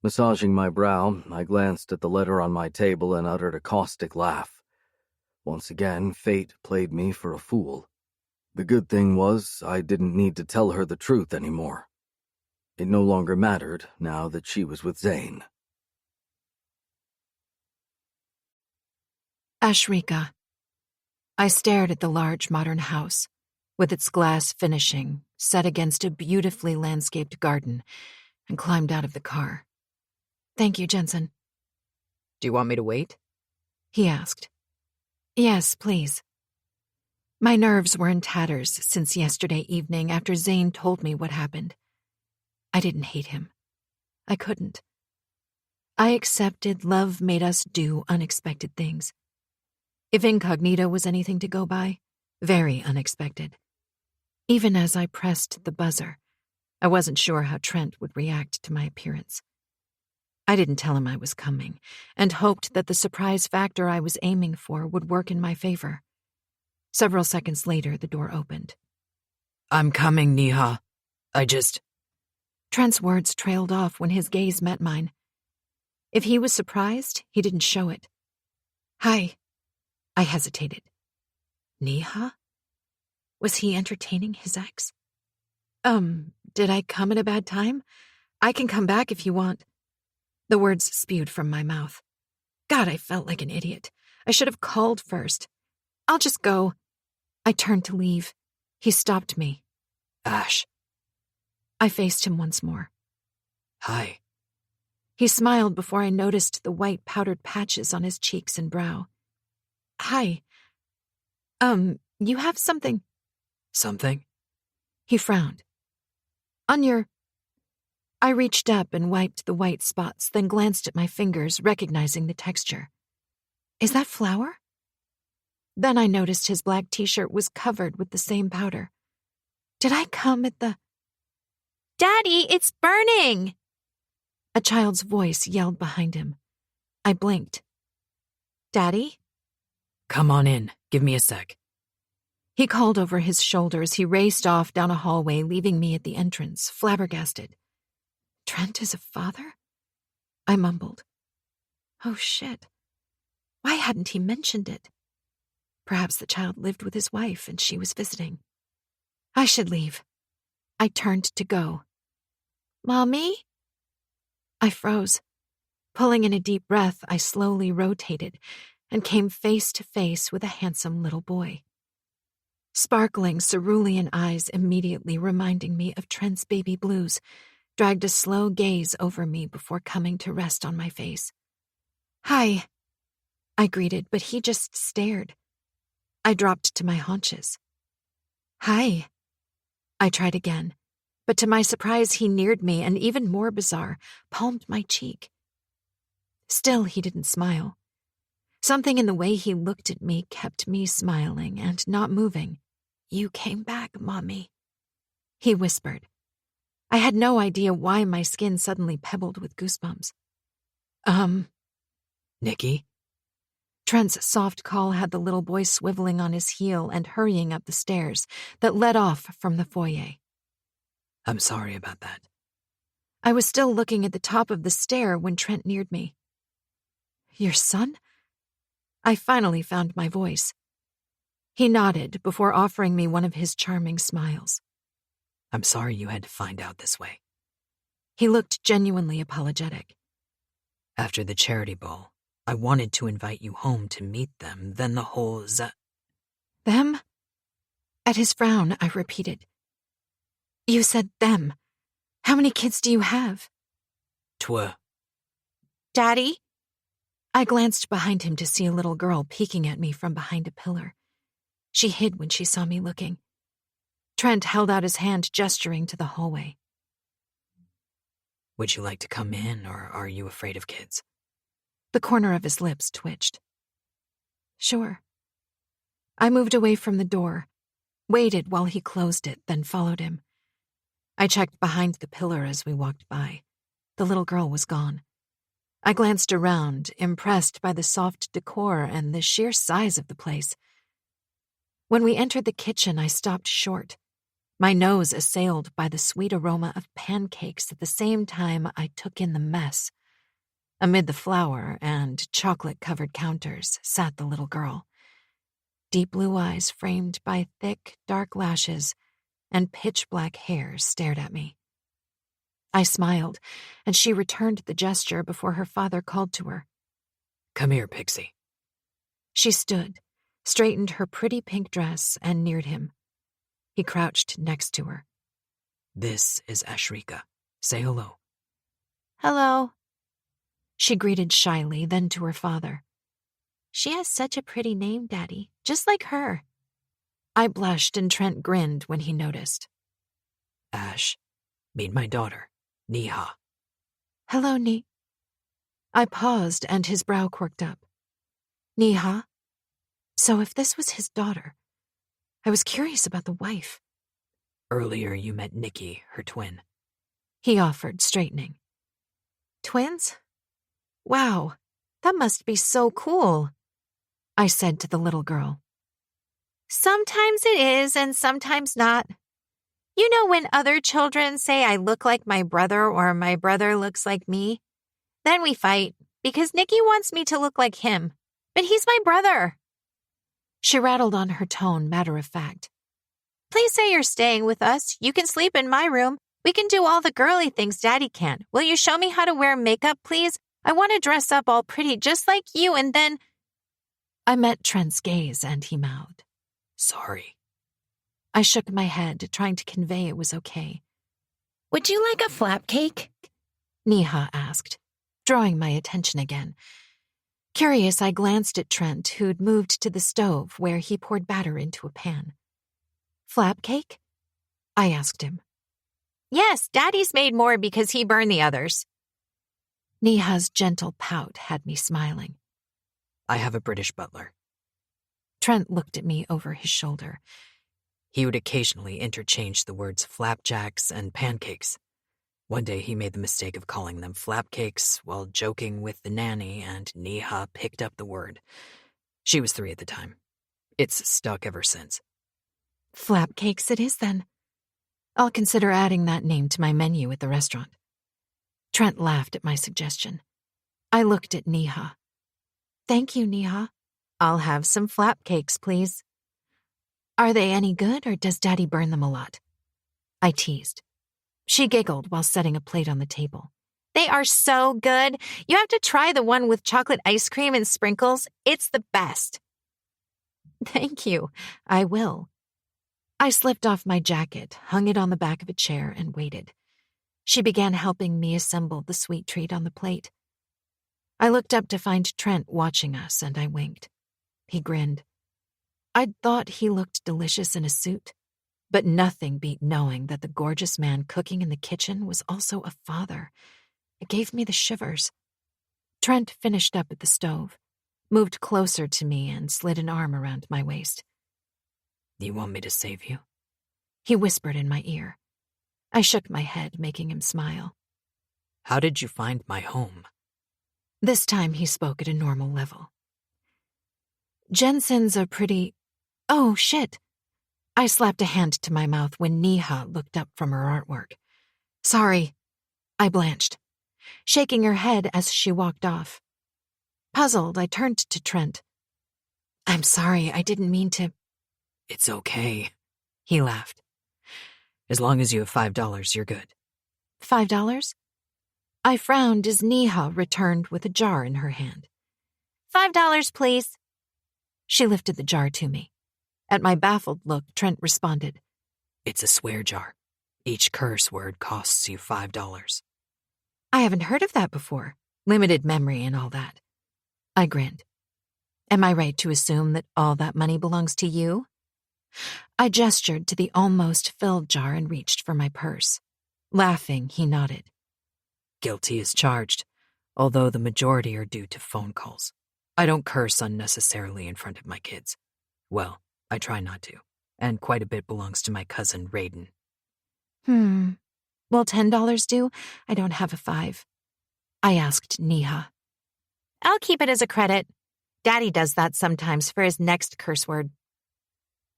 Massaging my brow, I glanced at the letter on my table and uttered a caustic laugh. Once again, fate played me for a fool. The good thing was, I didn't need to tell her the truth anymore. It no longer mattered now that she was with Zane. Ashrika. I stared at the large modern house, with its glass finishing set against a beautifully landscaped garden, and climbed out of the car. Thank you, Jensen. Do you want me to wait? He asked. Yes, please. My nerves were in tatters since yesterday evening after Zane told me what happened. I didn't hate him. I couldn't. I accepted love made us do unexpected things. If incognito was anything to go by, very unexpected. Even as I pressed the buzzer, I wasn't sure how Trent would react to my appearance. I didn't tell him I was coming, and hoped that the surprise factor I was aiming for would work in my favor. Several seconds later, the door opened. I'm coming, Neha. Trent's words trailed off when his gaze met mine. If he was surprised, he didn't show it. Hi. I hesitated. Neha? Was he entertaining his ex? Did I come at a bad time? I can come back if you want. The words spewed from my mouth. God, I felt like an idiot. I should have called first. I'll just go. I turned to leave. He stopped me. Ash. I faced him once more. Hi. He smiled before I noticed the white powdered patches on his cheeks and brow. Hi. You have something. Something? He frowned. On your... I reached up and wiped the white spots, then glanced at my fingers, recognizing the texture. Is that flour? Then I noticed his black t-shirt was covered with the same powder. Did I come at the... Daddy, it's burning! A child's voice yelled behind him. I blinked. Daddy? Come on in. Give me a sec. He called over his shoulder as he raced off down a hallway, leaving me at the entrance, flabbergasted. Trent is a father? I mumbled. Oh, shit. Why hadn't he mentioned it? Perhaps the child lived with his wife and she was visiting. I should leave. I turned to go. Mommy? I froze. Pulling in a deep breath, I slowly rotated and came face to face with a handsome little boy. Sparkling cerulean eyes immediately reminding me of Trent's baby blues, dragged a slow gaze over me before coming to rest on my face. Hi, I greeted, but he just stared. I dropped to my haunches. Hi. I tried again, but to my surprise he neared me and, even more bizarre, palmed my cheek. Still, he didn't smile. Something in the way he looked at me kept me smiling and not moving. You came back, Mommy, he whispered. I had no idea why my skin suddenly pebbled with goosebumps. Nikki? Trent's soft call had the little boy swiveling on his heel and hurrying up the stairs that led off from the foyer. I'm sorry about that. I was still looking at the top of the stair when Trent neared me. Your son? I finally found my voice. He nodded before offering me one of his charming smiles. I'm sorry you had to find out this way. He looked genuinely apologetic. After the charity ball, I wanted to invite you home to meet them, then the whole Them? At his frown, I repeated. You said them. How many kids do you have? Daddy? I glanced behind him to see a little girl peeking at me from behind a pillar. She hid when she saw me looking. Trent held out his hand, gesturing to the hallway. Would you like to come in, or are you afraid of kids? The corner of his lips twitched. Sure. I moved away from the door, waited while he closed it, then followed him. I checked behind the pillar as we walked by. The little girl was gone. I glanced around, impressed by the soft decor and the sheer size of the place. When we entered the kitchen, I stopped short, my nose assailed by the sweet aroma of pancakes at the same time I took in the mess. Amid the flour and chocolate-covered counters sat the little girl. Deep blue eyes framed by thick, dark lashes and pitch-black hair stared at me. I smiled, and she returned the gesture before her father called to her. Come here, Pixie. She stood, straightened her pretty pink dress, and neared him. He crouched next to her. This is Ashrika. Say hello. Hello. She greeted shyly, then to her father. She has such a pretty name, Daddy, just like her. I blushed, and Trent grinned when he noticed. Ash, meet my daughter, Neha. Hello, I paused and his brow quirked up. Neha? So if this was his daughter, I was curious about the wife. Earlier you met Nikki, her twin. He offered, straightening. Twins? Wow, that must be so cool, I said to the little girl. Sometimes it is and sometimes not. You know when other children say I look like my brother or my brother looks like me? Then we fight because Nikki wants me to look like him, but he's my brother. She rattled on, her tone matter of fact. Please say you're staying with us. You can sleep in my room. We can do all the girly things Daddy can't. Will you show me how to wear makeup, please? I want to dress up all pretty just like you, and then... I met Trent's gaze and he mouthed. Sorry. I shook my head, trying to convey it was okay. Would you like a flap cake? Neha asked, drawing my attention again. Curious, I glanced at Trent, who'd moved to the stove where he poured batter into a pan. Flap cake? I asked him. Yes, Daddy's made more because he burned the others. Neha's gentle pout had me smiling. I have a British butler. Trent looked at me over his shoulder. He would occasionally interchange the words flapjacks and pancakes. One day he made the mistake of calling them flapcakes while joking with the nanny, and Neha picked up the word. She was 3 at the time. It's stuck ever since. Flapcakes it is, then. I'll consider adding that name to my menu at the restaurant. Trent laughed at my suggestion. I looked at Neha. Thank you, Neha. I'll have some flapcakes, please. Are they any good, or does Daddy burn them a lot? I teased. She giggled while setting a plate on the table. They are so good. You have to try the one with chocolate ice cream and sprinkles. It's the best. Thank you. I will. I slipped off my jacket, hung it on the back of a chair, and waited. She began helping me assemble the sweet treat on the plate. I looked up to find Trent watching us, and I winked. He grinned. I'd thought he looked delicious in a suit, but nothing beat knowing that the gorgeous man cooking in the kitchen was also a father. It gave me the shivers. Trent finished up at the stove, moved closer to me, and slid an arm around my waist. You want me to save you? He whispered in my ear. I shook my head, making him smile. How did you find my home? This time he spoke at a normal level. Jensen's a pretty... Oh, shit. I slapped a hand to my mouth when Neha looked up from her artwork. Sorry. I blanched, shaking her head as she walked off. Puzzled, I turned to Trent. I'm sorry, I didn't mean to... It's okay, he laughed. As long as you have $5, you're good. $5? I frowned as Neha returned with a jar in her hand. $5, please. She lifted the jar to me. At my baffled look, Trent responded. It's a swear jar. Each curse word costs you $5. I haven't heard of that before. Limited memory and all that. I grinned. Am I right to assume that all that money belongs to you? I gestured to the almost filled jar and reached for my purse. Laughing, he nodded. Guilty as charged, although the majority are due to phone calls. I don't curse unnecessarily in front of my kids. Well, I try not to, and quite a bit belongs to my cousin Raiden. Will $10 do? I don't have a 5. I asked Neha. I'll keep it as a credit. Daddy does that sometimes for his next curse word.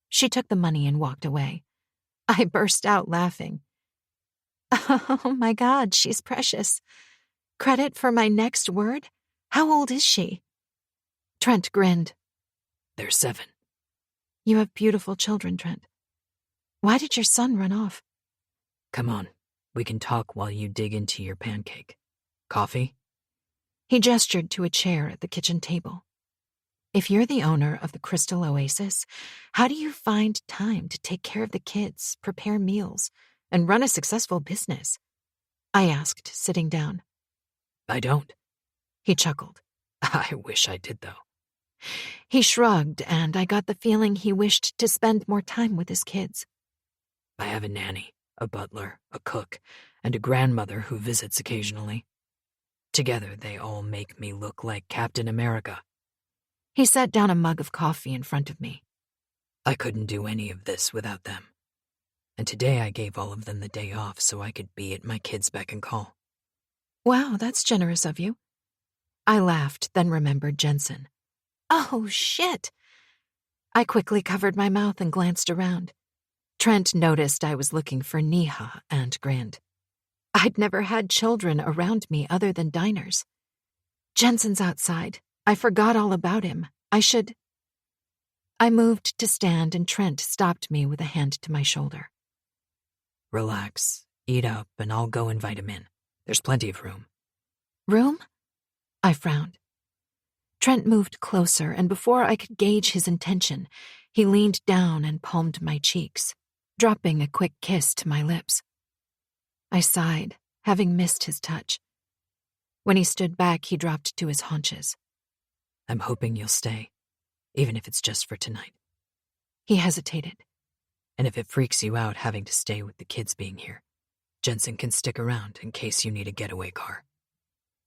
She took the money and walked away. I burst out laughing. Oh my God, she's precious. Credit for my next word? How old is she? Trent grinned. They're 7. You have beautiful children, Trent. Why did your son run off? Come on, we can talk while you dig into your pancake. Coffee? He gestured to a chair at the kitchen table. If you're the owner of the Crystal Oasis, how do you find time to take care of the kids, prepare meals, and run a successful business? I asked, sitting down. I don't. He chuckled. I wish I did, though. He shrugged, and I got the feeling he wished to spend more time with his kids. I have a nanny, a butler, a cook, and a grandmother who visits occasionally. Together, they all make me look like Captain America. He set down a mug of coffee in front of me. I couldn't do any of this without them. And today I gave all of them the day off so I could be at my kids' beck and call. Wow, that's generous of you. I laughed, then remembered Jensen. Oh, shit. I quickly covered my mouth and glanced around. Trent noticed I was looking for Neha and grinned. I'd never had children around me other than diners. Jensen's outside. I forgot all about him. I moved to stand and Trent stopped me with a hand to my shoulder. Relax, eat up, and I'll go invite him in. There's plenty of room. Room? I frowned. Trent moved closer, and before I could gauge his intention, he leaned down and palmed my cheeks, dropping a quick kiss to my lips. I sighed, having missed his touch. When he stood back, he dropped to his haunches. I'm hoping you'll stay, even if it's just for tonight. He hesitated. And if it freaks you out having to stay with the kids being here, Jensen can stick around in case you need a getaway car.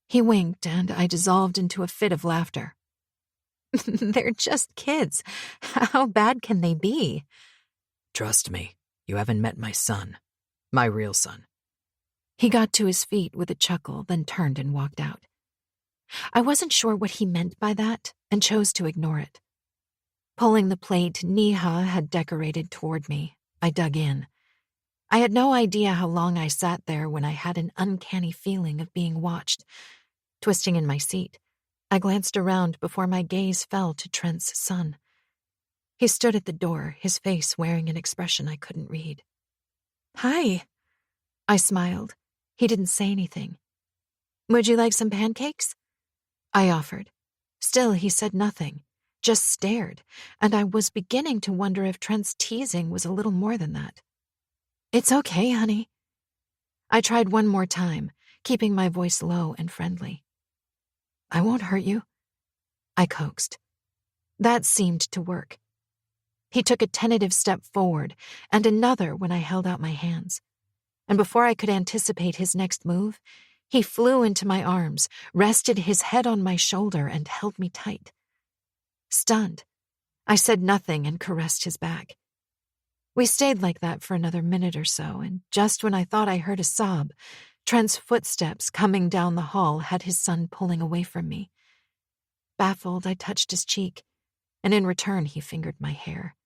He winked, and I dissolved into a fit of laughter. They're just kids. How bad can they be? Trust me, you haven't met my son. My real son. He got to his feet with a chuckle, then turned and walked out. I wasn't sure what he meant by that, and chose to ignore it. Pulling the plate Neha had decorated toward me, I dug in. I had no idea how long I sat there when I had an uncanny feeling of being watched. Twisting in my seat, I glanced around before my gaze fell to Trent's son. He stood at the door, his face wearing an expression I couldn't read. Hi. I smiled. He didn't say anything. Would you like some pancakes? I offered. Still, he said nothing, just stared, and I was beginning to wonder if Trent's teasing was a little more than that. It's okay, honey. I tried one more time, keeping my voice low and friendly. I won't hurt you, I coaxed. That seemed to work. He took a tentative step forward, and another when I held out my hands. And before I could anticipate his next move, he flew into my arms, rested his head on my shoulder, and held me tight. Stunned, I said nothing and caressed his back. We stayed like that for another minute or so, and just when I thought I heard a sob, Trent's footsteps coming down the hall had his son pulling away from me. Baffled, I touched his cheek, and in return he fingered my hair.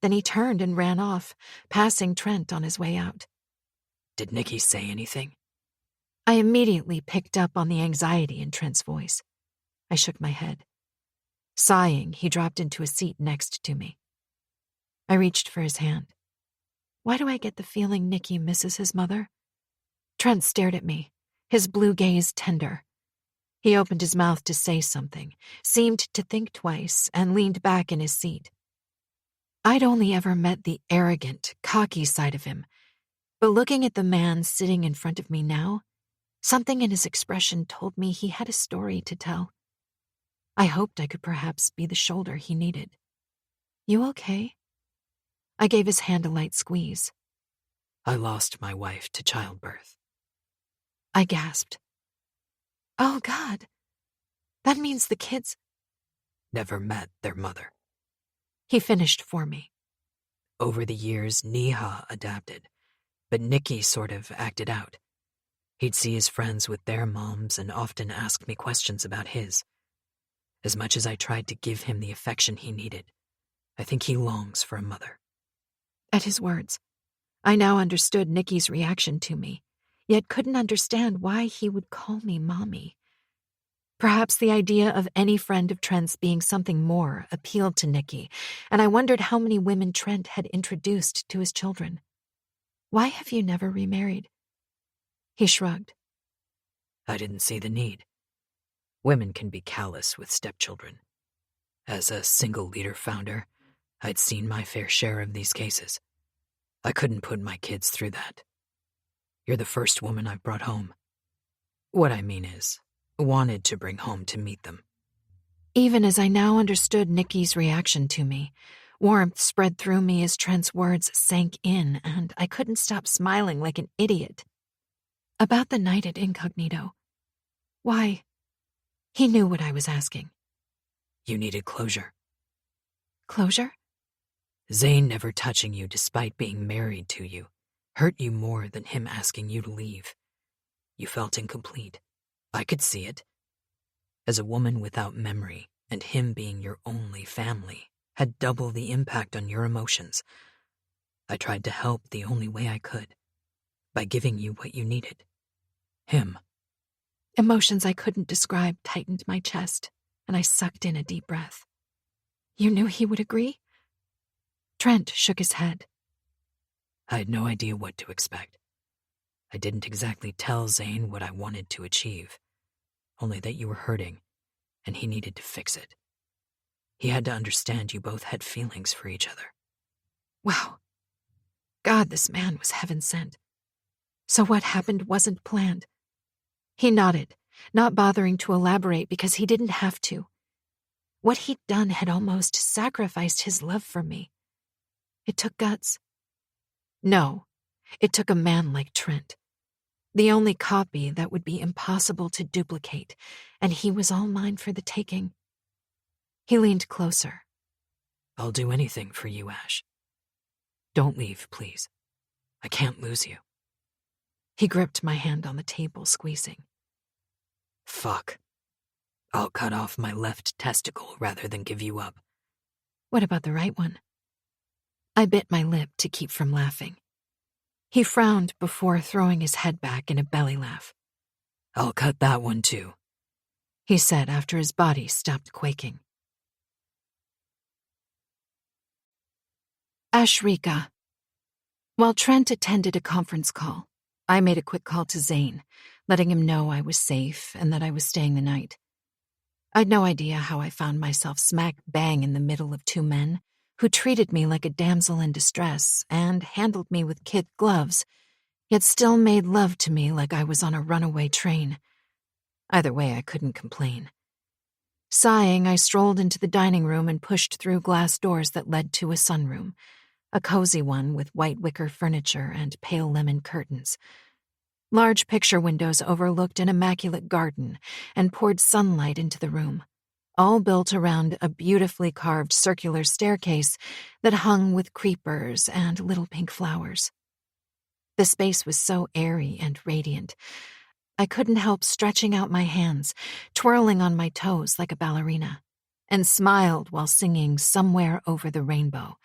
Then he turned and ran off, passing Trent on his way out. Did Nikki say anything? I immediately picked up on the anxiety in Trent's voice. I shook my head. Sighing, he dropped into a seat next to me. I reached for his hand. Why do I get the feeling Nikki misses his mother? Trent stared at me, his blue gaze tender. He opened his mouth to say something, seemed to think twice, and leaned back in his seat. I'd only ever met the arrogant, cocky side of him, but looking at the man sitting in front of me now, something in his expression told me he had a story to tell. I hoped I could perhaps be the shoulder he needed. You okay? I gave his hand a light squeeze. I lost my wife to childbirth. I gasped. Oh, God. That means the kids never met their mother. He finished for me. Over the years, Neha adapted, but Nikki sort of acted out. He'd see his friends with their moms and often ask me questions about his. As much as I tried to give him the affection he needed, I think he longs for a mother. At his words, I now understood Nikki's reaction to me, yet couldn't understand why he would call me Mommy. Perhaps the idea of any friend of Trent's being something more appealed to Nikki, and I wondered how many women Trent had introduced to his children. Why have you never remarried? He shrugged. I didn't see the need. Women can be callous with stepchildren. As a single leader founder, I'd seen my fair share of these cases. I couldn't put my kids through that. You're the first woman I've brought home. What I mean is, wanted to bring home to meet them. Even as I now understood Nikki's reaction to me, warmth spread through me as Trent's words sank in, and I couldn't stop smiling like an idiot. About the night at Incognito. Why? He knew what I was asking. You needed closure. Closure? Zane never touching you despite being married to you hurt you more than him asking you to leave. You felt incomplete. I could see it. As a woman without memory, and him being your only family, had double the impact on your emotions. I tried to help the only way I could, by giving you what you needed. Him. Emotions I couldn't describe tightened my chest, and I sucked in a deep breath. You knew he would agree? Trent shook his head. I had no idea what to expect. I didn't exactly tell Zane what I wanted to achieve, only that you were hurting, and he needed to fix it. He had to understand you both had feelings for each other. Wow. God, this man was heaven sent. So what happened wasn't planned. He nodded, not bothering to elaborate because he didn't have to. What he'd done had almost sacrificed his love for me. It took guts. No, it took a man like Trent. The only copy that would be impossible to duplicate, and he was all mine for the taking. He leaned closer. I'll do anything for you, Ash. Don't leave, please. I can't lose you. He gripped my hand on the table, squeezing. Fuck. I'll cut off my left testicle rather than give you up. What about the right one? I bit my lip to keep from laughing. He frowned before throwing his head back in a belly laugh. I'll cut that one too, he said after his body stopped quaking. Ashrika. While Trent attended a conference call, I made a quick call to Zane, letting him know I was safe and that I was staying the night. I'd no idea how I found myself smack bang in the middle of two men who treated me like a damsel in distress and handled me with kid gloves, yet still made love to me like I was on a runaway train. Either way, I couldn't complain. Sighing, I strolled into the dining room and pushed through glass doors that led to a sunroom, a cozy one with white wicker furniture and pale lemon curtains. Large picture windows overlooked an immaculate garden and poured sunlight into the room, all built around a beautifully carved circular staircase that hung with creepers and little pink flowers. The space was so airy and radiant, I couldn't help stretching out my hands, twirling on my toes like a ballerina, and smiled while singing Somewhere Over the Rainbow,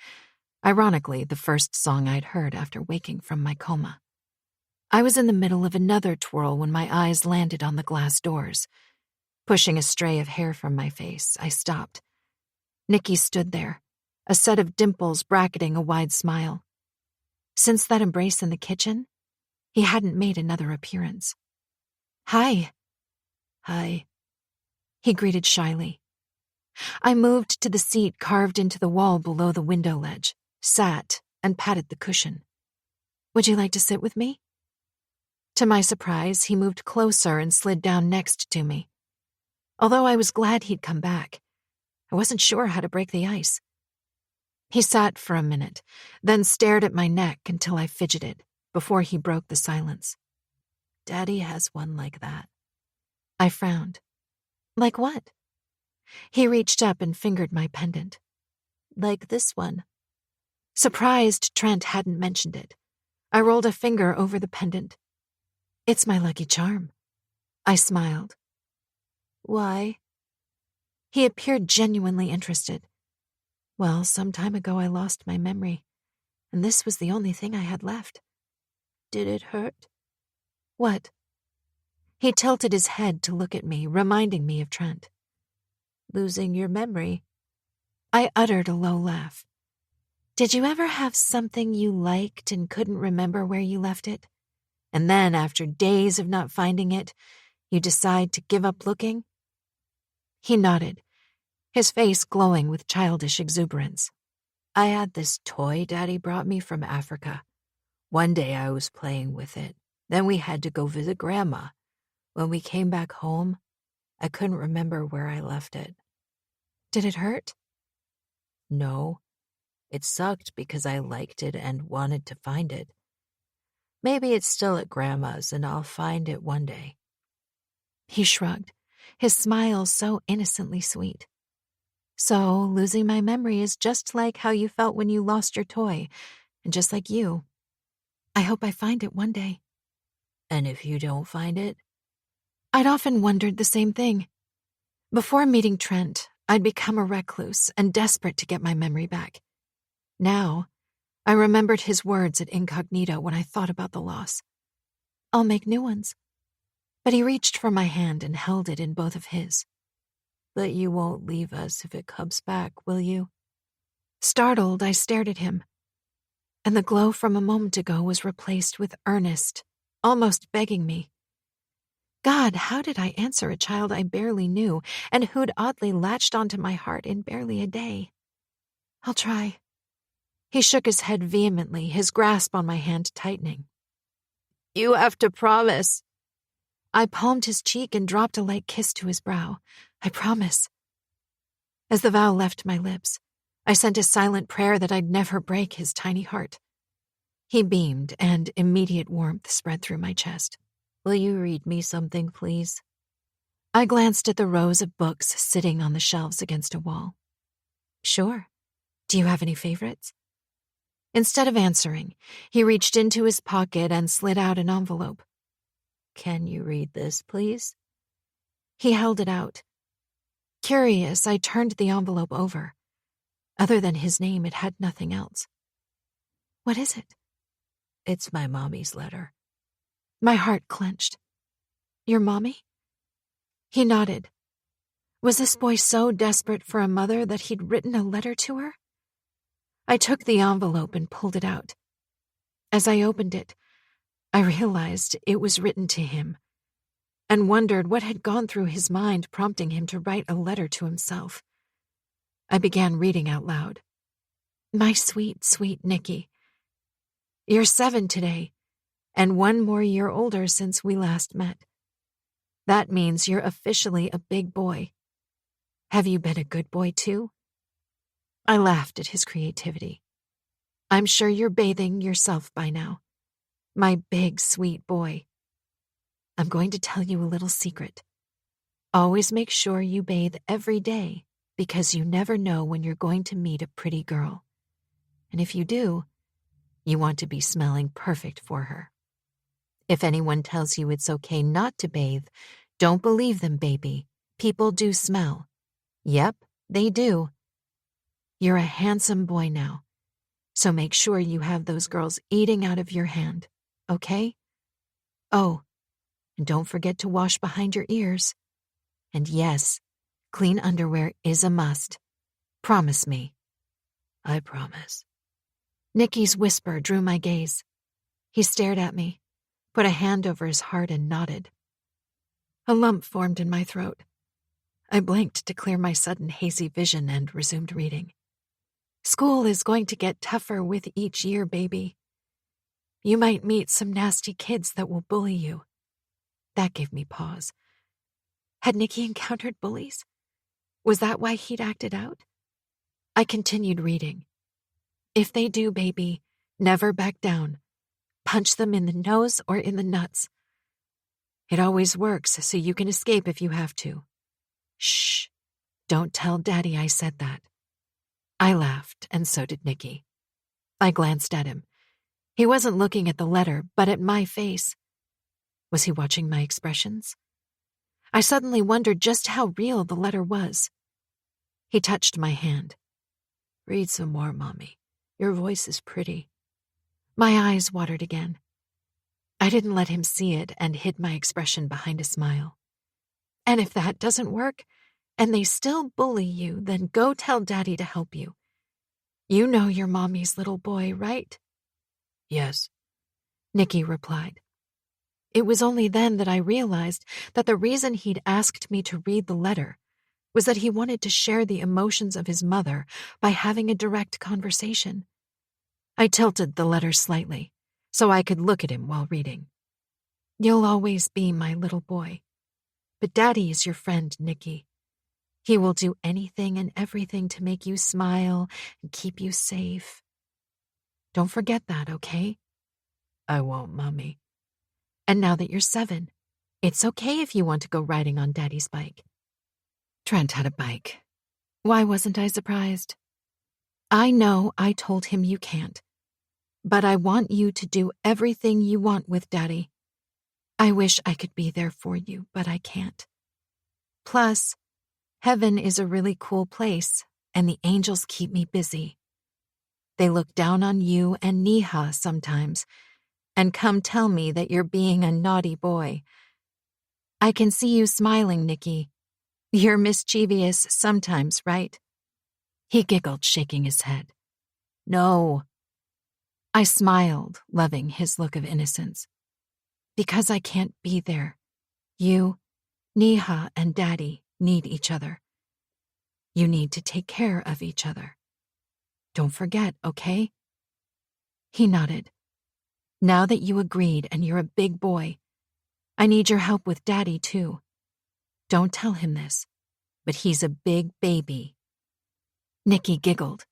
ironically the first song I'd heard after waking from my coma. I was in the middle of another twirl when my eyes landed on the glass doors. Pushing a stray of hair from my face, I stopped. Nicky stood there, a set of dimples bracketing a wide smile. Since that embrace in the kitchen, he hadn't made another appearance. Hi. Hi. He greeted shyly. I moved to the seat carved into the wall below the window ledge, sat, and patted the cushion. Would you like to sit with me? To my surprise, he moved closer and slid down next to me. Although I was glad he'd come back, I wasn't sure how to break the ice. He sat for a minute, then stared at my neck until I fidgeted, before he broke the silence. Daddy has one like that. I frowned. Like what? He reached up and fingered my pendant. Like this one. Surprised Trent hadn't mentioned it, I rolled a finger over the pendant. It's my lucky charm. I smiled. Why? He appeared genuinely interested. Well, some time ago I lost my memory, and this was the only thing I had left. Did it hurt? What? He tilted his head to look at me, reminding me of Trent. Losing your memory? I uttered a low laugh. Did you ever have something you liked and couldn't remember where you left it? And then, after days of not finding it, you decide to give up looking? He nodded, his face glowing with childish exuberance. I had this toy Daddy brought me from Africa. One day I was playing with it. Then we had to go visit Grandma. When we came back home, I couldn't remember where I left it. Did it hurt? No. It sucked because I liked it and wanted to find it. Maybe it's still at Grandma's and I'll find it one day. He shrugged, his smile so innocently sweet. So, losing my memory is just like how you felt when you lost your toy, and just like you. I hope I find it one day. And if you don't find it? I'd often wondered the same thing. Before meeting Trent, I'd become a recluse and desperate to get my memory back. Now, I remembered his words at incognito when I thought about the loss. I'll make new ones. But he reached for my hand and held it in both of his. But you won't leave us if it comes back, will you? Startled, I stared at him, and the glow from a moment ago was replaced with earnest, almost begging me. God, how did I answer a child I barely knew and who'd oddly latched onto my heart in barely a day? I'll try. He shook his head vehemently, his grasp on my hand tightening. You have to promise. I palmed his cheek and dropped a light kiss to his brow. I promise. As the vow left my lips, I sent a silent prayer that I'd never break his tiny heart. He beamed, and immediate warmth spread through my chest. Will you read me something, please? I glanced at the rows of books sitting on the shelves against a wall. Sure. Do you have any favorites? Instead of answering, he reached into his pocket and slid out an envelope. Can you read this, please? He held it out. Curious, I turned the envelope over. Other than his name, it had nothing else. What is it? It's my mommy's letter. My heart clenched. Your mommy? He nodded. Was this boy so desperate for a mother that he'd written a letter to her? I took the envelope and pulled it out. As I opened it, I realized it was written to him, and wondered what had gone through his mind prompting him to write a letter to himself. I began reading out loud. My sweet, sweet Nicky. You're 7 today, and 1 more year older since we last met. That means you're officially a big boy. Have you been a good boy too? I laughed at his creativity. I'm sure you're bathing yourself by now. My big, sweet boy. I'm going to tell you a little secret. Always make sure you bathe every day, because you never know when you're going to meet a pretty girl. And if you do, you want to be smelling perfect for her. If anyone tells you it's okay not to bathe, don't believe them, baby. People do smell. Yep, they do. You're a handsome boy now, so make sure you have those girls eating out of your hand, okay? Oh, and don't forget to wash behind your ears. And yes, clean underwear is a must. Promise me. I promise. Nicky's whisper drew my gaze. He stared at me, put a hand over his heart and nodded. A lump formed in my throat. I blinked to clear my sudden hazy vision and resumed reading. School is going to get tougher with each year, baby. You might meet some nasty kids that will bully you. That gave me pause. Had Nicky encountered bullies? Was that why he'd acted out? I continued reading. If they do, baby, never back down. Punch them in the nose or in the nuts. It always works, so you can escape if you have to. Shh. Don't tell Daddy I said that. I laughed, and so did Nicky. I glanced at him. He wasn't looking at the letter, but at my face. Was he watching my expressions? I suddenly wondered just how real the letter was. He touched my hand. Read some more, Mommy. Your voice is pretty. My eyes watered again. I didn't let him see it and hid my expression behind a smile. And if that doesn't work, and they still bully you, then go tell Daddy to help you. You know you're Mommy's little boy, right? Yes, Nicky replied. It was only then that I realized that the reason he'd asked me to read the letter was that he wanted to share the emotions of his mother by having a direct conversation. I tilted the letter slightly, so I could look at him while reading. You'll always be my little boy, but Daddy is your friend, Nicky. He will do anything and everything to make you smile and keep you safe. Don't forget that, okay? I won't, Mommy. And now that you're 7, It's okay if you want to go riding on Daddy's bike. Trent had a bike. Why wasn't I surprised? I know I told him you can't, but I want you to do everything you want with Daddy. I wish I could be there for you, but I can't. Plus, heaven is a really cool place, and the angels keep me busy. They look down on you and Neha sometimes, and come tell me that you're being a naughty boy. I can see you smiling, Nicky. You're mischievous sometimes, right? He giggled, shaking his head. No. I smiled, loving his look of innocence. Because I can't be there. You, Neha, and Daddy need each other. You need to take care of each other. Don't forget, okay? He nodded. Now that you agreed and you're a big boy, I need your help with Daddy, too. Don't tell him this, but he's a big baby. Nicky giggled.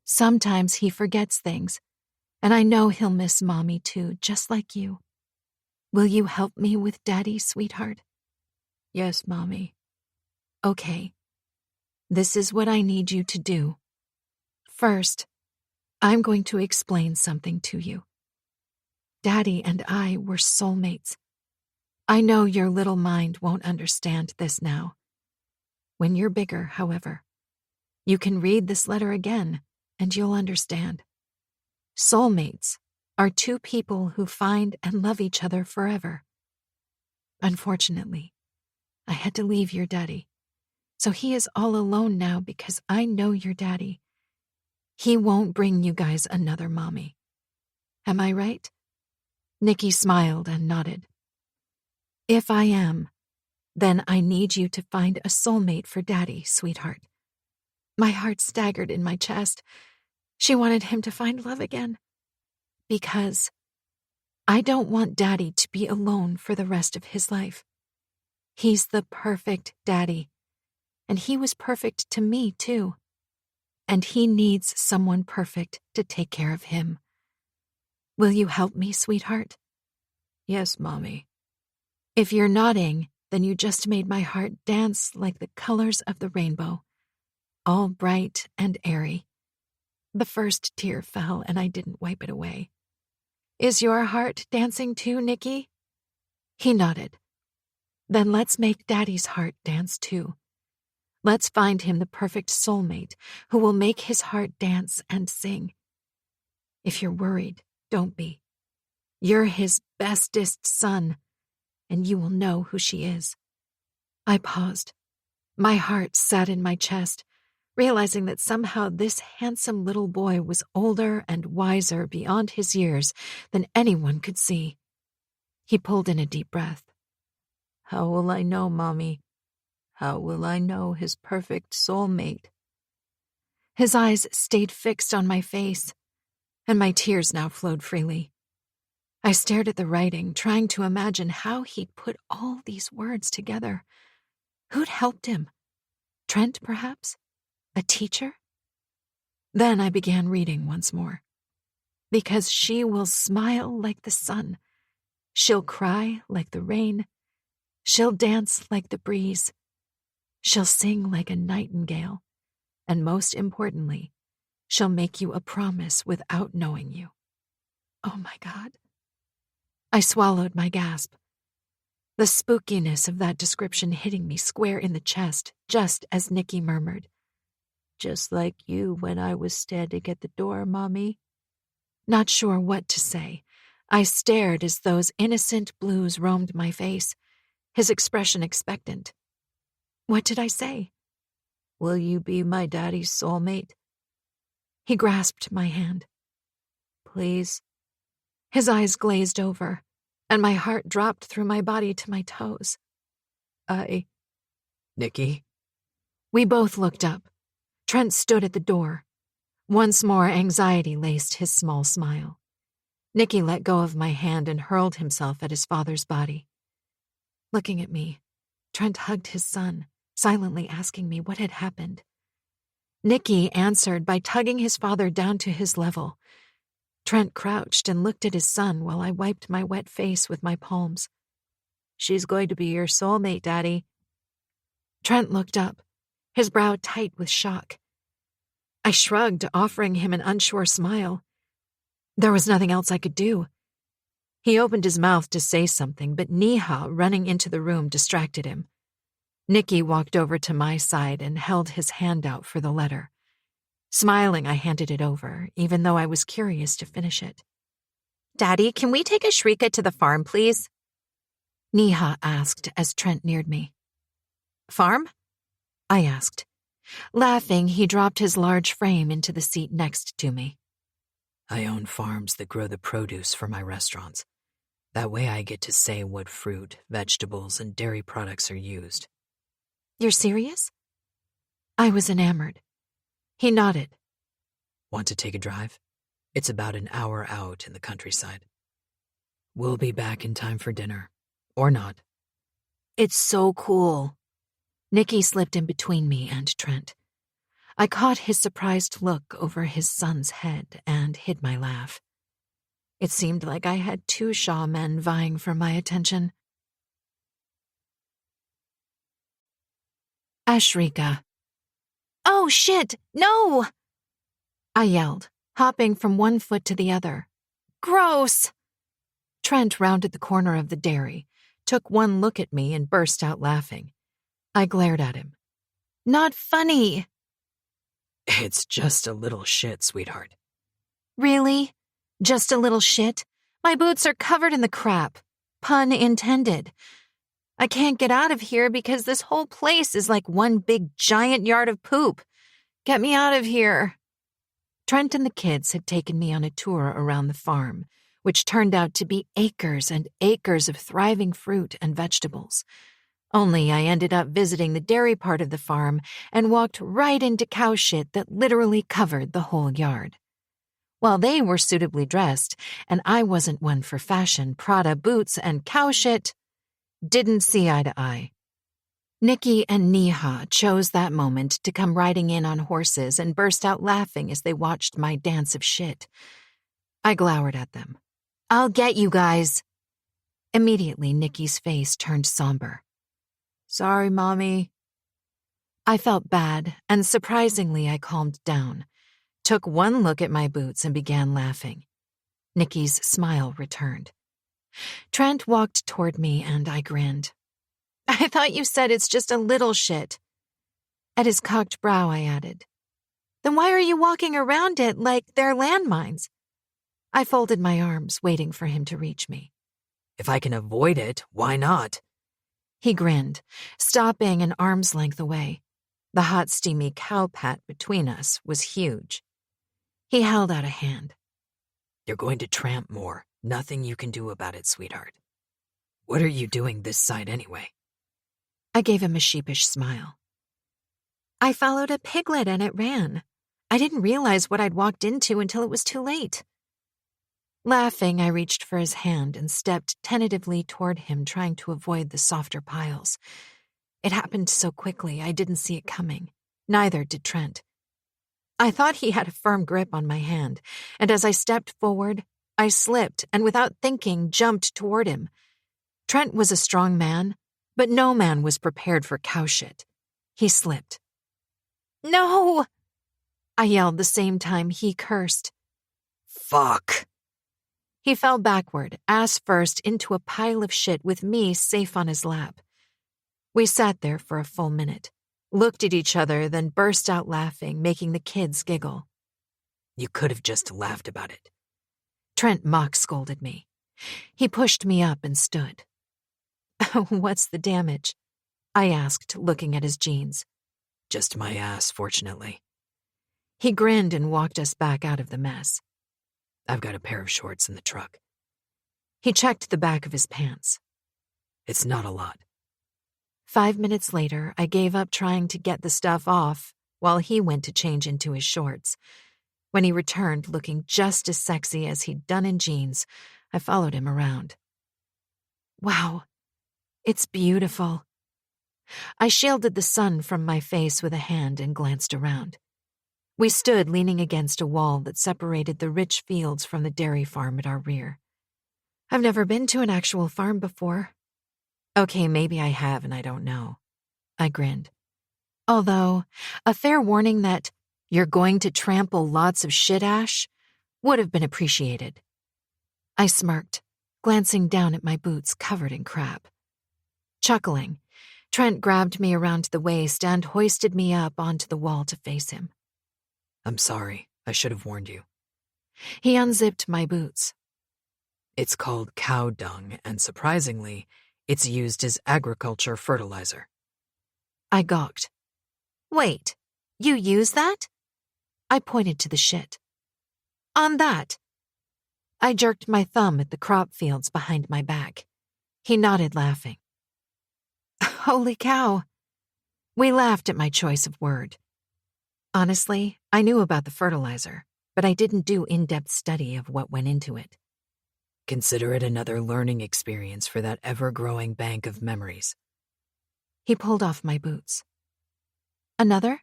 Sometimes he forgets things, and I know he'll miss Mommy, too, just like you. Will you help me with Daddy, sweetheart? Yes, Mommy. Okay. This is what I need you to do. First, I'm going to explain something to you. Daddy and I were soulmates. I know your little mind won't understand this now. When you're bigger, however, you can read this letter again, and you'll understand. Soulmates are two people who find and love each other forever. Unfortunately, I had to leave your daddy, so he is all alone now because I know your daddy. He won't bring you guys another mommy. Am I right? Nicky smiled and nodded. If I am, then I need you to find a soulmate for Daddy, sweetheart. My heart staggered in my chest. She wanted him to find love again. Because I don't want Daddy to be alone for the rest of his life. He's the perfect daddy, and he was perfect to me, too. And he needs someone perfect to take care of him. Will you help me, sweetheart? Yes, Mommy. If you're nodding, then you just made my heart dance like the colors of the rainbow, all bright and airy. The first tear fell, and I didn't wipe it away. Is your heart dancing too, Nicky? He nodded. Then let's make Daddy's heart dance too. Let's find him the perfect soulmate who will make his heart dance and sing. If you're worried, don't be. You're his bestest son, and you will know who she is. I paused. My heart sat in my chest, realizing that somehow this handsome little boy was older and wiser beyond his years than anyone could see. He pulled in a deep breath. How will I know, Mommy? How will I know his perfect soulmate? His eyes stayed fixed on my face, and my tears now flowed freely. I stared at the writing, trying to imagine how he'd put all these words together. Who'd helped him? Trent, perhaps? A teacher? Then I began reading once more. Because she will smile like the sun. She'll cry like the rain. She'll dance like the breeze. She'll sing like a nightingale. And most importantly, she'll make you a promise without knowing you. Oh my God. I swallowed my gasp. The spookiness of that description hitting me square in the chest, just as Nicky murmured. Just like you when I was standing at the door, Mommy. Not sure what to say, I stared as those innocent blues roamed my face, his expression expectant. What did I say? Will you be my daddy's soulmate? He grasped my hand. Please. His eyes glazed over, and my heart dropped through my body to my toes. Nicky? We both looked up. Trent stood at the door. Once more, anxiety laced his small smile. Nicky let go of my hand and hurled himself at his father's body. Looking at me, Trent hugged his son, silently asking me what had happened. Nicky answered by tugging his father down to his level. Trent crouched and looked at his son while I wiped my wet face with my palms. She's going to be your soulmate, Daddy. Trent looked up, his brow tight with shock. I shrugged, offering him an unsure smile. There was nothing else I could do. He opened his mouth to say something, but Neha, running into the room, distracted him. Nicky walked over to my side and held his hand out for the letter. Smiling, I handed it over, even though I was curious to finish it. Daddy, can we take a Shrika to the farm, please? Neha asked as Trent neared me. Farm? I asked. Laughing, he dropped his large frame into the seat next to me. I own farms that grow the produce for my restaurants. That way I get to say what fruit, vegetables, and dairy products are used. You're serious? I was enamored. He nodded. Want to take a drive? It's about an hour out in the countryside. We'll be back in time for dinner. Or not. It's so cool. Nicky slipped in between me and Trent. I caught his surprised look over his son's head and hid my laugh. It seemed like I had two Shaw men vying for my attention. Ashrika. Oh, shit! No! I yelled, hopping from one foot to the other. Gross! Trent rounded the corner of the dairy, took one look at me, and burst out laughing. I glared at him. Not funny. It's just a little shit, sweetheart. Really? Just a little shit? My boots are covered in the crap. Pun intended. I can't get out of here because this whole place is like one big giant yard of poop. Get me out of here. Trent and the kids had taken me on a tour around the farm, which turned out to be acres and acres of thriving fruit and vegetables. Only I ended up visiting the dairy part of the farm and walked right into cow shit that literally covered the whole yard. While they were suitably dressed, and I wasn't one for fashion, Prada boots, and cow shit, didn't see eye to eye. Nicky and Neha chose that moment to come riding in on horses and burst out laughing as they watched my dance of shit. I glowered at them. I'll get you guys. Immediately, Nicky's face turned somber. Sorry, Mommy. I felt bad, and surprisingly, I calmed down, took one look at my boots, and began laughing. Nicky's smile returned. Trent walked toward me, and I grinned. I thought you said it's just a little shit. At his cocked brow, I added, Then why are you walking around it like they're landmines? I folded my arms, waiting for him to reach me. If I can avoid it, why not? He grinned, stopping an arm's length away. The hot, steamy cow pat between us was huge. He held out a hand. You're going to tramp more. Nothing you can do about it, sweetheart. What are you doing this side anyway? I gave him a sheepish smile. I followed a piglet and it ran. I didn't realize what I'd walked into until it was too late. Laughing, I reached for his hand and stepped tentatively toward him, trying to avoid the softer piles. It happened so quickly, I didn't see it coming. Neither did Trent. I thought he had a firm grip on my hand, and as I stepped forward, I slipped and without thinking jumped toward him. Trent was a strong man, but no man was prepared for cow shit. He slipped. No! I yelled the same time he cursed. Fuck! He fell backward, ass first, into a pile of shit with me safe on his lap. We sat there for a full minute, looked at each other, then burst out laughing, making the kids giggle. You could have just laughed about it. Trent mock-scolded me. He pushed me up and stood. What's the damage? I asked, looking at his jeans. Just my ass, fortunately. He grinned and walked us back out of the mess. I've got a pair of shorts in the truck. He checked the back of his pants. It's not a lot. 5 minutes later, I gave up trying to get the stuff off while he went to change into his shorts. When he returned looking just as sexy as he'd done in jeans, I followed him around. Wow, it's beautiful. I shielded the sun from my face with a hand and glanced around. We stood leaning against a wall that separated the rich fields from the dairy farm at our rear. I've never been to an actual farm before. Okay, maybe I have and I don't know. I grinned. Although, a fair warning that you're going to trample lots of shit ash would have been appreciated. I smirked, glancing down at my boots covered in crap. Chuckling, Trent grabbed me around the waist and hoisted me up onto the wall to face him. I'm sorry. I should have warned you. He unzipped my boots. It's called cow dung, and surprisingly, it's used as agriculture fertilizer. I gawked. Wait, you use that? I pointed to the shit. On that. I jerked my thumb at the crop fields behind my back. He nodded, laughing. Holy cow. We laughed at my choice of word. Honestly, I knew about the fertilizer, but I didn't do in-depth study of what went into it. Consider it another learning experience for that ever-growing bank of memories. He pulled off my boots. Another?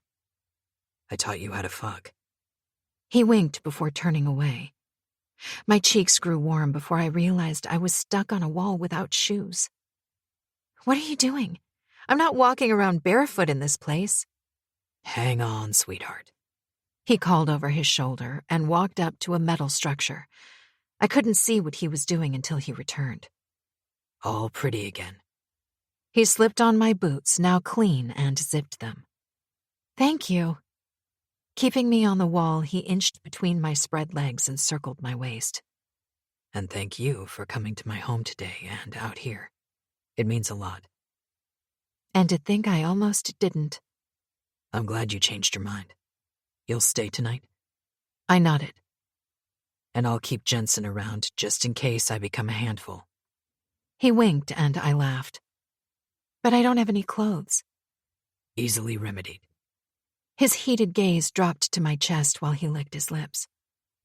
I taught you how to fuck. He winked before turning away. My cheeks grew warm before I realized I was stuck on a wall without shoes. What are you doing? I'm not walking around barefoot in this place. Hang on, sweetheart. He called over his shoulder and walked up to a metal structure. I couldn't see what he was doing until he returned. All pretty again. He slipped on my boots, now clean, and zipped them. Thank you. Keeping me on the wall, he inched between my spread legs and circled my waist. And thank you for coming to my home today and out here. It means a lot. And to think I almost didn't. I'm glad you changed your mind. You'll stay tonight? I nodded. And I'll keep Jensen around just in case I become a handful. He winked and I laughed. But I don't have any clothes. Easily remedied. His heated gaze dropped to my chest while he licked his lips.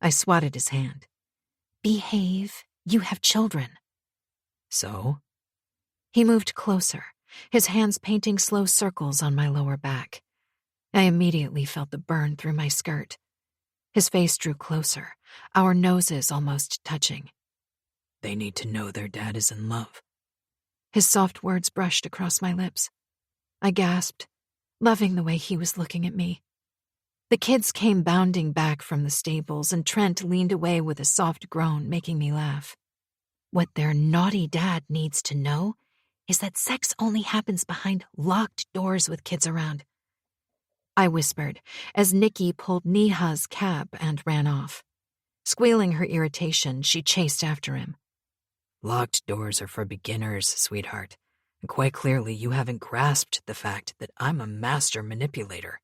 I swatted his hand. Behave. You have children. So? He moved closer, his hands painting slow circles on my lower back. I immediately felt the burn through my skirt. His face drew closer, our noses almost touching. They need to know their dad is in love. His soft words brushed across my lips. I gasped, loving the way he was looking at me. The kids came bounding back from the stables, and Trent leaned away with a soft groan, making me laugh. What their naughty dad needs to know is that sex only happens behind locked doors with kids around. I whispered as Nikki pulled Neha's cap and ran off. Squealing her irritation, she chased after him. Locked doors are for beginners, sweetheart. And quite clearly you haven't grasped the fact that I'm a master manipulator.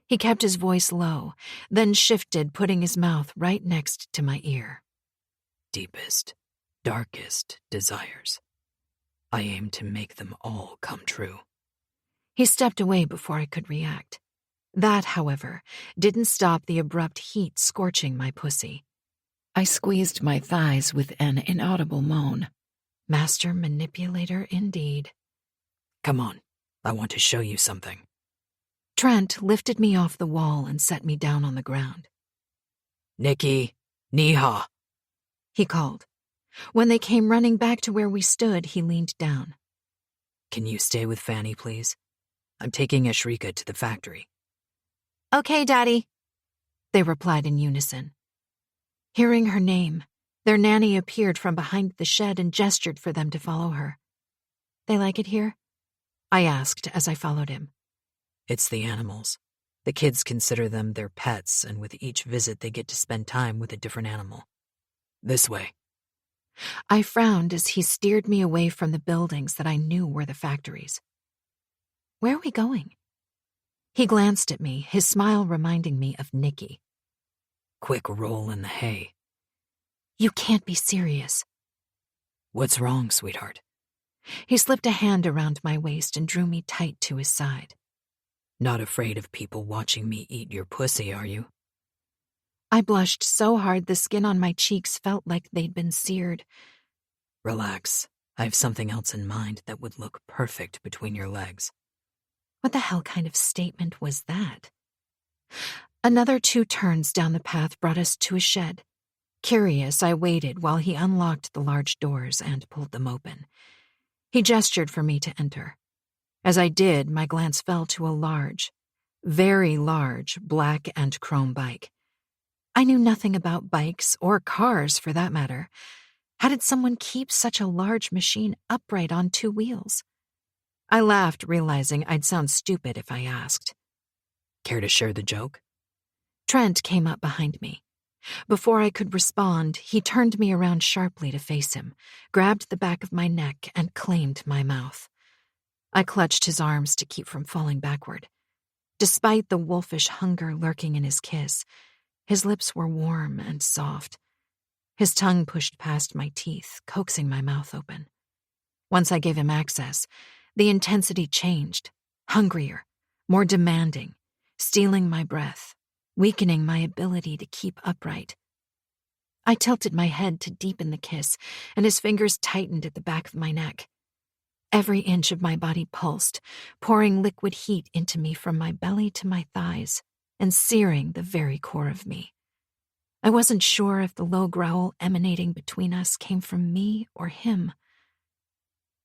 He kept his voice low, then shifted, putting his mouth right next to my ear. Deepest, darkest desires. I aim to make them all come true. He stepped away before I could react. That, however, didn't stop the abrupt heat scorching my pussy. I squeezed my thighs with an inaudible moan. Master manipulator indeed. Come on, I want to show you something. Trent lifted me off the wall and set me down on the ground. Nikki, Neha, he called. When they came running back to where we stood, he leaned down. Can you stay with Fanny, please? I'm taking Ashrika to the factory. Okay, Daddy, they replied in unison. Hearing her name, their nanny appeared from behind the shed and gestured for them to follow her. They like it here? I asked as I followed him. It's the animals. The kids consider them their pets, and with each visit they get to spend time with a different animal. This way. I frowned as he steered me away from the buildings that I knew were the factories. Where are we going? He glanced at me, his smile reminding me of Nikki. Quick roll in the hay. You can't be serious. What's wrong, sweetheart? He slipped a hand around my waist and drew me tight to his side. Not afraid of people watching me eat your pussy, are you? I blushed so hard the skin on my cheeks felt like they'd been seared. Relax. I have something else in mind that would look perfect between your legs. What the hell kind of statement was that? Another 2 turns down the path brought us to a shed. Curious, I waited while he unlocked the large doors and pulled them open. He gestured for me to enter. As I did, my glance fell to a large, very large, black and chrome bike. I knew nothing about bikes or cars, for that matter. How did someone keep such a large machine upright on 2 wheels? I laughed, realizing I'd sound stupid if I asked. Care to share the joke? Trent came up behind me. Before I could respond, he turned me around sharply to face him, grabbed the back of my neck, and claimed my mouth. I clutched his arms to keep from falling backward. Despite the wolfish hunger lurking in his kiss, his lips were warm and soft. His tongue pushed past my teeth, coaxing my mouth open. Once I gave him access, the intensity changed, hungrier, more demanding, stealing my breath, weakening my ability to keep upright. I tilted my head to deepen the kiss, and his fingers tightened at the back of my neck. Every inch of my body pulsed, pouring liquid heat into me from my belly to my thighs, and searing the very core of me. I wasn't sure if the low growl emanating between us came from me or him.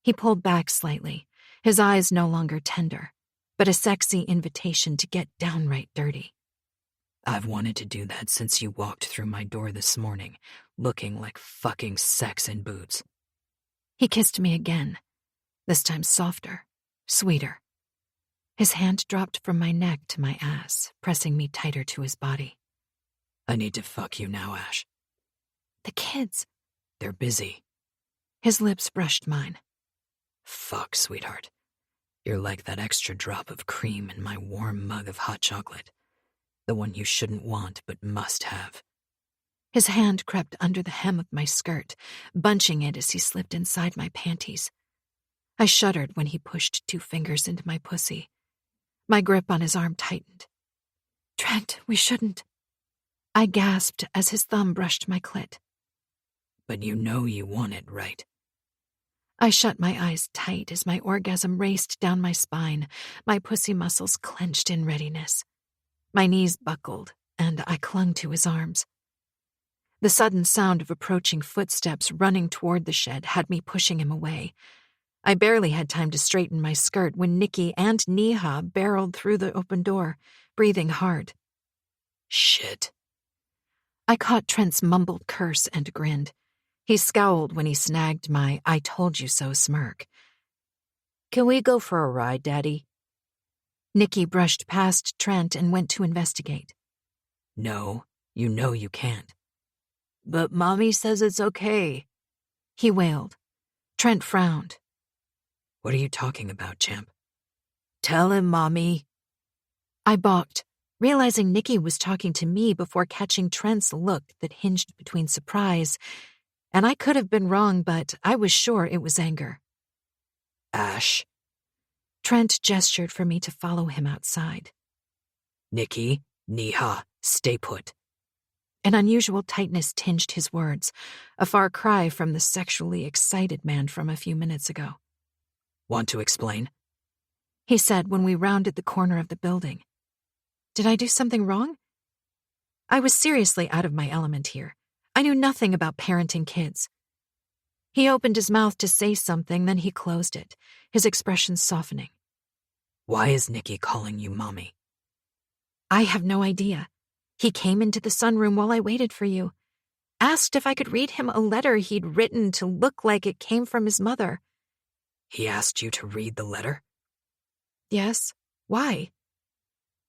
He pulled back slightly, his eyes no longer tender, but a sexy invitation to get downright dirty. I've wanted to do that since you walked through my door this morning, looking like fucking sex in boots. He kissed me again, this time softer, sweeter. His hand dropped from my neck to my ass, pressing me tighter to his body. I need to fuck you now, Ash. The kids. They're busy. His lips brushed mine. Fuck, sweetheart. You're like that extra drop of cream in my warm mug of hot chocolate. The one you shouldn't want but must have. His hand crept under the hem of my skirt, bunching it as he slipped inside my panties. I shuddered when he pushed 2 fingers into my pussy. My grip on his arm tightened. Trent, we shouldn't. I gasped as his thumb brushed my clit. But you know you want it, right? I shut my eyes tight as my orgasm raced down my spine, my pussy muscles clenched in readiness. My knees buckled, and I clung to his arms. The sudden sound of approaching footsteps running toward the shed had me pushing him away. I barely had time to straighten my skirt when Nikki and Neha barreled through the open door, breathing hard. Shit. I caught Trent's mumbled curse and grinned. He scowled when he snagged my "I told you so" smirk. Can we go for a ride, Daddy? Nikki brushed past Trent and went to investigate. No, you know you can't. But Mommy says it's okay. He wailed. Trent frowned. What are you talking about, champ? Tell him, Mommy. I balked, realizing Nikki was talking to me before catching Trent's look that hinged between surprise, and I could have been wrong, but I was sure it was anger. Ash. Trent gestured for me to follow him outside. Nikki, Neha, stay put. An unusual tightness tinged his words, a far cry from the sexually excited man from a few minutes ago. Want to explain? He said when we rounded the corner of the building. Did I do something wrong? I was seriously out of my element here. I knew nothing about parenting kids. He opened his mouth to say something, then he closed it, his expression softening. Why is Nikki calling you Mommy? I have no idea. He came into the sunroom while I waited for you. Asked if I could read him a letter he'd written to look like it came from his mother. He asked you to read the letter? Yes. Why?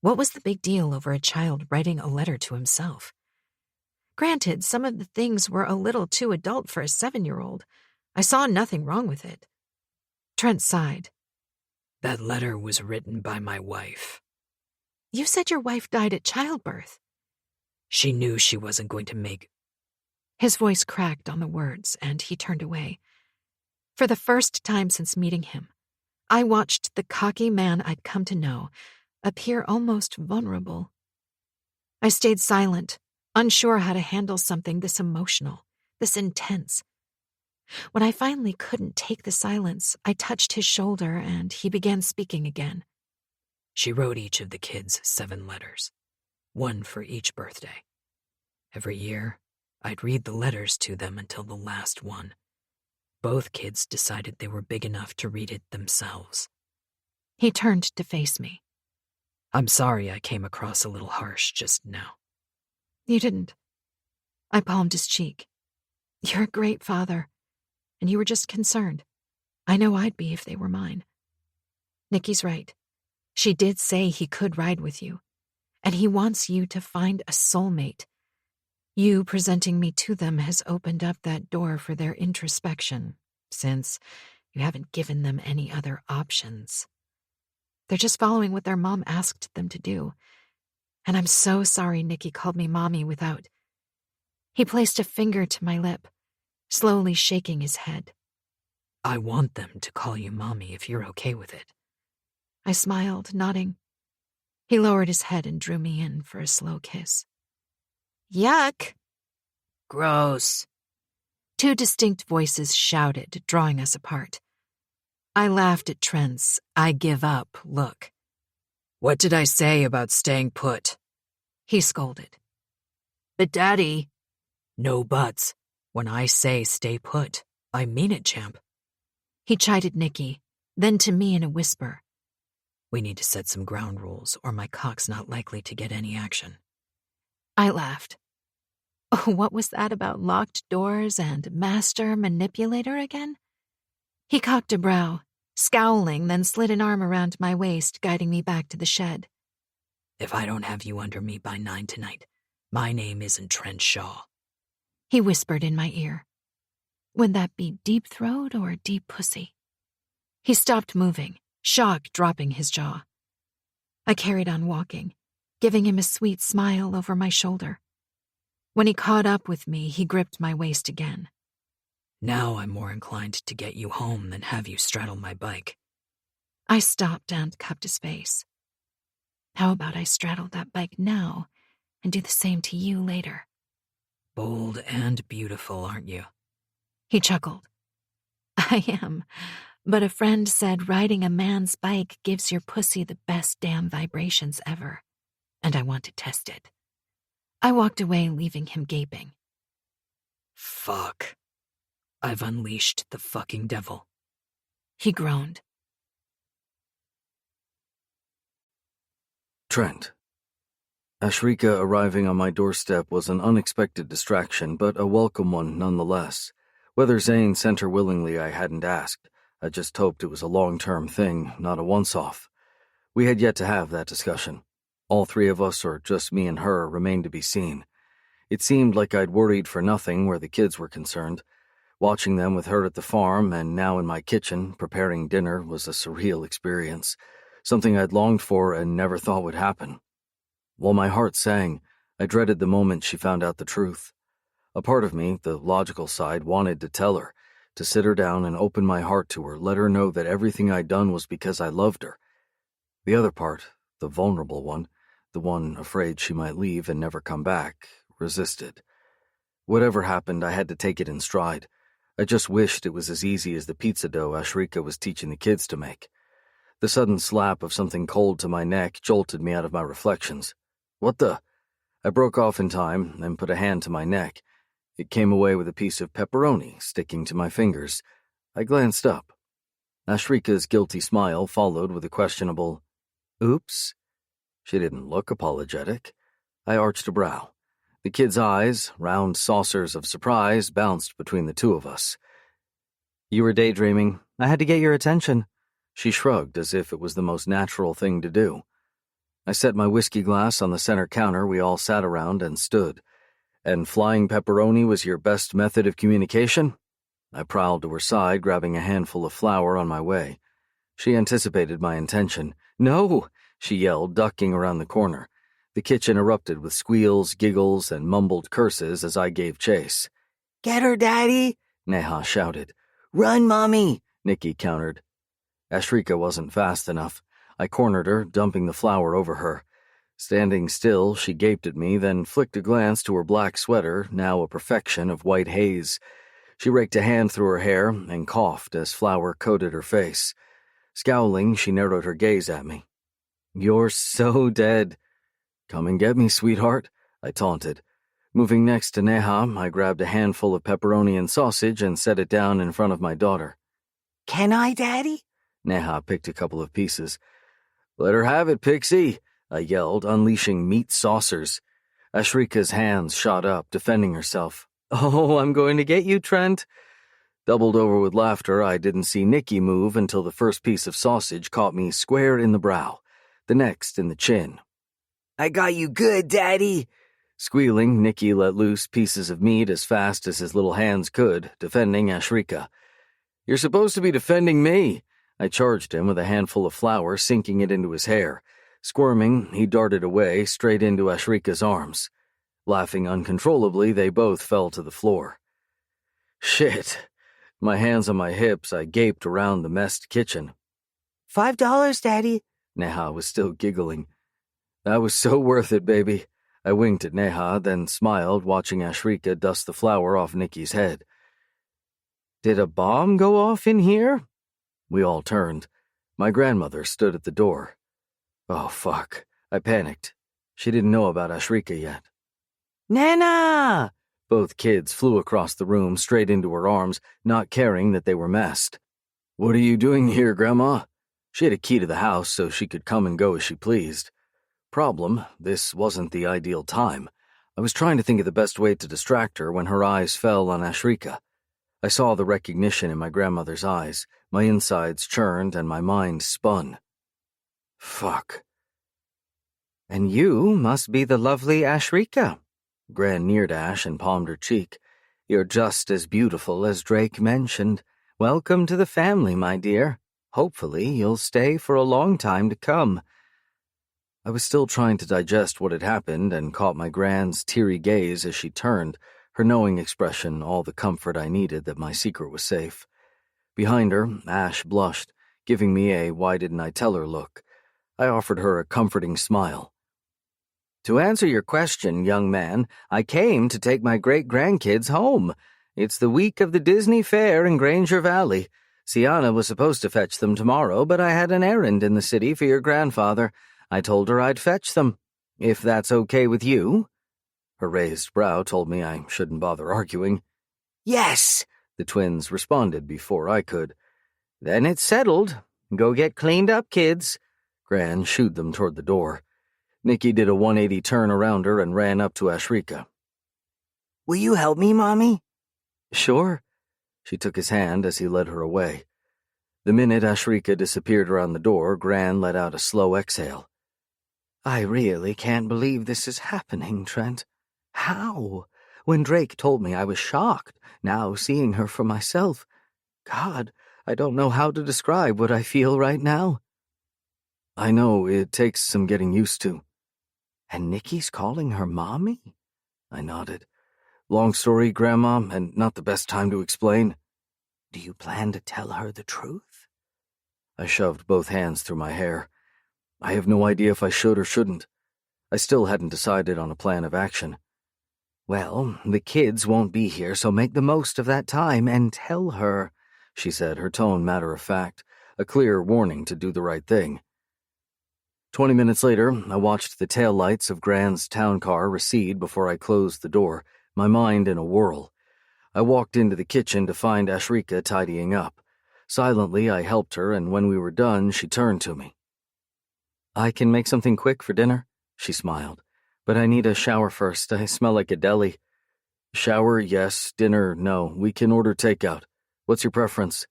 What was the big deal over a child writing a letter to himself? Granted, some of the things were a little too adult for a 7-year-old. I saw nothing wrong with it. Trent sighed. That letter was written by my wife. You said your wife died at childbirth. She knew she wasn't going to make... His voice cracked on the words, and he turned away. For the first time since meeting him, I watched the cocky man I'd come to know appear almost vulnerable. I stayed silent, unsure how to handle something this emotional, this intense. When I finally couldn't take the silence, I touched his shoulder and he began speaking again. She wrote each of the kids 7 letters, 1 for each birthday. Every year, I'd read the letters to them until the last one. Both kids decided they were big enough to read it themselves. He turned to face me. I'm sorry I came across a little harsh just now. You didn't. I palmed his cheek. You're a great father, and you were just concerned. I know I'd be if they were mine. Nikki's right. She did say he could ride with you, and he wants you to find a soulmate. You presenting me to them has opened up that door for their introspection, since you haven't given them any other options. They're just following what their mom asked them to do. And I'm so sorry Nikki called me mommy without... He placed a finger to my lip, slowly shaking his head. I want them to call you mommy if you're okay with it. I smiled, nodding. He lowered his head and drew me in for a slow kiss. Yuck! Gross. Two distinct voices shouted, drawing us apart. I laughed at Trent's "I give up" look. What did I say about staying put? He scolded. But Daddy... No buts. When I say stay put, I mean it, champ. He chided Nikki, then to me in a whisper. We need to set some ground rules, or my cock's not likely to get any action. I laughed. Oh, what was that about locked doors and master manipulator again? He cocked a brow, scowling, then slid an arm around my waist, guiding me back to the shed. If I don't have you under me by 9 tonight, my name isn't Trent Shaw. He whispered in my ear. Would that be deep throat or deep pussy? He stopped moving, shock dropping his jaw. I carried on walking, giving him a sweet smile over my shoulder. When he caught up with me, he gripped my waist again. Now I'm more inclined to get you home than have you straddle my bike. I stopped and cupped his face. How about I straddle that bike now and do the same to you later? Bold and beautiful, aren't you? He chuckled. I am, but a friend said riding a man's bike gives your pussy the best damn vibrations ever, and I want to test it. I walked away, leaving him gaping. Fuck. I've unleashed the fucking devil. He groaned. Trent. Ashrika arriving on my doorstep was an unexpected distraction, but a welcome one nonetheless. Whether Zane sent her willingly, I hadn't asked. I just hoped it was a long-term thing, not a once-off. We had yet to have that discussion. All three of us, or just me and her, remained to be seen. It seemed like I'd worried for nothing where the kids were concerned. Watching them with her at the farm and now in my kitchen, preparing dinner, was a surreal experience, something I'd longed for and never thought would happen. While my heart sang, I dreaded the moment she found out the truth. A part of me, the logical side, wanted to tell her, to sit her down and open my heart to her, let her know that everything I'd done was because I loved her. The other part, the vulnerable one, the one afraid she might leave and never come back, resisted. Whatever happened, I had to take it in stride. I just wished it was as easy as the pizza dough Ashrika was teaching the kids to make. The sudden slap of something cold to my neck jolted me out of my reflections. What the? I broke off in time and put a hand to my neck. It came away with a piece of pepperoni sticking to my fingers. I glanced up. Ashrika's guilty smile followed with a questionable, "Oops." She didn't look apologetic. I arched a brow. The kids' eyes, round saucers of surprise, bounced between the two of us. "You were daydreaming. I had to get your attention." She shrugged as if it was the most natural thing to do. I set my whiskey glass on the center counter we all sat around and stood. "And flying pepperoni was your best method of communication?" I prowled to her side, grabbing a handful of flour on my way. She anticipated my intention. "No!" she yelled, ducking around the corner. The kitchen erupted with squeals, giggles, and mumbled curses as I gave chase. "Get her, Daddy!" Neha shouted. "Run, Mommy!" Nikki countered. Ashrika wasn't fast enough. I cornered her, dumping the flour over her. Standing still, she gaped at me, then flicked a glance to her black sweater, now a perfection of white haze. She raked a hand through her hair and coughed as flour coated her face. Scowling, she narrowed her gaze at me. "You're so dead." "Come and get me, sweetheart," I taunted. Moving next to Neha, I grabbed a handful of pepperoni and sausage and set it down in front of my daughter. Can I, Daddy? Neha picked a couple of pieces. Let her have it, Pixie, I yelled, unleashing meat saucers. Ashrika's hands shot up, defending herself. Oh, I'm going to get you, Trent. Doubled over with laughter, I didn't see Nikki move until the first piece of sausage caught me square in the brow, the next in the chin. I got you good, Daddy. Squealing, Nikki let loose pieces of meat as fast as his little hands could, defending Ashrika. You're supposed to be defending me. I charged him with a handful of flour, sinking it into his hair. Squirming, he darted away, straight into Ashrika's arms. Laughing uncontrollably, they both fell to the floor. Shit. My hands on my hips, I gaped around the messed kitchen. $5, Daddy. Neha was still giggling. That was so worth it, baby. I winked at Neha, then smiled, watching Ashrika dust the flour off Nikki's head. Did a bomb go off in here? We all turned. My grandmother stood at the door. Oh, fuck. I panicked. She didn't know about Ashrika yet. Nana! Both kids flew across the room, straight into her arms, not caring that they were messed. What are you doing here, Grandma? She had a key to the house so she could come and go as she pleased. Problem, this wasn't the ideal time. I was trying to think of the best way to distract her when her eyes fell on Ashrika. I saw the recognition in my grandmother's eyes. My insides churned and my mind spun. Fuck. And you must be the lovely Ashrika. Gran neared Ash and palmed her cheek. You're just as beautiful as Drake mentioned. Welcome to the family, my dear. Hopefully you'll stay for a long time to come. I was still trying to digest what had happened and caught my Gran's teary gaze as she turned, her knowing expression all the comfort I needed that my secret was safe. Behind her, Ash blushed, giving me a why didn't I tell her look. I offered her a comforting smile. To answer your question, young man, I came to take my great-grandkids home. It's the week of the Disney Fair in Granger Valley. Sienna was supposed to fetch them tomorrow, but I had an errand in the city for your grandfather. I told her I'd fetch them. If that's okay with you? Her raised brow told me I shouldn't bother arguing. Yes, the twins responded before I could. Then it's settled. Go get cleaned up, kids. Gran shooed them toward the door. Nikki did a 180 turn around her and ran up to Ashrika. Will you help me, Mommy? Sure. She took his hand as he led her away. The minute Ashrika disappeared around the door, Gran let out a slow exhale. I really can't believe this is happening, Trent. How? When Drake told me, I was shocked, now seeing her for myself. God, I don't know how to describe what I feel right now. I know, it takes some getting used to. And Nikki's calling her Mommy? I nodded. Long story, Grandma, and not the best time to explain. Do you plan to tell her the truth? I shoved both hands through my hair. I have no idea if I should or shouldn't. I still hadn't decided on a plan of action. Well, the kids won't be here, so make the most of that time and tell her, she said, her tone matter-of-fact, a clear warning to do the right thing. 20 minutes later, I watched the taillights of Gran's town car recede before I closed the door, my mind in a whirl. I walked into the kitchen to find Ashrika tidying up. Silently, I helped her, and when we were done, she turned to me. I can make something quick for dinner, she smiled. But I need a shower first. I smell like a deli. Shower, yes. Dinner, no. We can order takeout. What's your preference?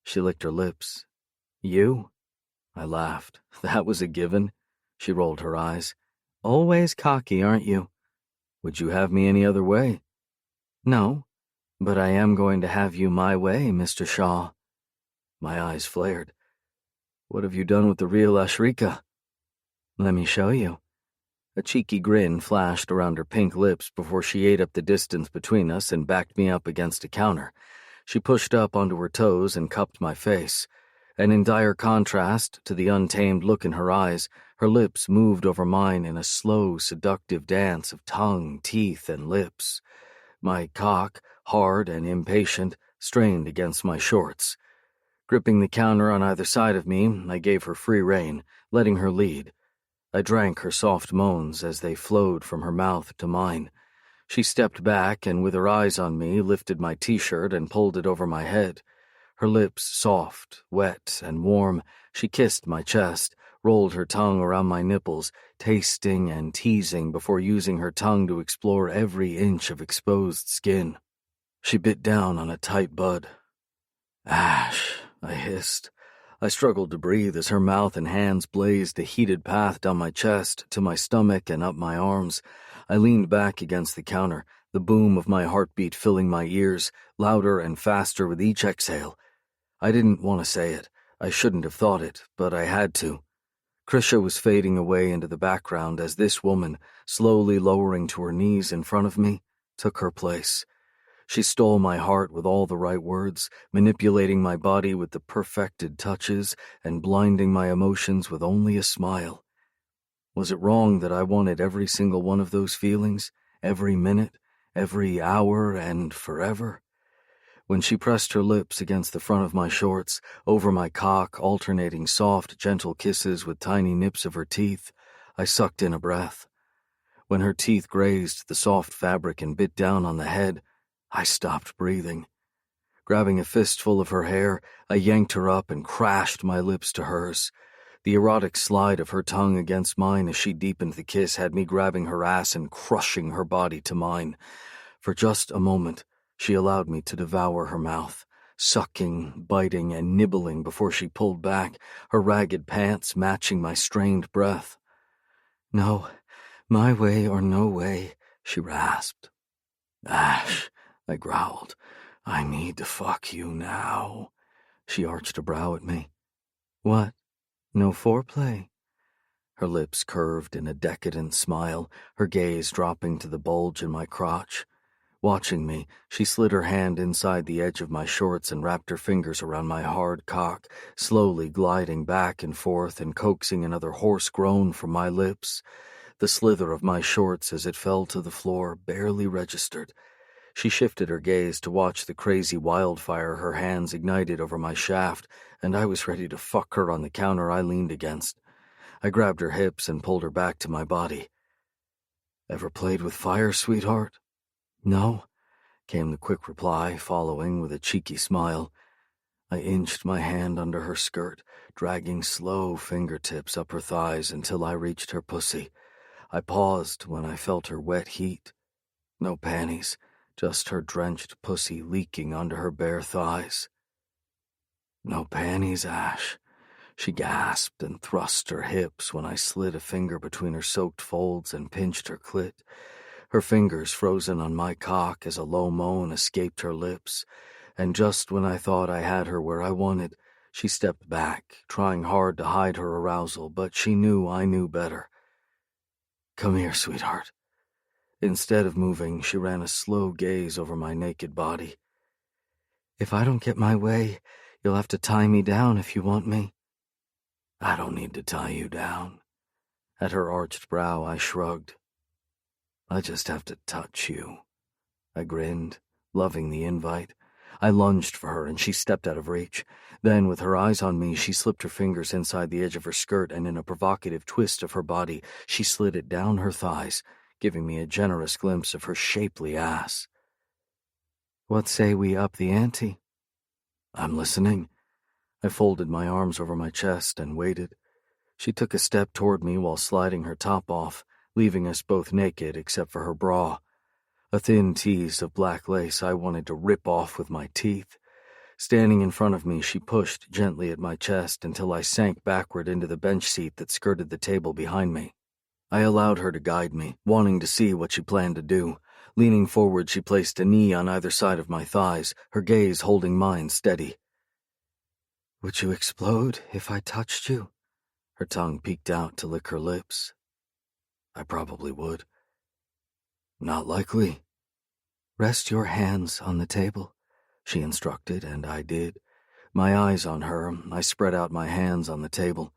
She licked her lips. You? I laughed. That was a given. She rolled her eyes. Always cocky, aren't you? Would you have me any other way? No, but I am going to have you my way, Mr. Shaw. My eyes flared. What have you done with the real Ashrika? Let me show you. A cheeky grin flashed around her pink lips before she ate up the distance between us and backed me up against a counter. She pushed up onto her toes and cupped my face. And in dire contrast to the untamed look in her eyes, her lips moved over mine in a slow, seductive dance of tongue, teeth, and lips. My cock, hard and impatient, strained against my shorts. Gripping the counter on either side of me, I gave her free rein, letting her lead. I drank her soft moans as they flowed from her mouth to mine. She stepped back and, with her eyes on me, lifted my t-shirt and pulled it over my head. Her lips soft, wet, and warm, she kissed my chest, rolled her tongue around my nipples, tasting and teasing before using her tongue to explore every inch of exposed skin. She bit down on a tight bud. "Ash," I hissed. I struggled to breathe as her mouth and hands blazed a heated path down my chest, to my stomach, and up my arms. I leaned back against the counter, the boom of my heartbeat filling my ears, louder and faster with each exhale. I didn't want to say it. I shouldn't have thought it, but I had to. Krisha was fading away into the background as this woman, slowly lowering to her knees in front of me, took her place. She stole my heart with all the right words, manipulating my body with the perfected touches, and blinding my emotions with only a smile. Was it wrong that I wanted every single one of those feelings, every minute, every hour, and forever? When she pressed her lips against the front of my shorts, over my cock, alternating soft, gentle kisses with tiny nips of her teeth, I sucked in a breath. When her teeth grazed the soft fabric and bit down on the head, I stopped breathing. Grabbing a fistful of her hair, I yanked her up and crashed my lips to hers. The erotic slide of her tongue against mine as she deepened the kiss had me grabbing her ass and crushing her body to mine. For just a moment, she allowed me to devour her mouth, sucking, biting, and nibbling before she pulled back, her ragged pants matching my strained breath. "No, my way or no way," she rasped. "Ash," I growled, "I need to fuck you now." She arched a brow at me. "What? No foreplay?" Her lips curved in a decadent smile, her gaze dropping to the bulge in my crotch. Watching me, she slid her hand inside the edge of my shorts and wrapped her fingers around my hard cock, slowly gliding back and forth and coaxing another hoarse groan from my lips. The slither of my shorts as it fell to the floor barely registered. She shifted her gaze to watch the crazy wildfire her hands ignited over my shaft, and I was ready to fuck her on the counter I leaned against. I grabbed her hips and pulled her back to my body. "Ever played with fire, sweetheart?" "No," came the quick reply, following with a cheeky smile. I inched my hand under her skirt, dragging slow fingertips up her thighs until I reached her pussy. I paused when I felt her wet heat. No panties, just her drenched pussy leaking onto her bare thighs. "No panties, Ash," she gasped and thrust her hips when I slid a finger between her soaked folds and pinched her clit. Her fingers frozen on my cock as a low moan escaped her lips, and just when I thought I had her where I wanted, she stepped back, trying hard to hide her arousal, but she knew I knew better. "Come here, sweetheart." Instead of moving, she ran a slow gaze over my naked body. "If I don't get my way, you'll have to tie me down if you want me." "I don't need to tie you down." At her arched brow, I shrugged. "I just have to touch you." I grinned, loving the invite. I lunged for her and she stepped out of reach. Then, with her eyes on me, she slipped her fingers inside the edge of her skirt and in a provocative twist of her body, she slid it down her thighs, giving me a generous glimpse of her shapely ass. "What say we up the ante?" "I'm listening." I folded my arms over my chest and waited. She took a step toward me while sliding her top off, leaving us both naked except for her bra. A thin tease of black lace I wanted to rip off with my teeth. Standing in front of me, she pushed gently at my chest until I sank backward into the bench seat that skirted the table behind me. I allowed her to guide me, wanting to see what she planned to do. Leaning forward, she placed a knee on either side of my thighs, her gaze holding mine steady. "Would you explode if I touched you?" Her tongue peeked out to lick her lips. "I probably would." "Not likely." "Rest your hands on the table," she instructed, and I did. My eyes on her, I spread out my hands on the table.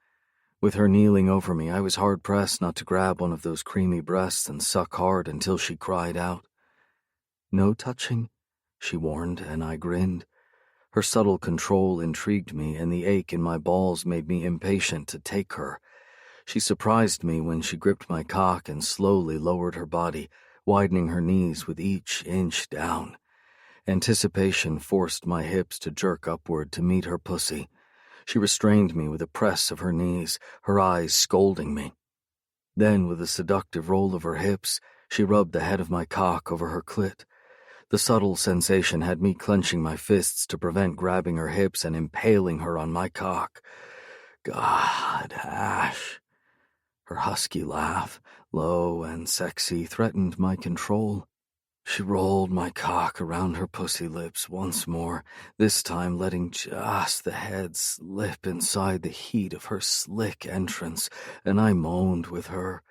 With her kneeling over me, I was hard-pressed not to grab one of those creamy breasts and suck hard until she cried out. "No touching," she warned, and I grinned. Her subtle control intrigued me, and the ache in my balls made me impatient to take her. She surprised me when she gripped my cock and slowly lowered her body, widening her knees with each inch down. Anticipation forced my hips to jerk upward to meet her pussy. She restrained me with a press of her knees, her eyes scolding me. Then, with a seductive roll of her hips, she rubbed the head of my cock over her clit. The subtle sensation had me clenching my fists to prevent grabbing her hips and impaling her on my cock. God, Ash. Her husky laugh, low and sexy, threatened my control. She rolled my cock around her pussy lips once more, this time letting just the head slip inside the heat of her slick entrance, and I moaned with her.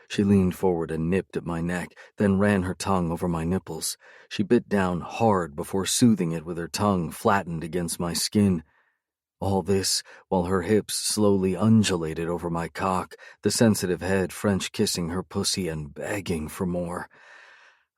She leaned forward and nipped at my neck, then ran her tongue over my nipples. She bit down hard before soothing it with her tongue flattened against my skin. All this while her hips slowly undulated over my cock, the sensitive head French kissing her pussy and begging for more.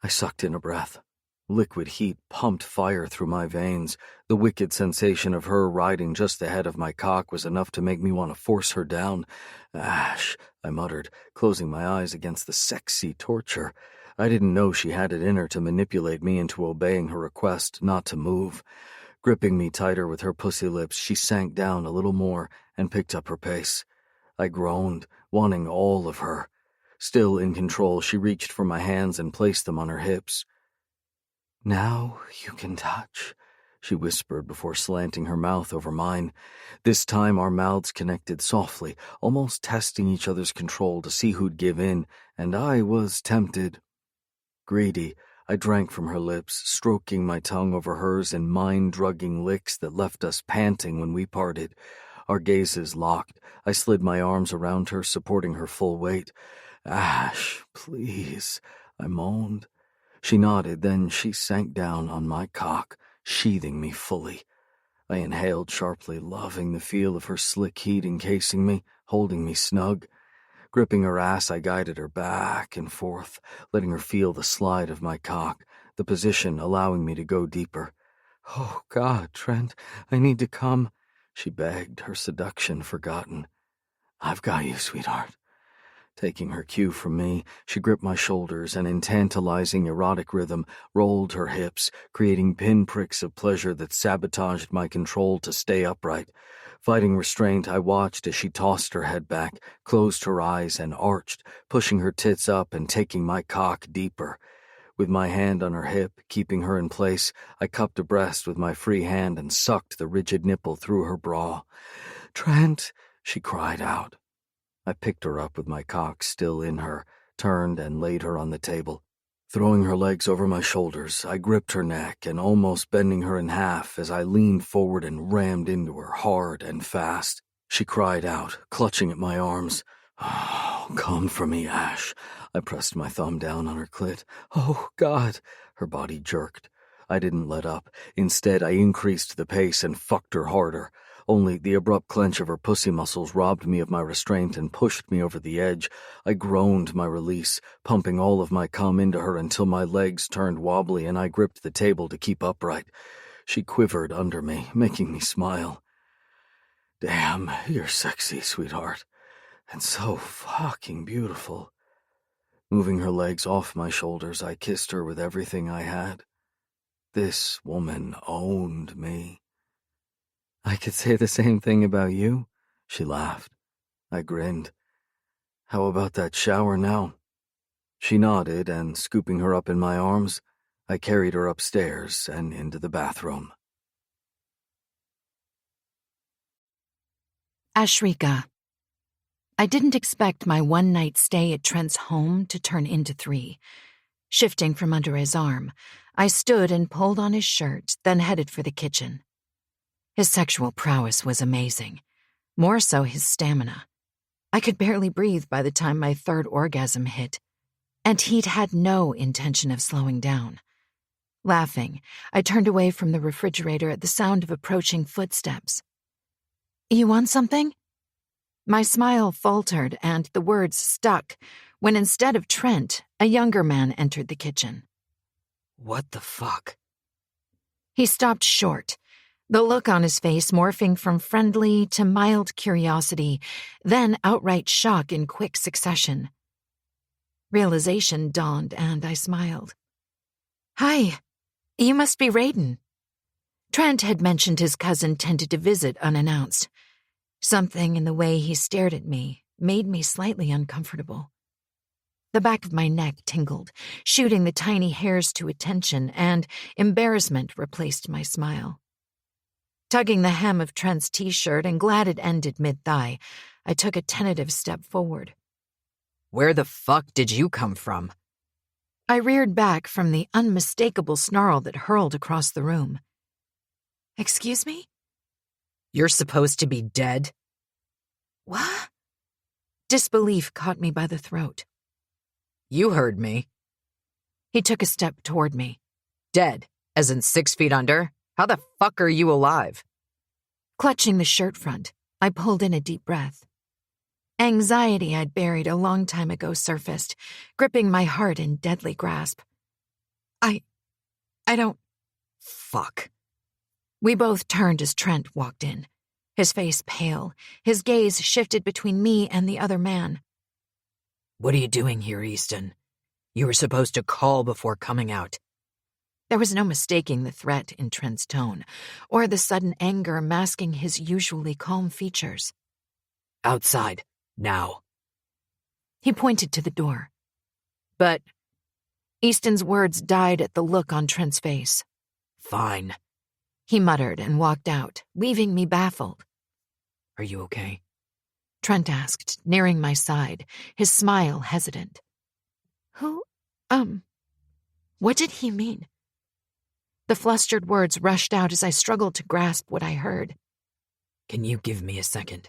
I sucked in a breath. Liquid heat pumped fire through my veins. The wicked sensation of her riding just the head of my cock was enough to make me want to force her down. Ash, I muttered, closing my eyes against the sexy torture. I didn't know she had it in her to manipulate me into obeying her request not to move. Gripping me tighter with her pussy lips, she sank down a little more and picked up her pace. I groaned, wanting all of her. Still in control, she reached for my hands and placed them on her hips. "Now you can touch," she whispered before slanting her mouth over mine. This time our mouths connected softly, almost testing each other's control to see who'd give in, and I was tempted. Greedy, I drank from her lips, stroking my tongue over hers in mind-drugging licks that left us panting when we parted. Our gazes locked. I slid my arms around her, supporting her full weight. "Ash, please," I moaned. She nodded, then she sank down on my cock, sheathing me fully. I inhaled sharply, loving the feel of her slick heat encasing me, holding me snug. Gripping her ass, I guided her back and forth, letting her feel the slide of my cock, the position allowing me to go deeper. "Oh, God, Trent, I need to come," she begged, her seduction forgotten. "I've got you, sweetheart." Taking her cue from me, she gripped my shoulders and in tantalizing erotic rhythm rolled her hips, creating pinpricks of pleasure that sabotaged my control to stay upright. Fighting restraint, I watched as she tossed her head back, closed her eyes and arched, pushing her tits up and taking my cock deeper. With my hand on her hip, keeping her in place, I cupped a breast with my free hand and sucked the rigid nipple through her bra. "Trent," she cried out. I picked her up with my cock still in her, turned and laid her on the table. Throwing her legs over my shoulders, I gripped her neck and almost bending her in half as I leaned forward and rammed into her hard and fast. She cried out, clutching at my arms. "Oh, come for me, Ash." I pressed my thumb down on her clit. "Oh, God." Her body jerked. I didn't let up. Instead, I increased the pace and fucked her harder. Only the abrupt clench of her pussy muscles robbed me of my restraint and pushed me over the edge. I groaned my release, pumping all of my cum into her until my legs turned wobbly and I gripped the table to keep upright. She quivered under me, making me smile. "Damn, you're sexy, sweetheart. And so fucking beautiful." Moving her legs off my shoulders, I kissed her with everything I had. This woman owned me. "I could say the same thing about you," she laughed. I grinned. "How about that shower now?" She nodded, and scooping her up in my arms, I carried her upstairs and into the bathroom. Ashrika. I didn't expect my one-night stay at Trent's home to turn into 3. Shifting from under his arm, I stood and pulled on his shirt, then headed for the kitchen. His sexual prowess was amazing, more so his stamina. I could barely breathe by the time my 3rd orgasm hit, and he'd had no intention of slowing down. Laughing, I turned away from the refrigerator at the sound of approaching footsteps. "You want something?" My smile faltered and the words stuck when instead of Trent, a younger man entered the kitchen. What the fuck? He stopped short, the look on his face morphing from friendly to mild curiosity, then outright shock in quick succession. Realization dawned and I smiled. "Hi, you must be Raiden." Trent had mentioned his cousin tended to visit unannounced. Something in the way he stared at me made me slightly uncomfortable. The back of my neck tingled, shooting the tiny hairs to attention, and embarrassment replaced my smile. Tugging the hem of Trent's t-shirt and glad it ended mid-thigh, I took a tentative step forward. Where the fuck did you come from? I reared back from the unmistakable snarl that hurled across the room. "Excuse me?" You're supposed to be dead? "What?" Disbelief caught me by the throat. You heard me. He took a step toward me. Dead, as in 6 feet under? How the fuck are you alive? Clutching the shirt front, I pulled in a deep breath. Anxiety I'd buried a long time ago surfaced, gripping my heart in deadly grasp. I don't... Fuck. We both turned as Trent walked in, his face pale, his gaze shifted between me and the other man. What are you doing here, Easton? You were supposed to call before coming out. There was no mistaking the threat in Trent's tone, or the sudden anger masking his usually calm features. Outside, now. He pointed to the door. But Easton's words died at the look on Trent's face. Fine. He muttered and walked out, leaving me baffled. Are you okay? Trent asked, nearing my side, his smile hesitant. What did he mean? The flustered words rushed out as I struggled to grasp what I heard. Can you give me a second?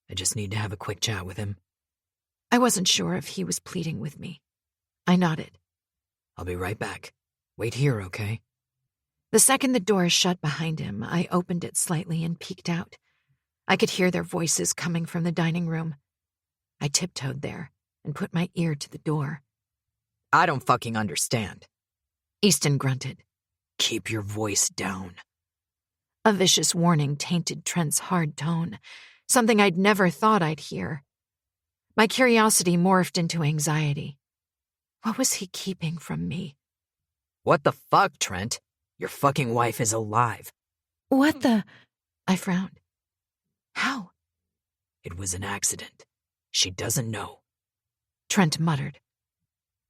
I just need to have a quick chat with him. I wasn't sure if he was pleading with me. I nodded. I'll be right back. Wait here, okay? The second the door shut behind him, I opened it slightly and peeked out. I could hear their voices coming from the dining room. I tiptoed there and put my ear to the door. I don't fucking understand. Easton grunted. Keep your voice down. A vicious warning tainted Trent's hard tone, something I'd never thought I'd hear. My curiosity morphed into anxiety. What was he keeping from me? What the fuck, Trent? Your fucking wife is alive. What the... I frowned. How? It was an accident. She doesn't know. Trent muttered.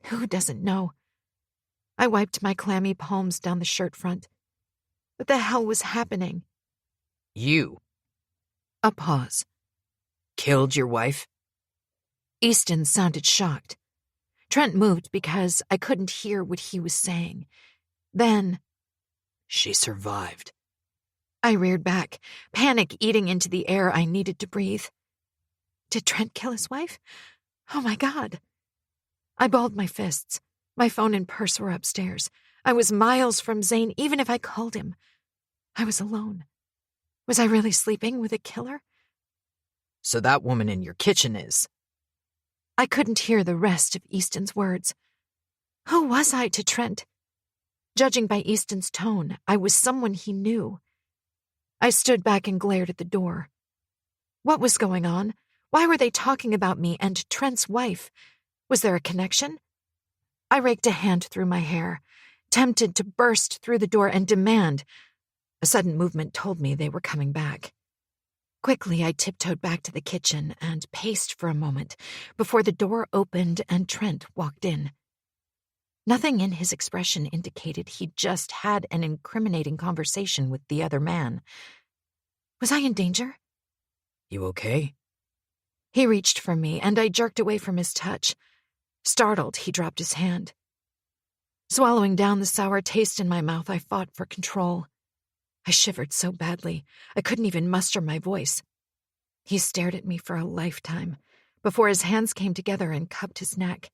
Who doesn't know? I wiped my clammy palms down the shirt front. What the hell was happening? You. A pause. Killed your wife? Easton sounded shocked. Trent moved because I couldn't hear what he was saying. Then... She survived. I reared back, panic eating into the air I needed to breathe. Did Trent kill his wife? Oh my God. I balled my fists. My phone and purse were upstairs. I was miles from Zane, even if I called him. I was alone. Was I really sleeping with a killer? So that woman in your kitchen is... I couldn't hear the rest of Easton's words. Who was I to Trent? Judging by Easton's tone, I was someone he knew. I stood back and glared at the door. What was going on? Why were they talking about me and Trent's wife? Was there a connection? I raked a hand through my hair, tempted to burst through the door and demand. A sudden movement told me they were coming back. Quickly, I tiptoed back to the kitchen and paced for a moment before the door opened and Trent walked in. Nothing in his expression indicated he'd just had an incriminating conversation with the other man. Was I in danger? You okay? He reached for me, and I jerked away from his touch. Startled, he dropped his hand. Swallowing down the sour taste in my mouth, I fought for control. I shivered so badly, I couldn't even muster my voice. He stared at me for a lifetime, before his hands came together and cupped his neck.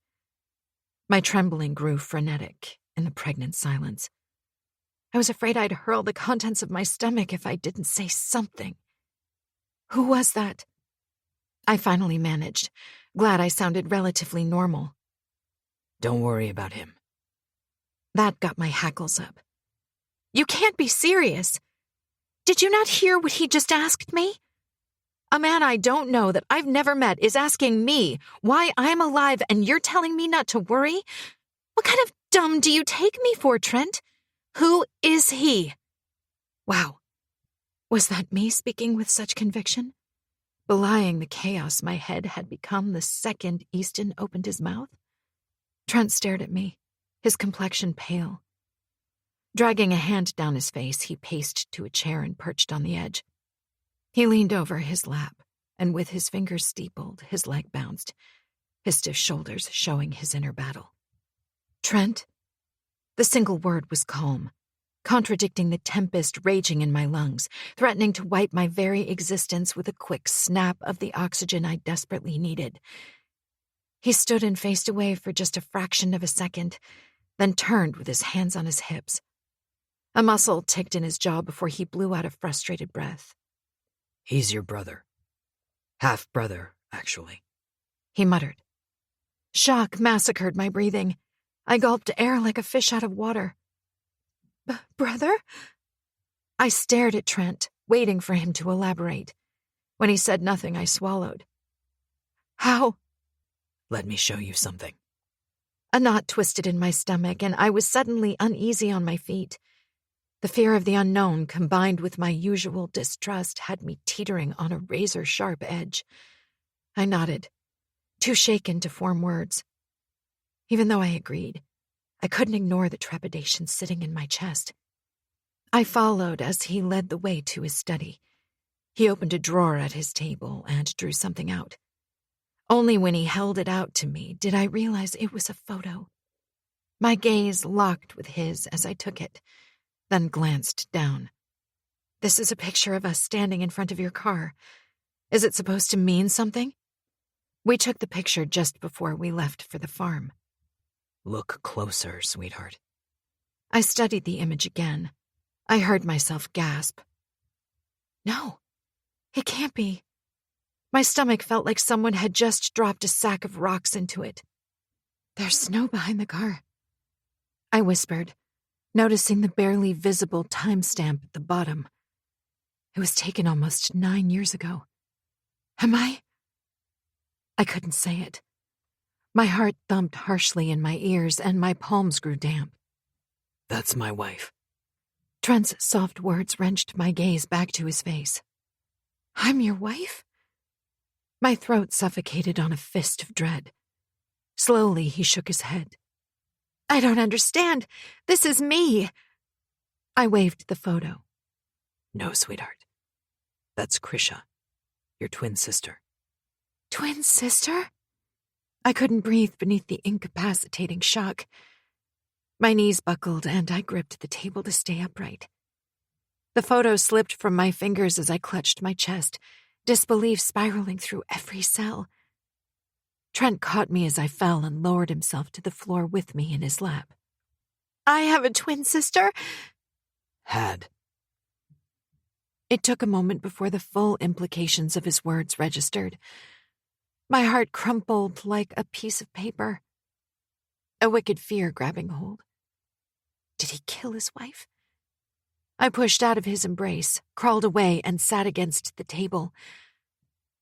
My trembling grew frenetic in the pregnant silence. I was afraid I'd hurl the contents of my stomach if I didn't say something. Who was that? I finally managed, glad I sounded relatively normal. Don't worry about him. That got my hackles up. You can't be serious. Did you not hear what he just asked me? A man I don't know that I've never met is asking me why I'm alive and you're telling me not to worry? What kind of dumb do you take me for, Trent? Who is he? Wow. Was that me speaking with such conviction? Belying the chaos my head had become the second Easton opened his mouth? Trent stared at me, his complexion pale. Dragging a hand down his face, he paced to a chair and perched on the edge. He leaned over his lap, and with his fingers steepled, his leg bounced, his stiff shoulders showing his inner battle. Trent? The single word was calm, contradicting the tempest raging in my lungs, threatening to wipe my very existence with a quick snap of the oxygen I desperately needed. He stood and faced away for just a fraction of a second, then turned with his hands on his hips. A muscle ticked in his jaw before he blew out a frustrated breath. He's your brother. Half-brother, actually. He muttered. Shock massacred my breathing. I gulped air like a fish out of water. Brother? I stared at Trent, waiting for him to elaborate. When he said nothing, I swallowed. How? Let me show you something. A knot twisted in my stomach, and I was suddenly uneasy on my feet. The fear of the unknown, combined with my usual distrust, had me teetering on a razor-sharp edge. I nodded, too shaken to form words. Even though I agreed, I couldn't ignore the trepidation sitting in my chest. I followed as he led the way to his study. He opened a drawer at his table and drew something out. Only when he held it out to me did I realize it was a photo. My gaze locked with his as I took it, then glanced down. This is a picture of us standing in front of your car. Is it supposed to mean something? We took the picture just before we left for the farm. Look closer, sweetheart. I studied the image again. I heard myself gasp. No, it can't be. My stomach felt like someone had just dropped a sack of rocks into it. There's snow behind the car, I whispered, noticing the barely visible timestamp at the bottom. It was taken almost 9 years ago. Am I? I couldn't say it. My heart thumped harshly in my ears and my palms grew damp. That's my wife. Trent's soft words wrenched my gaze back to his face. I'm your wife? My throat suffocated on a fist of dread. Slowly, he shook his head. I don't understand. This is me. I waved the photo. No, sweetheart. That's Krisha, your twin sister. Twin sister? I couldn't breathe beneath the incapacitating shock. My knees buckled and I gripped the table to stay upright. The photo slipped from my fingers as I clutched my chest, disbelief spiraling through every cell. Trent caught me as I fell and lowered himself to the floor with me in his lap. I have a twin sister? Had. It took a moment before the full implications of his words registered. My heart crumpled like a piece of paper. A wicked fear grabbing hold. Did he kill his wife? I pushed out of his embrace, crawled away, and sat against the table.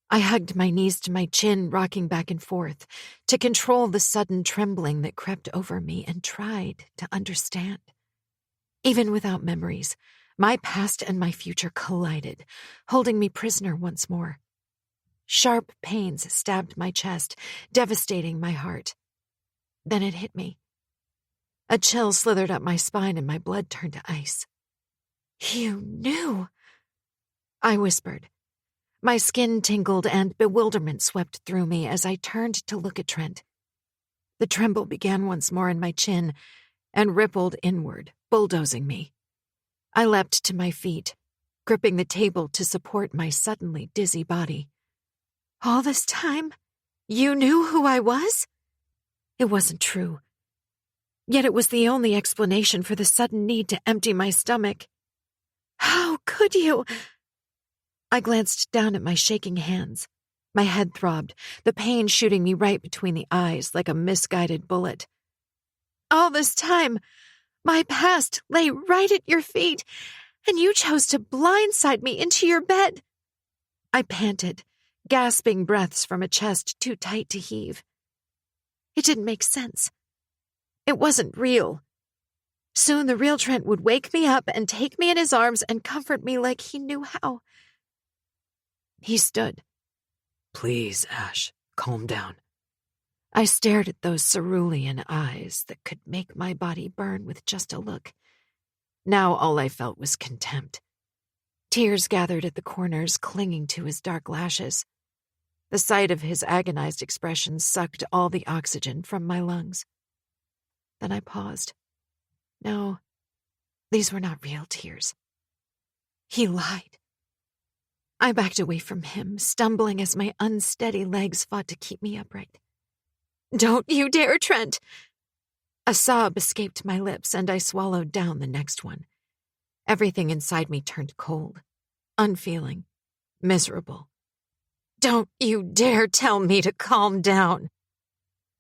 I hugged my knees to my chin, rocking back and forth, to control the sudden trembling that crept over me and tried to understand. Even without memories, my past and my future collided, holding me prisoner once more. Sharp pains stabbed my chest, devastating my heart. Then it hit me. A chill slithered up my spine and my blood turned to ice. You knew, I whispered. My skin tingled and bewilderment swept through me as I turned to look at Trent. The tremble began once more in my chin and rippled inward, bulldozing me. I leapt to my feet, gripping the table to support my suddenly dizzy body. All this time, you knew who I was? It wasn't true. Yet it was the only explanation for the sudden need to empty my stomach. How could you? I glanced down at my shaking hands. My head throbbed, the pain shooting me right between the eyes like a misguided bullet. All this time, my past lay right at your feet, and you chose to blindside me into your bed. I panted, gasping breaths from a chest too tight to heave. It didn't make sense. It wasn't real. Soon the real Trent would wake me up and take me in his arms and comfort me like he knew how. He stood. Please, Ash, calm down. I stared at those cerulean eyes that could make my body burn with just a look. Now all I felt was contempt. Tears gathered at the corners, clinging to his dark lashes. The sight of his agonized expression sucked all the oxygen from my lungs. Then I paused. No, these were not real tears. He lied. I backed away from him, stumbling as my unsteady legs fought to keep me upright. Don't you dare, Trent! A sob escaped my lips, and I swallowed down the next one. Everything inside me turned cold, unfeeling, miserable. Don't you dare tell me to calm down!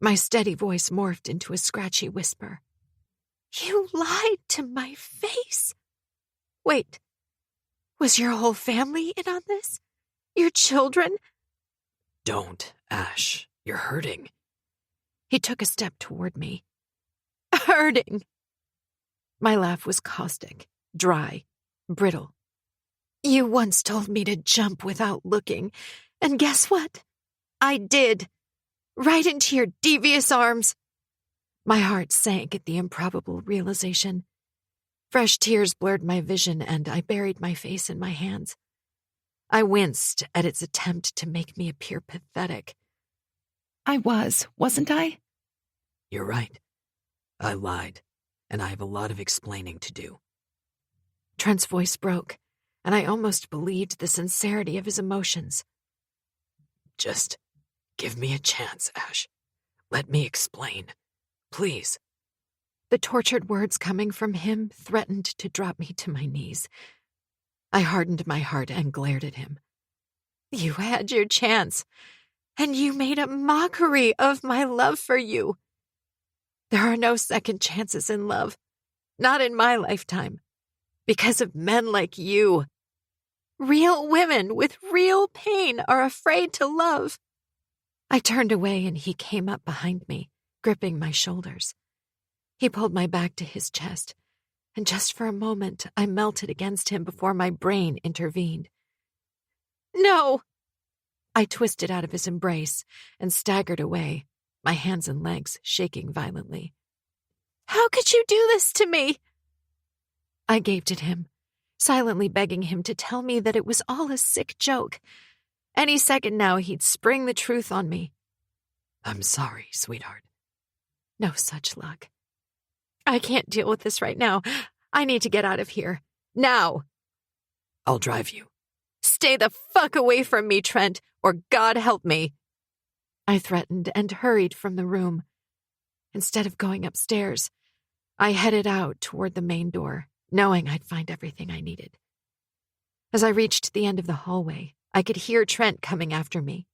My steady voice morphed into a scratchy whisper. You lied to my face. Wait, was your whole family in on this? Your children? Don't, Ash. You're hurting. He took a step toward me. Hurting. My laugh was caustic, dry, brittle. You once told me to jump without looking, and guess what? I did. Right into your devious arms. My heart sank at the improbable realization. Fresh tears blurred my vision, and I buried my face in my hands. I winced at its attempt to make me appear pathetic. I wasn't I? You're right. I lied, and I have a lot of explaining to do. Trent's voice broke, and I almost believed the sincerity of his emotions. Just give me a chance, Ash. Let me explain. Please. The tortured words coming from him threatened to drop me to my knees. I hardened my heart and glared at him. You had your chance, and you made a mockery of my love for you. There are no second chances in love, not in my lifetime, because of men like you. Real women with real pain are afraid to love. I turned away and he came up behind me, gripping my shoulders. He pulled my back to his chest, and just for a moment I melted against him before my brain intervened. No! I twisted out of his embrace and staggered away, my hands and legs shaking violently. How could you do this to me? I gaped at him, silently begging him to tell me that it was all a sick joke. Any second now he'd spring the truth on me. I'm sorry, sweetheart. No such luck. I can't deal with this right now. I need to get out of here. Now! I'll drive you. Stay the fuck away from me, Trent, or God help me. I threatened and hurried from the room. Instead of going upstairs, I headed out toward the main door, knowing I'd find everything I needed. As I reached the end of the hallway, I could hear Trent coming after me.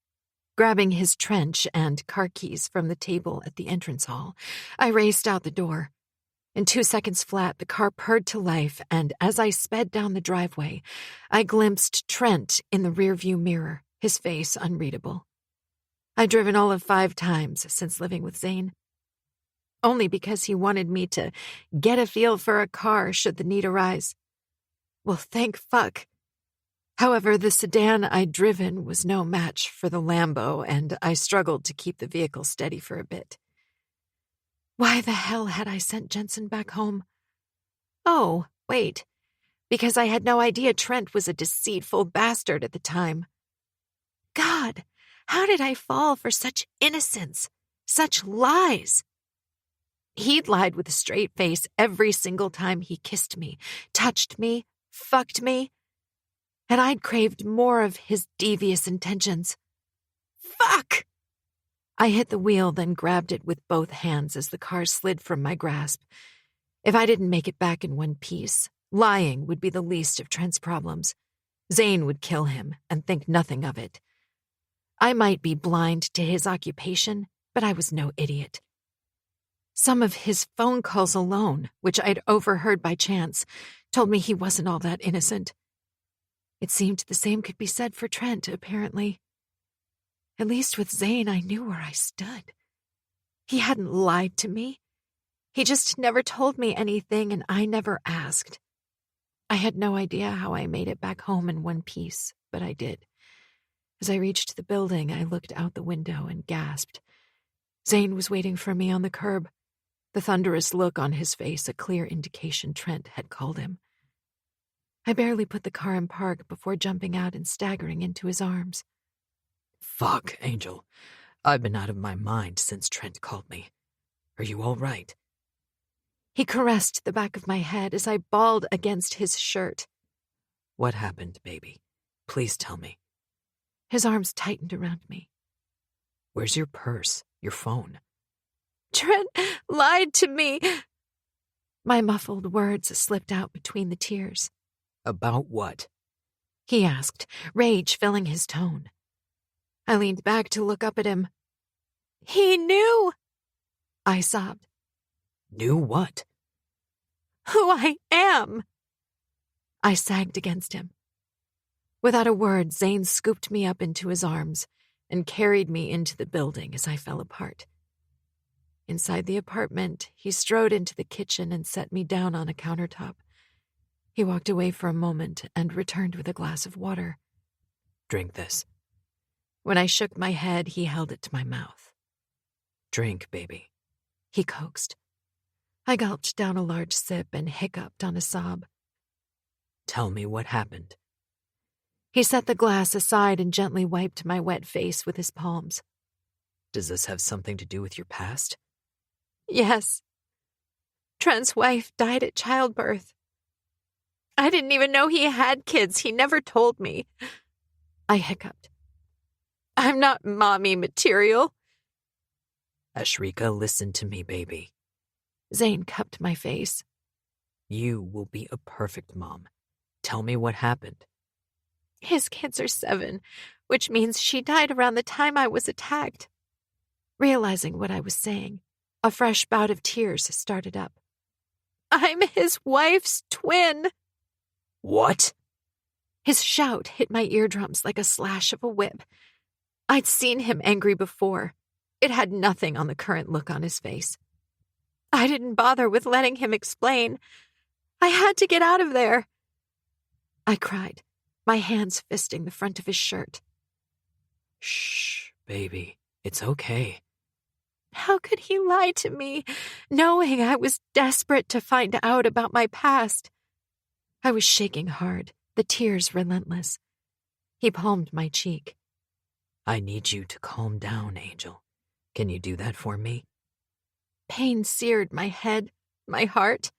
Grabbing his trench and car keys from the table at the entrance hall, I raced out the door. In 2 seconds flat, the car purred to life, and as I sped down the driveway, I glimpsed Trent in the rearview mirror, his face unreadable. I'd driven all of 5 times since living with Zane, only because he wanted me to get a feel for a car should the need arise. Well, thank fuck. However, the sedan I'd driven was no match for the Lambo, and I struggled to keep the vehicle steady for a bit. Why the hell had I sent Jensen back home? Oh, wait, because I had no idea Trent was a deceitful bastard at the time. God, how did I fall for such innocence, such lies? He'd lied with a straight face every single time he kissed me, touched me, fucked me, and I'd craved more of his devious intentions. Fuck! I hit the wheel, then grabbed it with both hands as the car slid from my grasp. If I didn't make it back in one piece, lying would be the least of Trent's problems. Zane would kill him and think nothing of it. I might be blind to his occupation, but I was no idiot. Some of his phone calls alone, which I'd overheard by chance, told me he wasn't all that innocent. It seemed the same could be said for Trent, apparently. At least with Zane, I knew where I stood. He hadn't lied to me. He just never told me anything, and I never asked. I had no idea how I made it back home in one piece, but I did. As I reached the building, I looked out the window and gasped. Zane was waiting for me on the curb, the thunderous look on his face a clear indication Trent had called him. I barely put the car in park before jumping out and staggering into his arms. Fuck, Angel. I've been out of my mind since Trent called me. Are you all right? He caressed the back of my head as I bawled against his shirt. What happened, baby? Please tell me. His arms tightened around me. Where's your purse? Your phone? Trent lied to me. My muffled words slipped out between the tears. About what? He asked, rage filling his tone. I leaned back to look up at him. He knew, I sobbed. Knew what? Who I am. I sagged against him. Without a word, Zane scooped me up into his arms and carried me into the building as I fell apart. Inside the apartment, he strode into the kitchen and set me down on a countertop. He walked away for a moment and returned with a glass of water. Drink this. When I shook my head, he held it to my mouth. Drink, baby. He coaxed. I gulped down a large sip and hiccuped on a sob. Tell me what happened. He set the glass aside and gently wiped my wet face with his palms. Does this have something to do with your past? Yes. Trent's wife died at childbirth. I didn't even know he had kids. He never told me. I hiccuped. I'm not mommy material. Ashrika, listen to me, baby. Zane cupped my face. You will be a perfect mom. Tell me what happened. His kids are 7, which means she died around the time I was attacked. Realizing what I was saying, a fresh bout of tears started up. I'm his wife's twin. What? His shout hit my eardrums like a slash of a whip. I'd seen him angry before. It had nothing on the current look on his face. I didn't bother with letting him explain. I had to get out of there. I cried, my hands fisting the front of his shirt. Shh, baby. It's okay. How could he lie to me, knowing I was desperate to find out about my past? I was shaking hard, the tears relentless. He palmed my cheek. I need you to calm down, Angel. Can you do that for me? Pain seared my head, my heart.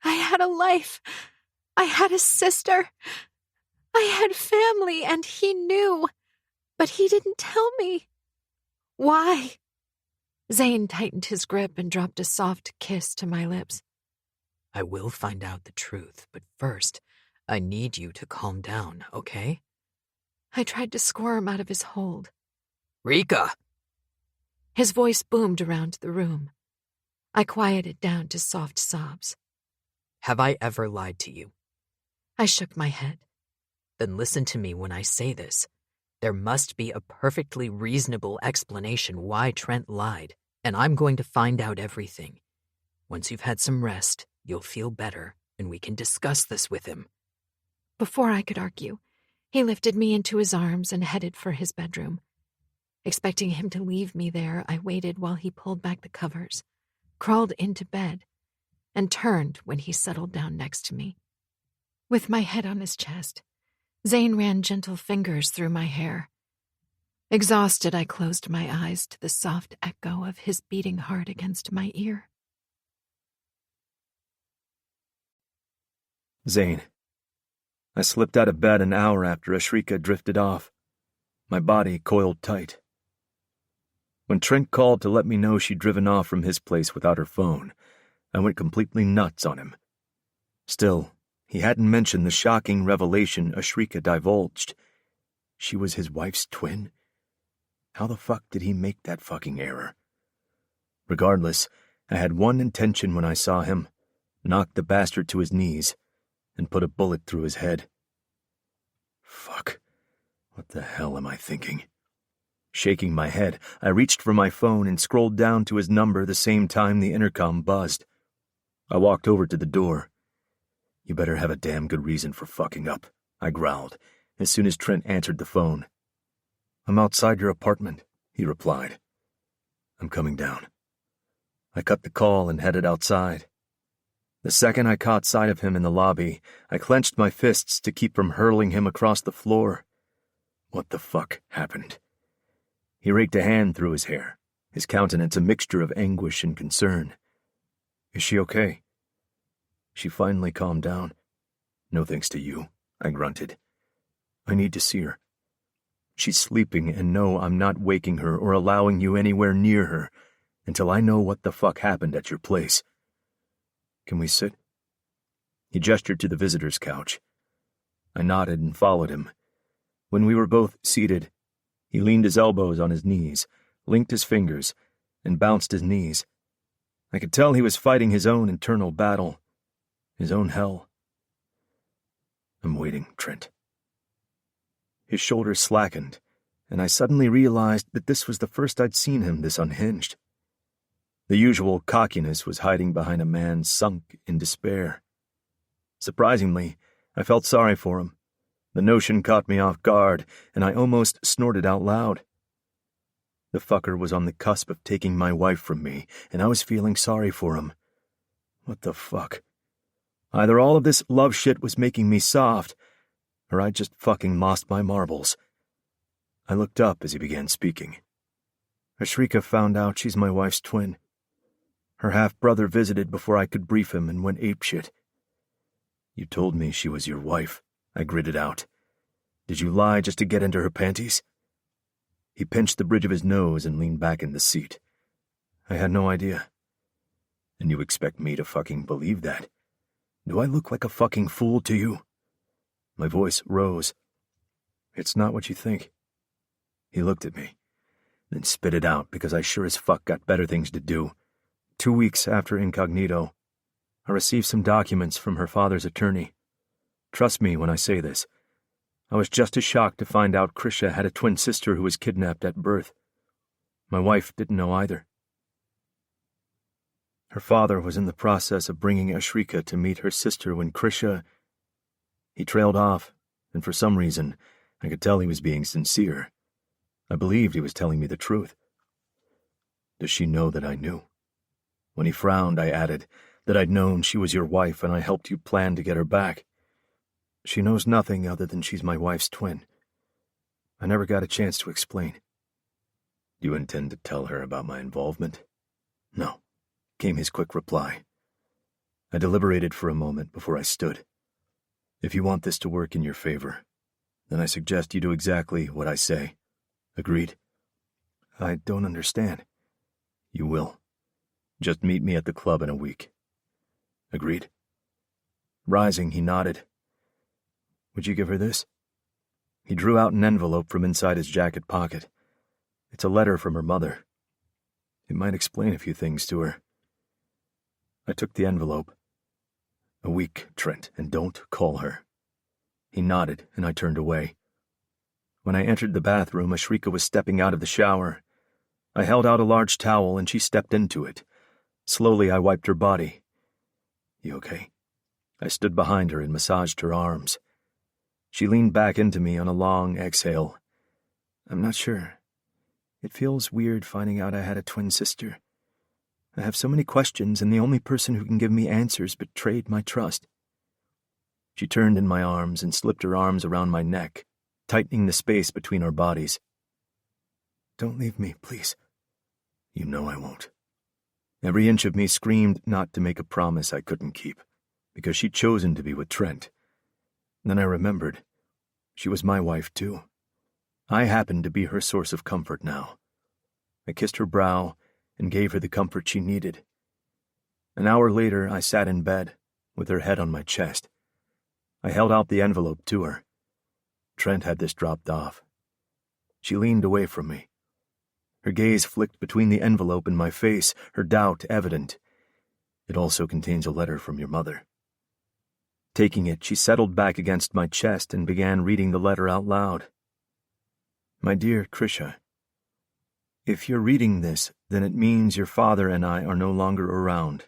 I had a life. I had a sister. I had family, and he knew. But he didn't tell me. Why? Zane tightened his grip and dropped a soft kiss to my lips. I will find out the truth, but first, I need you to calm down, okay? I tried to squirm out of his hold. Rika! His voice boomed around the room. I quieted down to soft sobs. Have I ever lied to you? I shook my head. Then listen to me when I say this. There must be a perfectly reasonable explanation why Trent lied, and I'm going to find out everything. Once you've had some rest, you'll feel better, and we can discuss this with him. Before I could argue, he lifted me into his arms and headed for his bedroom. Expecting him to leave me there, I waited while he pulled back the covers, crawled into bed, and turned when he settled down next to me. With my head on his chest, Zane ran gentle fingers through my hair. Exhausted, I closed my eyes to the soft echo of his beating heart against my ear. Zane. I slipped out of bed an hour after Ashrika drifted off, my body coiled tight. When Trent called to let me know she'd driven off from his place without her phone, I went completely nuts on him. Still, he hadn't mentioned the shocking revelation Ashrika divulged. She was his wife's twin? How the fuck did he make that fucking error? Regardless, I had one intention when I saw him: knock the bastard to his knees and put a bullet through his head. Fuck. What the hell am I thinking? Shaking my head, I reached for my phone and scrolled down to his number the same time the intercom buzzed. I walked over to the door. You better have a damn good reason for fucking up, I growled, as soon as Trent answered the phone. I'm outside your apartment, he replied. I'm coming down. I cut the call and headed outside. The second I caught sight of him in the lobby, I clenched my fists to keep from hurling him across the floor. What the fuck happened? He raked a hand through his hair, his countenance a mixture of anguish and concern. Is she okay? She finally calmed down. No thanks to you, I grunted. I need to see her. She's sleeping, and no, I'm not waking her or allowing you anywhere near her until I know what the fuck happened at your place. Can we sit? He gestured to the visitor's couch. I nodded and followed him. When we were both seated, he leaned his elbows on his knees, linked his fingers, and bounced his knees. I could tell he was fighting his own internal battle, his own hell. I'm waiting, Trent. His shoulders slackened, and I suddenly realized that this was the first I'd seen him this unhinged. The usual cockiness was hiding behind a man sunk in despair. Surprisingly, I felt sorry for him. The notion caught me off guard, and I almost snorted out loud. The fucker was on the cusp of taking my wife from me, and I was feeling sorry for him. What the fuck? Either all of this love shit was making me soft, or I'd just fucking lost my marbles. I looked up as he began speaking. Ashrika found out she's my wife's twin. Her half-brother visited before I could brief him and went apeshit. You told me she was your wife, I gritted out. Did you lie just to get into her panties? He pinched the bridge of his nose and leaned back in the seat. I had no idea. And you expect me to fucking believe that? Do I look like a fucking fool to you? My voice rose. It's not what you think. He looked at me, then spit it out because I sure as fuck got better things to do. 2 weeks after Incognito, I received some documents from her father's attorney. Trust me when I say this. I was just as shocked to find out Krisha had a twin sister who was kidnapped at birth. My wife didn't know either. Her father was in the process of bringing Ashrika to meet her sister when Krisha... He trailed off, and for some reason, I could tell he was being sincere. I believed he was telling me the truth. Does she know that I knew? When he frowned, I added that I'd known she was your wife and I helped you plan to get her back. She knows nothing other than she's my wife's twin. I never got a chance to explain. Do you intend to tell her about my involvement? No, came his quick reply. I deliberated for a moment before I stood. If you want this to work in your favor, then I suggest you do exactly what I say. Agreed? I don't understand. You will. Just meet me at the club in a week. Agreed? Rising, he nodded. Would you give her this? He drew out an envelope from inside his jacket pocket. It's a letter from her mother. It might explain a few things to her. I took the envelope. A week, Trent, and don't call her. He nodded, and I turned away. When I entered the bathroom, Ashrika was stepping out of the shower. I held out a large towel, and she stepped into it. Slowly, I wiped her body. You okay? I stood behind her and massaged her arms. She leaned back into me on a long exhale. I'm not sure. It feels weird finding out I had a twin sister. I have so many questions, and the only person who can give me answers betrayed my trust. She turned in my arms and slipped her arms around my neck, tightening the space between our bodies. Don't leave me, please. You know I won't. Every inch of me screamed not to make a promise I couldn't keep, because she'd chosen to be with Trent. Then I remembered. She was my wife, too. I happened to be her source of comfort now. I kissed her brow and gave her the comfort she needed. An hour later, I sat in bed, with her head on my chest. I held out the envelope to her. Trent had this dropped off. She leaned away from me. Her gaze flicked between the envelope and my face, her doubt evident. It also contains a letter from your mother. Taking it, she settled back against my chest and began reading the letter out loud. My dear Krisha, if you're reading this, then it means your father and I are no longer around.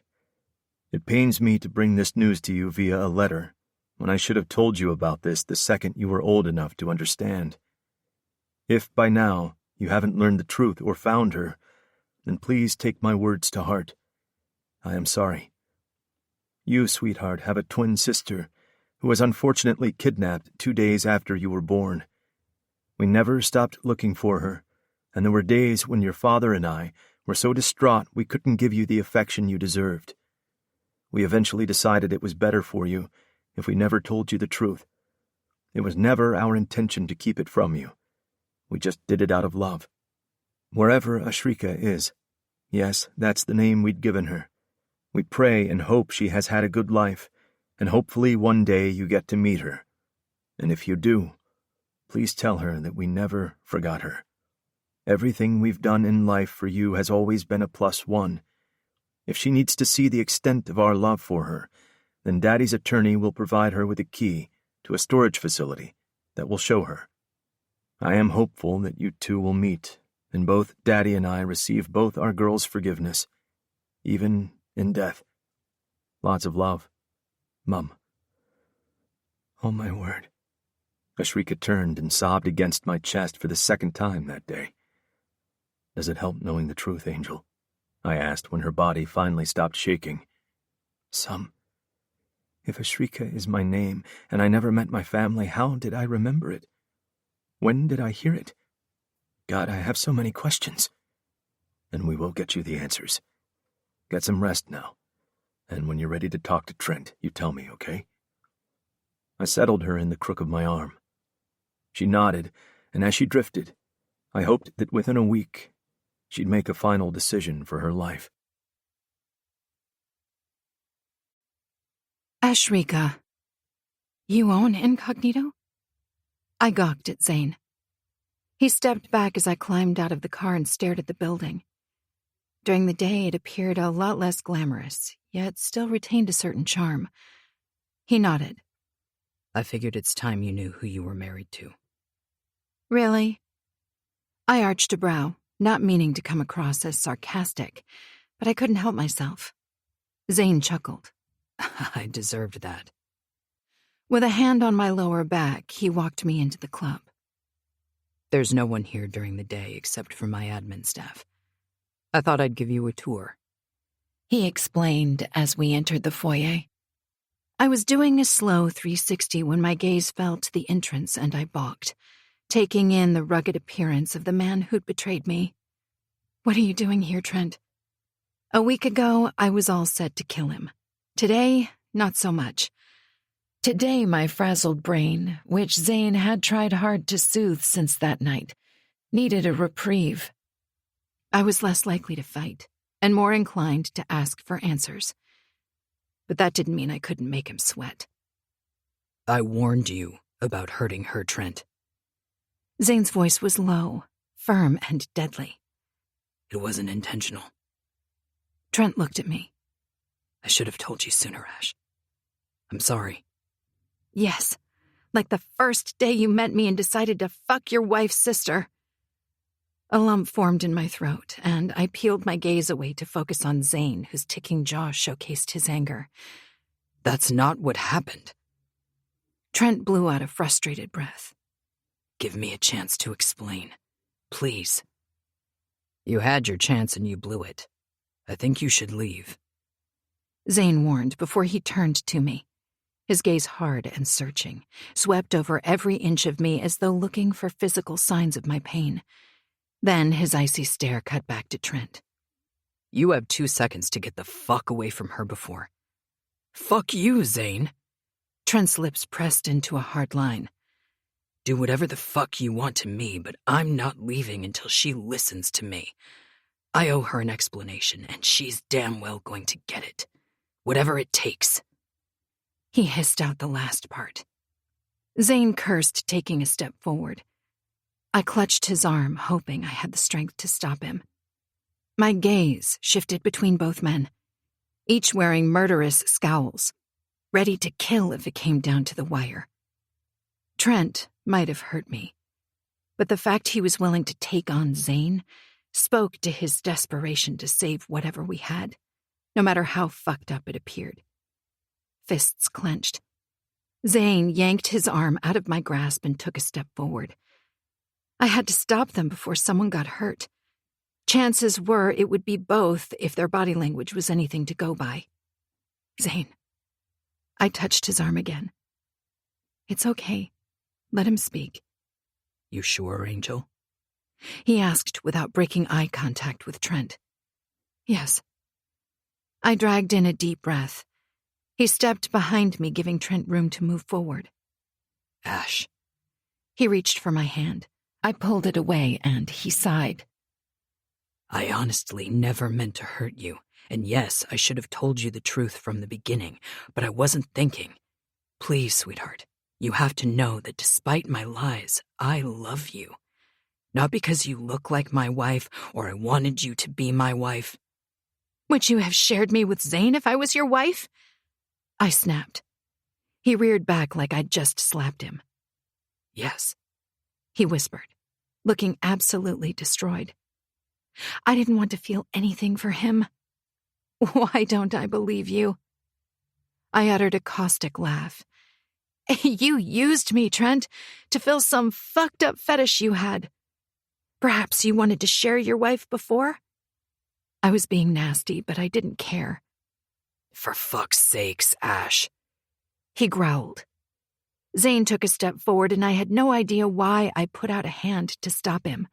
It pains me to bring this news to you via a letter, when I should have told you about this the second you were old enough to understand. If by now you haven't learned the truth or found her, then please take my words to heart. I am sorry. You, sweetheart, have a twin sister who was unfortunately kidnapped 2 days after you were born. We never stopped looking for her, and there were days when your father and I were so distraught we couldn't give you the affection you deserved. We eventually decided it was better for you if we never told you the truth. It was never our intention to keep it from you. We just did it out of love. Wherever Ashrika is, yes, that's the name we'd given her. We pray and hope she has had a good life, and hopefully one day you get to meet her. And if you do, please tell her that we never forgot her. Everything we've done in life for you has always been a +1. If she needs to see the extent of our love for her, then Daddy's attorney will provide her with a key to a storage facility that will show her. I am hopeful that you two will meet, and both Daddy and I receive both our girls' forgiveness, even in death. Lots of love. Mum. Oh, my word. Ashrika turned and sobbed against my chest for the second time that day. Does it help knowing the truth, Angel? I asked when her body finally stopped shaking. Some. If Ashrika is my name and I never met my family, how did I remember it? When did I hear it? God, I have so many questions. And we will get you the answers. Get some rest now. And when you're ready to talk to Trent, you tell me, okay? I settled her in the crook of my arm. She nodded, and as she drifted, I hoped that within a week, she'd make a final decision for her life. Ashrika, you own Incognito? I gawked at Zane. He stepped back as I climbed out of the car and stared at the building. During the day, it appeared a lot less glamorous, yet still retained a certain charm. He nodded. I figured it's time you knew who you were married to. Really? I arched a brow, not meaning to come across as sarcastic, but I couldn't help myself. Zane chuckled. I deserved that. With a hand on my lower back, he walked me into the club. There's no one here during the day except for my admin staff. I thought I'd give you a tour. He explained as we entered the foyer. I was doing a slow 360 when my gaze fell to the entrance and I balked, taking in the rugged appearance of the man who'd betrayed me. What are you doing here, Trent? A week ago, I was all set to kill him. Today, not so much. Today, my frazzled brain, which Zane had tried hard to soothe since that night, needed a reprieve. I was less likely to fight, and more inclined to ask for answers. But that didn't mean I couldn't make him sweat. I warned you about hurting her, Trent. Zane's voice was low, firm, and deadly. It wasn't intentional. Trent looked at me. I should have told you sooner, Ash. I'm sorry. Yes, like the first day you met me and decided to fuck your wife's sister. A lump formed in my throat, and I peeled my gaze away to focus on Zane, whose ticking jaw showcased his anger. That's not what happened. Trent blew out a frustrated breath. Give me a chance to explain. Please. You had your chance and you blew it. I think you should leave. Zane warned before he turned to me. His gaze hard and searching, swept over every inch of me as though looking for physical signs of my pain. Then his icy stare cut back to Trent. You have 2 seconds to get the fuck away from her before. Fuck you, Zane. Trent's lips pressed into a hard line. Do whatever the fuck you want to me, but I'm not leaving until she listens to me. I owe her an explanation, and she's damn well going to get it. Whatever it takes. He hissed out the last part. Zane cursed, taking a step forward. I clutched his arm, hoping I had the strength to stop him. My gaze shifted between both men, each wearing murderous scowls. ready to kill if it came down to the wire. Trent might have hurt me, but the fact he was willing to take on Zane spoke to his desperation to save whatever we had, no matter how fucked up it appeared. Fists clenched. Zane yanked his arm out of my grasp and took a step forward. I had to stop them before someone got hurt. Chances were it would be both if their body language was anything to go by. Zane. I touched his arm again. It's okay. Let him speak. You sure, Angel? He asked without breaking eye contact with Trent. Yes. I dragged in a deep breath. He stepped behind me, giving Trent room to move forward. Ash. He reached for my hand. I pulled it away, and he sighed. I honestly never meant to hurt you, and yes, I should have told you the truth from the beginning, but I wasn't thinking. Please, sweetheart, you have to know that despite my lies, I love you. Not because you look like my wife, or I wanted you to be my wife. Would you have shared me with Zane if I was your wife? I snapped. He reared back like I'd just slapped him. Yes, he whispered, looking absolutely destroyed. I didn't want to feel anything for him. Why don't I believe you? I uttered a caustic laugh. You used me, Trent, to fill some fucked up fetish you had. Perhaps you wanted to share your wife before? I was being nasty, but I didn't care. For fuck's sakes, Ash. He growled. Zane took a step forward, and I had no idea why I put out a hand to stop him.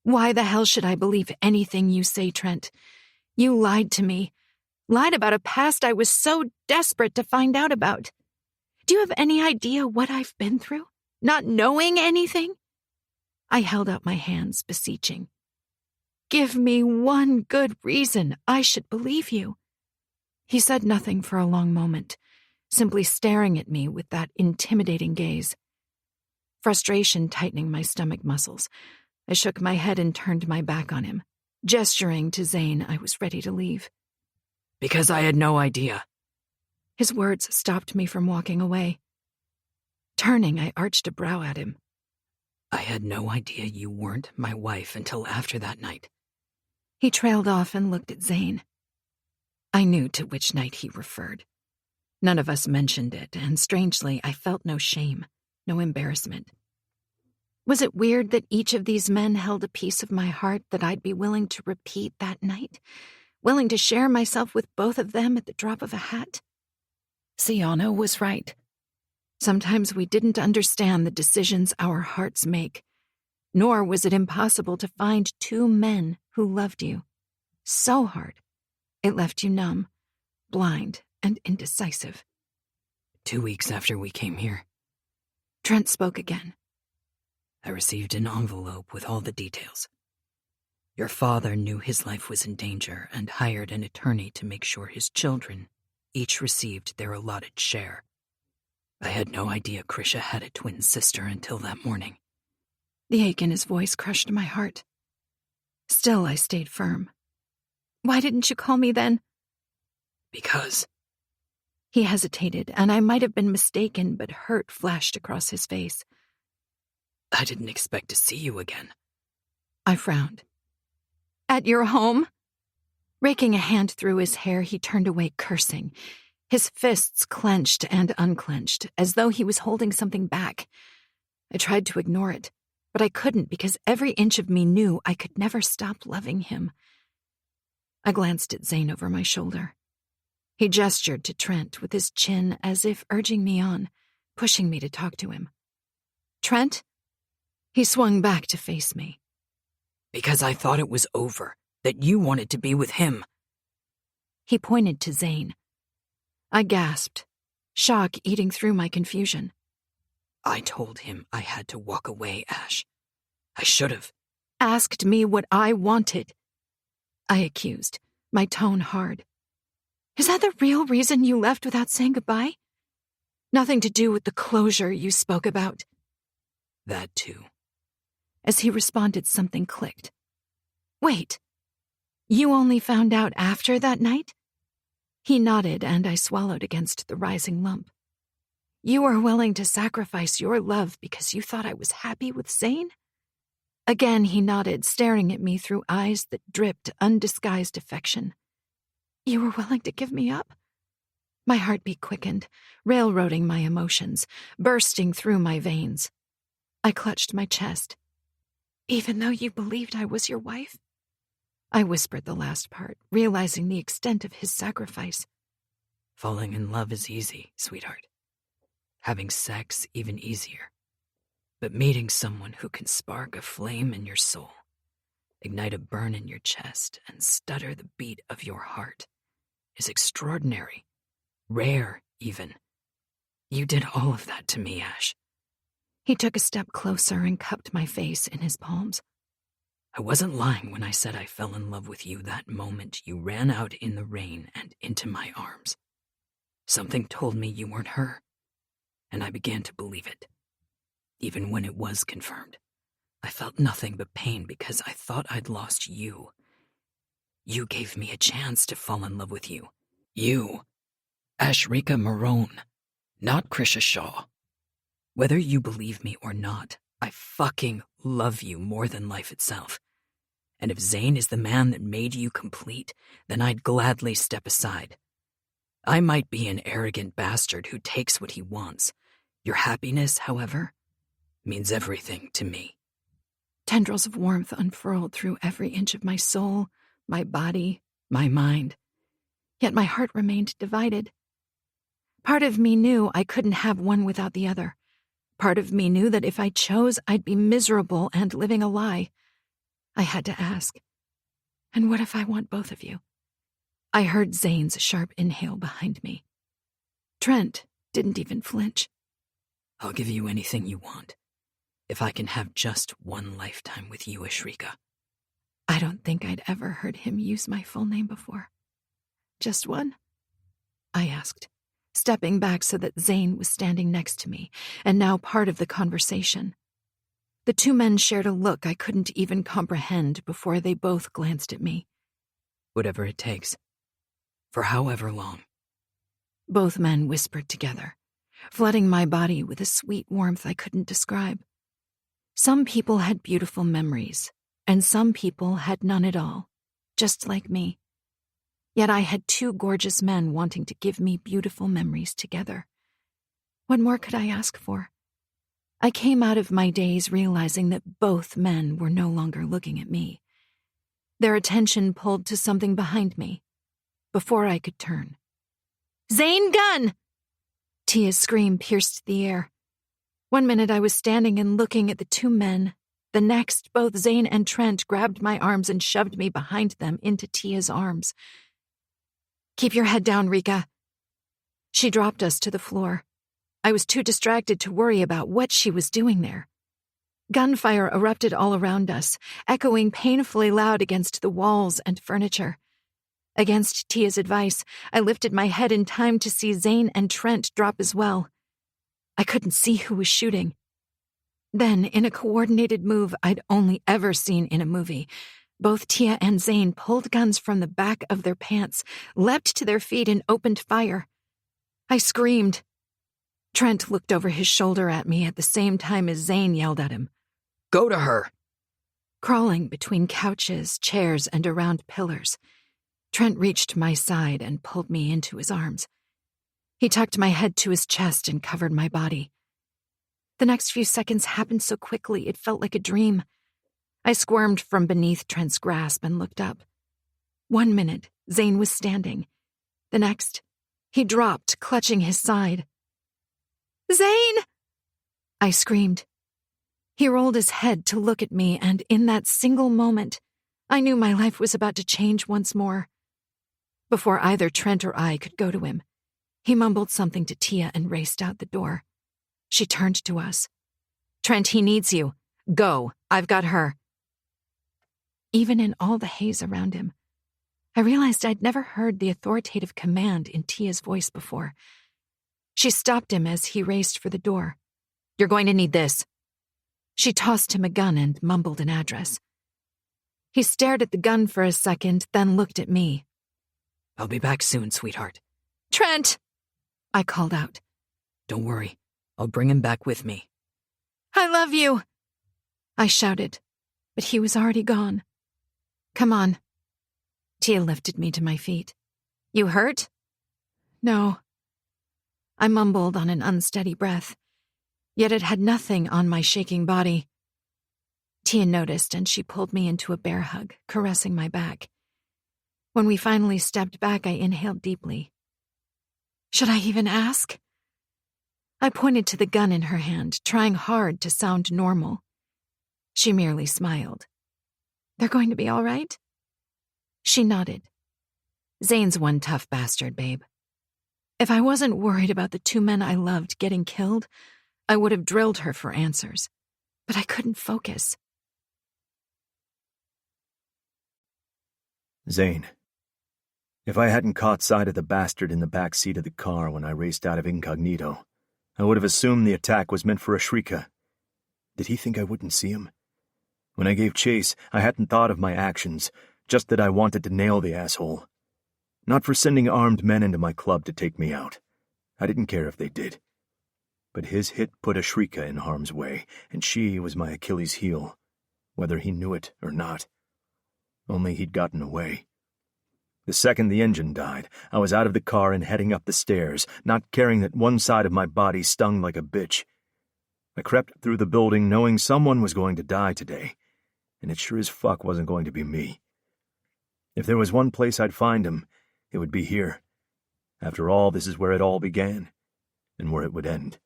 Why the hell should I believe anything you say, Trent? You lied to me. Lied about a past I was so desperate to find out about. Do you have any idea what I've been through? Not knowing anything? I held out my hands, beseeching. Give me one good reason I should believe you. He said nothing for a long moment, simply staring at me with that intimidating gaze. Frustration tightening my stomach muscles, I shook my head and turned my back on him, gesturing to Zane I was ready to leave. Because I had no idea. His words stopped me from walking away. Turning, I arched a brow at him. I had no idea you weren't my wife until after that night. He trailed off and looked at Zane. I knew to which night he referred. None of us mentioned it, and strangely, I felt no shame, no embarrassment. Was it weird that each of these men held a piece of my heart that I'd be willing to repeat that night? Willing to share myself with both of them at the drop of a hat? Sienna was right. Sometimes we didn't understand the decisions our hearts make, nor was it impossible to find two men who loved you so hard it left you numb, blind, and indecisive. 2 weeks after we came here, Trent spoke again. I received an envelope with all the details. Your father knew his life was in danger and hired an attorney to make sure his children each received their allotted share. I had no idea Krisha had a twin sister until that morning. The ache in his voice crushed my heart. Still, I stayed firm. Why didn't you call me then? Because... He hesitated, and I might have been mistaken, but hurt flashed across his face. I didn't expect to see you again. I frowned. At your home? Raking a hand through his hair, he turned away, cursing. His fists clenched and unclenched, as though he was holding something back. I tried to ignore it, but I couldn't because every inch of me knew I could never stop loving him. I glanced at Zane over my shoulder. He gestured to Trent with his chin as if urging me on, pushing me to talk to him. Trent? He swung back to face me. Because I thought it was over, that you wanted to be with him. He pointed to Zane. I gasped, shock eating through my confusion. I told him I had to walk away, Ash. I should have. Asked me what I wanted. I accused, my tone hard. Is that the real reason you left without saying goodbye? Nothing to do with the closure you spoke about. That too. As he responded, something clicked. Wait, you only found out after that night? He nodded, and I swallowed against the rising lump. You were willing to sacrifice your love because you thought I was happy with Zane? Again he nodded, staring at me through eyes that dripped undisguised affection. You were willing to give me up? My heartbeat quickened, railroading my emotions, bursting through my veins. I clutched my chest. Even though you believed I was your wife? I whispered the last part, realizing the extent of his sacrifice. Falling in love is easy, sweetheart. Having sex even easier. But meeting someone who can spark a flame in your soul, ignite a burn in your chest, and stutter the beat of your heart is extraordinary. Rare, even. You did all of that to me, Ash. He took a step closer and cupped my face in his palms. I wasn't lying when I said I fell in love with you that moment you ran out in the rain and into my arms. Something told me you weren't her, and I began to believe it. Even when it was confirmed, I felt nothing but pain because I thought I'd lost you. You gave me a chance to fall in love with you. You, Ashrika Marone, not Krisha Shaw. Whether you believe me or not, I fucking love you more than life itself. And if Zane is the man that made you complete, then I'd gladly step aside. I might be an arrogant bastard who takes what he wants. Your happiness, however, means everything to me. Tendrils of warmth unfurled through every inch of my soul, my body, my mind. Yet my heart remained divided. Part of me knew I couldn't have one without the other. Part of me knew that if I chose, I'd be miserable and living a lie. I had to ask, and what if I want both of you? I heard Zane's sharp inhale behind me. Trent didn't even flinch. I'll give you anything you want, if I can have just one lifetime with you, Ashrika. I don't think I'd ever heard him use my full name before. Just one? I asked, stepping back so that Zane was standing next to me, and now part of the conversation. The two men shared a look I couldn't even comprehend before they both glanced at me. Whatever it takes. For however long. Both men whispered together, flooding my body with a sweet warmth I couldn't describe. Some people had beautiful memories, and some people had none at all, just like me. Yet I had two gorgeous men wanting to give me beautiful memories together. What more could I ask for? I came out of my daze realizing that both men were no longer looking at me. Their attention pulled to something behind me. Before I could turn. Zane Gunn! Tia's scream pierced the air. One minute I was standing and looking at the two men. The next, both Zane and Trent grabbed my arms and shoved me behind them into Tia's arms. Keep your head down, Rika. She dropped us to the floor. I was too distracted to worry about what she was doing there. Gunfire erupted all around us, echoing painfully loud against the walls and furniture. Against Tia's advice, I lifted my head in time to see Zane and Trent drop as well. I couldn't see who was shooting. Then, in a coordinated move I'd only ever seen in a movie, both Tia and Zane pulled guns from the back of their pants, leapt to their feet and opened fire. I screamed. Trent looked over his shoulder at me at the same time as Zane yelled at him. Go to her! Crawling between couches, chairs, and around pillars, Trent reached my side and pulled me into his arms. He tucked my head to his chest and covered my body. The next few seconds happened so quickly it felt like a dream. I squirmed from beneath Trent's grasp and looked up. 1 minute, Zane was standing. The next, he dropped, clutching his side. Zane! I screamed. He rolled his head to look at me, and in that single moment, I knew my life was about to change once more. Before either Trent or I could go to him, he mumbled something to Tia and raced out the door. She turned to us. Trent, he needs you. Go. I've got her. Even in all the haze around him, I realized I'd never heard the authoritative command in Tia's voice before. She stopped him as he raced for the door. You're going to need this. She tossed him a gun and mumbled an address. He stared at the gun for a second, then looked at me. I'll be back soon, sweetheart. Trent! I called out. Don't worry. I'll bring him back with me. I love you! I shouted, but he was already gone. Come on. Tia lifted me to my feet. You hurt? No. I mumbled on an unsteady breath, yet it had nothing on my shaking body. Tia noticed and she pulled me into a bear hug, caressing my back. When we finally stepped back, I inhaled deeply. Should I even ask? I pointed to the gun in her hand, trying hard to sound normal. She merely smiled. They're going to be all right? She nodded. Zane's one tough bastard, babe. If I wasn't worried about the two men I loved getting killed, I would have drilled her for answers. But I couldn't focus. Zane. If I hadn't caught sight of the bastard in the back seat of the car when I raced out of incognito, I would have assumed the attack was meant for a Shrika. Did he think I wouldn't see him? When I gave chase, I hadn't thought of my actions, just that I wanted to nail the asshole. Not for sending armed men into my club to take me out. I didn't care if they did. But his hit put a Shrika in harm's way, and she was my Achilles' heel, whether he knew it or not. Only he'd gotten away. The second the engine died, I was out of the car and heading up the stairs, not caring that one side of my body stung like a bitch. I crept through the building knowing someone was going to die today, and it sure as fuck wasn't going to be me. If there was one place I'd find him, it would be here. After all, this is where it all began, and where it would end.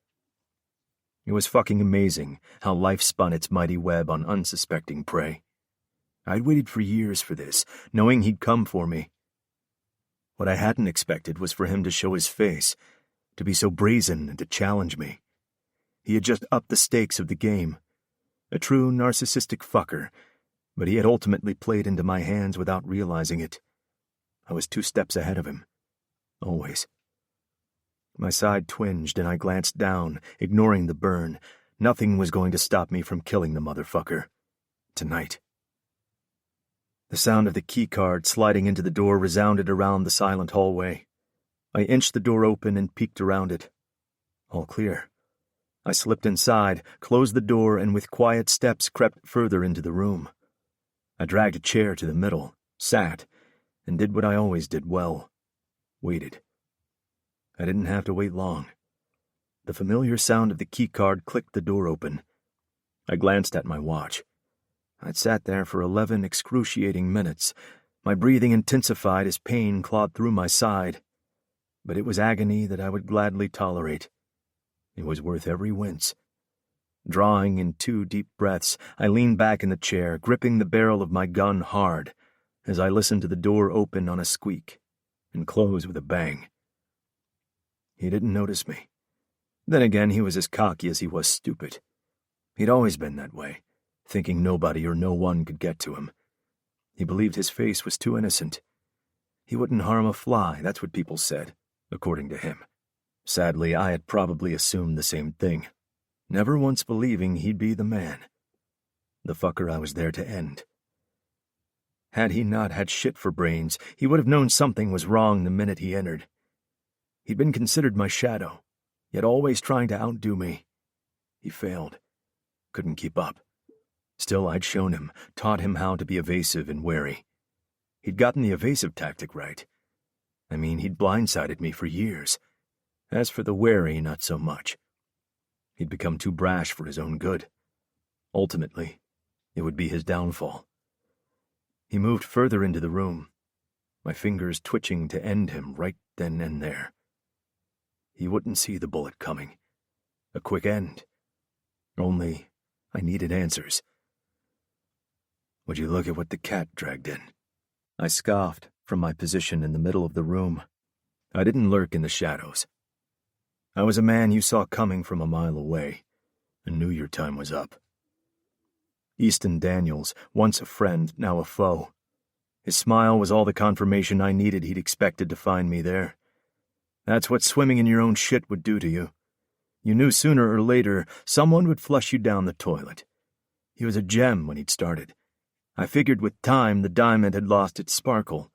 It was fucking amazing how life spun its mighty web on unsuspecting prey. I'd waited for years for this, knowing he'd come for me. What I hadn't expected was for him to show his face, to be so brazen and to challenge me. He had just upped the stakes of the game. A true narcissistic fucker, but he had ultimately played into my hands without realizing it. I was 2 steps ahead of him. Always. My side twinged and I glanced down, ignoring the burn. Nothing was going to stop me from killing the motherfucker. Tonight. The sound of the keycard sliding into the door resounded around the silent hallway. I inched the door open and peeked around it. All clear. I slipped inside, closed the door, and with quiet steps crept further into the room. I dragged a chair to the middle, sat, and did what I always did well. Waited. I didn't have to wait long. The familiar sound of the keycard clicked the door open. I glanced at my watch. I'd sat there for 11 excruciating minutes. My breathing intensified as pain clawed through my side. But it was agony that I would gladly tolerate. It was worth every wince. Drawing in 2 deep breaths, I leaned back in the chair, gripping the barrel of my gun hard, as I listened to the door open on a squeak and close with a bang. He didn't notice me. Then again, he was as cocky as he was stupid. He'd always been that way, thinking nobody or no one could get to him. He believed his face was too innocent. He wouldn't harm a fly, that's what people said, according to him. Sadly, I had probably assumed the same thing, never once believing he'd be the man. The fucker I was there to end. Had he not had shit for brains, he would have known something was wrong the minute he entered. He'd been considered my shadow, yet always trying to outdo me. He failed. Couldn't keep up. Still, I'd shown him, taught him how to be evasive and wary. He'd gotten the evasive tactic right. I mean, he'd blindsided me for years. As for the wary, not so much. He'd become too brash for his own good. Ultimately, it would be his downfall. He moved further into the room, my fingers twitching to end him right then and there. He wouldn't see the bullet coming. A quick end. Only, I needed answers. Would you look at what the cat dragged in? I scoffed from my position in the middle of the room. I didn't lurk in the shadows. I was a man you saw coming from a mile away, and knew your time was up. Easton Daniels, once a friend, now a foe. His smile was all the confirmation I needed he'd expected to find me there. That's what swimming in your own shit would do to you. You knew sooner or later someone would flush you down the toilet. He was a gem when he'd started. I figured with time the diamond had lost its sparkle.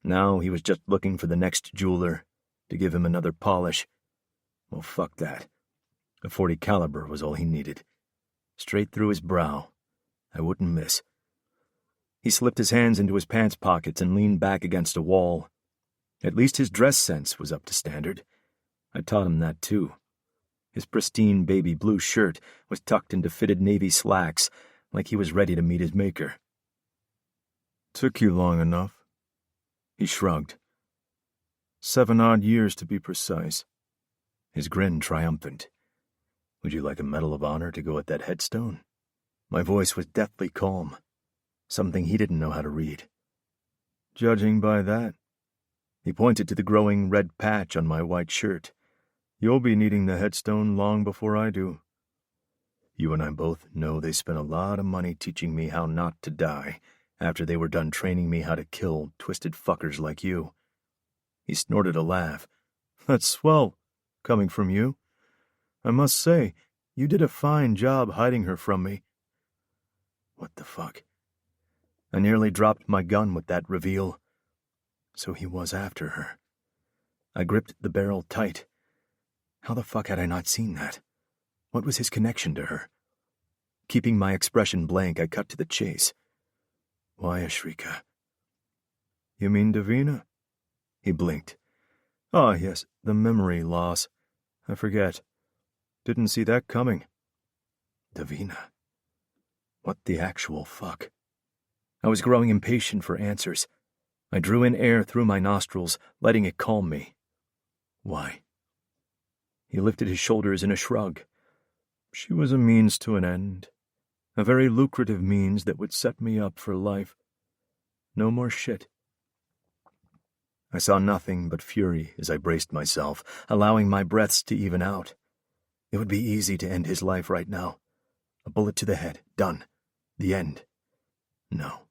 Now he was just looking for the next jeweler to give him another polish. Well, fuck that. A .40 caliber was all he needed. Straight through his brow. I wouldn't miss. He slipped his hands into his pants pockets and leaned back against a wall. At least his dress sense was up to standard. I taught him that too. His pristine baby blue shirt was tucked into fitted navy slacks, like he was ready to meet his maker. Took you long enough. He shrugged. 7 odd years to be precise. His grin triumphant. Would you like a Medal of Honor to go at that headstone? My voice was deathly calm. Something he didn't know how to read. Judging by that. He pointed to the growing red patch on my white shirt. You'll be needing the headstone long before I do. You and I both know they spent a lot of money teaching me how not to die after they were done training me how to kill twisted fuckers like you. He snorted a laugh. That's swell, coming from you. I must say, you did a fine job hiding her from me. What the fuck? I nearly dropped my gun with that reveal. So he was after her. I gripped the barrel tight. How the fuck had I not seen that? What was his connection to her? Keeping my expression blank, I cut to the chase. Why Ashrika? You mean Davina? He blinked. Ah, yes, the memory loss. I forget. Didn't see that coming. Davina? What the actual fuck? I was growing impatient for answers. I drew in air through my nostrils, letting it calm me. Why? He lifted his shoulders in a shrug. She was a means to an end. A very lucrative means that would set me up for life. No more shit. I saw nothing but fury as I braced myself, allowing my breaths to even out. It would be easy to end his life right now. A bullet to the head. Done. The end. No.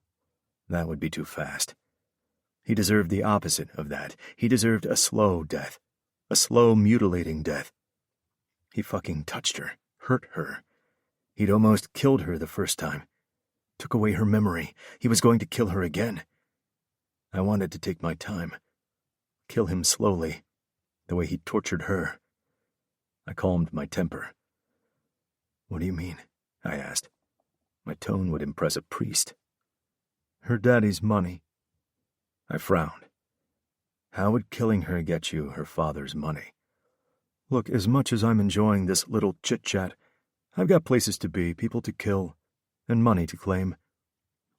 That would be too fast. He deserved the opposite of that. He deserved a slow death. A slow, mutilating death. He fucking touched her. Hurt her. He'd almost killed her the first time. Took away her memory. He was going to kill her again. I wanted to take my time. Kill him slowly, the way he tortured her. I calmed my temper. What do you mean? I asked. My tone would impress a priest. Her daddy's money. I frowned. How would killing her get you her father's money? Look, as much as I'm enjoying this little chit-chat, I've got places to be, people to kill, and money to claim.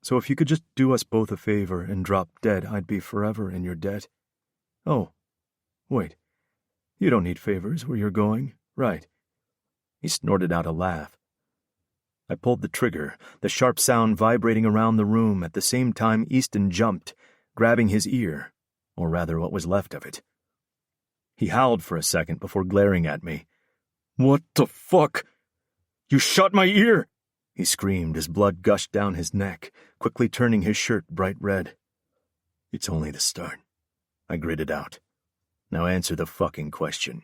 So if you could just do us both a favor and drop dead, I'd be forever in your debt. Oh, wait. You don't need favors where you're going, right? He snorted out a laugh. I pulled the trigger, the sharp sound vibrating around the room at the same time Easton jumped, grabbing his ear, or rather what was left of it. He howled for a second before glaring at me. What the fuck? You shot my ear! He screamed as blood gushed down his neck, quickly turning his shirt bright red. It's only the start. I gritted out. Now answer the fucking question.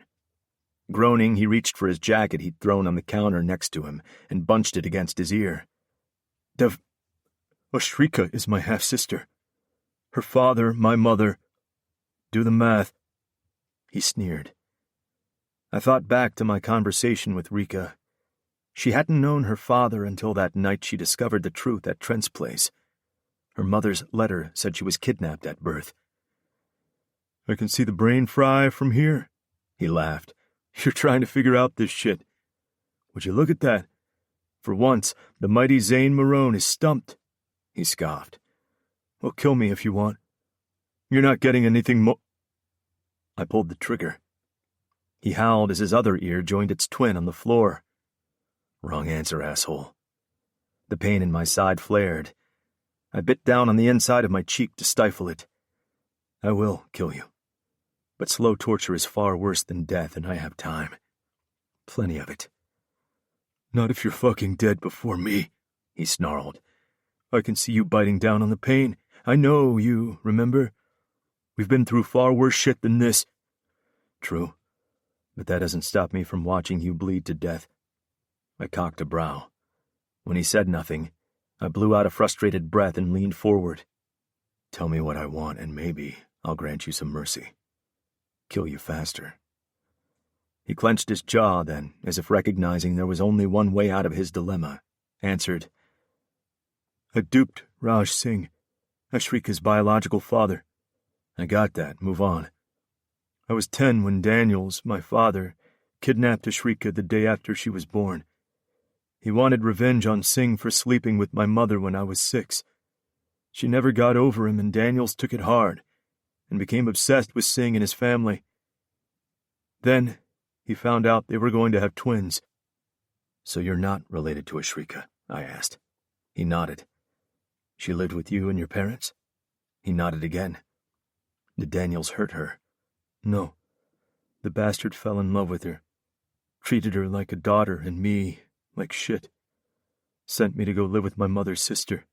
Groaning, he reached for his jacket he'd thrown on the counter next to him and bunched it against his ear. Ashrika is my half-sister. Her father, my mother. Do the math. He sneered. I thought back to my conversation with Rika. She hadn't known her father until that night she discovered the truth at Trent's place. Her mother's letter said she was kidnapped at birth. I can see the brain fry from here, he laughed. You're trying to figure out this shit. Would you look at that? For once, the mighty Zane Marone is stumped, he scoffed. Well, kill me if you want. You're not getting anything more. I pulled the trigger. He howled as his other ear joined its twin on the floor. Wrong answer, asshole. The pain in my side flared. I bit down on the inside of my cheek to stifle it. I will kill you. But slow torture is far worse than death, and I have time. Plenty of it. Not if you're fucking dead before me, he snarled. I can see you biting down on the pain. I know you, remember? We've been through far worse shit than this. True, but that doesn't stop me from watching you bleed to death. I cocked a brow. When he said nothing, I blew out a frustrated breath and leaned forward. Tell me what I want, and maybe I'll grant you some mercy. Kill you faster. He clenched his jaw then, as if recognizing there was only one way out of his dilemma, answered, I duped Raj Singh, Ashrika's biological father. I got that, move on. I was 10 when Daniels, my father, kidnapped Ashrika the day after she was born. He wanted revenge on Singh for sleeping with my mother when I was 6. She never got over him, and Daniels took it hard, and became obsessed with Singh and his family. Then he found out they were going to have twins. So you're not related to Ashrika? I asked. He nodded. She lived with you and your parents? He nodded again. Did Daniels hurt her? No. The bastard fell in love with her. Treated her like a daughter and me like shit. Sent me to go live with my mother's sister.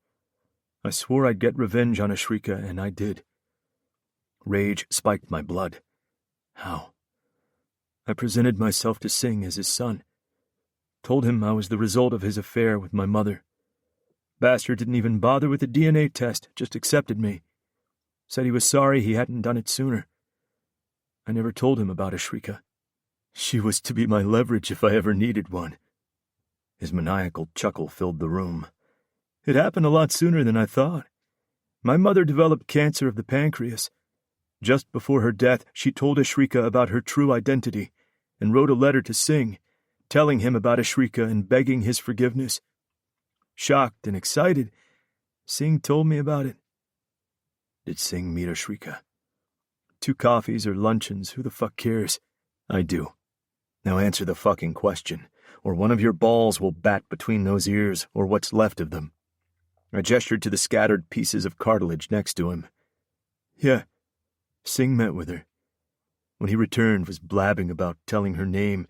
I swore I'd get revenge on Ashrika, and I did. Rage spiked my blood. How? I presented myself to Singh as his son. Told him I was the result of his affair with my mother. Bastard didn't even bother with the DNA test, just accepted me. Said he was sorry he hadn't done it sooner. I never told him about Ashrika. She was to be my leverage if I ever needed one. His maniacal chuckle filled the room. It happened a lot sooner than I thought. My mother developed cancer of the pancreas. Just before her death, she told Ashrika about her true identity and wrote a letter to Singh, telling him about Ashrika and begging his forgiveness. Shocked and excited, Singh told me about it. Did Singh meet Ashrika? 2 coffees or luncheons, who the fuck cares? I do. Now answer the fucking question, or one of your balls will bat between those ears, or what's left of them. I gestured to the scattered pieces of cartilage next to him. Yeah, Singh met with her. When he returned, was blabbing about telling her name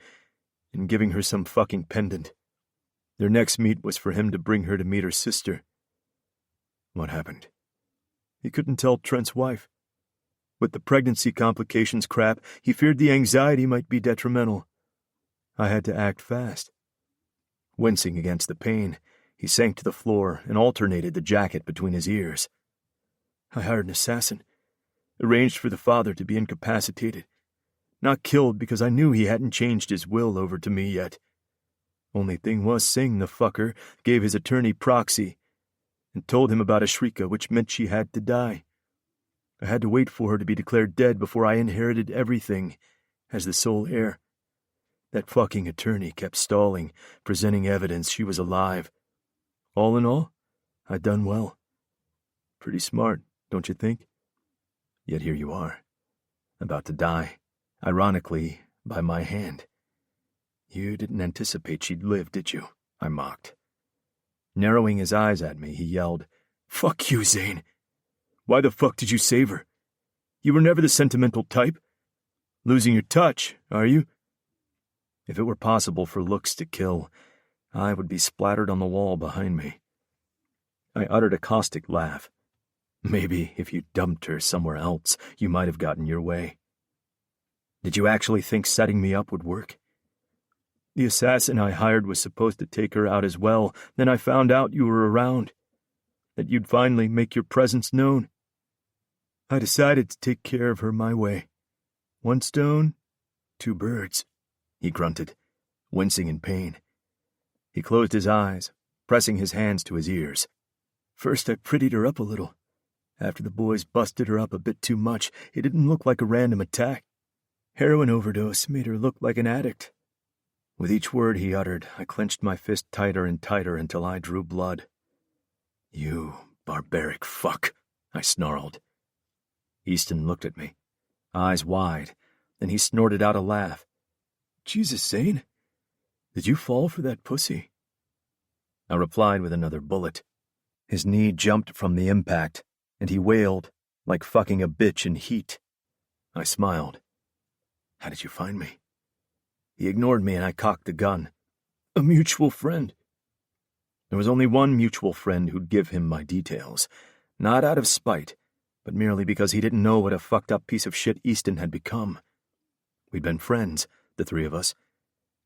and giving her some fucking pendant. Their next meet was for him to bring her to meet her sister. What happened? He couldn't tell Trent's wife. With the pregnancy complications crap, he feared the anxiety might be detrimental. I had to act fast. Wincing against the pain, he sank to the floor and alternated the jacket between his ears. I hired an assassin. Arranged for the father to be incapacitated. Not killed because I knew he hadn't changed his will over to me yet. Only thing was Singh, the fucker, gave his attorney proxy and told him about Ashrika, which meant she had to die. I had to wait for her to be declared dead before I inherited everything as the sole heir. That fucking attorney kept stalling, presenting evidence she was alive. All in all, I'd done well. Pretty smart, don't you think? Yet here you are, about to die, ironically, by my hand. You didn't anticipate she'd live, did you? I mocked. Narrowing his eyes at me, he yelled, Fuck you, Zane. Why the fuck did you save her? You were never the sentimental type. Losing your touch, are you? If it were possible for looks to kill, I would be splattered on the wall behind me. I uttered a caustic laugh. Maybe if you dumped her somewhere else, you might have gotten your way. Did you actually think setting me up would work? The assassin I hired was supposed to take her out as well. Then I found out you were around, that you'd finally make your presence known. I decided to take care of her my way. 1 stone, 2 birds, he grunted, wincing in pain. He closed his eyes, pressing his hands to his ears. First I prettied her up a little. After the boys busted her up a bit too much, it didn't look like a random attack. Heroin overdose made her look like an addict. With each word he uttered, I clenched my fist tighter and tighter until I drew blood. You barbaric fuck, I snarled. Easton looked at me, eyes wide, then he snorted out a laugh. Jesus, Zane, did you fall for that pussy? I replied with another bullet. His knee jumped from the impact, and he wailed, like fucking a bitch in heat. I smiled. How did you find me? He ignored me and I cocked the gun. A mutual friend. There was only one mutual friend who'd give him my details, not out of spite, but merely because he didn't know what a fucked up piece of shit Easton had become. We'd been friends, the 3 of us,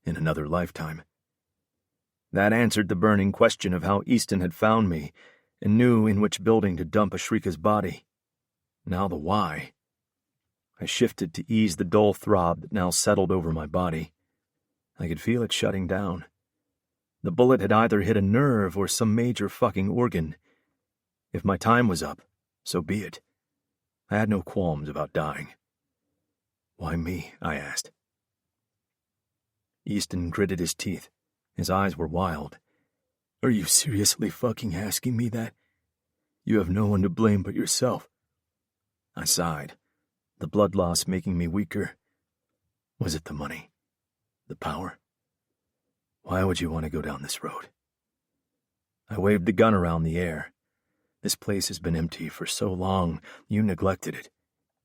in another lifetime. That answered the burning question of how Easton had found me and knew in which building to dump Ashrika's body. Now the why. I shifted to ease the dull throb that now settled over my body. I could feel it shutting down. The bullet had either hit a nerve or some major fucking organ. If my time was up, so be it. I had no qualms about dying. Why me? I asked. Easton gritted his teeth. His eyes were wild. Are you seriously fucking asking me that? You have no one to blame but yourself. I sighed, the blood loss making me weaker. Was it the money? The power? Why would you want to go down this road? I waved the gun around the air. This place has been empty for so long. You neglected it.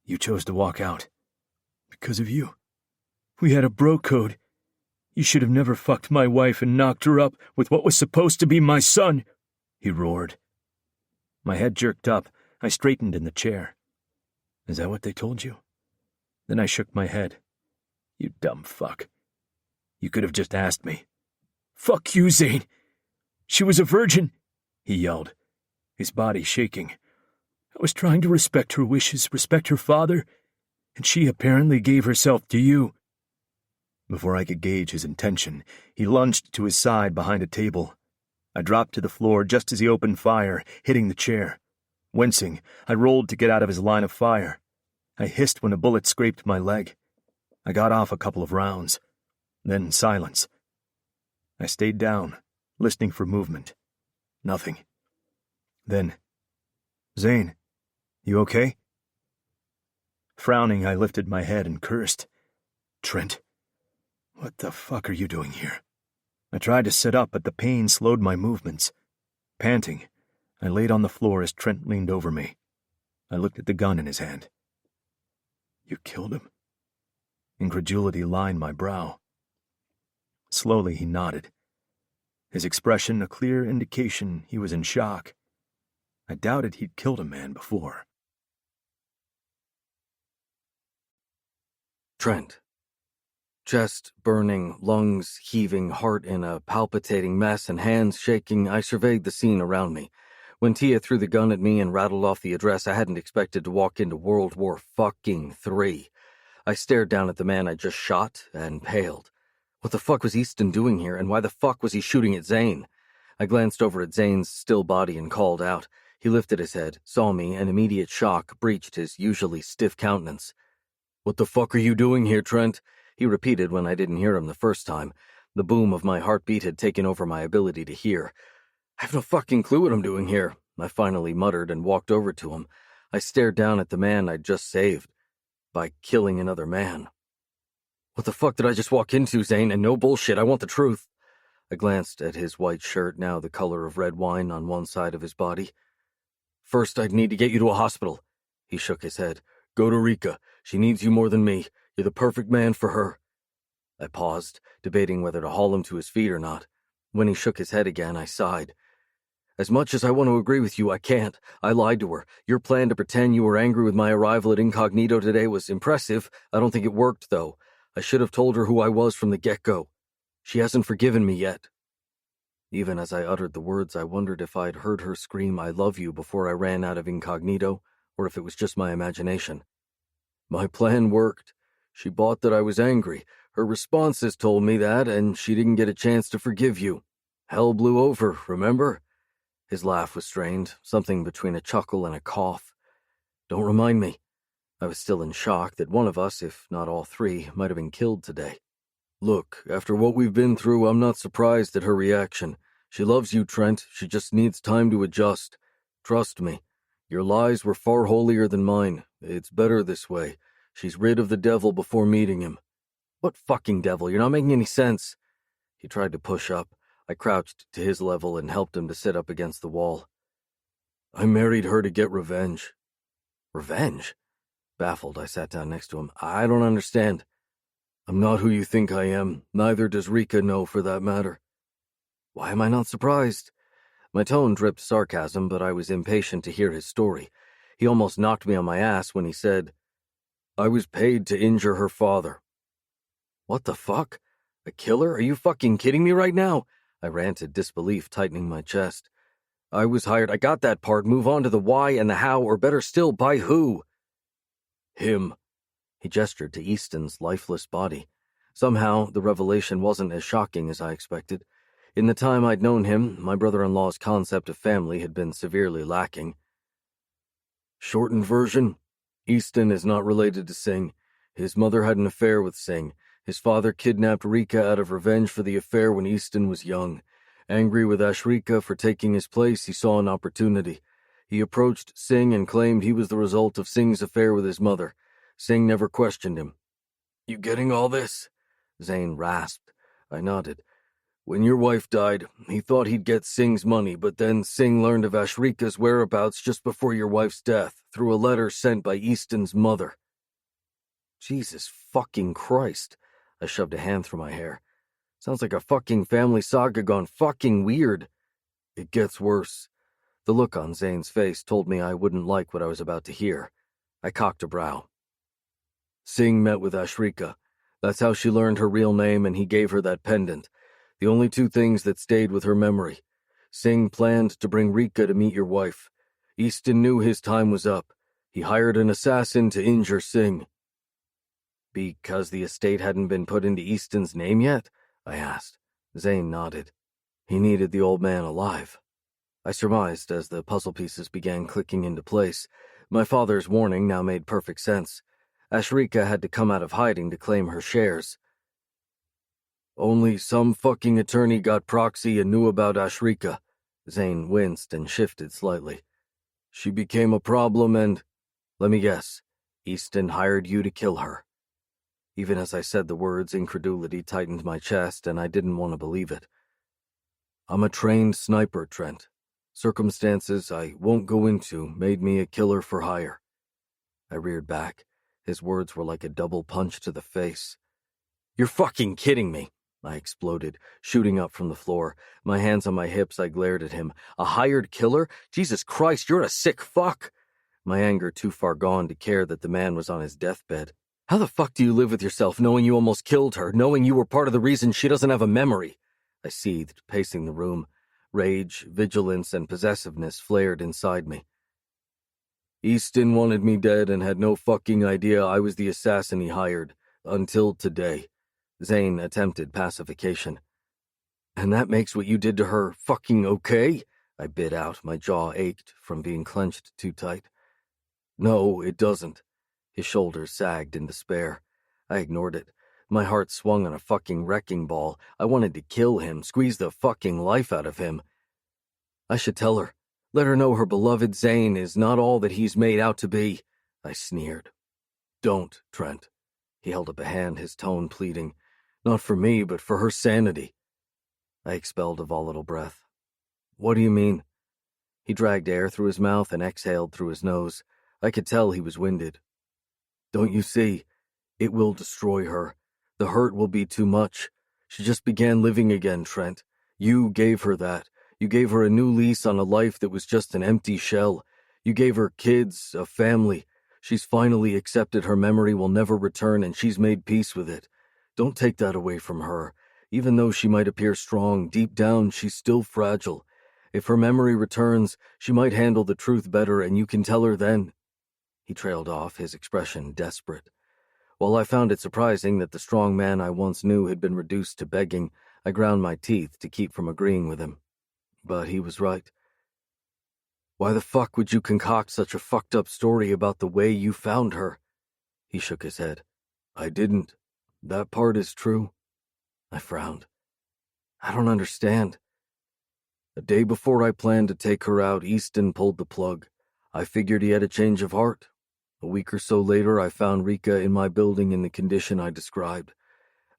You chose to walk out. Because of you. We had a bro code. You should have never fucked my wife and knocked her up with what was supposed to be my son, he roared. My head jerked up. I straightened in the chair. Is that what they told you? Then I shook my head. You dumb fuck. You could have just asked me. Fuck you, Zane. She was a virgin, he yelled, his body shaking. I was trying to respect her wishes, respect her father, and she apparently gave herself to you. Before I could gauge his intention, he lunged to his side behind a table. I dropped to the floor just as he opened fire, hitting the chair. Wincing, I rolled to get out of his line of fire. I hissed when a bullet scraped my leg. I got off a couple of rounds. Then silence. I stayed down, listening for movement. Nothing. Then, Zane, you okay? Frowning, I lifted my head and cursed. Trent, what the fuck are you doing here? I tried to sit up, but the pain slowed my movements. Panting, I laid on the floor as Trent leaned over me. I looked at the gun in his hand. You killed him? Incredulity lined my brow. Slowly he nodded. His expression a clear indication he was in shock. I doubted he'd killed a man before. Trent. Chest burning, lungs heaving, heart in a palpitating mess, and hands shaking, I surveyed the scene around me. When Tia threw the gun at me and rattled off the address, I hadn't expected to walk into World War III. I stared down at the man I just shot and paled. What the fuck was Easton doing here, and why the fuck was he shooting at Zane? I glanced over at Zane's still body and called out. He lifted his head, saw me, and immediate shock breached his usually stiff countenance. What the fuck are you doing here, Trent? He repeated when I didn't hear him the first time. The boom of my heartbeat had taken over my ability to hear. I have no fucking clue what I'm doing here, I finally muttered and walked over to him. I stared down at the man I'd just saved. By killing another man. What the fuck did I just walk into, Zane? And no bullshit, I want the truth. I glanced at his white shirt, now the color of red wine on one side of his body. First, I'd need to get you to a hospital. He shook his head. Go to Rika. She needs you more than me. You're the perfect man for her. I paused, debating whether to haul him to his feet or not. When he shook his head again, I sighed. As much as I want to agree with you, I can't. I lied to her. Your plan to pretend you were angry with my arrival at Incognito today was impressive. I don't think it worked, though. I should have told her who I was from the get-go. She hasn't forgiven me yet. Even as I uttered the words, I wondered if I'd heard her scream, I love you, before I ran out of Incognito, or if it was just my imagination. My plan worked. She bought that I was angry. Her responses told me that, and she didn't get a chance to forgive you. Hell blew over, remember? His laugh was strained, something between a chuckle and a cough. Don't remind me. I was still in shock that one of us, if not all three, might have been killed today. Look, after what we've been through, I'm not surprised at her reaction. She loves you, Trent. She just needs time to adjust. Trust me. Your lies were far holier than mine. It's better this way. She's rid of the devil before meeting him. What fucking devil? You're not making any sense. He tried to push up. I crouched to his level and helped him to sit up against the wall. I married her to get revenge. Revenge? Baffled, I sat down next to him. I don't understand. I'm not who you think I am. Neither does Rika know, for that matter. Why am I not surprised? My tone dripped sarcasm, but I was impatient to hear his story. He almost knocked me on my ass when he said, I was paid to injure her father. What the fuck? A killer? Are you fucking kidding me right now? I ranted, disbelief tightening my chest. I was hired. I got that part. Move on to the why and the how, or better still, by who? Him. He gestured to Easton's lifeless body. Somehow, the revelation wasn't as shocking as I expected. In the time I'd known him, my brother-in-law's concept of family had been severely lacking. Shortened version? Easton is not related to Singh. His mother had an affair with Singh. His father kidnapped Rika out of revenge for the affair when Easton was young. Angry with Ashrika for taking his place, he saw an opportunity. He approached Singh and claimed he was the result of Singh's affair with his mother. Singh never questioned him. You getting all this? Zane rasped. I nodded. When your wife died, he thought he'd get Singh's money, but then Singh learned of Ashrika's whereabouts just before your wife's death, through a letter sent by Easton's mother. Jesus fucking Christ. I shoved a hand through my hair. Sounds like a fucking family saga gone fucking weird. It gets worse. The look on Zane's face told me I wouldn't like what I was about to hear. I cocked a brow. Singh met with Ashrika. That's how she learned her real name, and he gave her that pendant. The only two things that stayed with her memory. Singh planned to bring Rika to meet your wife. Easton knew his time was up. He hired an assassin to injure Singh. Because the estate hadn't been put into Easton's name yet? I asked. Zane nodded. He needed the old man alive. I surmised as the puzzle pieces began clicking into place. My father's warning now made perfect sense. Ashrika had to come out of hiding to claim her shares. Only some fucking attorney got proxy and knew about Ashrika. Zane winced and shifted slightly. She became a problem and... Let me guess. Easton hired you to kill her. Even as I said the words, incredulity tightened my chest, and I didn't want to believe it. I'm a trained sniper, Trent. Circumstances I won't go into made me a killer for hire. I reared back. His words were like a double punch to the face. You're fucking kidding me, I exploded, shooting up from the floor. My hands on my hips, I glared at him. A hired killer? Jesus Christ, you're a sick fuck! My anger too far gone to care that the man was on his deathbed. How the fuck do you live with yourself knowing you almost killed her, knowing you were part of the reason she doesn't have a memory? I seethed, pacing the room. Rage, vigilance, and possessiveness flared inside me. Easton wanted me dead and had no fucking idea I was the assassin he hired. Until today. Zane attempted pacification. And that makes what you did to her fucking okay? I bit out, my jaw ached from being clenched too tight. No, it doesn't. His shoulders sagged in despair. I ignored it. My heart swung on a fucking wrecking ball. I wanted to kill him, squeeze the fucking life out of him. I should tell her. Let her know her beloved Zane is not all that he's made out to be. I sneered. Don't, Trent. He held up a hand, his tone pleading. Not for me, but for her sanity. I expelled a volatile breath. What do you mean? He dragged air through his mouth and exhaled through his nose. I could tell he was winded. Don't you see? It will destroy her. The hurt will be too much. She just began living again, Trent. You gave her that. You gave her a new lease on a life that was just an empty shell. You gave her kids, a family. She's finally accepted her memory will never return, and she's made peace with it. Don't take that away from her. Even though she might appear strong, deep down she's still fragile. If her memory returns, she might handle the truth better, and you can tell her then. He trailed off, his expression desperate. While I found it surprising that the strong man I once knew had been reduced to begging, I ground my teeth to keep from agreeing with him. But he was right. Why the fuck would you concoct such a fucked up story about the way you found her? He shook his head. I didn't. That part is true. I frowned. I don't understand. A day before I planned to take her out, Easton pulled the plug. I figured he had a change of heart. A week or so later, I found Rika in my building in the condition I described.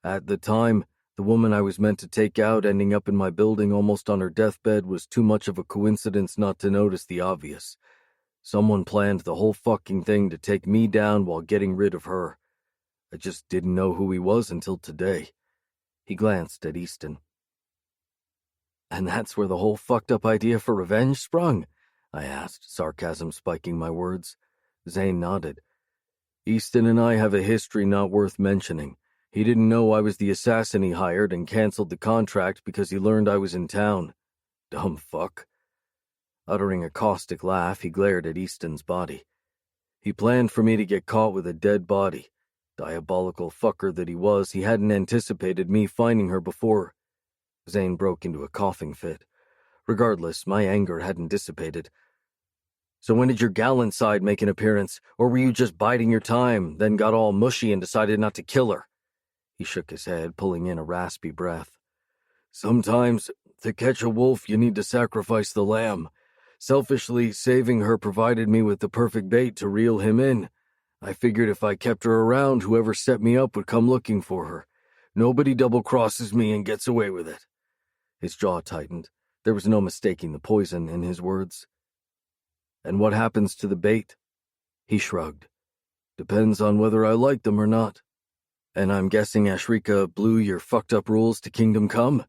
At the time, the woman I was meant to take out ending up in my building almost on her deathbed was too much of a coincidence not to notice the obvious. Someone planned the whole fucking thing to take me down while getting rid of her. I just didn't know who he was until today. He glanced at Easton. And that's where the whole fucked up idea for revenge sprung? I asked, sarcasm spiking my words. Zane nodded. Easton and I have a history not worth mentioning. He didn't know I was the assassin he hired and canceled the contract because he learned I was in town. Dumb fuck. Uttering a caustic laugh, he glared at Easton's body. He planned for me to get caught with a dead body. Diabolical fucker that he was, he hadn't anticipated me finding her before. Zane broke into a coughing fit. Regardless, my anger hadn't dissipated. So when did your gallant side make an appearance, or were you just biding your time, then got all mushy and decided not to kill her? He shook his head, pulling in a raspy breath. Sometimes, to catch a wolf, you need to sacrifice the lamb. Selfishly, saving her provided me with the perfect bait to reel him in. I figured if I kept her around, whoever set me up would come looking for her. Nobody double-crosses me and gets away with it. His jaw tightened. There was no mistaking the poison in his words. And what happens to the bait? He shrugged. Depends on whether I like them or not. And I'm guessing Ashrika blew your fucked-up rules to Kingdom Come?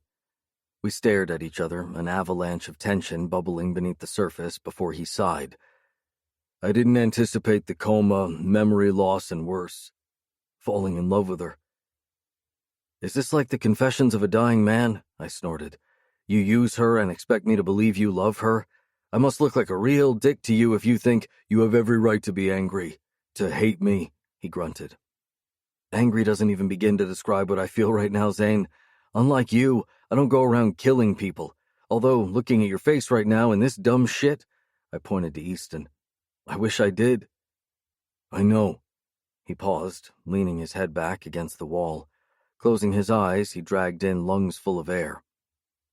We stared at each other, an avalanche of tension bubbling beneath the surface before he sighed. I didn't anticipate the coma, memory loss, and worse. Falling in love with her. Is this like the confessions of a dying man? I snorted. You use her and expect me to believe you love her? I must look like a real dick to you if you think you have every right to be angry. To hate me, he grunted. Angry doesn't even begin to describe what I feel right now, Zane. Unlike you, I don't go around killing people. Although, looking at your face right now in this dumb shit, I pointed to Easton. I wish I did. I know. He paused, leaning his head back against the wall. Closing his eyes, he dragged in lungs full of air.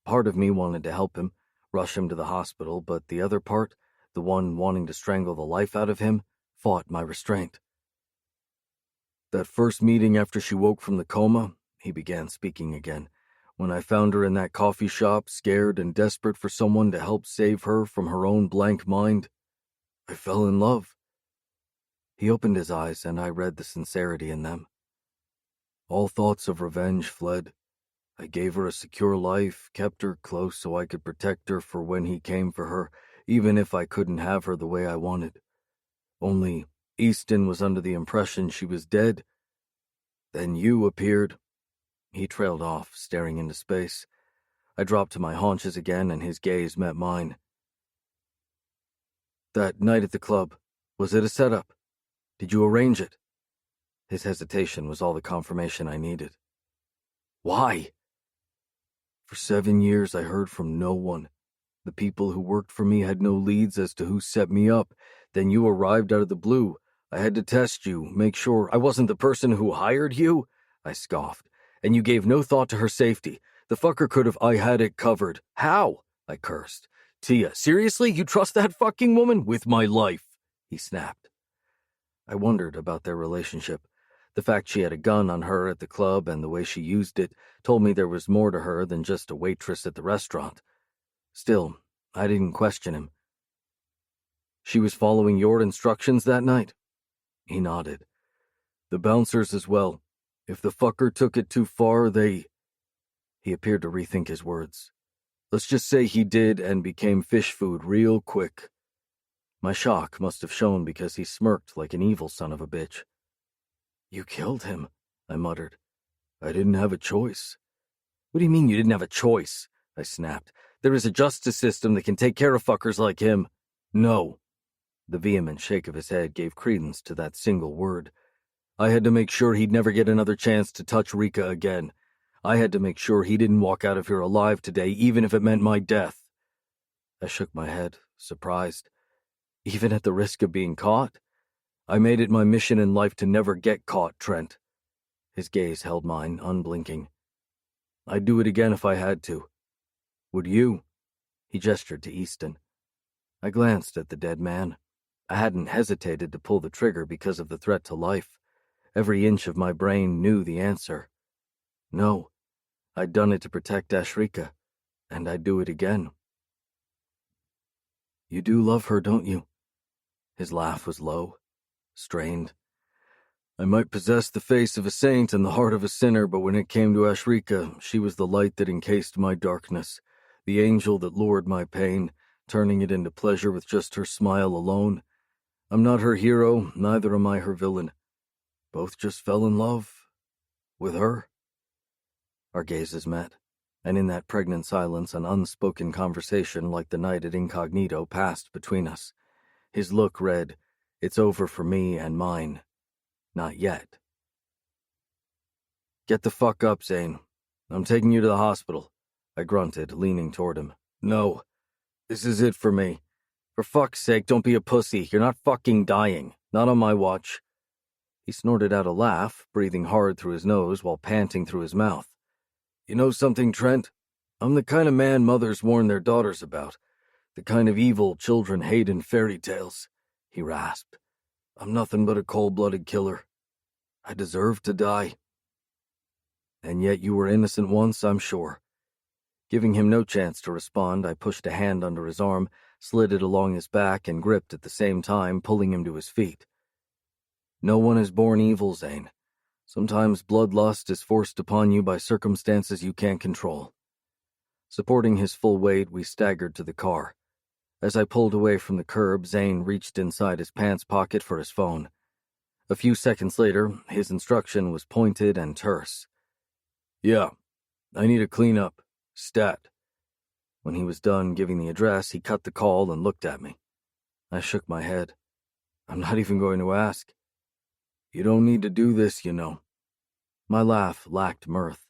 Part of me wanted to help him, rush him to the hospital, but the other part, the one wanting to strangle the life out of him, fought my restraint. That first meeting after she woke from the coma, he began speaking again, when I found her in that coffee shop, scared and desperate for someone to help save her from her own blank mind, I fell in love. He opened his eyes, and I read the sincerity in them. All thoughts of revenge fled. I gave her a secure life, kept her close so I could protect her for when he came for her, even if I couldn't have her the way I wanted. Only Easton was under the impression she was dead. Then you appeared. He trailed off, staring into space. I dropped to my haunches again, and his gaze met mine. That night at the club, was it a setup? Did you arrange it? His hesitation was all the confirmation I needed. Why? For 7 years I heard from no one. The people who worked for me had no leads as to who set me up. Then you arrived out of the blue. I had to test you, make sure I wasn't the person who hired you. I scoffed. And you gave no thought to her safety. The fucker could have I had it covered. How? I cursed. Tia, seriously? You trust that fucking woman? With my life, he snapped. I wondered about their relationship. The fact she had a gun on her at the club and the way she used it told me there was more to her than just a waitress at the restaurant. Still, I didn't question him. She was following your instructions that night? He nodded. The bouncers as well. If the fucker took it too far, He appeared to rethink his words. Let's just say he did and became fish food real quick. My shock must have shown because he smirked like an evil son of a bitch. You killed him, I muttered. I didn't have a choice. What do you mean you didn't have a choice? I snapped. There is a justice system that can take care of fuckers like him. No. The vehement shake of his head gave credence to that single word. I had to make sure he'd never get another chance to touch Rika again. I had to make sure he didn't walk out of here alive today, even if it meant my death. I shook my head, surprised. Even at the risk of being caught? I made it my mission in life to never get caught, Trent. His gaze held mine, unblinking. I'd do it again if I had to. Would you? He gestured to Easton. I glanced at the dead man. I hadn't hesitated to pull the trigger because of the threat to life. Every inch of my brain knew the answer. No, I'd done it to protect Ashrika, and I'd do it again. You do love her, don't you? His laugh was low, strained. I might possess the face of a saint and the heart of a sinner, but when it came to Ashrika, she was the light that encased my darkness, the angel that lured my pain, turning it into pleasure with just her smile alone. I'm not her hero, neither am I her villain. Both just fell in love with her. Our gazes met, and in that pregnant silence an unspoken conversation like the night at Incognito passed between us. His look read, It's over for me and mine. Not yet. Get the fuck up, Zane. I'm taking you to the hospital, I grunted, leaning toward him. No. This is it for me. For fuck's sake, don't be a pussy. You're not fucking dying. Not on my watch. He snorted out a laugh, breathing hard through his nose while panting through his mouth. You know something, Trent? I'm the kind of man mothers warn their daughters about. The kind of evil children hate in fairy tales, he rasped. I'm nothing but a cold-blooded killer. I deserve to die. And yet you were innocent once, I'm sure. Giving him no chance to respond, I pushed a hand under his arm, slid it along his back, and gripped at the same time, pulling him to his feet. No one is born evil, Zane. Sometimes bloodlust is forced upon you by circumstances you can't control. Supporting his full weight, we staggered to the car. As I pulled away from the curb, Zane reached inside his pants pocket for his phone. A few seconds later, his instruction was pointed and terse. Yeah, I need a cleanup. Stat. When he was done giving the address, he cut the call and looked at me. I shook my head. I'm not even going to ask. You don't need to do this, you know. My laugh lacked mirth.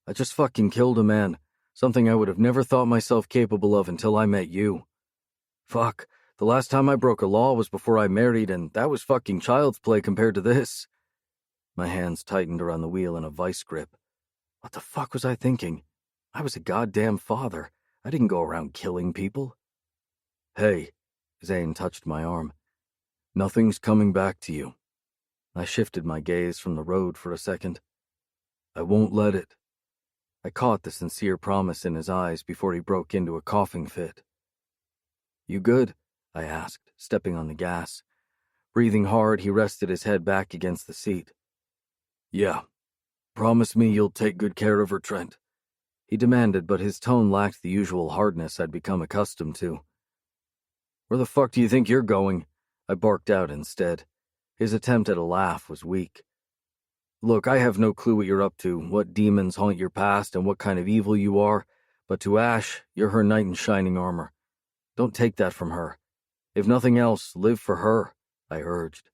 I just fucking killed a man, something I would have never thought myself capable of until I met you. Fuck, the last time I broke a law was before I married, and that was fucking child's play compared to this. My hands tightened around the wheel in a vice grip. What the fuck was I thinking? I was a goddamn father. I didn't go around killing people. Hey, Zane touched my arm. Nothing's coming back to you. I shifted my gaze from the road for a second. I won't let it. I caught the sincere promise in his eyes before he broke into a coughing fit. You good? I asked, stepping on the gas. Breathing hard, he rested his head back against the seat. Yeah. Promise me you'll take good care of her, Trent. He demanded, but his tone lacked the usual hardness I'd become accustomed to. Where the fuck do you think you're going? I barked out instead. His attempt at a laugh was weak. Look, I have no clue what you're up to, what demons haunt your past, and what kind of evil you are, but to Ash, you're her knight in shining armor. Don't take that from her. If nothing else, live for her, I urged.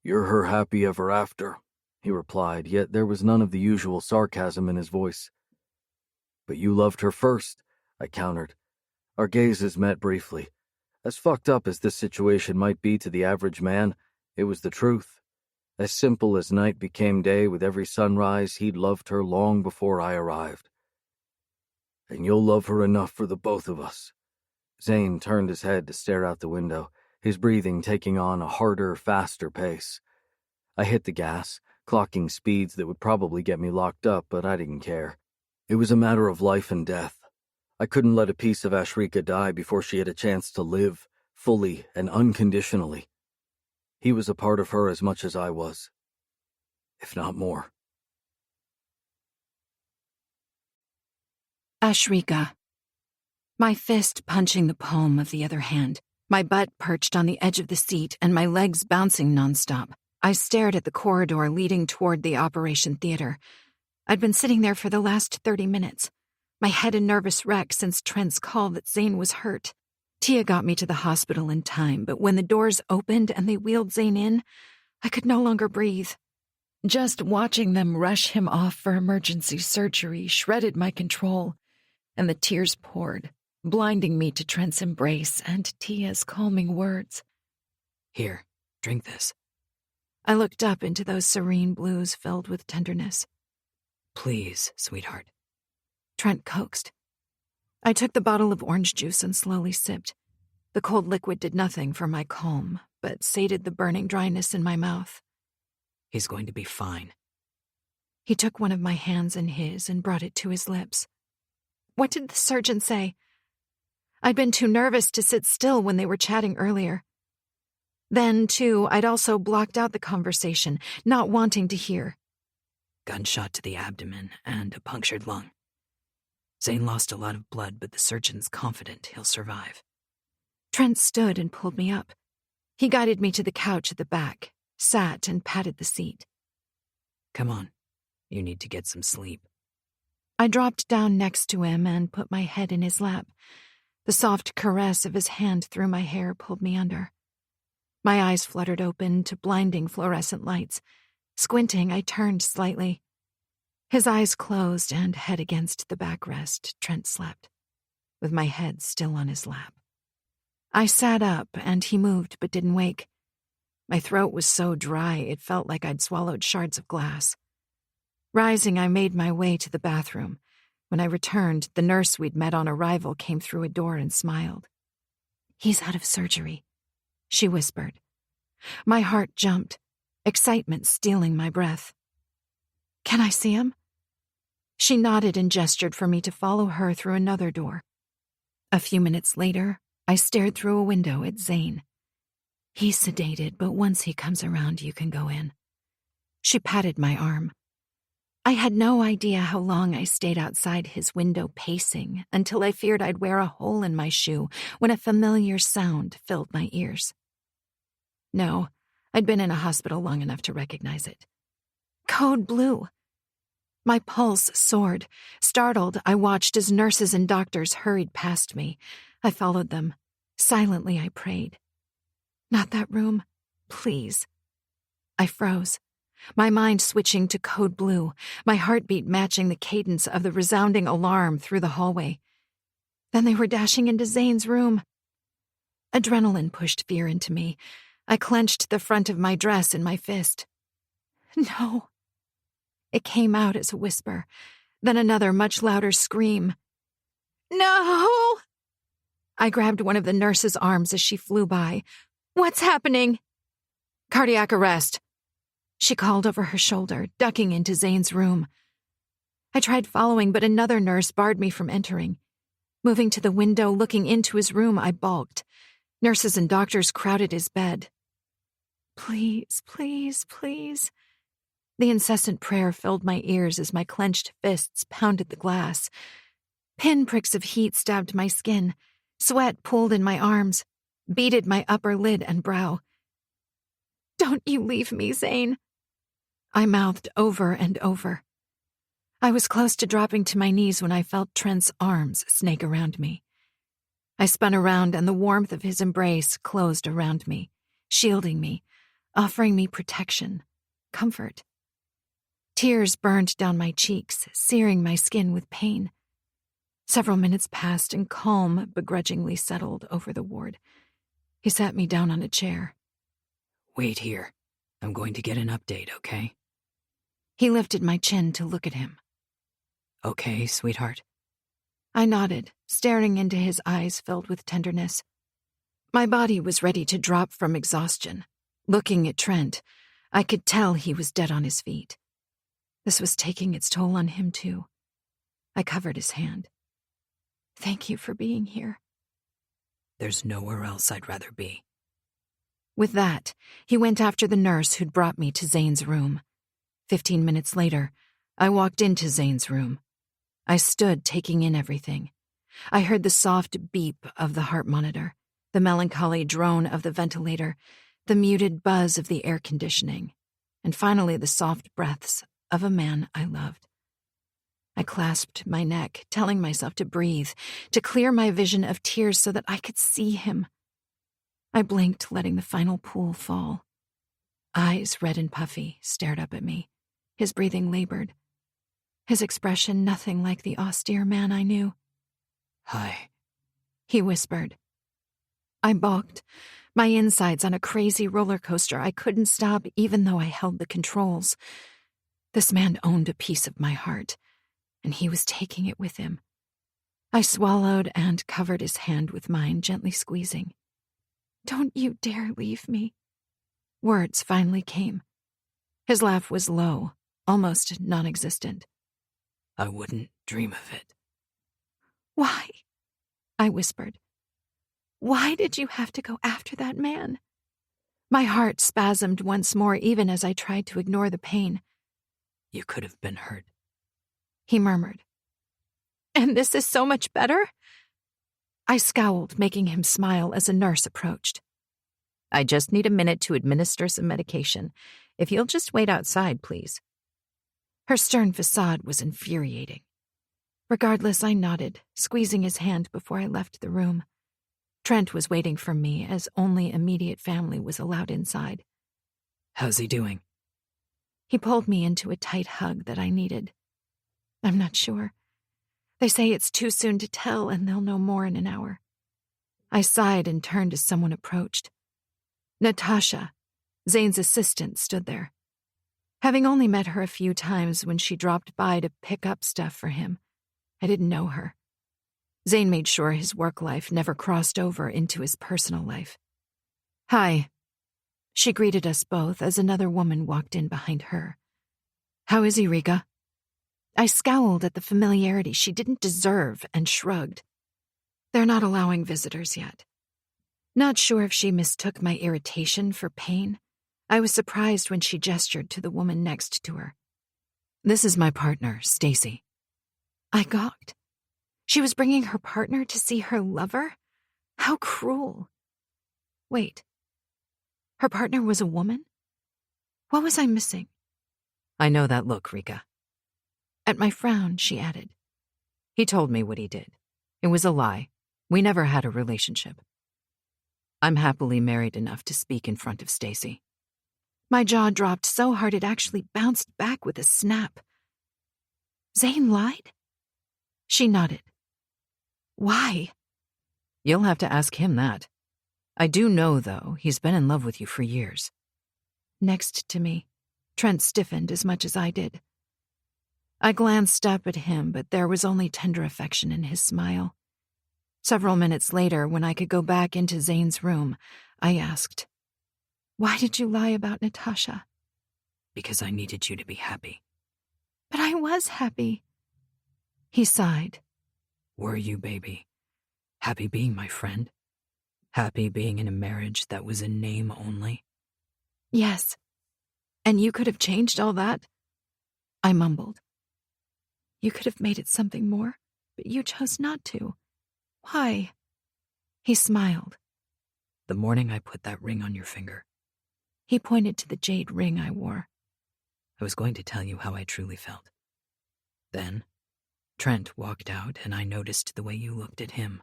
You're her happy ever after, he replied, yet there was none of the usual sarcasm in his voice. But you loved her first, I countered. Our gazes met briefly. As fucked up as this situation might be to the average man, it was the truth. As simple as night became day with every sunrise, he'd loved her long before I arrived. And you'll love her enough for the both of us. Zane turned his head to stare out the window, his breathing taking on a harder, faster pace. I hit the gas, clocking speeds that would probably get me locked up, but I didn't care. It was a matter of life and death. I couldn't let a piece of Ashrika die before she had a chance to live, fully and unconditionally. He was a part of her as much as I was, if not more. Ashrika. My fist punching the palm of the other hand, my butt perched on the edge of the seat and my legs bouncing nonstop. I stared at the corridor leading toward the operation theater. I'd been sitting there for the last 30 minutes, my head a nervous wreck since Trent's call that Zane was hurt. Tia got me to the hospital in time, but when the doors opened and they wheeled Zane in, I could no longer breathe. Just watching them rush him off for emergency surgery shredded my control, and the tears poured, blinding me to Trent's embrace and Tia's calming words. Here, drink this. I looked up into those serene blues filled with tenderness. Please, sweetheart. Trent coaxed. I took the bottle of orange juice and slowly sipped. The cold liquid did nothing for my calm, but sated the burning dryness in my mouth. He's going to be fine. He took one of my hands in his and brought it to his lips. What did the surgeon say? I'd been too nervous to sit still when they were chatting earlier. Then, too, I'd also blocked out the conversation, not wanting to hear. Gunshot to the abdomen and a punctured lung. Zane lost a lot of blood, but the surgeon's confident he'll survive. Trent stood and pulled me up. He guided me to the couch at the back, sat and patted the seat. Come on, you need to get some sleep. I dropped down next to him and put my head in his lap. The soft caress of his hand through my hair pulled me under. My eyes fluttered open to blinding fluorescent lights. Squinting, I turned slightly. His eyes closed, and head against the backrest, Trent slept, with my head still on his lap. I sat up, and he moved but didn't wake. My throat was so dry it felt like I'd swallowed shards of glass. Rising, I made my way to the bathroom. When I returned, the nurse we'd met on arrival came through a door and smiled. "He's out of surgery," she whispered. My heart jumped, excitement stealing my breath. "Can I see him?" She nodded and gestured for me to follow her through another door. A few minutes later, I stared through a window at Zane. "He's sedated, but once he comes around, you can go in." She patted my arm. I had no idea how long I stayed outside his window pacing until I feared I'd wear a hole in my shoe when a familiar sound filled my ears. No, I'd been in a hospital long enough to recognize it. Code Blue. My pulse soared. Startled, I watched as nurses and doctors hurried past me. I followed them. Silently, I prayed. "Not that room. Please." I froze, my mind switching to Code Blue, my heartbeat matching the cadence of the resounding alarm through the hallway. Then they were dashing into Zane's room. Adrenaline pushed fear into me. I clenched the front of my dress in my fist. "No." It came out as a whisper, then another much louder scream. "No!" I grabbed one of the nurse's arms as she flew by. "What's happening?" "Cardiac arrest," she called over her shoulder, ducking into Zane's room. I tried following, but another nurse barred me from entering. Moving to the window, looking into his room, I balked. Nurses and doctors crowded his bed. "Please, please, please." The incessant prayer filled my ears as my clenched fists pounded the glass. Pinpricks of heat stabbed my skin. Sweat pooled in my arms, beaded my upper lid and brow. "Don't you leave me, Zane," I mouthed over and over. I was close to dropping to my knees when I felt Trent's arms snake around me. I spun around, and the warmth of his embrace closed around me, shielding me, offering me protection, comfort. Tears burned down my cheeks, searing my skin with pain. Several minutes passed, and calm begrudgingly settled over the ward. He sat me down on a chair. "Wait here. I'm going to get an update, okay?" He lifted my chin to look at him. "Okay, sweetheart." I nodded, staring into his eyes filled with tenderness. My body was ready to drop from exhaustion. Looking at Trent, I could tell he was dead on his feet. This was taking its toll on him, too. I covered his hand. "Thank you for being here." "There's nowhere else I'd rather be." With that, he went after the nurse who'd brought me to Zane's room. 15 minutes later, I walked into Zane's room. I stood taking in everything. I heard the soft beep of the heart monitor, the melancholy drone of the ventilator, the muted buzz of the air conditioning, and finally the soft breaths of a man I loved. I clasped my neck, telling myself to breathe, to clear my vision of tears so that I could see him. I blinked, letting the final pool fall. Eyes red and puffy stared up at me, his breathing labored. His expression nothing like the austere man I knew. "Hi," he whispered. I balked, my insides on a crazy roller coaster I couldn't stop even though I held the controls. This man owned a piece of my heart, and he was taking it with him. I swallowed and covered his hand with mine, gently squeezing. "Don't you dare leave me." Words finally came. His laugh was low, almost non-existent. "I wouldn't dream of it." "Why?" I whispered. "Why did you have to go after that man?" My heart spasmed once more even as I tried to ignore the pain. "You could have been hurt," he murmured. "And this is so much better?" I scowled, making him smile as a nurse approached. "I just need a minute to administer some medication. If you'll just wait outside, please." Her stern facade was infuriating. Regardless, I nodded, squeezing his hand before I left the room. Trent was waiting for me as only immediate family was allowed inside. How's he doing? He pulled me into a tight hug that I needed. I'm not sure. They say it's too soon to tell and they'll know more in an hour. I sighed and turned as someone approached. Natasha, Zane's assistant, stood there. Having only met her a few times when she dropped by to pick up stuff for him, I didn't know her. Zane made sure his work life never crossed over into his personal life. Hi. She greeted us both as another woman walked in behind her. How is he, Rika? I scowled at the familiarity she didn't deserve and shrugged. They're not allowing visitors yet. Not sure if she mistook my irritation for pain. I was surprised when she gestured to the woman next to her. This is my partner, Stacy. I gawked. She was bringing her partner to see her lover? How cruel. Wait. Her partner was a woman? What was I missing? I know that look, Rika. At my frown, she added. He told me what he did. It was a lie. We never had a relationship. I'm happily married enough to speak in front of Stacy. My jaw dropped so hard it actually bounced back with a snap. Zane lied? She nodded. Why? You'll have to ask him that. I do know, though, he's been in love with you for years. Next to me, Trent stiffened as much as I did. I glanced up at him, but there was only tender affection in his smile. Several minutes later, when I could go back into Zane's room, I asked, "Why did you lie about Natasha?" Because I needed you to be happy. But I was happy. He sighed. Were you, baby? Happy being my friend? Happy being in a marriage that was in name only? Yes. And you could have changed all that? I mumbled. You could have made it something more, but you chose not to. Why? He smiled. The morning I put that ring on your finger. He pointed to the jade ring I wore. I was going to tell you how I truly felt. Then, Trent walked out and I noticed the way you looked at him.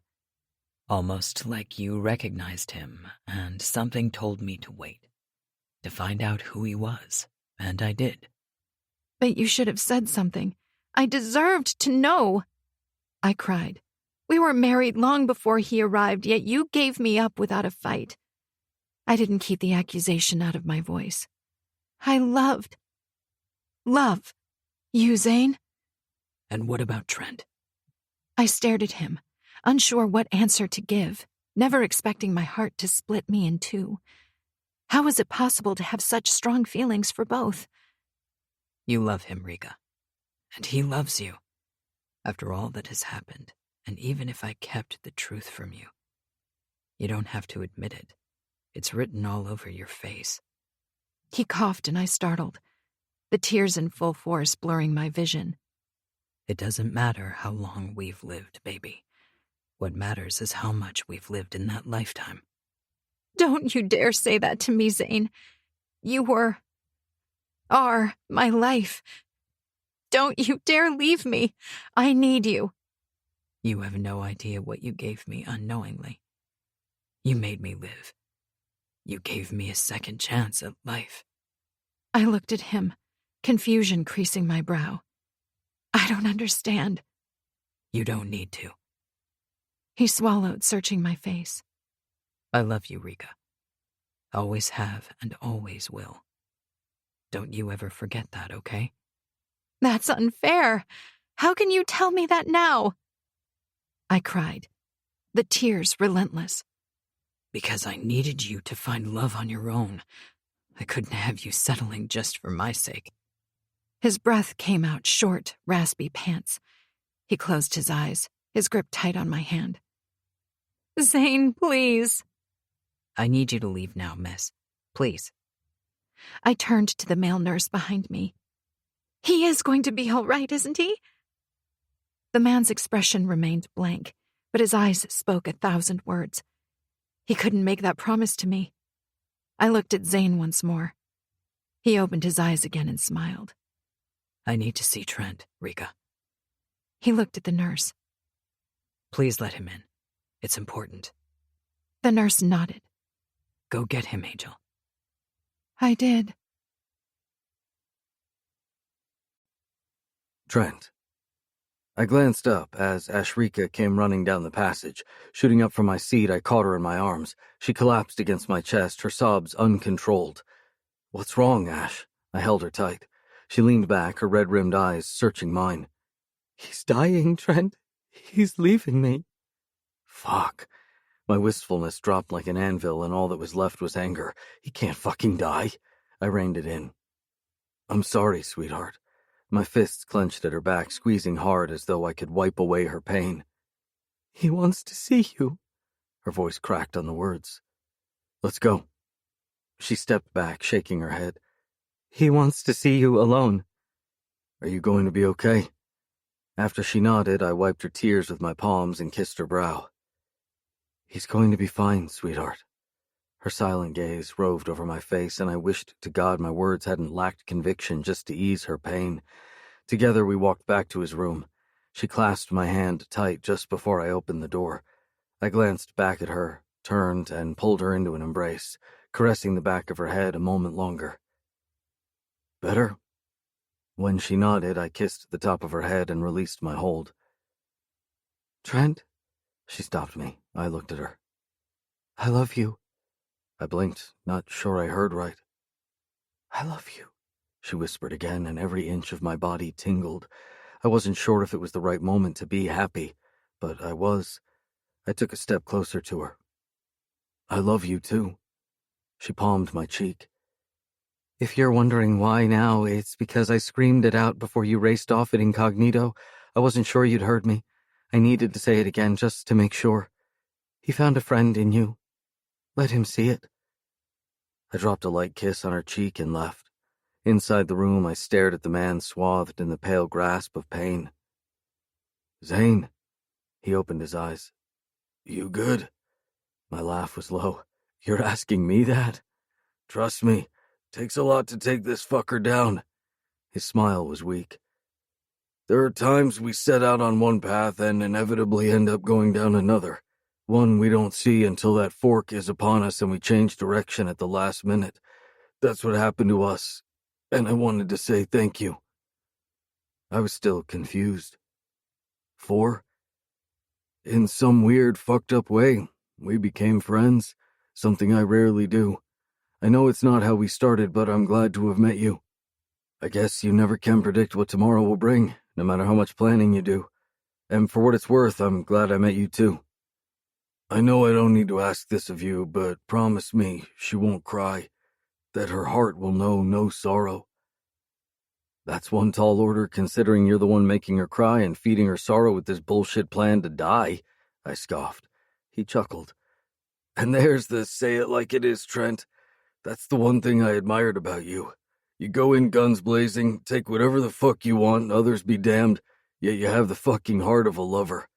Almost like you recognized him, and something told me to wait. To find out who he was, and I did. But you should have said something. I deserved to know. I cried. We were married long before he arrived, yet you gave me up without a fight. I didn't keep the accusation out of my voice. I loved you, Zane. And what about Trent? I stared at him, unsure what answer to give, never expecting my heart to split me in two. How was it possible to have such strong feelings for both? You love him, Rika. And he loves you. After all that has happened, and even if I kept the truth from you, you don't have to admit it. It's written all over your face. He coughed and I startled, the tears in full force blurring my vision. It doesn't matter how long we've lived, baby. What matters is how much we've lived in that lifetime. Don't you dare say that to me, Zane. You are my life. Don't you dare leave me. I need you. You have no idea what you gave me unknowingly. You made me live. You gave me a second chance at life. I looked at him, confusion creasing my brow. I don't understand. You don't need to. He swallowed, searching my face. I love you, Rika. Always have and always will. Don't you ever forget that, okay? That's unfair. How can you tell me that now? I cried, the tears relentless. Because I needed you to find love on your own. I couldn't have you settling just for my sake. His breath came out short, raspy pants. He closed his eyes, his grip tight on my hand. Zane, please. I need you to leave now, miss. Please. I turned to the male nurse behind me. He is going to be all right, isn't he? The man's expression remained blank, but his eyes spoke 1,000 words. He couldn't make that promise to me. I looked at Zane once more. He opened his eyes again and smiled. I need to see Trent, Rika. He looked at the nurse. Please let him in. It's important. The nurse nodded. Go get him, Angel. I did. Trent. I glanced up as Ashrika came running down the passage. Shooting up from my seat, I caught her in my arms. She collapsed against my chest, her sobs uncontrolled. What's wrong, Ash? I held her tight. She leaned back, her red-rimmed eyes searching mine. He's dying, Trent. He's leaving me. Fuck. My wistfulness dropped like an anvil, and all that was left was anger. He can't fucking die. I reined it in. I'm sorry, sweetheart. My fists clenched at her back, squeezing hard as though I could wipe away her pain. He wants to see you. Her voice cracked on the words. Let's go. She stepped back, shaking her head. He wants to see you alone. Are you going to be okay? After she nodded, I wiped her tears with my palms and kissed her brow. He's going to be fine, sweetheart. Her silent gaze roved over my face, and I wished to God my words hadn't lacked conviction just to ease her pain. Together we walked back to his room. She clasped my hand tight just before I opened the door. I glanced back at her, turned, and pulled her into an embrace, caressing the back of her head a moment longer. Better? When she nodded, I kissed the top of her head and released my hold. Trent? She stopped me. I looked at her. I love you. I blinked, not sure I heard right. I love you, she whispered again, and every inch of my body tingled. I wasn't sure if it was the right moment to be happy, but I was. I took a step closer to her. I love you, too. She palmed my cheek. If you're wondering why now, it's because I screamed it out before you raced off at incognito. I wasn't sure you'd heard me. I needed to say it again just to make sure. He found a friend in you. Let him see it. I dropped a light kiss on her cheek and left. Inside the room, I stared at the man swathed in the pale grasp of pain. Zane. He opened his eyes. You good? My laugh was low. You're asking me that? Trust me, takes a lot to take this fucker down. His smile was weak. There are times we set out on one path and inevitably end up going down another. One we don't see until that fork is upon us and we change direction at the last minute. That's what happened to us, and I wanted to say thank you. I was still confused. 4? In some weird, fucked up way, we became friends, something I rarely do. I know it's not how we started, but I'm glad to have met you. I guess you never can predict what tomorrow will bring, no matter how much planning you do. And for what it's worth, I'm glad I met you too. I know I don't need to ask this of you, but promise me she won't cry, that her heart will know no sorrow. That's one tall order, considering you're the one making her cry and feeding her sorrow with this bullshit plan to die, I scoffed. He chuckled. And there's the say it like it is, Trent. That's the one thing I admired about you. You go in guns blazing, take whatever the fuck you want, others be damned, yet you have the fucking heart of a lover.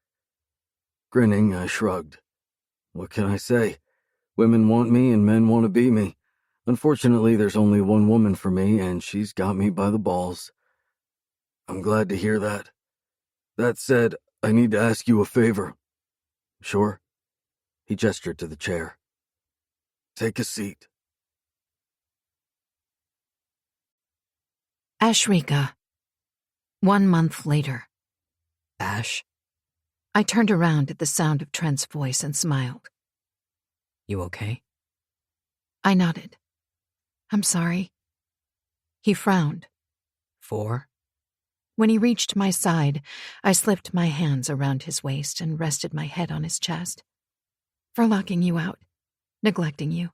Grinning, I shrugged. What can I say? Women want me and men want to be me. Unfortunately, there's only one woman for me, and she's got me by the balls. I'm glad to hear that. That said, I need to ask you a favor. Sure? He gestured to the chair. Take a seat. Ashrika. 1 month later. Ash, I turned around at the sound of Trent's voice and smiled. you okay? I nodded. I'm sorry. He frowned. 4? When he reached my side, I slipped my hands around his waist and rested my head on his chest. For locking you out, neglecting you,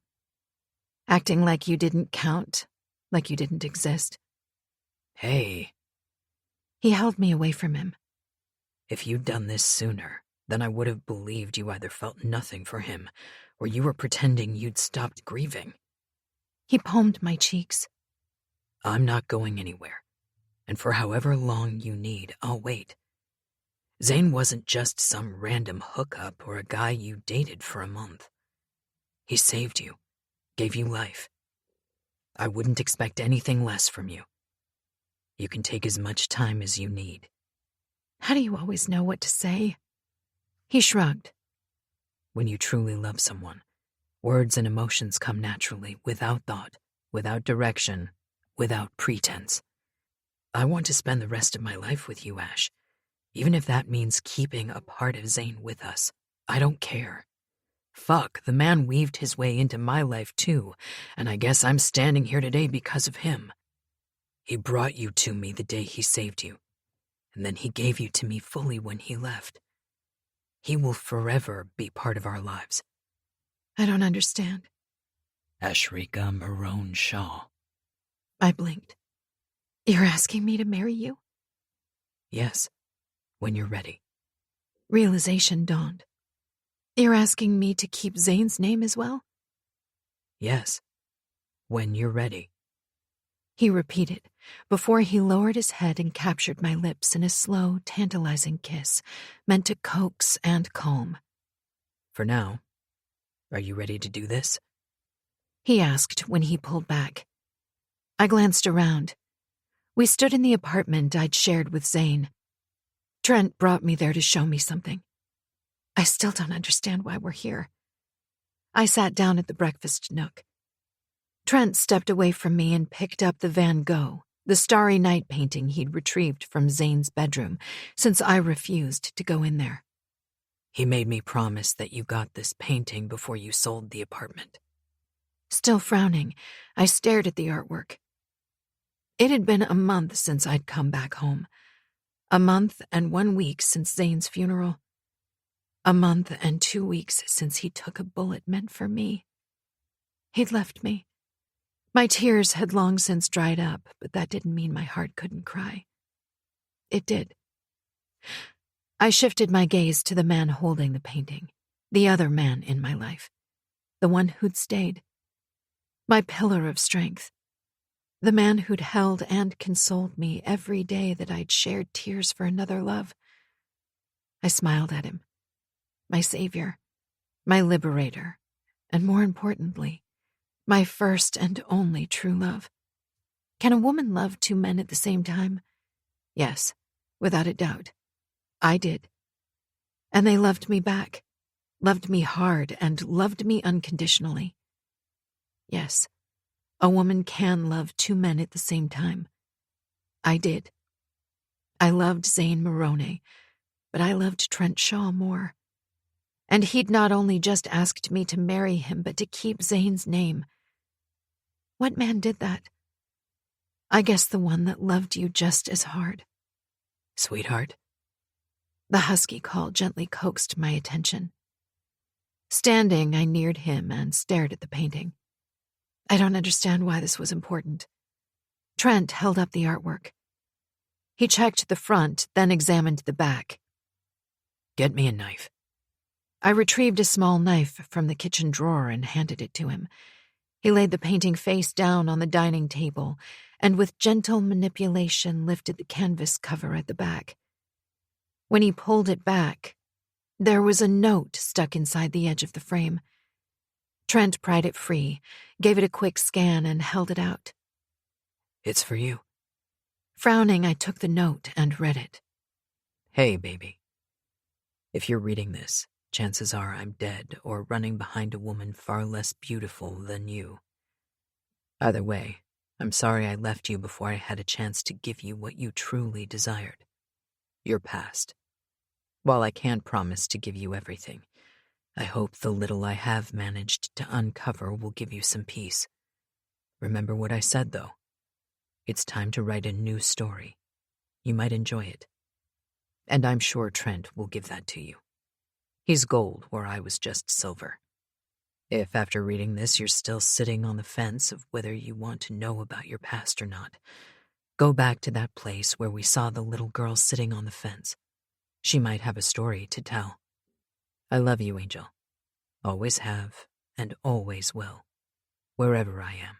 acting like you didn't count, like you didn't exist. Hey, He held me away from him. if you'd done this sooner, then I would have believed you either felt nothing for him, or you were pretending you'd stopped grieving. He palmed my cheeks. I'm not going anywhere, and for however long you need, I'll wait. Zane wasn't just some random hookup or a guy you dated for a month. He saved you, gave you life. I wouldn't expect anything less from you. You can take as much time as you need. How do you always know what to say? He shrugged. When you truly love someone, words and emotions come naturally, without thought, without direction, without pretense. I want to spend the rest of my life with you, Ash, even if that means keeping a part of Zane with us. I don't care. Fuck, the man weaved his way into my life too, and I guess I'm standing here today because of him. He brought you to me the day he saved you, and then he gave you to me fully when he left. He will forever be part of our lives. I don't understand. Ashrika Marone Shaw. I blinked. You're asking me to marry you? Yes, when you're ready. Realization dawned. You're asking me to keep Zane's name as well? Yes, when you're ready. He repeated, before he lowered his head and captured my lips in a slow, tantalizing kiss, meant to coax and calm. For now, are you ready to do this? He asked when he pulled back. I glanced around. We stood in the apartment I'd shared with Zane. Trent brought me there to show me something. I still don't understand why we're here. I sat down at the breakfast nook. Trent stepped away from me and picked up the Van Gogh, the Starry Night painting he'd retrieved from Zane's bedroom, since I refused to go in there. He made me promise that you got this painting before you sold the apartment. Still frowning, I stared at the artwork. It had been a month since I'd come back home. A month and 1 week since Zane's funeral. A month and 2 weeks since he took a bullet meant for me. He'd left me. My tears had long since dried up, but that didn't mean my heart couldn't cry. It did. I shifted my gaze to the man holding the painting, the other man in my life, the one who'd stayed. My pillar of strength. The man who'd held and consoled me every day that I'd shared tears for another love. I smiled at him. My savior, my liberator, and more importantly, my first and only true love. Can a woman love two men at the same time? Yes, without a doubt. I did. And they loved me back, loved me hard, and loved me unconditionally. Yes, a woman can love two men at the same time. I did. I loved Zane Marone, but I loved Trent Shaw more. And he'd not only just asked me to marry him, but to keep Zane's name. What man did that? I guess the one that loved you just as hard. Sweetheart. The husky call gently coaxed my attention. Standing, I neared him and stared at the painting. I don't understand why this was important. Trent held up the artwork. He checked the front, then examined the back. Get me a knife. I retrieved a small knife from the kitchen drawer and handed it to him. He laid the painting face down on the dining table and with gentle manipulation lifted the canvas cover at the back. When he pulled it back, there was a note stuck inside the edge of the frame. Trent pried it free, gave it a quick scan, and held it out. It's for you. Frowning, I took the note and read it. Hey, baby. If you're reading this, chances are I'm dead or running behind a woman far less beautiful than you. Either way, I'm sorry I left you before I had a chance to give you what you truly desired. Your past. While I can't promise to give you everything, I hope the little I have managed to uncover will give you some peace. Remember what I said, though. It's time to write a new story. You might enjoy it. And I'm sure Trent will give that to you. He's gold where I was just silver. If after reading this you're still sitting on the fence of whether you want to know about your past or not, go back to that place where we saw the little girl sitting on the fence. She might have a story to tell. I love you, Angel. Always have and always will. Wherever I am.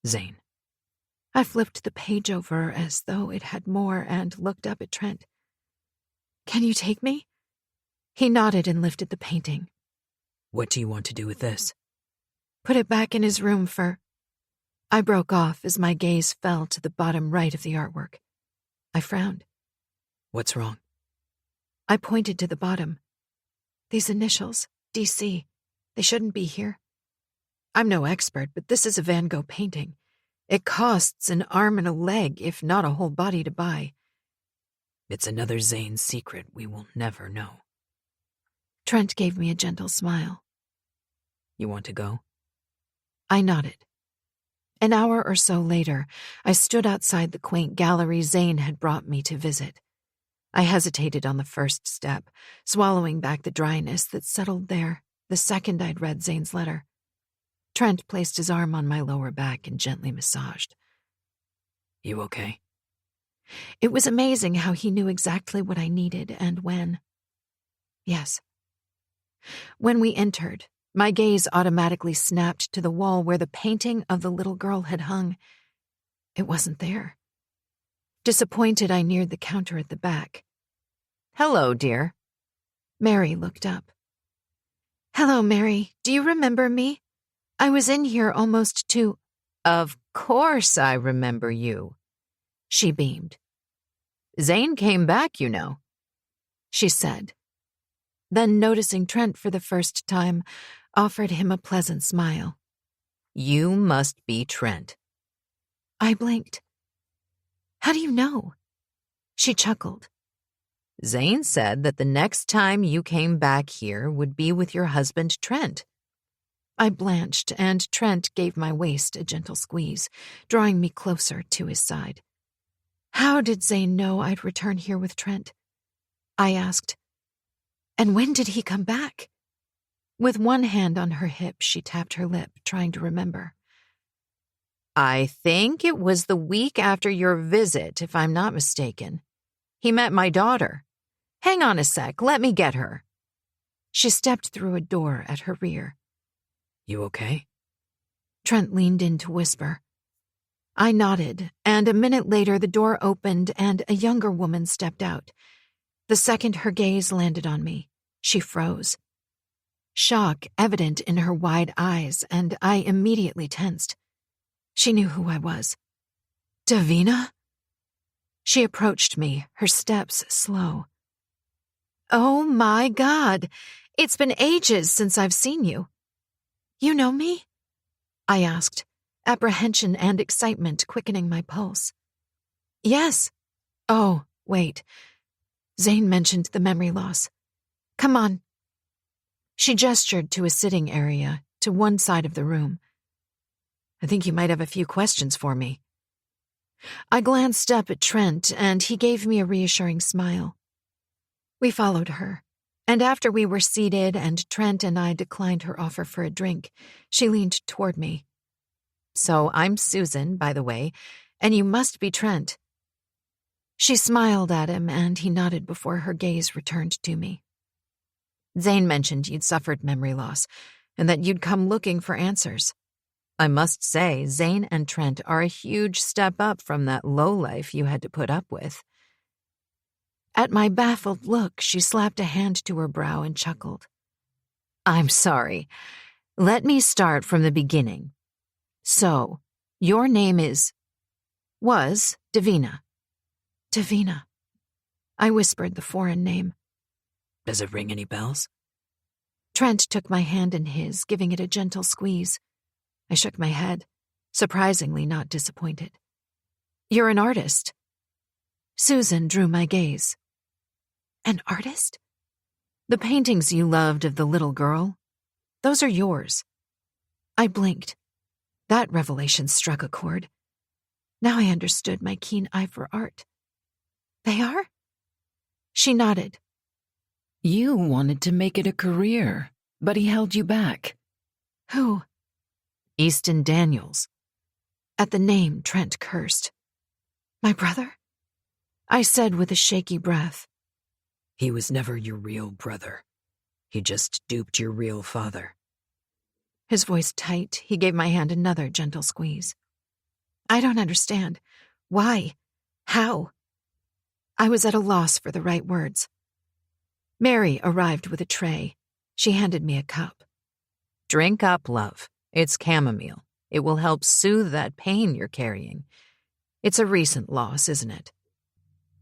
Zane. I flipped the page over as though it had more and looked up at Trent. Can you take me? He nodded and lifted the painting. What do you want to do with this? Put it back in his room for... I broke off as my gaze fell to the bottom right of the artwork. I frowned. What's wrong? I pointed to the bottom. These initials, D.C. They shouldn't be here. I'm no expert, but this is a Van Gogh painting. It costs an arm and a leg, if not a whole body to buy. It's another Zane secret we will never know. Trent gave me a gentle smile. You want to go? I nodded. An hour or so later, I stood outside the quaint gallery Zane had brought me to visit. I hesitated on the first step, swallowing back the dryness that settled there the second I'd read Zane's letter. Trent placed his arm on my lower back and gently massaged. You okay? It was amazing how he knew exactly what I needed and when. Yes. When we entered, my gaze automatically snapped to the wall where the painting of the little girl had hung. It wasn't there. Disappointed, I neared the counter at the back. Hello, dear. Mary looked up. Hello, Mary. Do you remember me? I was in here almost 2. Of course I remember you. She beamed. Zane came back, you know, she said. Then, noticing Trent for the first time, offered him a pleasant smile. You must be Trent. I blinked. How do you know? She chuckled. Zane said that the next time you came back here would be with your husband, Trent. I blanched, and Trent gave my waist a gentle squeeze, drawing me closer to his side. How did Zane know I'd return here with Trent? I asked. And when did he come back? With one hand on her hip, she tapped her lip, trying to remember. I think it was the week after your visit, if I'm not mistaken. He met my daughter. Hang on a sec, let me get her. She stepped through a door at her rear. You okay? Trent leaned in to whisper. I nodded, and a minute later the door opened and a younger woman stepped out. The second her gaze landed on me, she froze. Shock evident in her wide eyes, and I immediately tensed. She knew who I was. Davina? She approached me, her steps slow. Oh my God! It's been ages since I've seen you. You know me? I asked, apprehension and excitement quickening my pulse. Yes. Oh, wait. Zane mentioned the memory loss. Come on. She gestured to a sitting area, to one side of the room. I think you might have a few questions for me. I glanced up at Trent, and he gave me a reassuring smile. We followed her, and after we were seated and Trent and I declined her offer for a drink, she leaned toward me. So I'm Susan, by the way, and you must be Trent. She smiled at him, and he nodded before her gaze returned to me. Zane mentioned you'd suffered memory loss, and that you'd come looking for answers. I must say, Zane and Trent are a huge step up from that lowlife you had to put up with. At my baffled look, she slapped a hand to her brow and chuckled. I'm sorry. Let me start from the beginning. So, your name was Davina. Davina. I whispered the foreign name. Does it ring any bells? Trent took my hand in his, giving it a gentle squeeze. I shook my head, surprisingly not disappointed. You're an artist. Susan drew my gaze. An artist? The paintings you loved of the little girl, those are yours. I blinked. That revelation struck a chord. Now I understood my keen eye for art. They are? She nodded. You wanted to make it a career, but he held you back. Who? Easton Daniels. At the name, Trent cursed. My brother? I said with a shaky breath. He was never your real brother. He just duped your real father. His voice tight, he gave my hand another gentle squeeze. I don't understand. Why? How? I was at a loss for the right words. Mary arrived with a tray. She handed me a cup. Drink up, love. It's chamomile. It will help soothe that pain you're carrying. It's a recent loss, isn't it?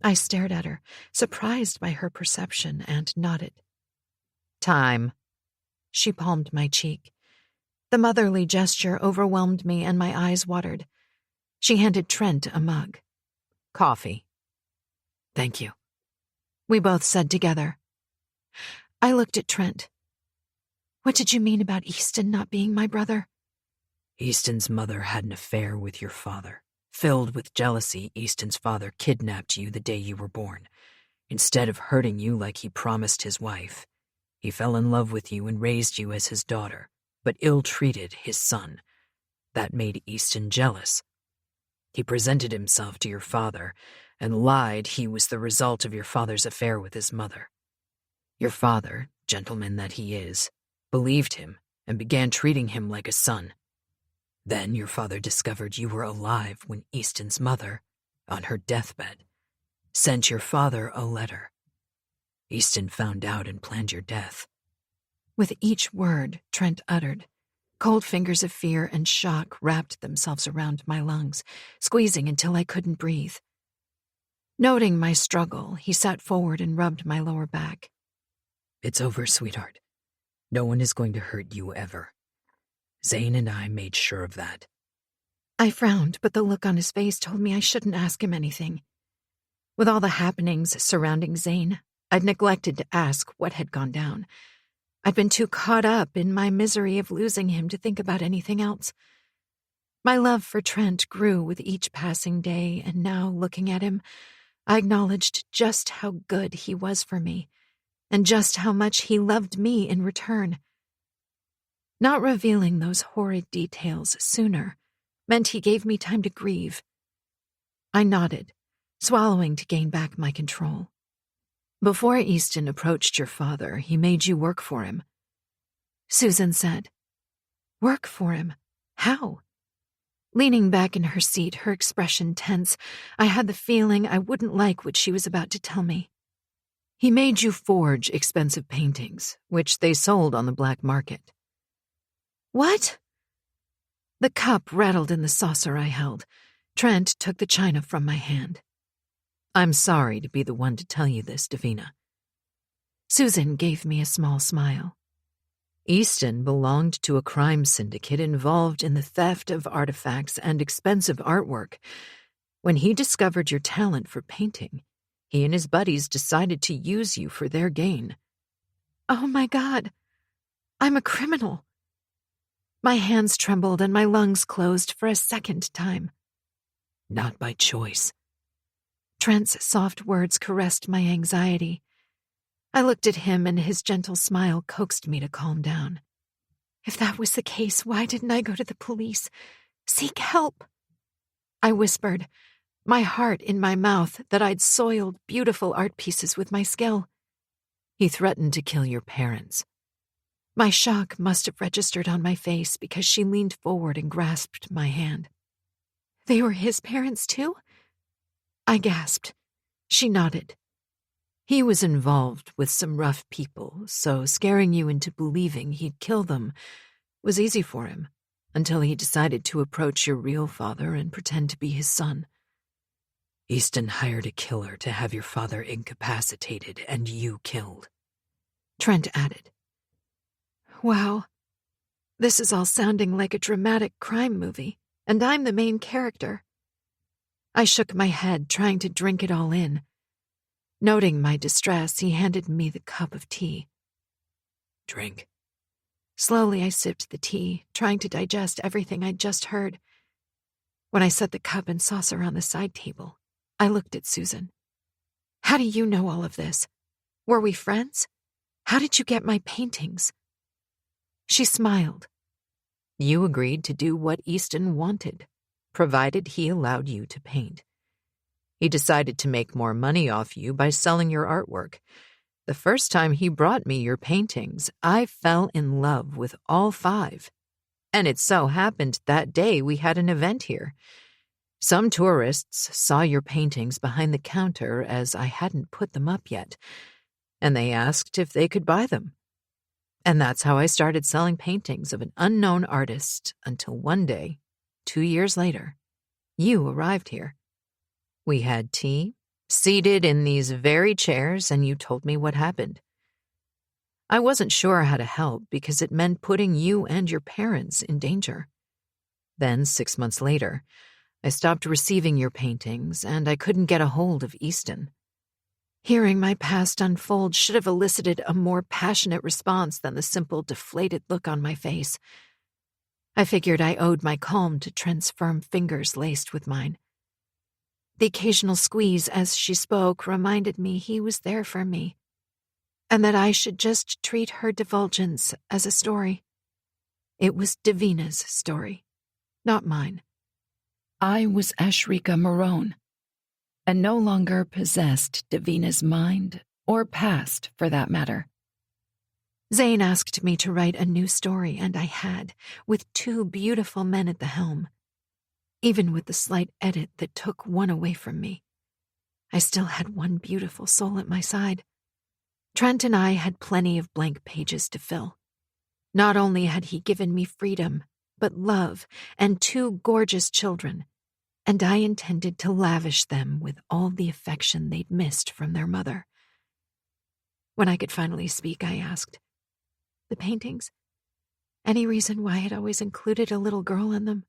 I stared at her, surprised by her perception, and nodded. Time. she palmed my cheek. The motherly gesture overwhelmed me and my eyes watered. She handed Trent a mug. Coffee. Thank you, we both said together. I looked at Trent. What did you mean about Easton not being my brother? Easton's mother had an affair with your father. Filled with jealousy, Easton's father kidnapped you the day you were born. Instead of hurting you like he promised his wife, he fell in love with you and raised you as his daughter, but ill-treated his son. That made Easton jealous. He presented himself to your father and lied he was the result of your father's affair with his mother. Your father, gentleman that he is, believed him and began treating him like a son. Then your father discovered you were alive when Easton's mother, on her deathbed, sent your father a letter. Easton found out and planned your death. With each word Trent uttered, cold fingers of fear and shock wrapped themselves around my lungs, squeezing until I couldn't breathe. Noting my struggle, he sat forward and rubbed my lower back. It's over, sweetheart. No one is going to hurt you ever. Zane and I made sure of that. I frowned, but the look on his face told me I shouldn't ask him anything. With all the happenings surrounding Zane, I'd neglected to ask what had gone down. I'd been too caught up in my misery of losing him to think about anything else. My love for Trent grew with each passing day, and now, looking at him, I acknowledged just how good he was for me, and just how much he loved me in return. Not revealing those horrid details sooner meant he gave me time to grieve. I nodded, swallowing to gain back my control. Before Easton approached your father, he made you work for him. Susan said. Work for him? How? Leaning back in her seat, her expression tense, I had the feeling I wouldn't like what she was about to tell me. He made you forge expensive paintings, which they sold on the black market. What? The cup rattled in the saucer I held. Trent took the china from my hand. I'm sorry to be the one to tell you this, Davina. Susan gave me a small smile. Easton belonged to a crime syndicate involved in the theft of artifacts and expensive artwork. When he discovered your talent for painting, he and his buddies decided to use you for their gain. Oh my God, I'm a criminal. My hands trembled and my lungs closed for a second time. Not by choice. Trent's soft words caressed my anxiety. I looked at him and his gentle smile coaxed me to calm down. If that was the case, why didn't I go to the police? Seek help. I whispered, my heart in my mouth, that I'd soiled beautiful art pieces with my skill. He threatened to kill your parents. My shock must have registered on my face because she leaned forward and grasped my hand. They were his parents too? I gasped. She nodded. He was involved with some rough people, so scaring you into believing he'd kill them was easy for him, until he decided to approach your real father and pretend to be his son. Easton hired a killer to have your father incapacitated and you killed. Trent added. Wow, this is all sounding like a dramatic crime movie, and I'm the main character. I shook my head, trying to drink it all in. Noting my distress, he handed me the cup of tea. Drink. Slowly, I sipped the tea, trying to digest everything I'd just heard. When I set the cup and saucer on the side table, I looked at Susan. How do you know all of this? Were we friends? How did you get my paintings? She smiled. You agreed to do what Easton wanted, provided he allowed you to paint. He decided to make more money off you by selling your artwork. The first time he brought me your paintings, I fell in love with all 5. And it so happened that day we had an event here. Some tourists saw your paintings behind the counter as I hadn't put them up yet, and they asked if they could buy them. And that's how I started selling paintings of an unknown artist until one day, 2 years later, you arrived here. We had tea, seated in these very chairs, and you told me what happened. I wasn't sure how to help because it meant putting you and your parents in danger. Then, 6 months later, I stopped receiving your paintings and I couldn't get a hold of Easton. Hearing my past unfold should have elicited a more passionate response than the simple, deflated look on my face. I figured I owed my calm to Trent's firm fingers laced with mine. The occasional squeeze as she spoke reminded me he was there for me, and that I should just treat her divulgence as a story. It was Davina's story, not mine. I was Ashrika Marone, and no longer possessed Davina's mind, or past for that matter. Zane asked me to write a new story, and I had, with 2 beautiful men at the helm. Even with the slight edit that took one away from me, I still had one beautiful soul at my side. Trent and I had plenty of blank pages to fill. Not only had he given me freedom, but love and 2 gorgeous children, and I intended to lavish them with all the affection they'd missed from their mother. When I could finally speak, I asked, "The paintings? Any reason why I'd always included a little girl in them?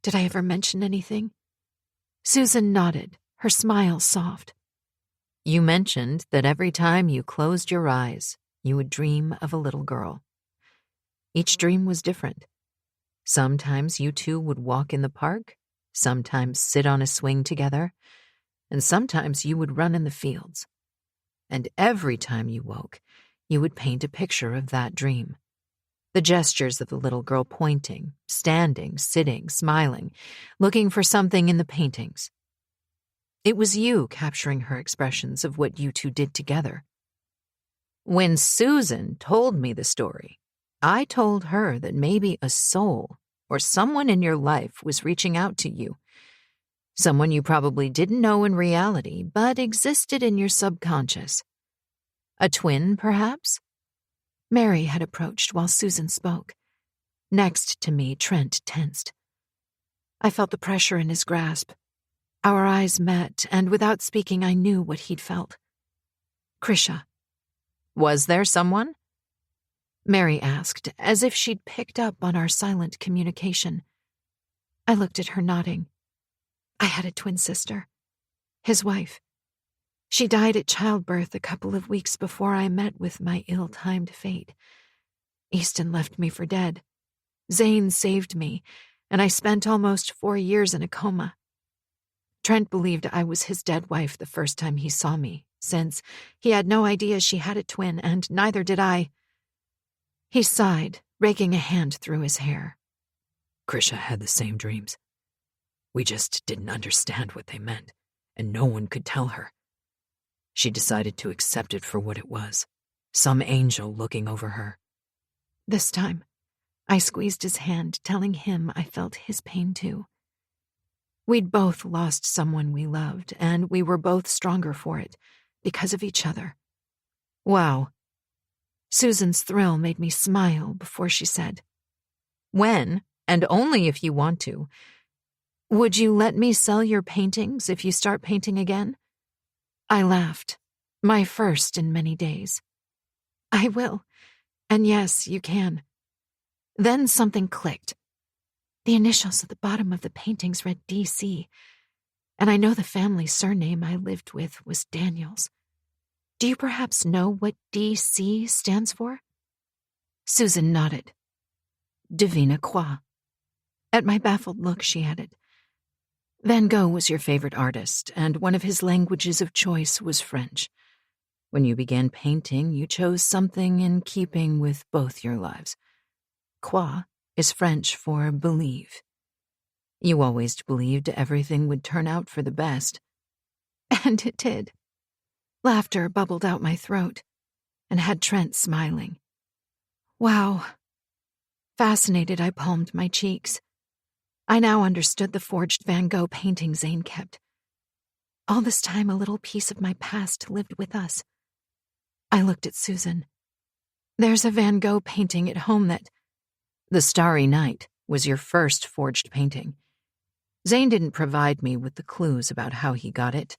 Did I ever mention anything?" Susan nodded, her smile soft. "You mentioned that every time you closed your eyes, you would dream of a little girl. Each dream was different. Sometimes you 2 would walk in the park, sometimes sit on a swing together, and sometimes you would run in the fields. And every time you woke, you would paint a picture of that dream. The gestures of the little girl pointing, standing, sitting, smiling, looking for something in the paintings. It was you capturing her expressions of what you 2 did together. When Susan told me the story, I told her that maybe a soul or someone in your life was reaching out to you. Someone you probably didn't know in reality, but existed in your subconscious. A twin, perhaps?" Mary had approached while Susan spoke. Next to me, Trent tensed. I felt the pressure in his grasp. Our eyes met, and without speaking, I knew what he'd felt. "Krisha, was there someone?" Mary asked, as if she'd picked up on our silent communication. I looked at her, nodding. I had a twin sister, his wife. She died at childbirth a couple of weeks before I met with my ill-timed fate. Easton left me for dead. Zane saved me, and I spent almost 4 years in a coma. Trent believed I was his dead wife the first time he saw me, since he had no idea she had a twin, and neither did I. He sighed, raking a hand through his hair. Krisha had the same dreams. We just didn't understand what they meant, and no one could tell her. She decided to accept it for what it was, some angel looking over her. This time, I squeezed his hand, telling him I felt his pain too. We'd both lost someone we loved, and we were both stronger for it, because of each other. Wow. Susan's thrill made me smile before she said, "When, and only if you want to, would you let me sell your paintings if you start painting again?" I laughed, my first in many days. "I will, and yes, you can." Then something clicked. The initials at the bottom of the paintings read DC, and I know the family surname I lived with was Daniels. Do you perhaps know what DC stands for? Susan nodded. Divina Croix. At my baffled look, she added, "Van Gogh was your favorite artist, and one of his languages of choice was French. When you began painting, you chose something in keeping with both your lives. Croix is French for believe. You always believed everything would turn out for the best." And it did. Laughter bubbled out my throat, and had Trent smiling. Wow. Fascinated, I palmed my cheeks. I now understood the forged Van Gogh painting Zane kept. All this time, a little piece of my past lived with us. I looked at Susan. There's a Van Gogh painting at home that... The Starry Night was your first forged painting. Zane didn't provide me with the clues about how he got it,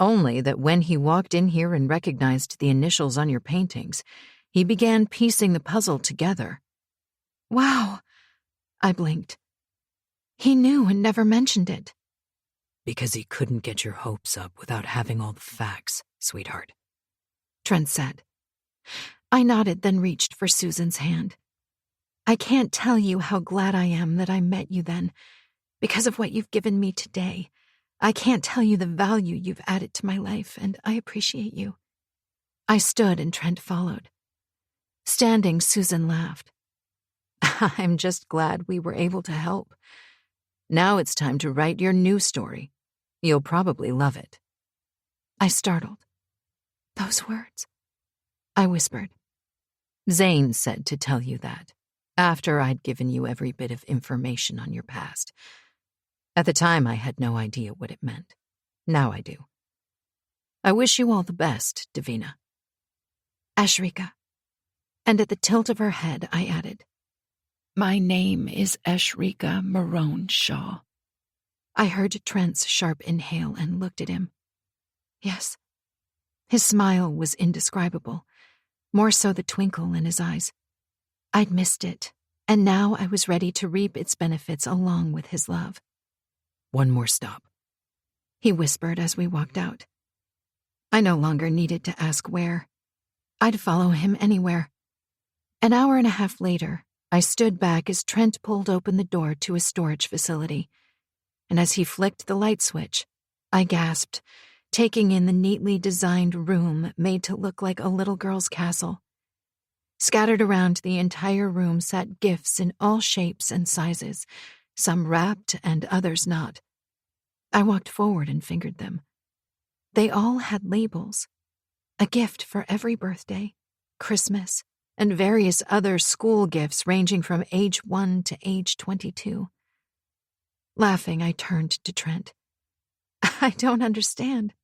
only that when he walked in here and recognized the initials on your paintings, He began piecing the puzzle together. Wow, I blinked. He knew and never mentioned it. Because he couldn't get your hopes up without having all the facts, sweetheart, Trent said. I nodded, then reached for Susan's hand. I can't tell you how glad I am that I met you then, because of what you've given me today. I can't tell you the value you've added to my life, and I appreciate you. I stood and Trent followed. Standing, Susan laughed. I'm just glad we were able to help. Now it's time to write your new story. You'll probably love it. I startled. Those words? I whispered. Zane said to tell you that, after I'd given you every bit of information on your past. At the time, I had no idea what it meant. Now I do. I wish you all the best, Davina. Ashrika. And at the tilt of her head, I added, My name is Ashrika Marone Shaw. I heard Trent's sharp inhale and looked at him. Yes. His smile was indescribable, more so the twinkle in his eyes. I'd missed it, and now I was ready to reap its benefits along with his love. One more stop, he whispered as we walked out. I no longer needed to ask where. I'd follow him anywhere. An hour and a half later, I stood back as Trent pulled open the door to a storage facility, and as he flicked the light switch, I gasped, taking in the neatly designed room made to look like a little girl's castle. Scattered around the entire room sat gifts in all shapes and sizes, some wrapped and others not. I walked forward and fingered them. They all had labels, a gift for every birthday, Christmas, and various other school gifts ranging from age 1 to age 22. Laughing, I turned to Trent. I don't understand.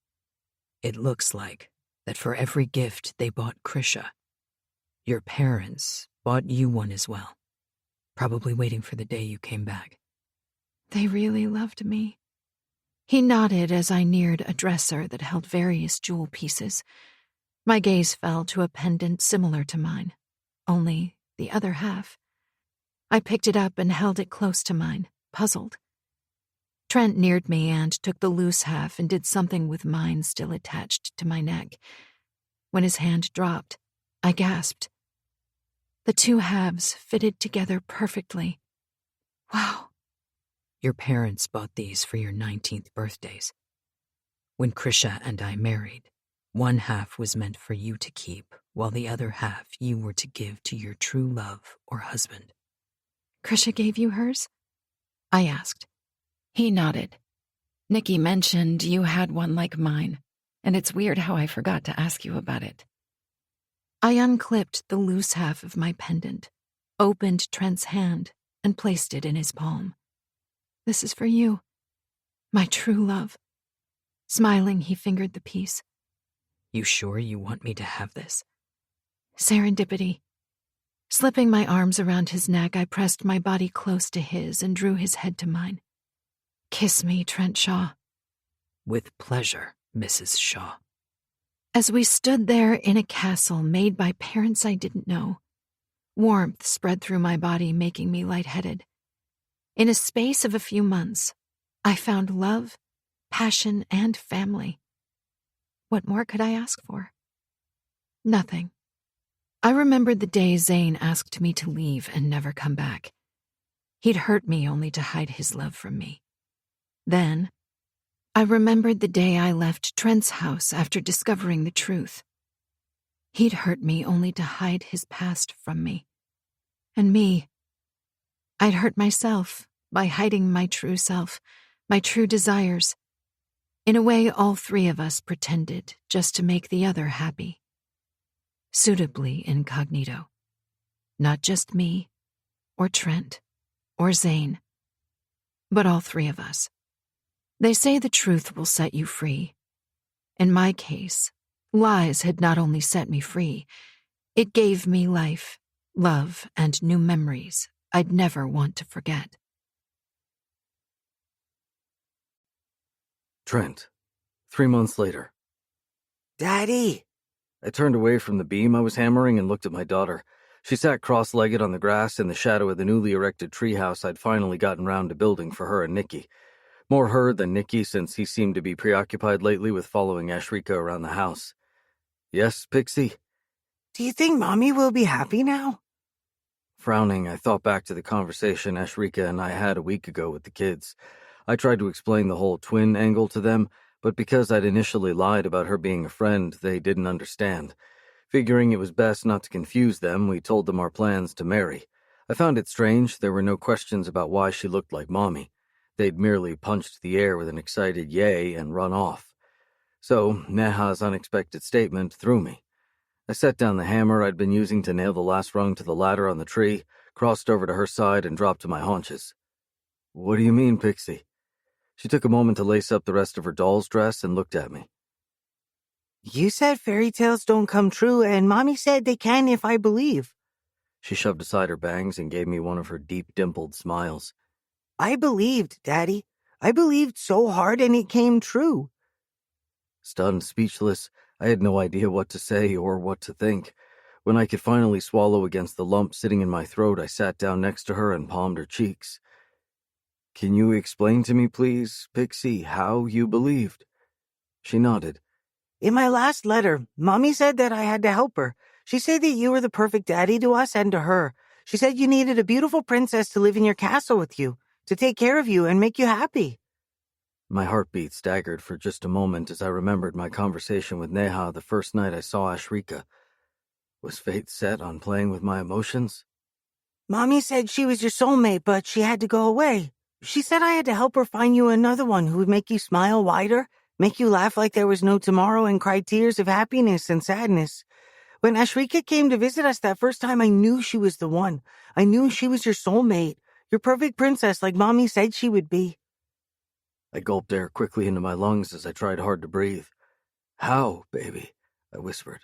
It looks like that for every gift they bought Krisha, your parents bought you one as well, probably waiting for the day you came back. They really loved me. He nodded as I neared a dresser that held various jewel pieces. My gaze fell to a pendant similar to mine, only the other half. I picked it up and held it close to mine, puzzled. Trent neared me and took the loose half and did something with mine still attached to my neck. When his hand dropped, I gasped. The two halves fitted together perfectly. Wow. Your parents bought these for your 19th birthdays. When Krisha and I married, one half was meant for you to keep, while the other half you were to give to your true love or husband. Krisha gave you hers? I asked. He nodded. Nikki mentioned you had one like mine, and it's weird how I forgot to ask you about it. I unclipped the loose half of my pendant, opened Trent's hand, and placed it in his palm. This is for you, my true love. Smiling, he fingered the piece. You sure you want me to have this? Serendipity. Slipping my arms around his neck, I pressed my body close to his and drew his head to mine. Kiss me, Trent Shaw. With pleasure, Mrs. Shaw. As we stood there in a castle made by parents I didn't know, warmth spread through my body, making me lightheaded. In a space of a few months, I found love, passion, and family. What more could I ask for? Nothing. I remembered the day Zane asked me to leave and never come back. He'd hurt me only to hide his love from me. Then, I remembered the day I left Trent's house after discovering the truth. He'd hurt me only to hide his past from me. And me. I'd hurt myself by hiding my true self, my true desires. In a way, all three of us pretended just to make the other happy. Suitably incognito. Not just me, or Trent, or Zane, but all three of us. They say the truth will set you free. In my case, lies had not only set me free, it gave me life, love, and new memories I'd never want to forget. Trent, 3 months later. Daddy, I turned away from the beam I was hammering and looked at my daughter. She sat cross-legged on the grass in the shadow of the newly erected treehouse I'd finally gotten round to building for her and Nicky. More her than Nicky, since he seemed to be preoccupied lately with following Ashrika around the house. Yes, Pixie? Do you think Mommy will be happy now? Frowning, I thought back to the conversation Ashrika and I had a week ago with the kids. I tried to explain the whole twin angle to them, but because I'd initially lied about her being a friend, they didn't understand. Figuring it was best not to confuse them, we told them our plans to marry. I found it strange there were no questions about why she looked like Mommy. They'd merely punched the air with an excited yay and run off. So, Neha's unexpected statement threw me. I set down the hammer I'd been using to nail the last rung to the ladder on the tree, crossed over to her side, and dropped to my haunches. What do you mean, Pixie? She took a moment to lace up the rest of her doll's dress and looked at me. You said fairy tales don't come true, and Mommy said they can if I believe. She shoved aside her bangs and gave me one of her deep, dimpled smiles. I believed, Daddy. I believed so hard and it came true. Stunned, speechless, I had no idea what to say or what to think. When I could finally swallow against the lump sitting in my throat, I sat down next to her and palmed her cheeks. Can you explain to me, please, Pixie, how you believed? She nodded. In my last letter, Mommy said that I had to help her. She said that you were the perfect daddy to us and to her. She said you needed a beautiful princess to live in your castle with you, to take care of you and make you happy. My heartbeat staggered for just a moment as I remembered my conversation with Neha the first night I saw Ashrika. Was fate set on playing with my emotions? Mommy said she was your soulmate, but she had to go away. She said I had to help her find you another one who would make you smile wider, make you laugh like there was no tomorrow, and cry tears of happiness and sadness. When Ashrika came to visit us that first time, I knew she was the one. I knew she was your soulmate, your perfect princess like Mommy said she would be. I gulped air quickly into my lungs as I tried hard to breathe. How, baby? I whispered.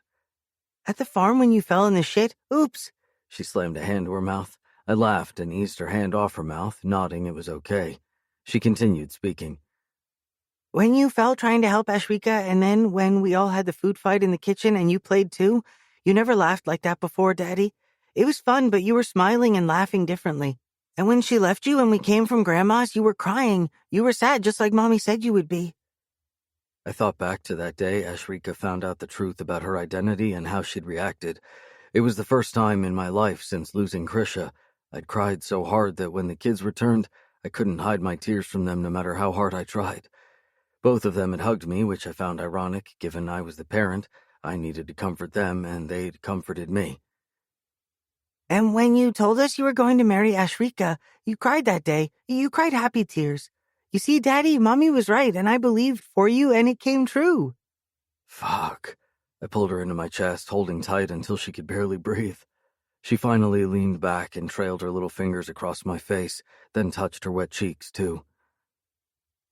At the farm when you fell in the shit? Oops. She slammed a hand to her mouth. I laughed and eased her hand off her mouth, nodding it was okay. She continued speaking. When you fell trying to help Ashrika, and then when we all had the food fight in the kitchen and you played too, you never laughed like that before, Daddy. It was fun, but you were smiling and laughing differently. And when she left you and we came from Grandma's, you were crying. You were sad, just like Mommy said you would be. I thought back to that day Ashrika found out the truth about her identity and how she'd reacted. It was the first time in my life since losing Krisha. I'd cried so hard that when the kids returned, I couldn't hide my tears from them no matter how hard I tried. Both of them had hugged me, which I found ironic, given I was the parent. I needed to comfort them, and they'd comforted me. And when you told us you were going to marry Ashrika, you cried that day. You cried happy tears. You see, Daddy, Mommy was right, and I believed for you, and it came true. Fuck. I pulled her into my chest, holding tight until she could barely breathe. She finally leaned back and trailed her little fingers across my face, then touched her wet cheeks, too.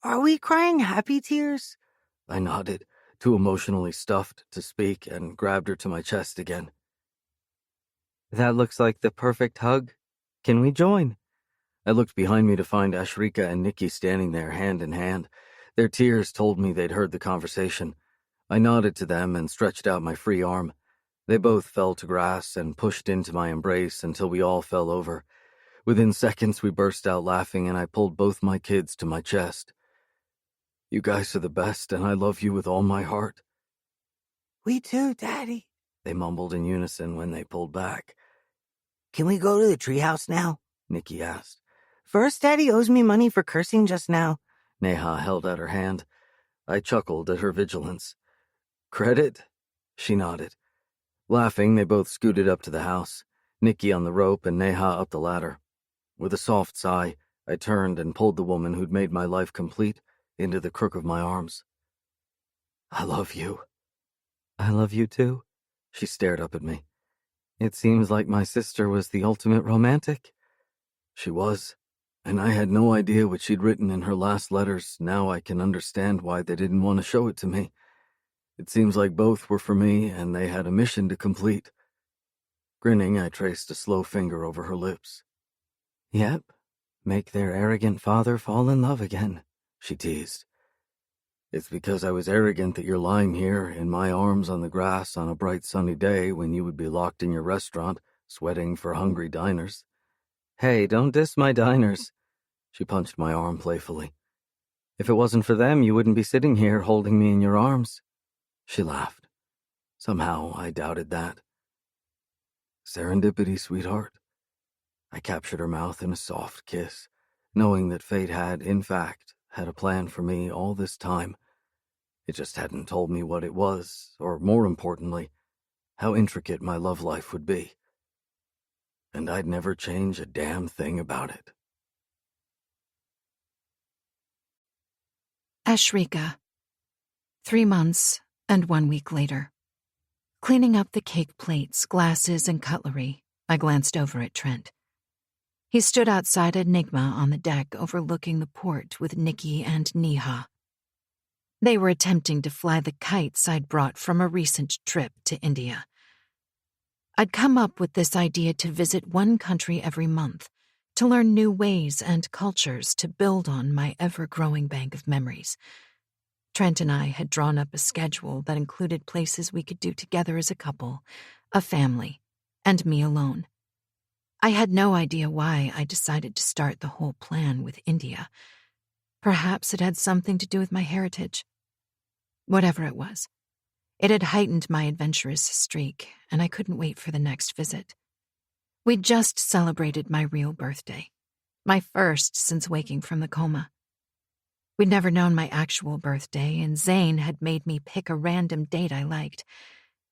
Are we crying happy tears? I nodded, too emotionally stuffed to speak, and grabbed her to my chest again. That looks like the perfect hug. Can we join? I looked behind me to find Ashrika and Nicky standing there, hand in hand. Their tears told me they'd heard the conversation. I nodded to them and stretched out my free arm. They both fell to grass and pushed into my embrace until we all fell over. Within seconds, we burst out laughing, and I pulled both my kids to my chest. You guys are the best, and I love you with all my heart. We too, Daddy, they mumbled in unison when they pulled back. Can we go to the treehouse now? Nicky asked. First, Daddy owes me money for cursing just now. Neha held out her hand. I chuckled at her vigilance. Credit? She nodded. Laughing, they both scooted up to the house, Nicky on the rope and Neha up the ladder. With a soft sigh, I turned and pulled the woman who'd made my life complete into the crook of my arms. I love you. I love you too. She stared up at me. It seems like my sister was the ultimate romantic. She was, and I had no idea what she'd written in her last letters. Now I can understand why they didn't want to show it to me. It seems like both were for me, and they had a mission to complete. Grinning, I traced a slow finger over her lips. Yep, make their arrogant father fall in love again, she teased. It's because I was arrogant that you're lying here in my arms on the grass on a bright sunny day when you would be locked in your restaurant, sweating for hungry diners. Hey, don't diss my diners. She punched my arm playfully. If it wasn't for them, you wouldn't be sitting here holding me in your arms. She laughed. Somehow I doubted that. Serendipity, sweetheart. I captured her mouth in a soft kiss, knowing that fate had, in fact, had a plan for me all this time. It just hadn't told me what it was, or more importantly, how intricate my love life would be. And I'd never change a damn thing about it. Ashrika. 3 months and 1 week later. Cleaning up the cake plates, glasses, and cutlery, I glanced over at Trent. He stood outside Enigma on the deck overlooking the port with Nikki and Neha. They were attempting to fly the kites I'd brought from a recent trip to India. I'd come up with this idea to visit one country every month, to learn new ways and cultures to build on my ever-growing bank of memories. Trent and I had drawn up a schedule that included places we could do together as a couple, a family, and me alone. I had no idea why I decided to start the whole plan with India. Perhaps it had something to do with my heritage. Whatever it was, it had heightened my adventurous streak, and I couldn't wait for the next visit. We'd just celebrated my real birthday, my first since waking from the coma. We'd never known my actual birthday, and Zane had made me pick a random date I liked,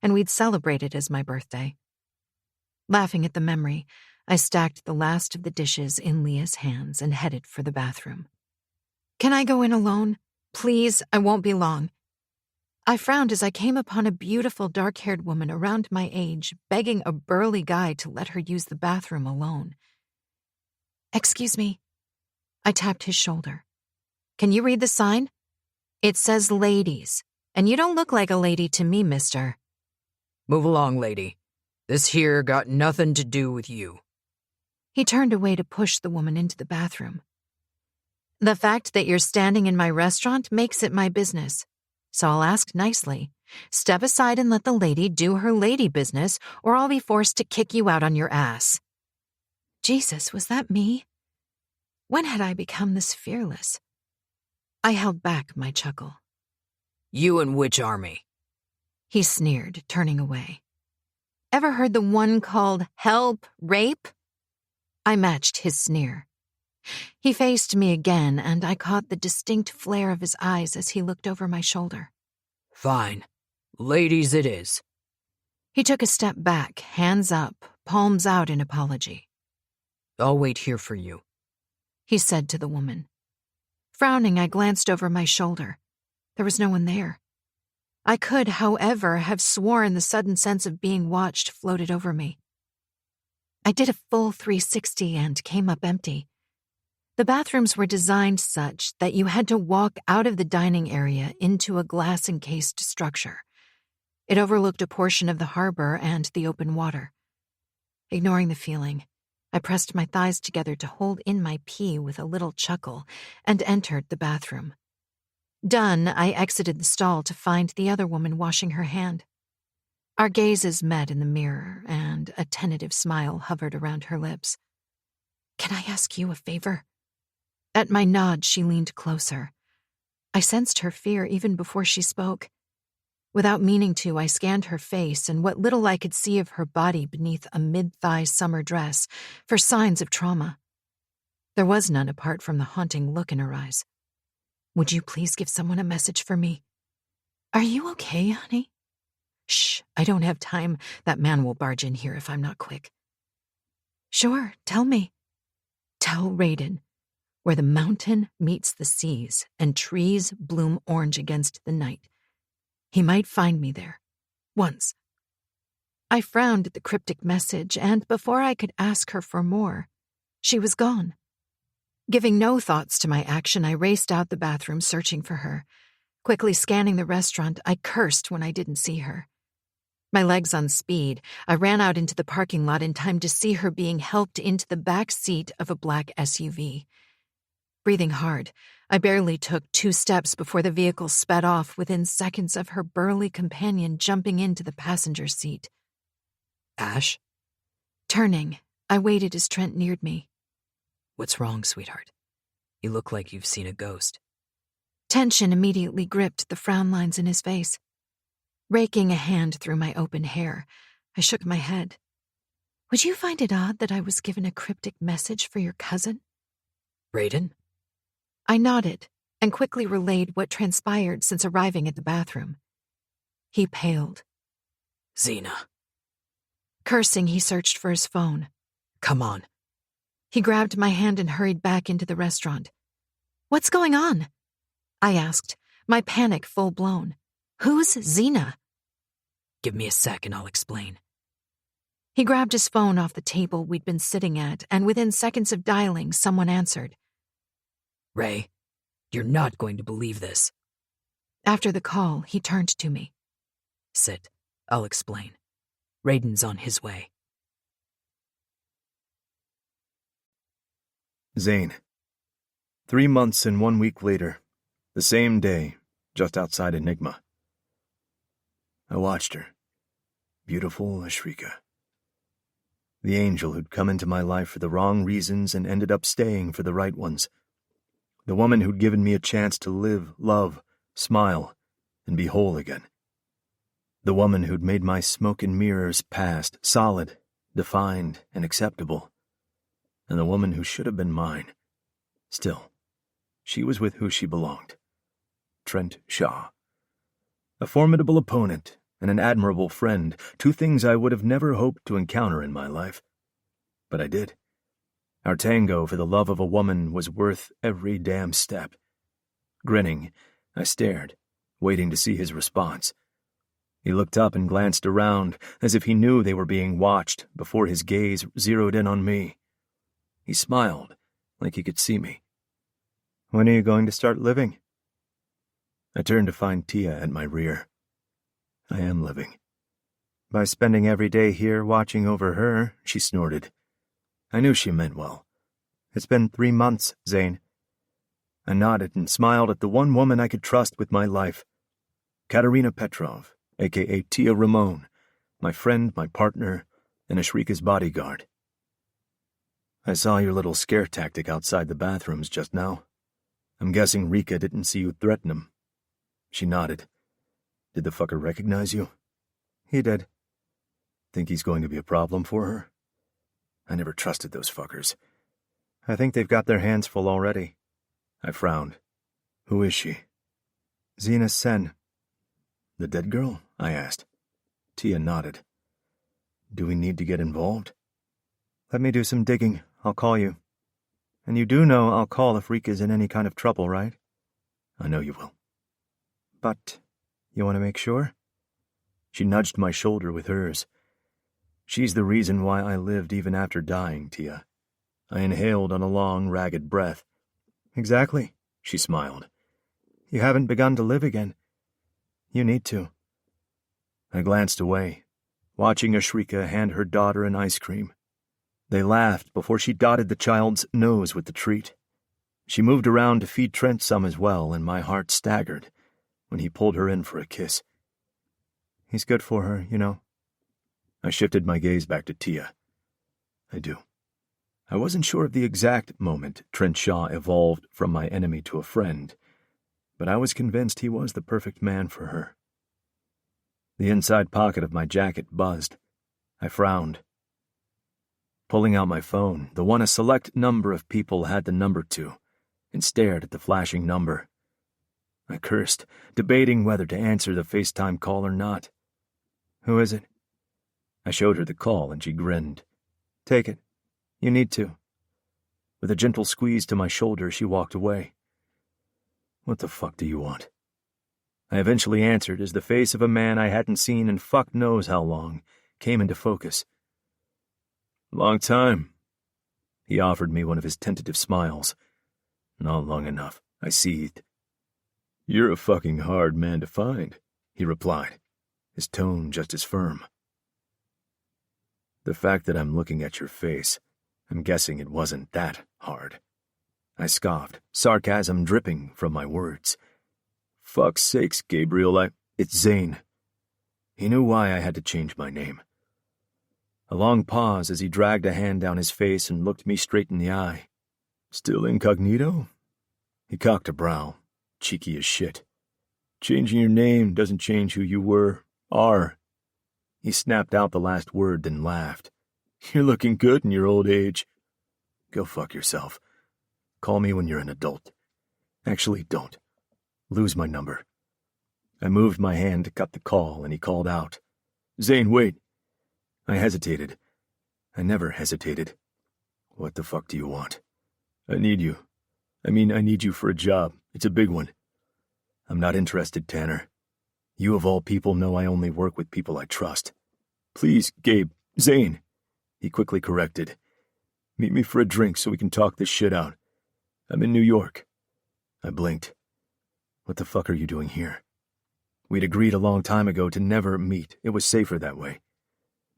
and we'd celebrate it as my birthday. Laughing at the memory, I stacked the last of the dishes in Leah's hands and headed for the bathroom. "Can I go in alone? Please, I won't be long." I frowned as I came upon a beautiful dark-haired woman around my age begging a burly guy to let her use the bathroom alone. "Excuse me." I tapped his shoulder. "Can you read the sign? It says ladies, and you don't look like a lady to me, mister." Move along, lady. This here got nothing to do with you. He turned away to push the woman into the bathroom. "The fact that you're standing in my restaurant makes it my business. So I'll ask nicely. Step aside and let the lady do her lady business, or I'll be forced to kick you out on your ass." Jesus, was that me? When had I become this fearless? I held back my chuckle. You and which army? He sneered, turning away. "Ever heard the one called Help, Rape?" I matched his sneer. He faced me again, and I caught the distinct flare of his eyes as he looked over my shoulder. Fine. Ladies it is. He took a step back, hands up, palms out in apology. I'll wait here for you, he said to the woman. Frowning, I glanced over my shoulder. There was no one there. I could, however, have sworn the sudden sense of being watched floated over me. I did a full 360 and came up empty. The bathrooms were designed such that you had to walk out of the dining area into a glass-encased structure. It overlooked a portion of the harbor and the open water. Ignoring the feeling, I pressed my thighs together to hold in my pee with a little chuckle and entered the bathroom. Done, I exited the stall to find the other woman washing her hand. Our gazes met in the mirror, and a tentative smile hovered around her lips. "Can I ask you a favor?" At my nod, she leaned closer. I sensed her fear even before she spoke. Without meaning to, I scanned her face and what little I could see of her body beneath a mid-thigh summer dress for signs of trauma. There was none apart from the haunting look in her eyes. "Would you please give someone a message for me?" "Are you okay, honey?" "Shh, I don't have time. That man will barge in here if I'm not quick." "Sure, tell me." "Tell Raiden, where the mountain meets the seas and trees bloom orange against the night. He might find me there. Once." I frowned at the cryptic message, and before I could ask her for more, she was gone. Giving no thoughts to my action, I raced out the bathroom searching for her. Quickly scanning the restaurant, I cursed when I didn't see her. My legs on speed, I ran out into the parking lot in time to see her being helped into the back seat of a black SUV. Breathing hard, I barely took 2 steps before the vehicle sped off within seconds of her burly companion jumping into the passenger seat. Ash? Turning, I waited as Trent neared me. What's wrong, sweetheart? You look like you've seen a ghost. Tension immediately gripped the frown lines in his face. Raking a hand through my open hair, I shook my head. Would you find it odd that I was given a cryptic message for your cousin? Brayden? I nodded and quickly relayed what transpired since arriving at the bathroom. He paled. Xena. Cursing, he searched for his phone. Come on. He grabbed my hand and hurried back into the restaurant. What's going on? I asked, my panic full-blown. Who's Xena? Give me a sec and I'll explain. He grabbed his phone off the table we'd been sitting at, and within seconds of dialing, someone answered. Ray, you're not going to believe this. After the call, he turned to me. Sit. I'll explain. Raiden's on his way. Zane. 3 months and 1 week later, the same day, just outside Enigma. I watched her. Beautiful Ashrika. The angel who'd come into my life for the wrong reasons and ended up staying for the right ones. The woman who'd given me a chance to live, love, smile, and be whole again. The woman who'd made my smoke and mirrors past solid, defined, and acceptable. And the woman who should have been mine. Still, she was with who she belonged. Trent Shaw. A formidable opponent and an admirable friend, 2 things I would have never hoped to encounter in my life. But I did. Our tango for the love of a woman was worth every damn step. Grinning, I stared, waiting to see his response. He looked up and glanced around, as if he knew they were being watched before his gaze zeroed in on me. He smiled, like he could see me. When are you going to start living? I turned to find Tia at my rear. I am living. By spending every day here watching over her, she snorted. I knew she meant well. It's been 3 months, Zane. I nodded and smiled at the one woman I could trust with my life. Katerina Petrov, a.k.a. Tia Ramon, my friend, my partner, and Ashrika's bodyguard. I saw your little scare tactic outside the bathrooms just now. I'm guessing Rika didn't see you threaten him. She nodded. Did the fucker recognize you? He did. Think he's going to be a problem for her? I never trusted those fuckers. I think they've got their hands full already. I frowned. Who is she? Xena Sen. The dead girl? I asked. Tia nodded. Do we need to get involved? Let me do some digging. I'll call you. And you do know I'll call if Rika's in any kind of trouble, right? I know you will. But you want to make sure? She nudged my shoulder with hers. She's the reason why I lived even after dying, Tia. I inhaled on a long, ragged breath. Exactly, she smiled. You haven't begun to live again. You need to. I glanced away, watching Ashrika hand her daughter an ice cream. They laughed before she dotted the child's nose with the treat. She moved around to feed Trent some as well, and my heart staggered when he pulled her in for a kiss. He's good for her, you know. I shifted my gaze back to Tia. I do. I wasn't sure of the exact moment Trent Shaw evolved from my enemy to a friend, but I was convinced he was the perfect man for her. The inside pocket of my jacket buzzed. I frowned. Pulling out my phone, the one a select number of people had the number to, and stared at the flashing number. I cursed, debating whether to answer the FaceTime call or not. Who is it? I showed her the call, and she grinned. Take it. You need to. With a gentle squeeze to my shoulder, she walked away. What the fuck do you want? I eventually answered as the face of a man I hadn't seen in fuck knows how long came into focus. Long time. He offered me one of his tentative smiles. Not long enough, I seethed. You're a fucking hard man to find, he replied, his tone just as firm. The fact that I'm looking at your face, I'm guessing it wasn't that hard. I scoffed, sarcasm dripping from my words. Fuck's sakes, Gabriel, it's Zane. He knew why I had to change my name. A long pause as he dragged a hand down his face and looked me straight in the eye. Still incognito? He cocked a brow, cheeky as shit. Changing your name doesn't change who you are. He snapped out the last word, then laughed. You're looking good in your old age. Go fuck yourself. Call me when you're an adult. Actually, don't. Lose my number. I moved my hand to cut the call, and he called out. Zane, wait. I hesitated. I never hesitated. What the fuck do you want? I need you. I need you for a job. It's a big one. I'm not interested, Tanner. You of all people know I only work with people I trust. Please, Gabe, Zane, he quickly corrected. Meet me for a drink so we can talk this shit out. I'm in New York. I blinked. What the fuck are you doing here? We'd agreed a long time ago to never meet. It was safer that way.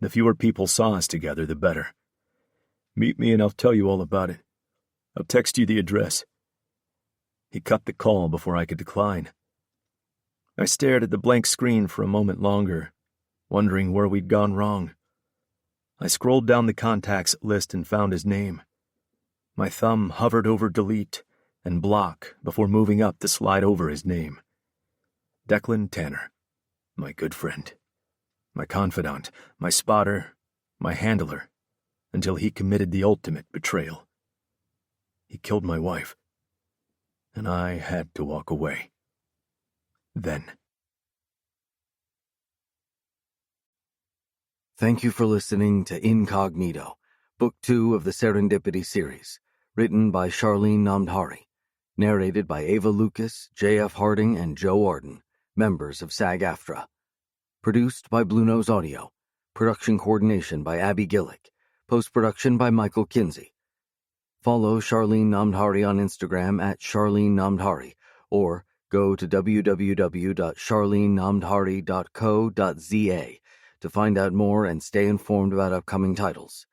The fewer people saw us together, the better. Meet me and I'll tell you all about it. I'll text you the address. He cut the call before I could decline. I stared at the blank screen for a moment longer, wondering where we'd gone wrong. I scrolled down the contacts list and found his name. My thumb hovered over delete and block before moving up to slide over his name. Declan Tanner, my good friend, my confidant, my spotter, my handler, until he committed the ultimate betrayal. He killed my wife, and I had to walk away. Then. Thank you for listening to Incognito, Book 2 of the Serendipity series, written by Charlene Namdhari, narrated by Ava Lucas, J.F. Harding, and Joe Arden, members of SAG-AFTRA. Produced by Blue Nose Audio. Production coordination by Abby Gillick. Post-production by Michael Kinsey. Follow Charlene Namdhari on Instagram at Charlene Namdhari, or go to www.charlenenamdhari.co.za to find out more and stay informed about upcoming titles.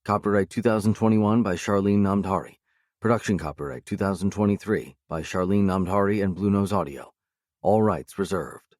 Copyright 2021 by Charlene Namdhari. Production copyright 2023 by Charlene Namdhari and Blue Nose Audio. All rights reserved.